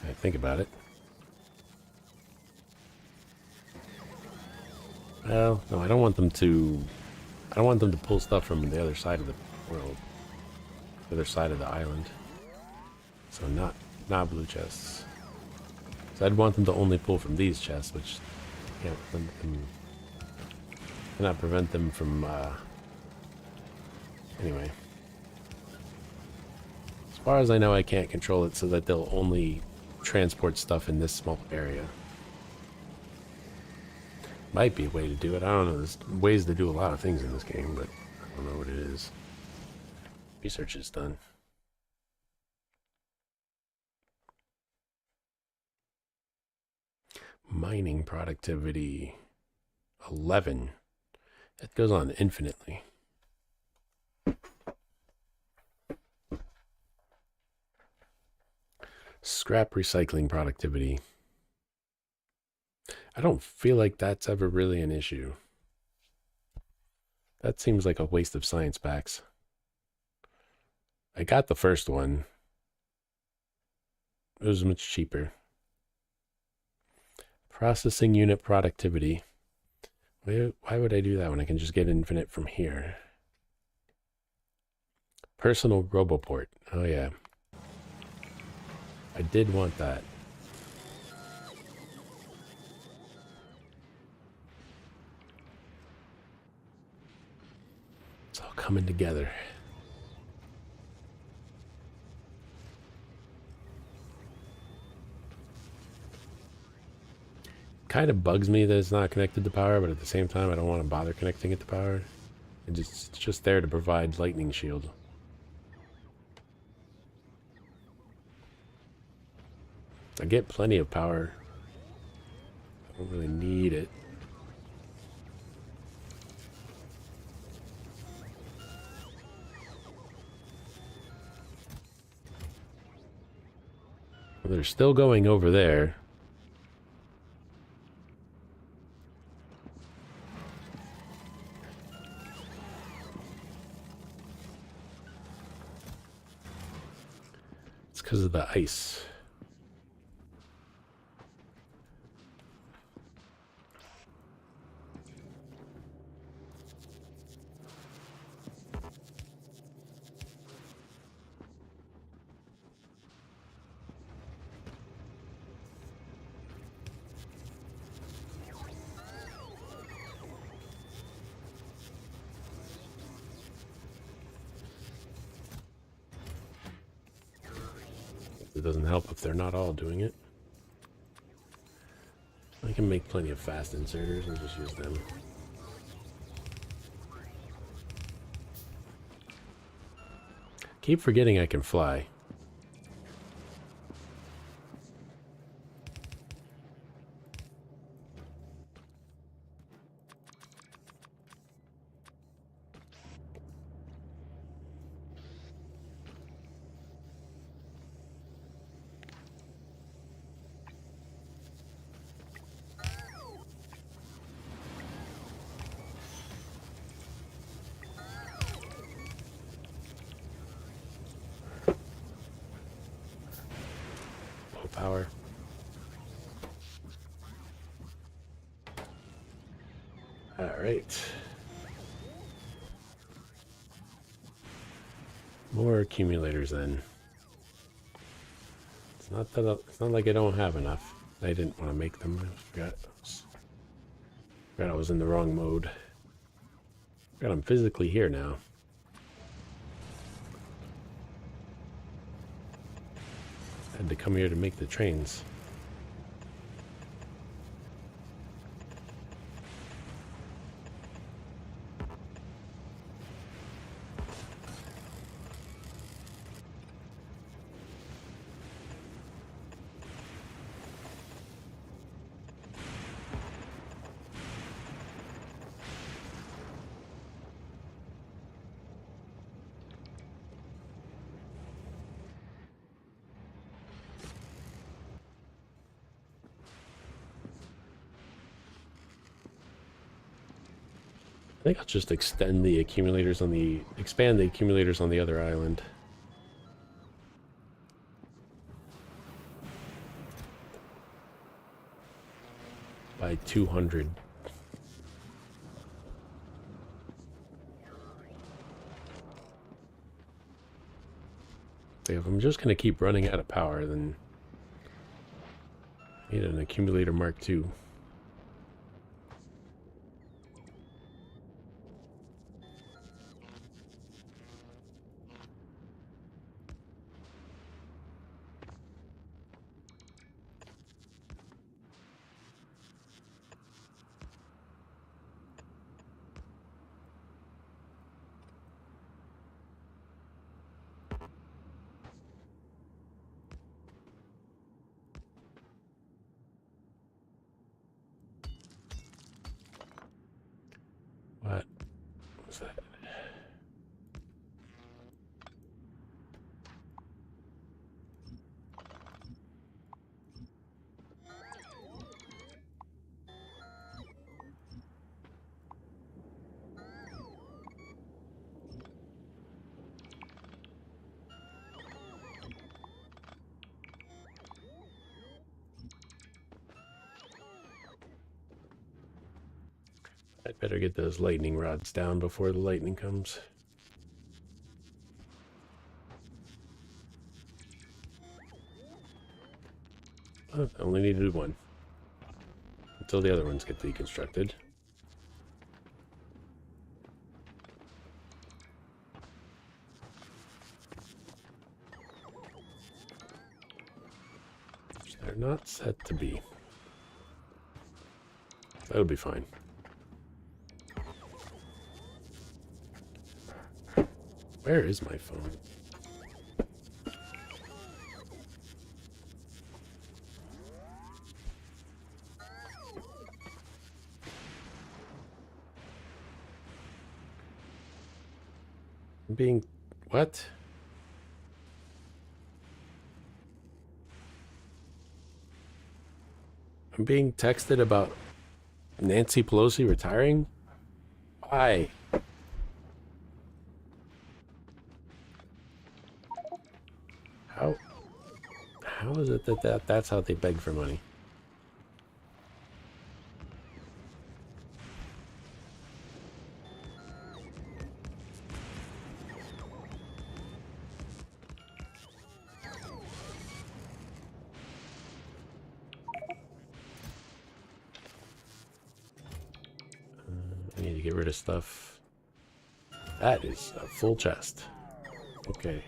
I think about it. Well, no, I don't want them to... I don't want them to pull stuff from the other side of the world. The other side of the island. So not blue chests. So I'd want them to only pull from these chests, which cannot prevent them from... Anyway. As far as I know, I can't control it so that they'll only transport stuff in this small area. Might be a way to do it. I don't know. There's ways to do a lot of things in this game, but I don't know what it is. Research is done. Mining productivity 11. It goes on infinitely. Scrap recycling productivity. I don't feel like that's ever really an issue. That seems like a waste of science packs. I got the first one. It was much cheaper. Processing unit productivity. Why would I do that when I can just get infinite from here? Personal roboport. Oh yeah. I did want that. It's all coming together. Kind of bugs me that it's not connected to power, but at the same time, I don't want to bother connecting it to power. It's just there to provide lightning shield. I get plenty of power. I don't really need it. Well, they're still going over there. It's because of the ice. it doesn't help if they're not all doing it. I can make plenty of fast inserters and just use them. Keep forgetting I can fly. Power. All right. More accumulators then. It's not that it's not like I don't have enough. I didn't want to make them. I forgot I was in the wrong mode. Forgot I'm physically here now. Had to come here to make the trains. I think I'll just expand the accumulators on the other island. By 200. If I'm just gonna keep running out of power, then I need an accumulator Mark II. What was that? I'd better get those lightning rods down before the lightning comes. Oh, I only needed one. Until the other ones get deconstructed. Which they're not set to be. That'll be fine. Where is my phone? I'm being... what? I'm being texted about Nancy Pelosi retiring? Why? How is it that's how they beg for money? I need to get rid of stuff. That is a full chest. Okay.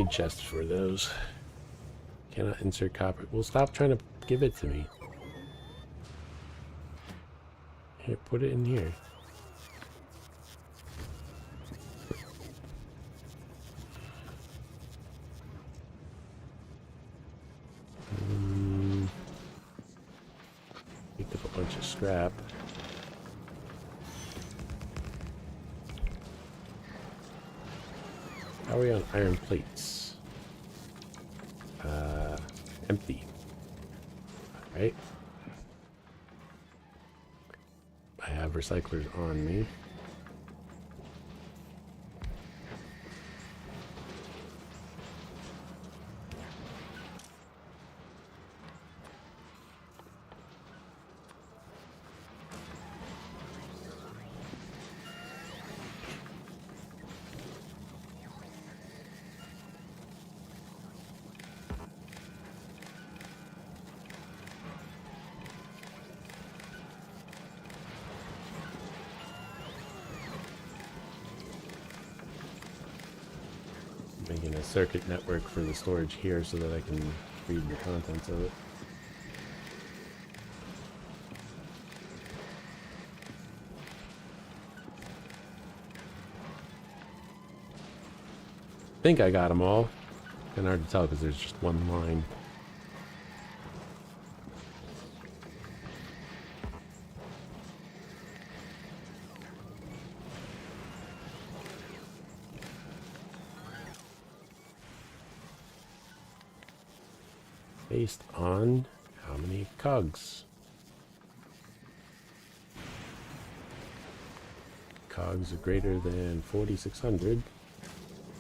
need chests for those. Cannot insert copper. Well, stop trying to give it to me. Here, put it in here. Picked up a bunch of scrap. How are we on iron plates? Empty. Alright. I have recyclers on me. Making a circuit network for the storage here so that I can read the contents of it. I think I got them all. Kind of hard to tell because there's just one line. Based on how many cogs? Cogs are greater than 4,600.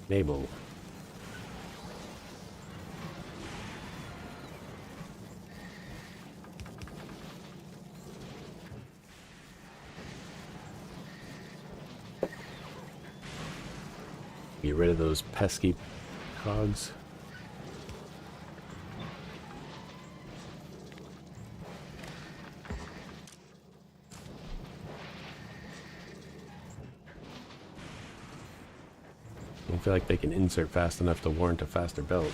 Enable. Get rid of those pesky cogs. I feel like they can insert fast enough to warrant a faster belt.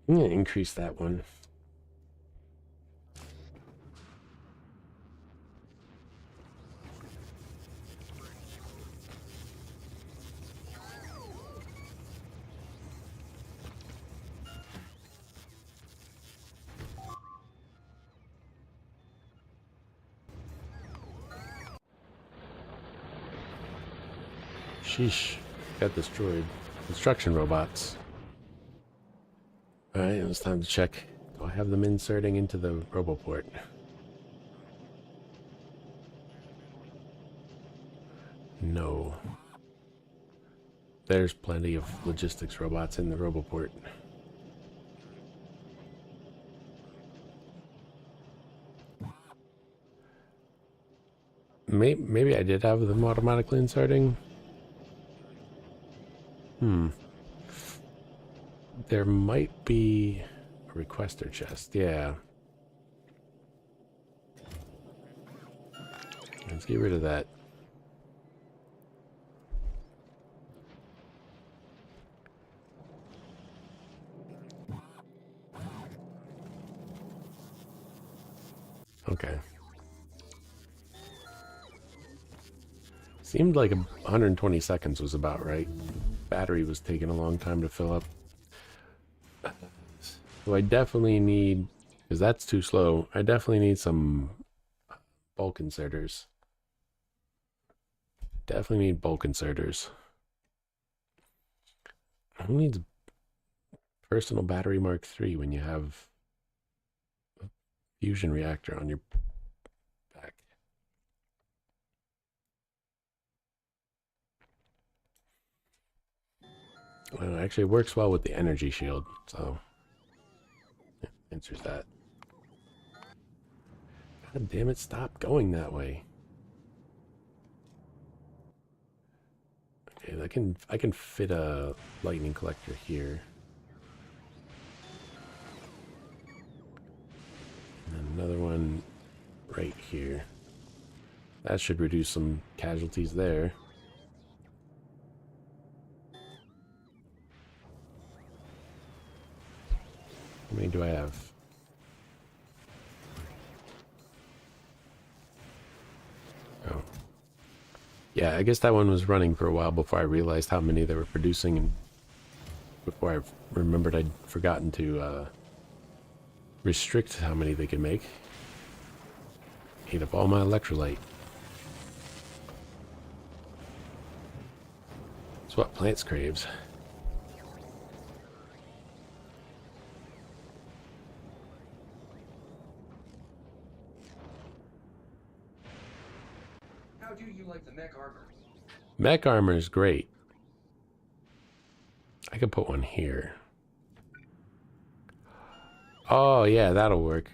I'm gonna increase that one. Sheesh, got destroyed. Construction robots. Alright, it's time to check. Do I have them inserting into the roboport? No. There's plenty of logistics robots in the roboport. Maybe I did have them automatically inserting. There might be a requester chest, yeah. Let's get rid of that. Okay. Seemed like 120 seconds was about right. Battery was taking a long time to fill up. So I definitely need, because that's too slow, I definitely need some bulk inserters. Definitely need bulk inserters. Who needs personal battery Mark III when you have a fusion reactor on your back? Well, actually, it works well with the energy shield, so yeah, answers that. God damn it! Stop going that way. Okay, I can fit a lightning collector here. And another one right here. That should reduce some casualties there. How many do I have? Oh. Yeah, I guess that one was running for a while before I realized how many they were producing, and before I remembered I'd forgotten to restrict how many they could make. Ate up all my electrolyte. It's what plants craves. How do you like the mech armor? Mech armor is great. I could put one here. Oh yeah, that'll work.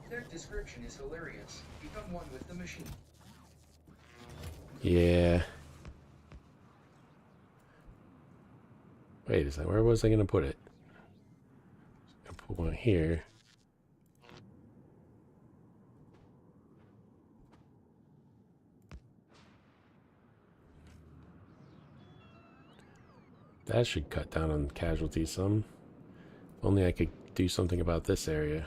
Their description is hilarious. Become one with the machine. Yeah. Wait a second, where was I gonna put it? I'll put one here. That should cut down on casualties some. If only I could do something about this area.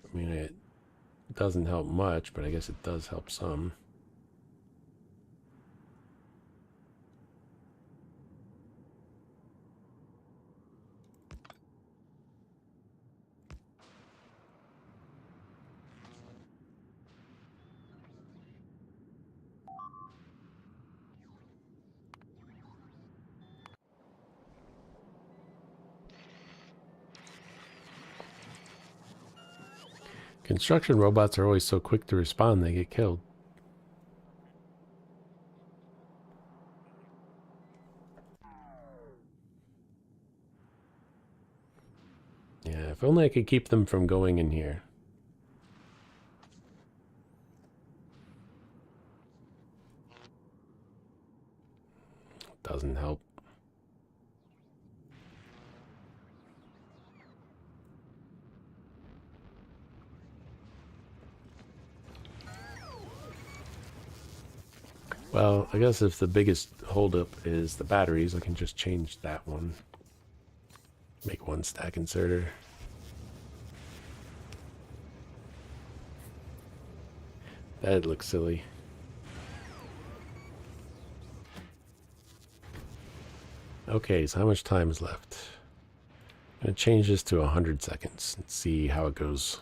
I mean, it doesn't help much, but I guess it does help some. Construction robots are always so quick to respond, they get killed. Yeah, if only I could keep them from going in here. Doesn't help. Well, I guess if the biggest holdup is the batteries, I can just change that one. Make one stack inserter. That looks silly. Okay, so how much time is left? I'm going to change this to 100 seconds and see how it goes.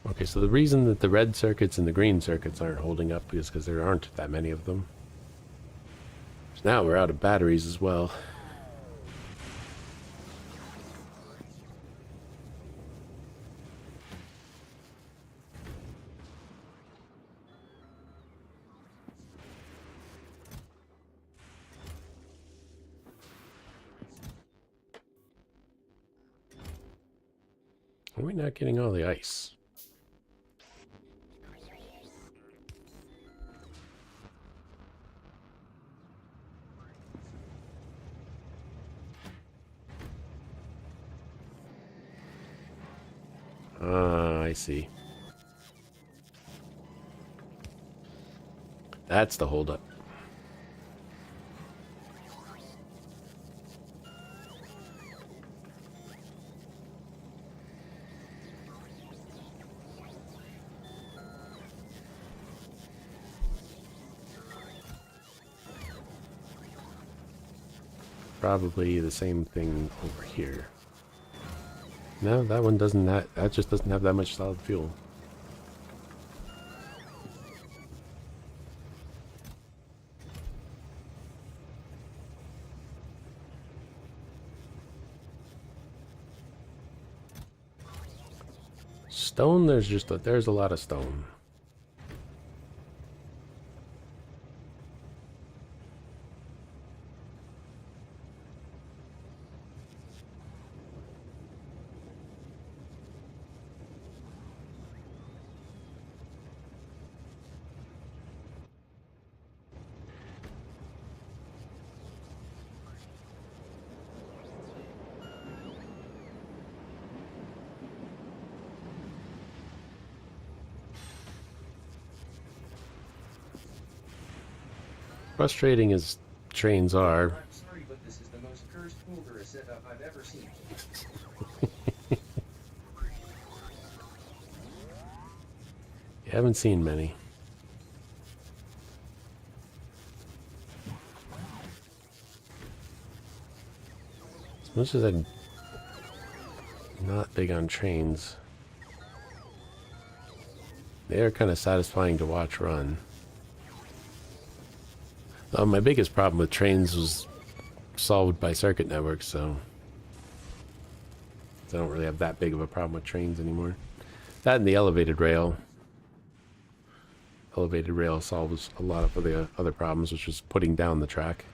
Okay, so the reason that the red circuits and the green circuits aren't holding up is because there aren't that many of them. So now we're out of batteries as well. Are we not getting all the ice? I see. That's the holdup. probably the same thing over here. No, that one doesn't. That just doesn't have that much solid fuel. Stone, there's a lot of stone. Frustrating as trains are. I'm sorry, but this is the most cursed Fulgora setup I've ever seen. You haven't seen many. As much as I'm not big on trains, they are kind of satisfying to watch run. My biggest problem with trains was solved by circuit networks, so I don't really have that big of a problem with trains anymore. That and the elevated rail. Elevated rail solves a lot of the other problems, which is putting down the track.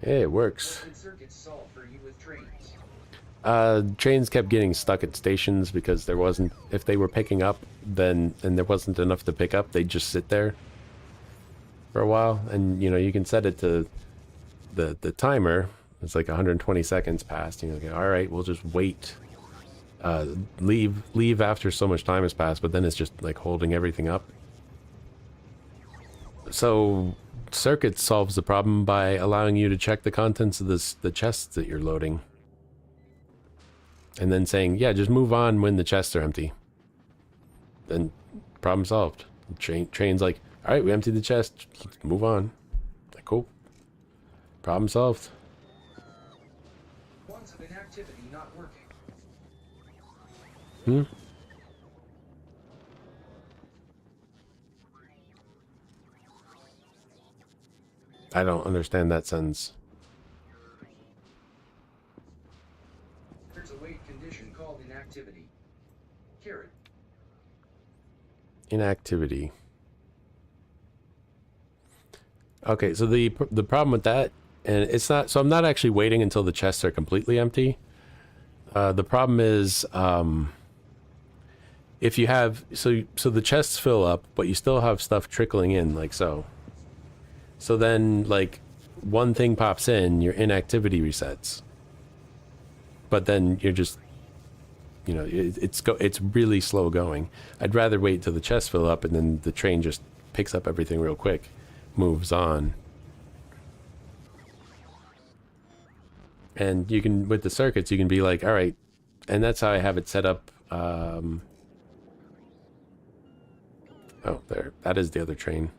Hey, it works. What did circuits solve for you with trains? Trains kept getting stuck at stations because there wasn't, if they were picking up, and there wasn't enough to pick up, they'd just sit there for a while. And, you know, you can set it to the timer. It's like 120 seconds passed. And you're like, all right, we'll just wait. Leave after so much time has passed, but then it's just like holding everything up. So circuit solves the problem by allowing you to check the contents of the chests that you're loading. And then saying, yeah, just move on when the chests are empty. Then problem solved. Train's like, all right, we emptied the chest. Move on. Like, cool. Problem solved. Once of inactivity not working. Hmm? I don't understand that sentence. There's a wait condition called inactivity. Carrot. Inactivity. Okay, so the problem with that, and it's not, so I'm not actually waiting until the chests are completely empty. The problem is, if you have, so the chests fill up, but you still have stuff trickling in, like so. So then, like, one thing pops in, your inactivity resets. But then you're just, you know, it's really slow going. I'd rather wait till the chests fill up and then the train just picks up everything real quick, moves on. And you can, with the circuits, you can be like, all right, and that's how I have it set up. Oh, there, that is the other train.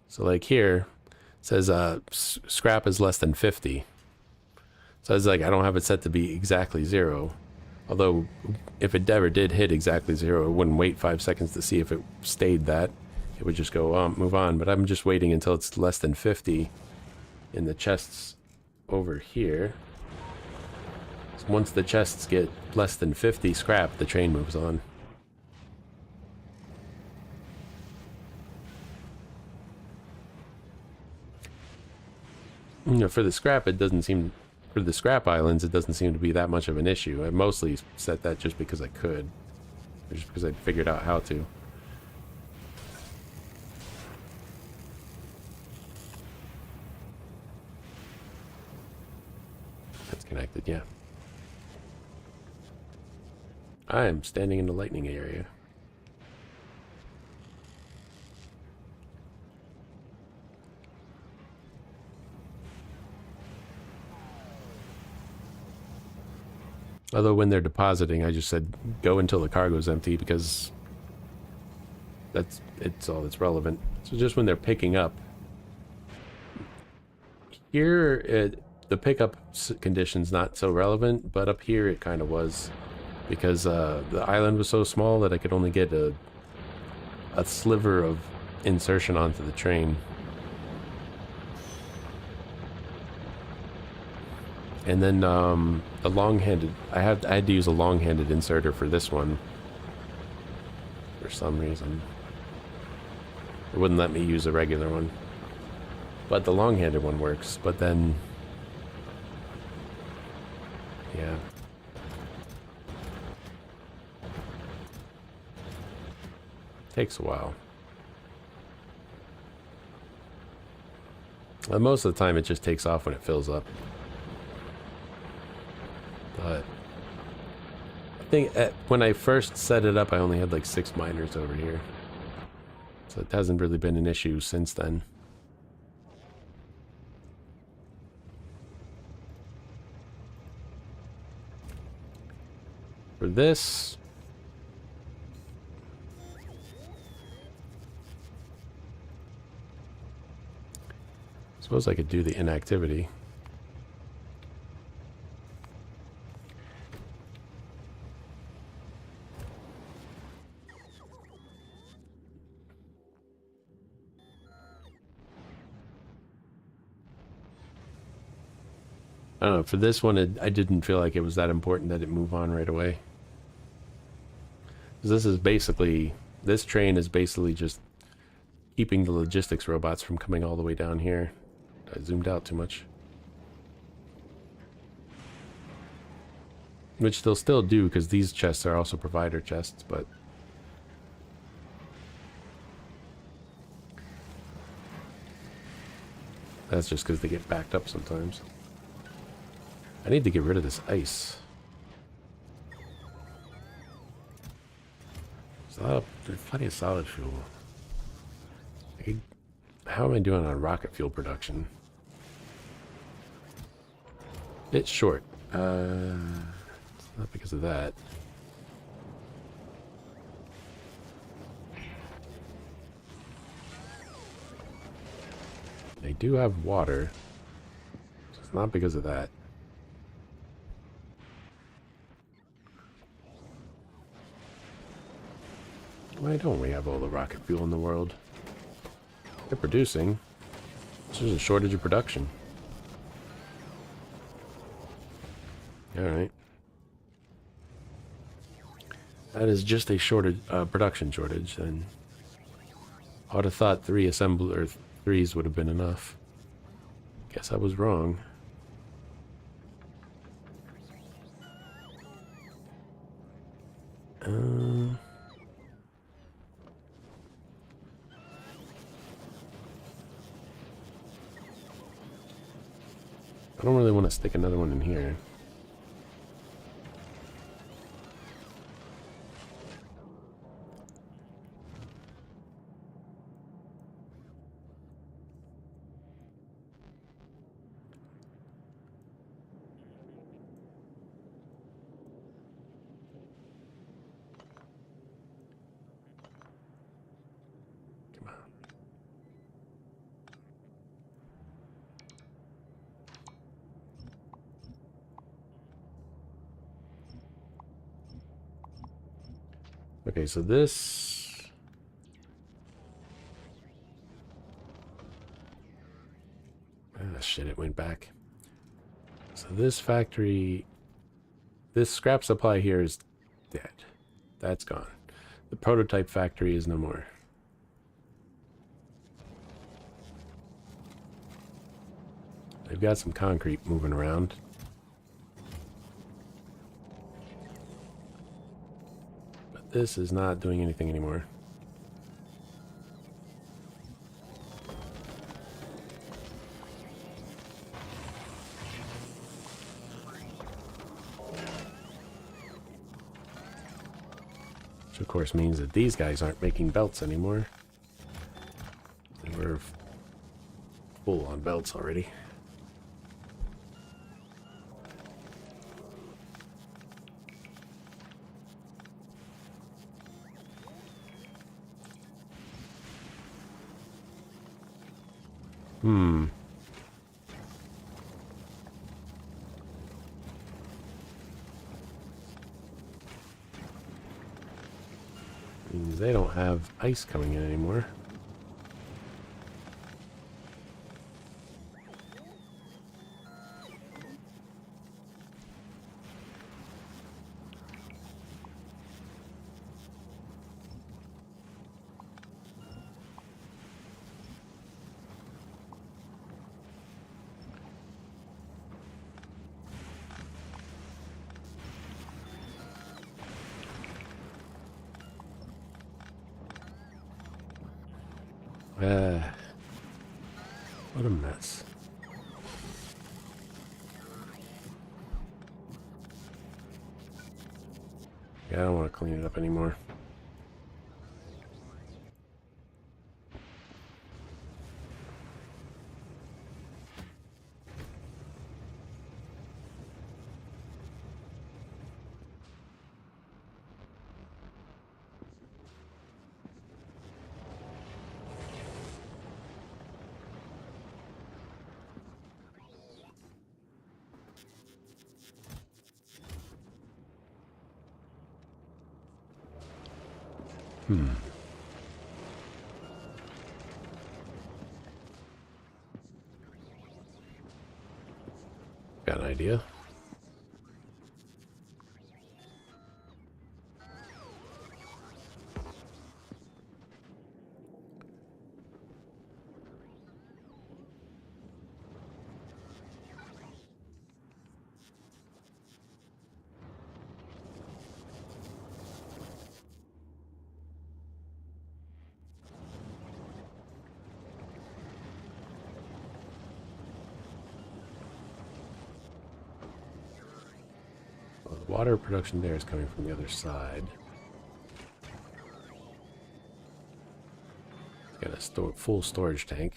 So like here, it says scrap is less than 50. So it's like, I don't have it set to be exactly 0. Although, if it ever did hit exactly 0, it wouldn't wait 5 seconds to see if it stayed that. It would just go on, move on. But I'm just waiting until it's less than 50 in the chests over here. So once the chests get less than 50 scrap, the train moves on. You know, for the scrap, it doesn't seem, for the scrap islands, it doesn't seem to be that much of an issue. I mostly set that just because I could, or just because I figured out how to. That's connected, yeah. I am standing in the lightning area. Although when they're depositing, I just said go until the cargo's empty because it's all that's relevant. So just when they're picking up, here the pickup condition's not so relevant, but up here it kind of was because the island was so small that I could only get a sliver of insertion onto the train. And then the long-handed, I had to use a long-handed inserter for this one for some reason. It wouldn't let me use a regular one, but the long-handed one works. But then, yeah, takes a while. Most of the time, it just takes off when it fills up. But I think when I first set it up, I only had like 6 miners over here. So it hasn't really been an issue since then. For this, I suppose I could do the inactivity. I don't know, for this one, I didn't feel like it was that important that it move on right away. Because this train is basically just keeping the logistics robots from coming all the way down here. I zoomed out too much. Which they'll still do, because these chests are also provider chests, but... that's just because they get backed up sometimes. I need to get rid of this ice. There's plenty of solid fuel. How am I doing on rocket fuel production? It's short. It's not because of that. They do have water. So it's not because of that. Why don't we have all the rocket fuel in the world? They're producing. There's a shortage of production. Alright. That is just a shortage, production shortage, and I would have thought 3 threes would have been enough. Guess I was wrong. I don't really want to stick another one in here. Come on. Okay, so this... ah, shit, it went back. So this factory... this scrap supply here is dead. That's gone. The prototype factory is no more. They've got some concrete moving around. This is not doing anything anymore. Which of course means that these guys aren't making belts anymore. They were full on belts already. Hmm. Means they don't have ice coming in anymore. What a mess. Yeah, I don't want to clean it up anymore. Got an idea. Well, the water production there is coming from the other side. Got a full storage tank.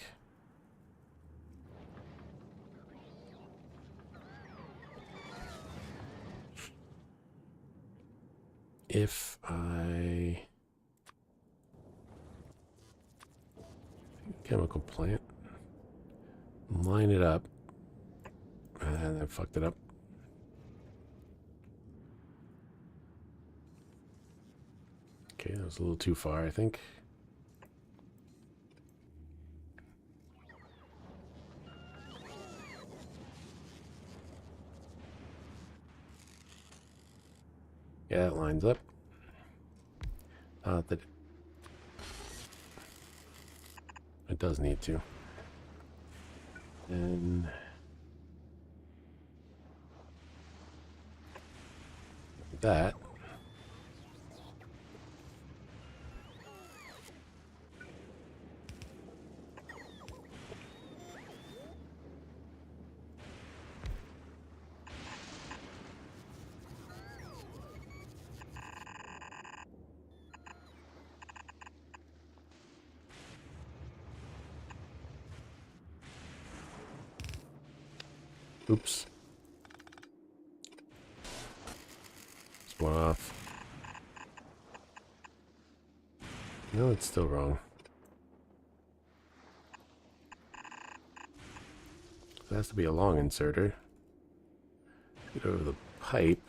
If I chemical plant, line it up, and I fucked it up. Okay, that was a little too far, I think. Yeah, it lines up. That it does need to. And that. Oops. Just one off. No, it's still wrong. It has to be a long inserter. Get over the pipe.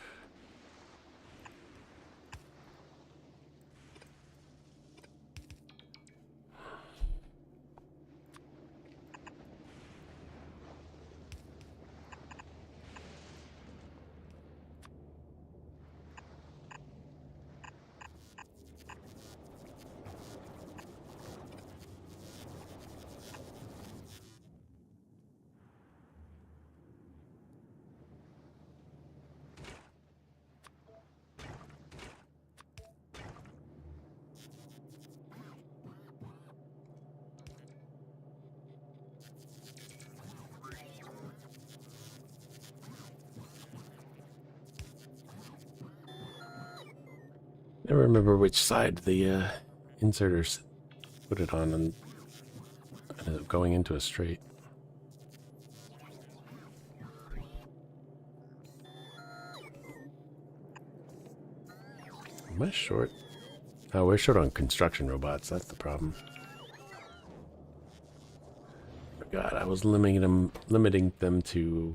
Never remember which side the inserters put it on and ended up going into a straight. Am I short? Oh, we're short on construction robots. That's the problem. God, I was limiting them to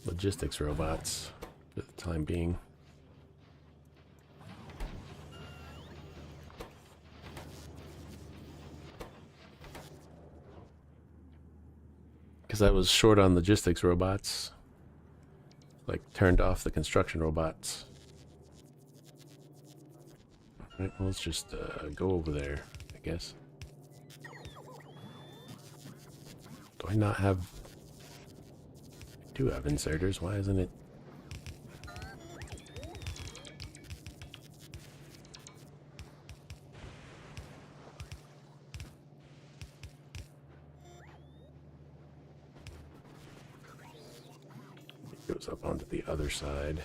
logistics robots for the time being. Because I was short on logistics robots. Like, turned off the construction robots. Alright, well, let's just go over there, I guess. Do I not have... I do have inserters, why isn't it... It goes up onto the other side.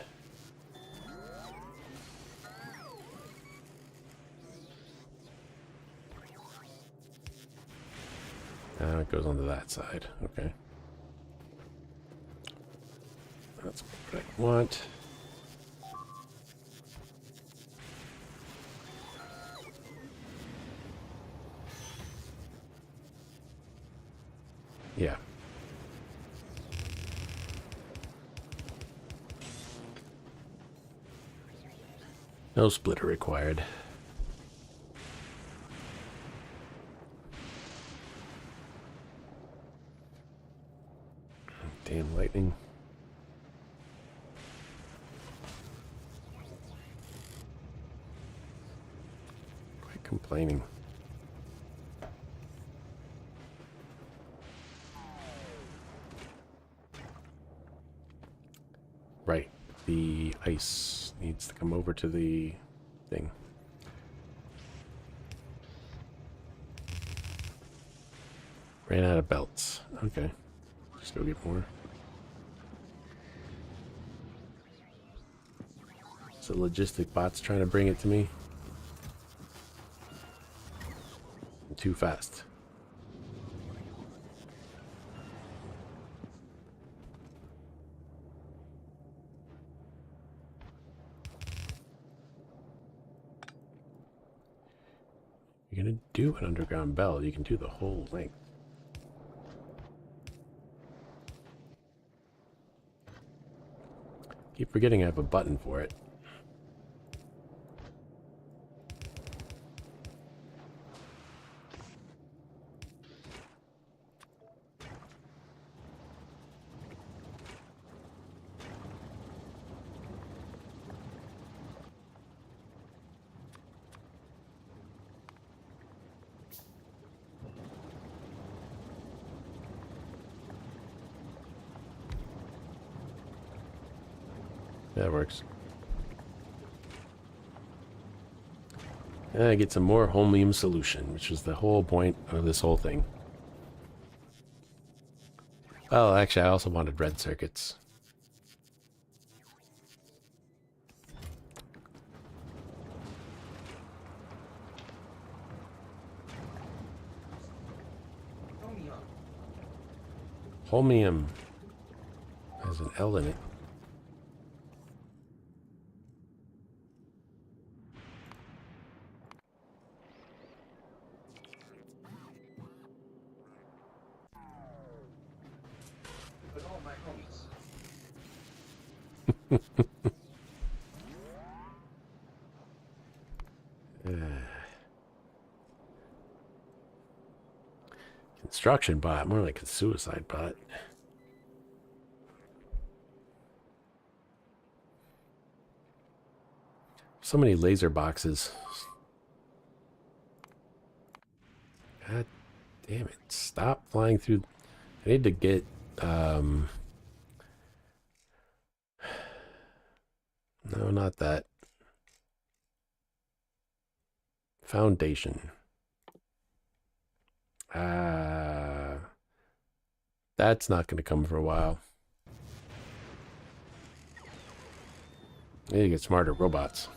It goes onto that side. Okay. That's what I want. Yeah. No splitter required. Damn lightning. Quite complaining. Right. The ice needs to come over to the thing. Ran out of belts. Okay. Just go get more. So logistic bot's trying to bring it to me. I'm too fast. You're gonna do an underground belt, you can do the whole length. Keep forgetting I have a button for it. That works. And I get some more holmium solution, which was the whole point of this whole thing. Well, actually, I also wanted red circuits. Holmium has an L in it. But all my homies. Construction bot, more like a suicide bot. So many laser boxes. God damn it. Stop flying through. I need to get, no, not that. Foundation. That's not going to come for a while. I need to get smarter robots.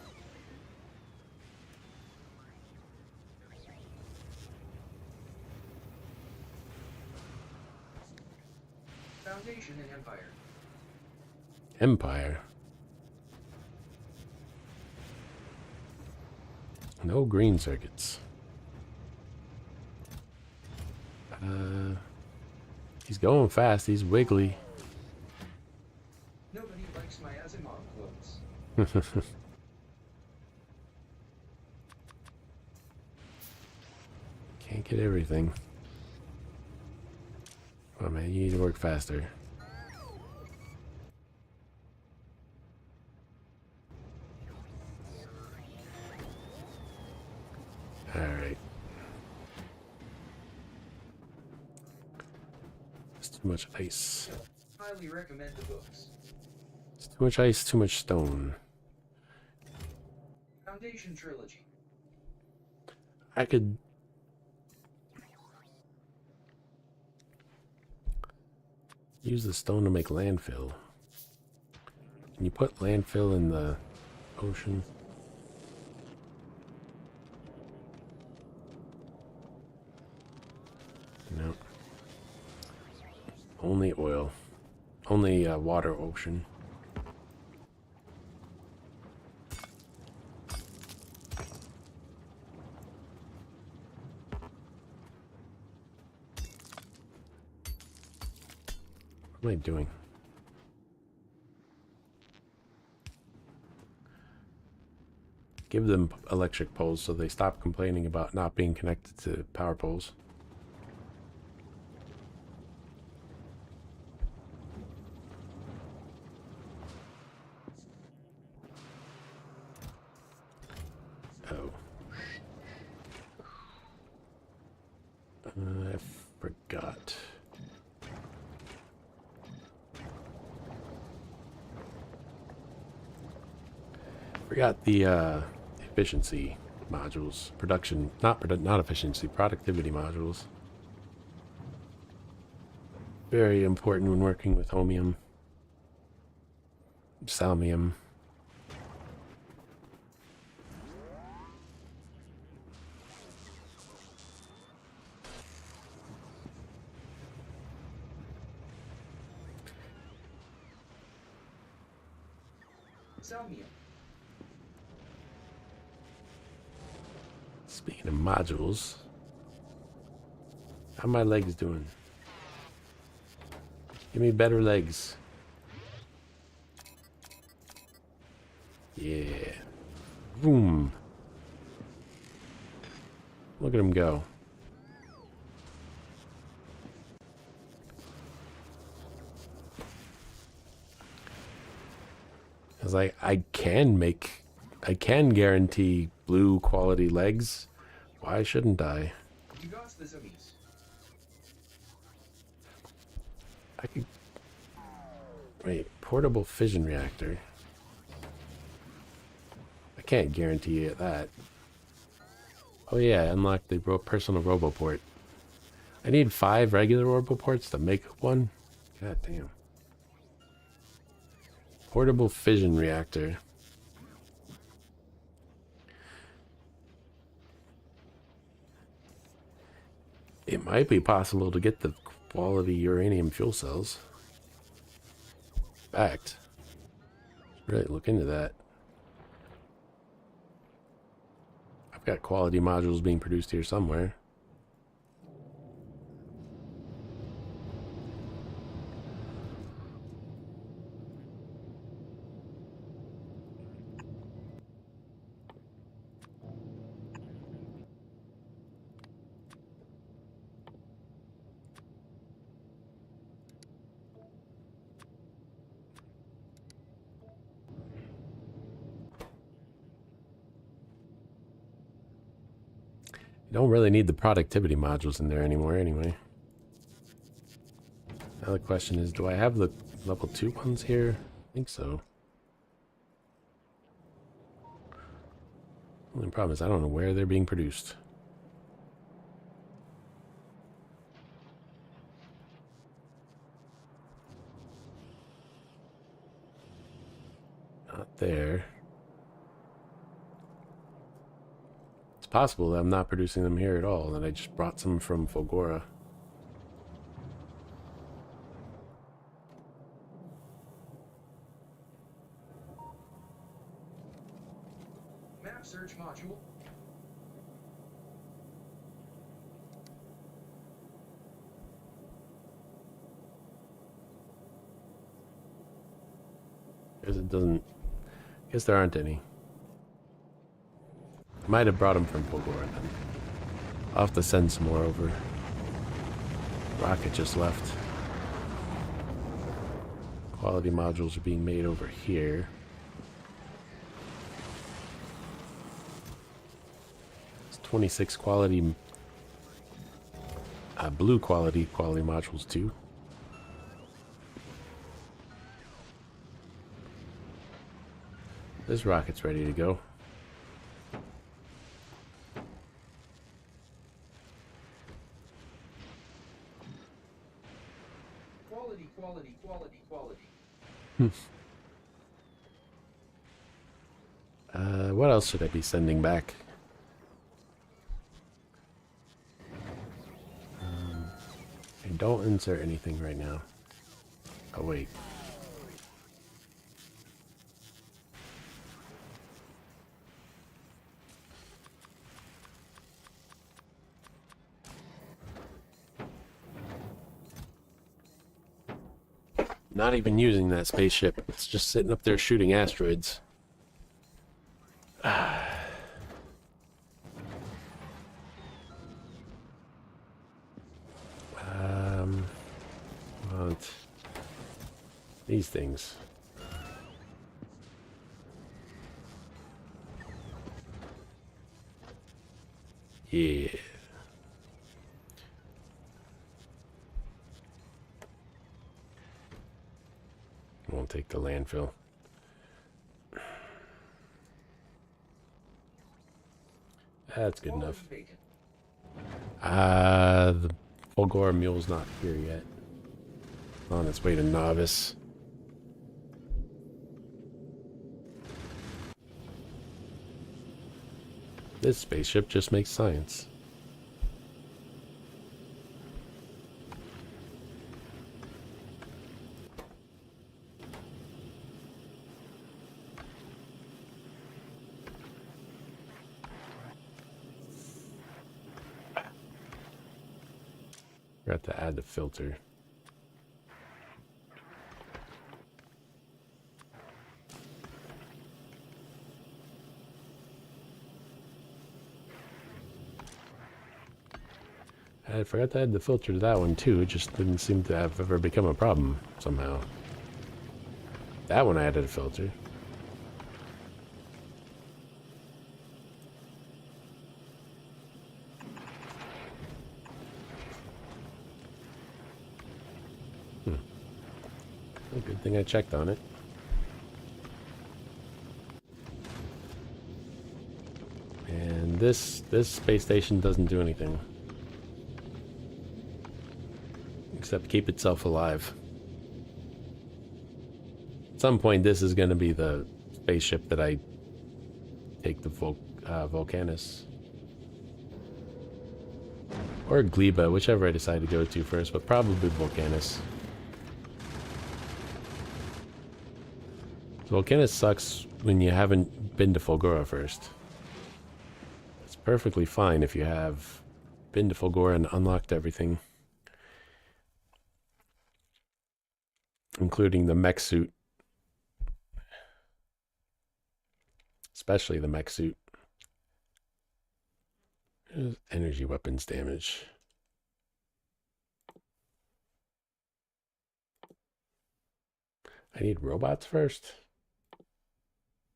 Foundation and Empire. Empire. No green circuits. He's going fast. He's wiggly. Nobody likes my Asimov clothes. Can't get everything. Come on, man. You need to work faster. Alright. It's too much ice. Highly recommend the books. It's too much ice, too much stone. Foundation Trilogy. I could... use the stone to make landfill. Can you put landfill in the ocean? No. Only oil. Only water ocean. What am I doing? Give them electric poles so they stop complaining about not being connected to power poles. Oh. I forgot. Forgot the efficiency modules, not efficiency, productivity modules. Very important when working with homium, salmium. Salmium. Speaking of modules, how my legs doing? Give me better legs. Yeah. Boom. Look at him go. I was like, I can guarantee blue quality legs. Why shouldn't I? You got the zombies. I could... Wait, portable fission reactor. I can't guarantee you that. Oh yeah, unlock the personal roboport. I need 5 regular roboports to make one? God damn. Portable fission reactor. It might be possible to get the quality uranium fuel cells. In fact, really look into that. I've got quality modules being produced here somewhere. You don't really need the productivity modules in there anymore anyway. Now the question is, do I have the level 2 ones here? I think so. The only problem is I don't know where they're being produced. Not there. It's possible that I'm not producing them here at all, that I just brought some from Fulgora. Map search module. Because it doesn't... I guess there aren't any. Might have brought them from Fulgora then. I'll have to send some more over. Rocket just left. Quality modules are being made over here. It's 26 quality... blue quality modules too. This rocket's ready to go. Quality. What else should I be sending back? And don't insert anything right now. Oh wait. Not even using that spaceship. It's just sitting up there shooting asteroids. Want these things. Yeah. Won't take the landfill. That's good enough. The Fulgora mule's not here yet. On its way to Novice. This spaceship just makes science. Forgot to add the filter. I forgot to add the filter to that one too. It just didn't seem to have ever become a problem somehow. That one I added a filter. Well, good thing I checked on it. And this space station doesn't do anything. Except keep itself alive. At some point, this is going to be the spaceship that I take the Volcanus. Or Gleba, whichever I decide to go to first, but probably Volcanus. Volcanus sucks when you haven't been to Fulgora first. It's perfectly fine if you have been to Fulgora and unlocked everything. Including the mech suit. Especially the mech suit. Energy weapons damage. I need robots first.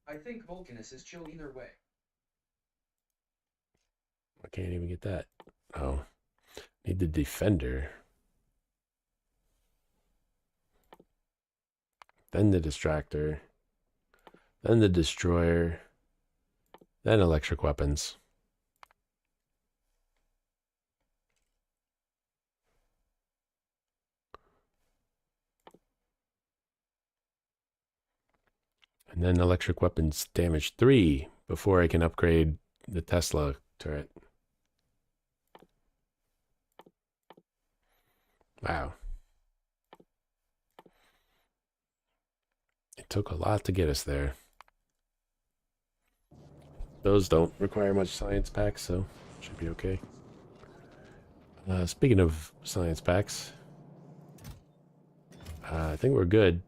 I think Vulcanus is chill either way. I can't even get that. Oh. Need the defender. Then the distractor. Then the destroyer. Then electric weapons. And then electric weapons damage 3 before I can upgrade the Tesla turret. Wow. It took a lot to get us there. Those don't require much science packs, so should be okay. Speaking of science packs, I think we're good.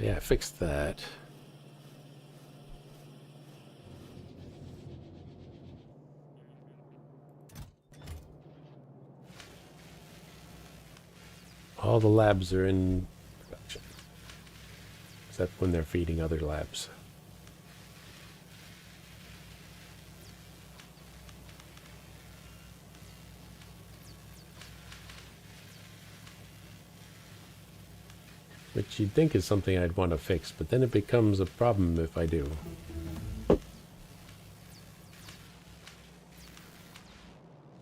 Yeah, I fixed that. All the labs are in production, except when they're feeding other labs. Which you'd think is something I'd want to fix, but then it becomes a problem if I do.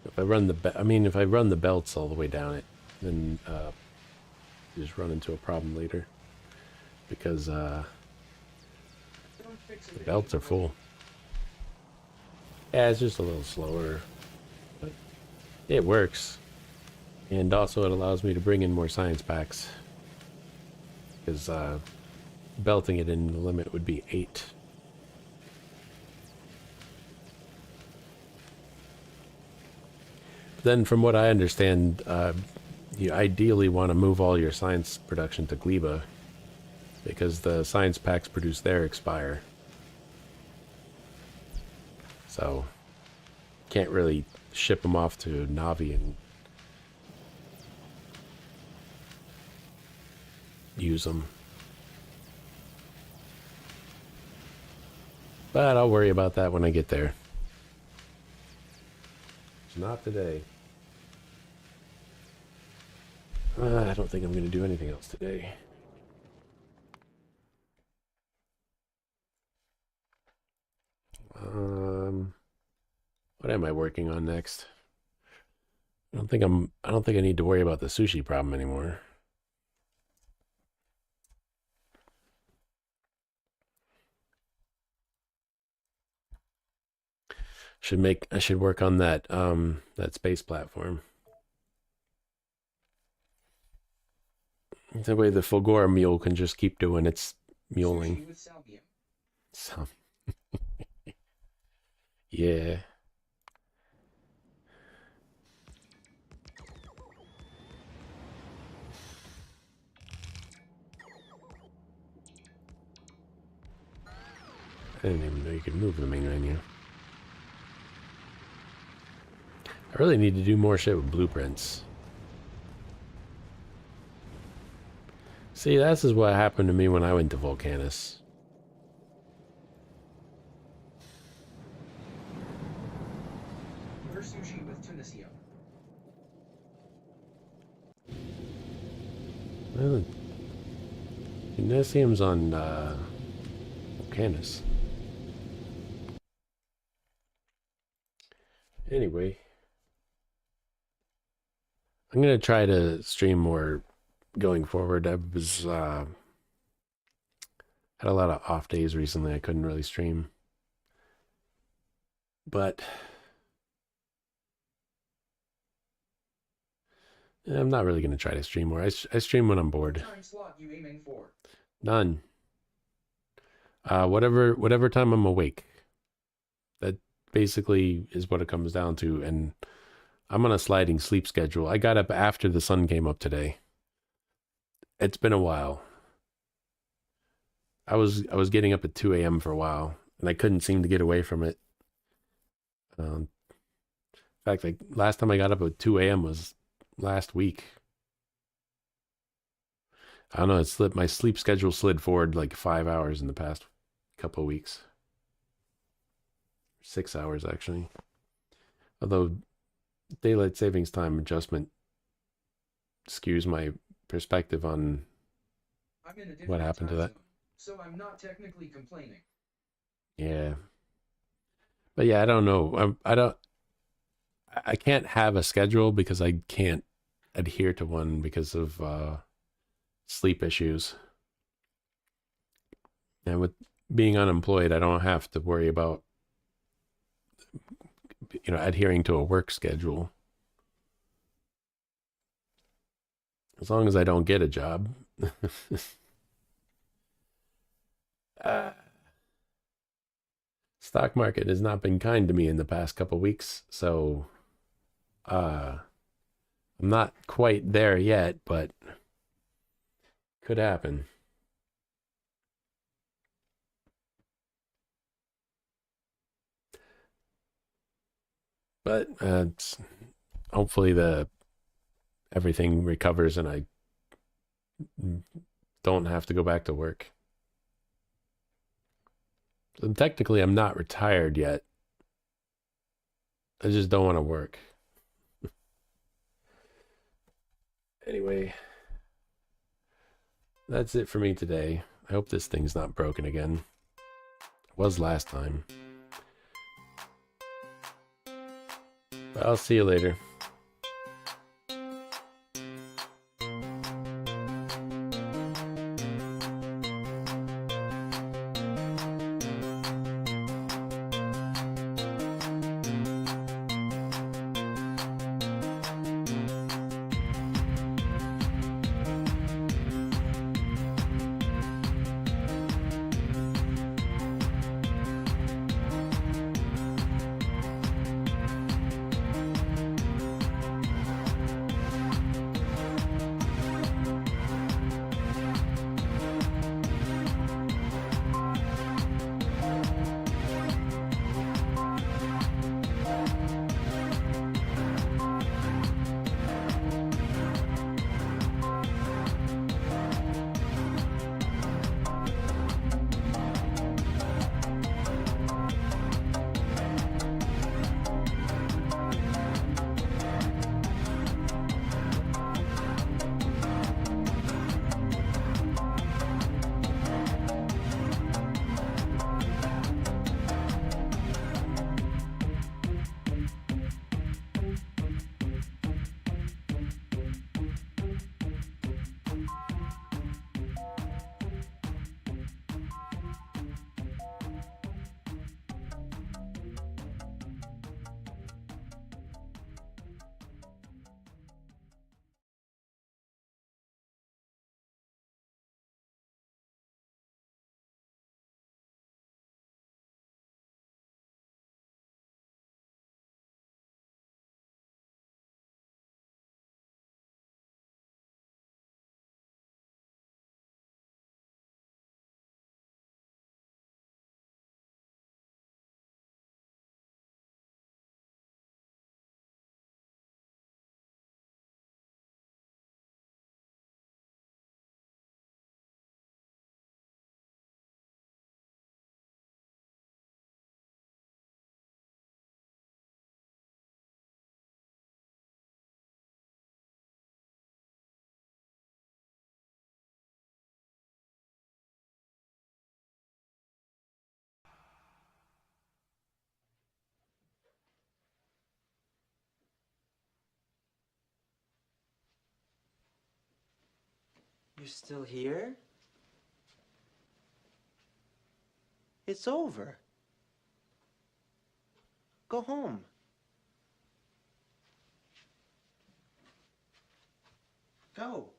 If I run if I run the belts all the way down it, then you just run into a problem later because the belts are full. Yeah, it's just a little slower, but it works, and also it allows me to bring in more science packs. Because belting it in the limit would be 8. Then from what I understand, you ideally want to move all your science production to Gleba, because the science packs produced there expire. So can't really ship them off to Navi and use them. But I'll worry about that when I get there. Not today. I don't think I'm going to do anything else today. What am I working on next? I don't think I need to worry about the sushi problem anymore. I should work on that that space platform. That way the Fulgora mule can just keep doing its muling. So yeah. I didn't even know you could move the main menu. I really need to do more shit with blueprints. See, this is what happened to me when I went to Volcanus. Order sushi with tunisium. Well, Tunisium's on Volcanus. Anyway, I'm gonna try to stream more going forward. I was had a lot of off days recently. I couldn't really stream, but I'm not really gonna try to stream more. I stream when I'm bored. Time slot you aiming for? None. Whatever time I'm awake. That basically is what it comes down to, and I'm on a sliding sleep schedule. I got up after the sun came up today. It's been a while. I was getting up at 2 a.m. for a while, and I couldn't seem to get away from it. In fact, like last time I got up at 2 a.m. was last week. I don't know, my sleep schedule slid forward like 5 hours in the past couple of weeks. 6 hours actually. Although daylight savings time adjustment skews my perspective on what happened to that. So I'm not technically complaining. Yeah. But yeah, I don't know. I can't have a schedule because I can't adhere to one because of sleep issues. And with being unemployed, I don't have to worry about adhering to a work schedule. As long as I don't get a job. Stock market has not been kind to me in the past couple weeks, so I'm not quite there yet, but could happen. But hopefully everything recovers and I don't have to go back to work. So technically, I'm not retired yet. I just don't want to work. Anyway, that's it for me today. I hope this thing's not broken again. It was last time. But I'll see you later. You're still here? It's over. Go home. Go.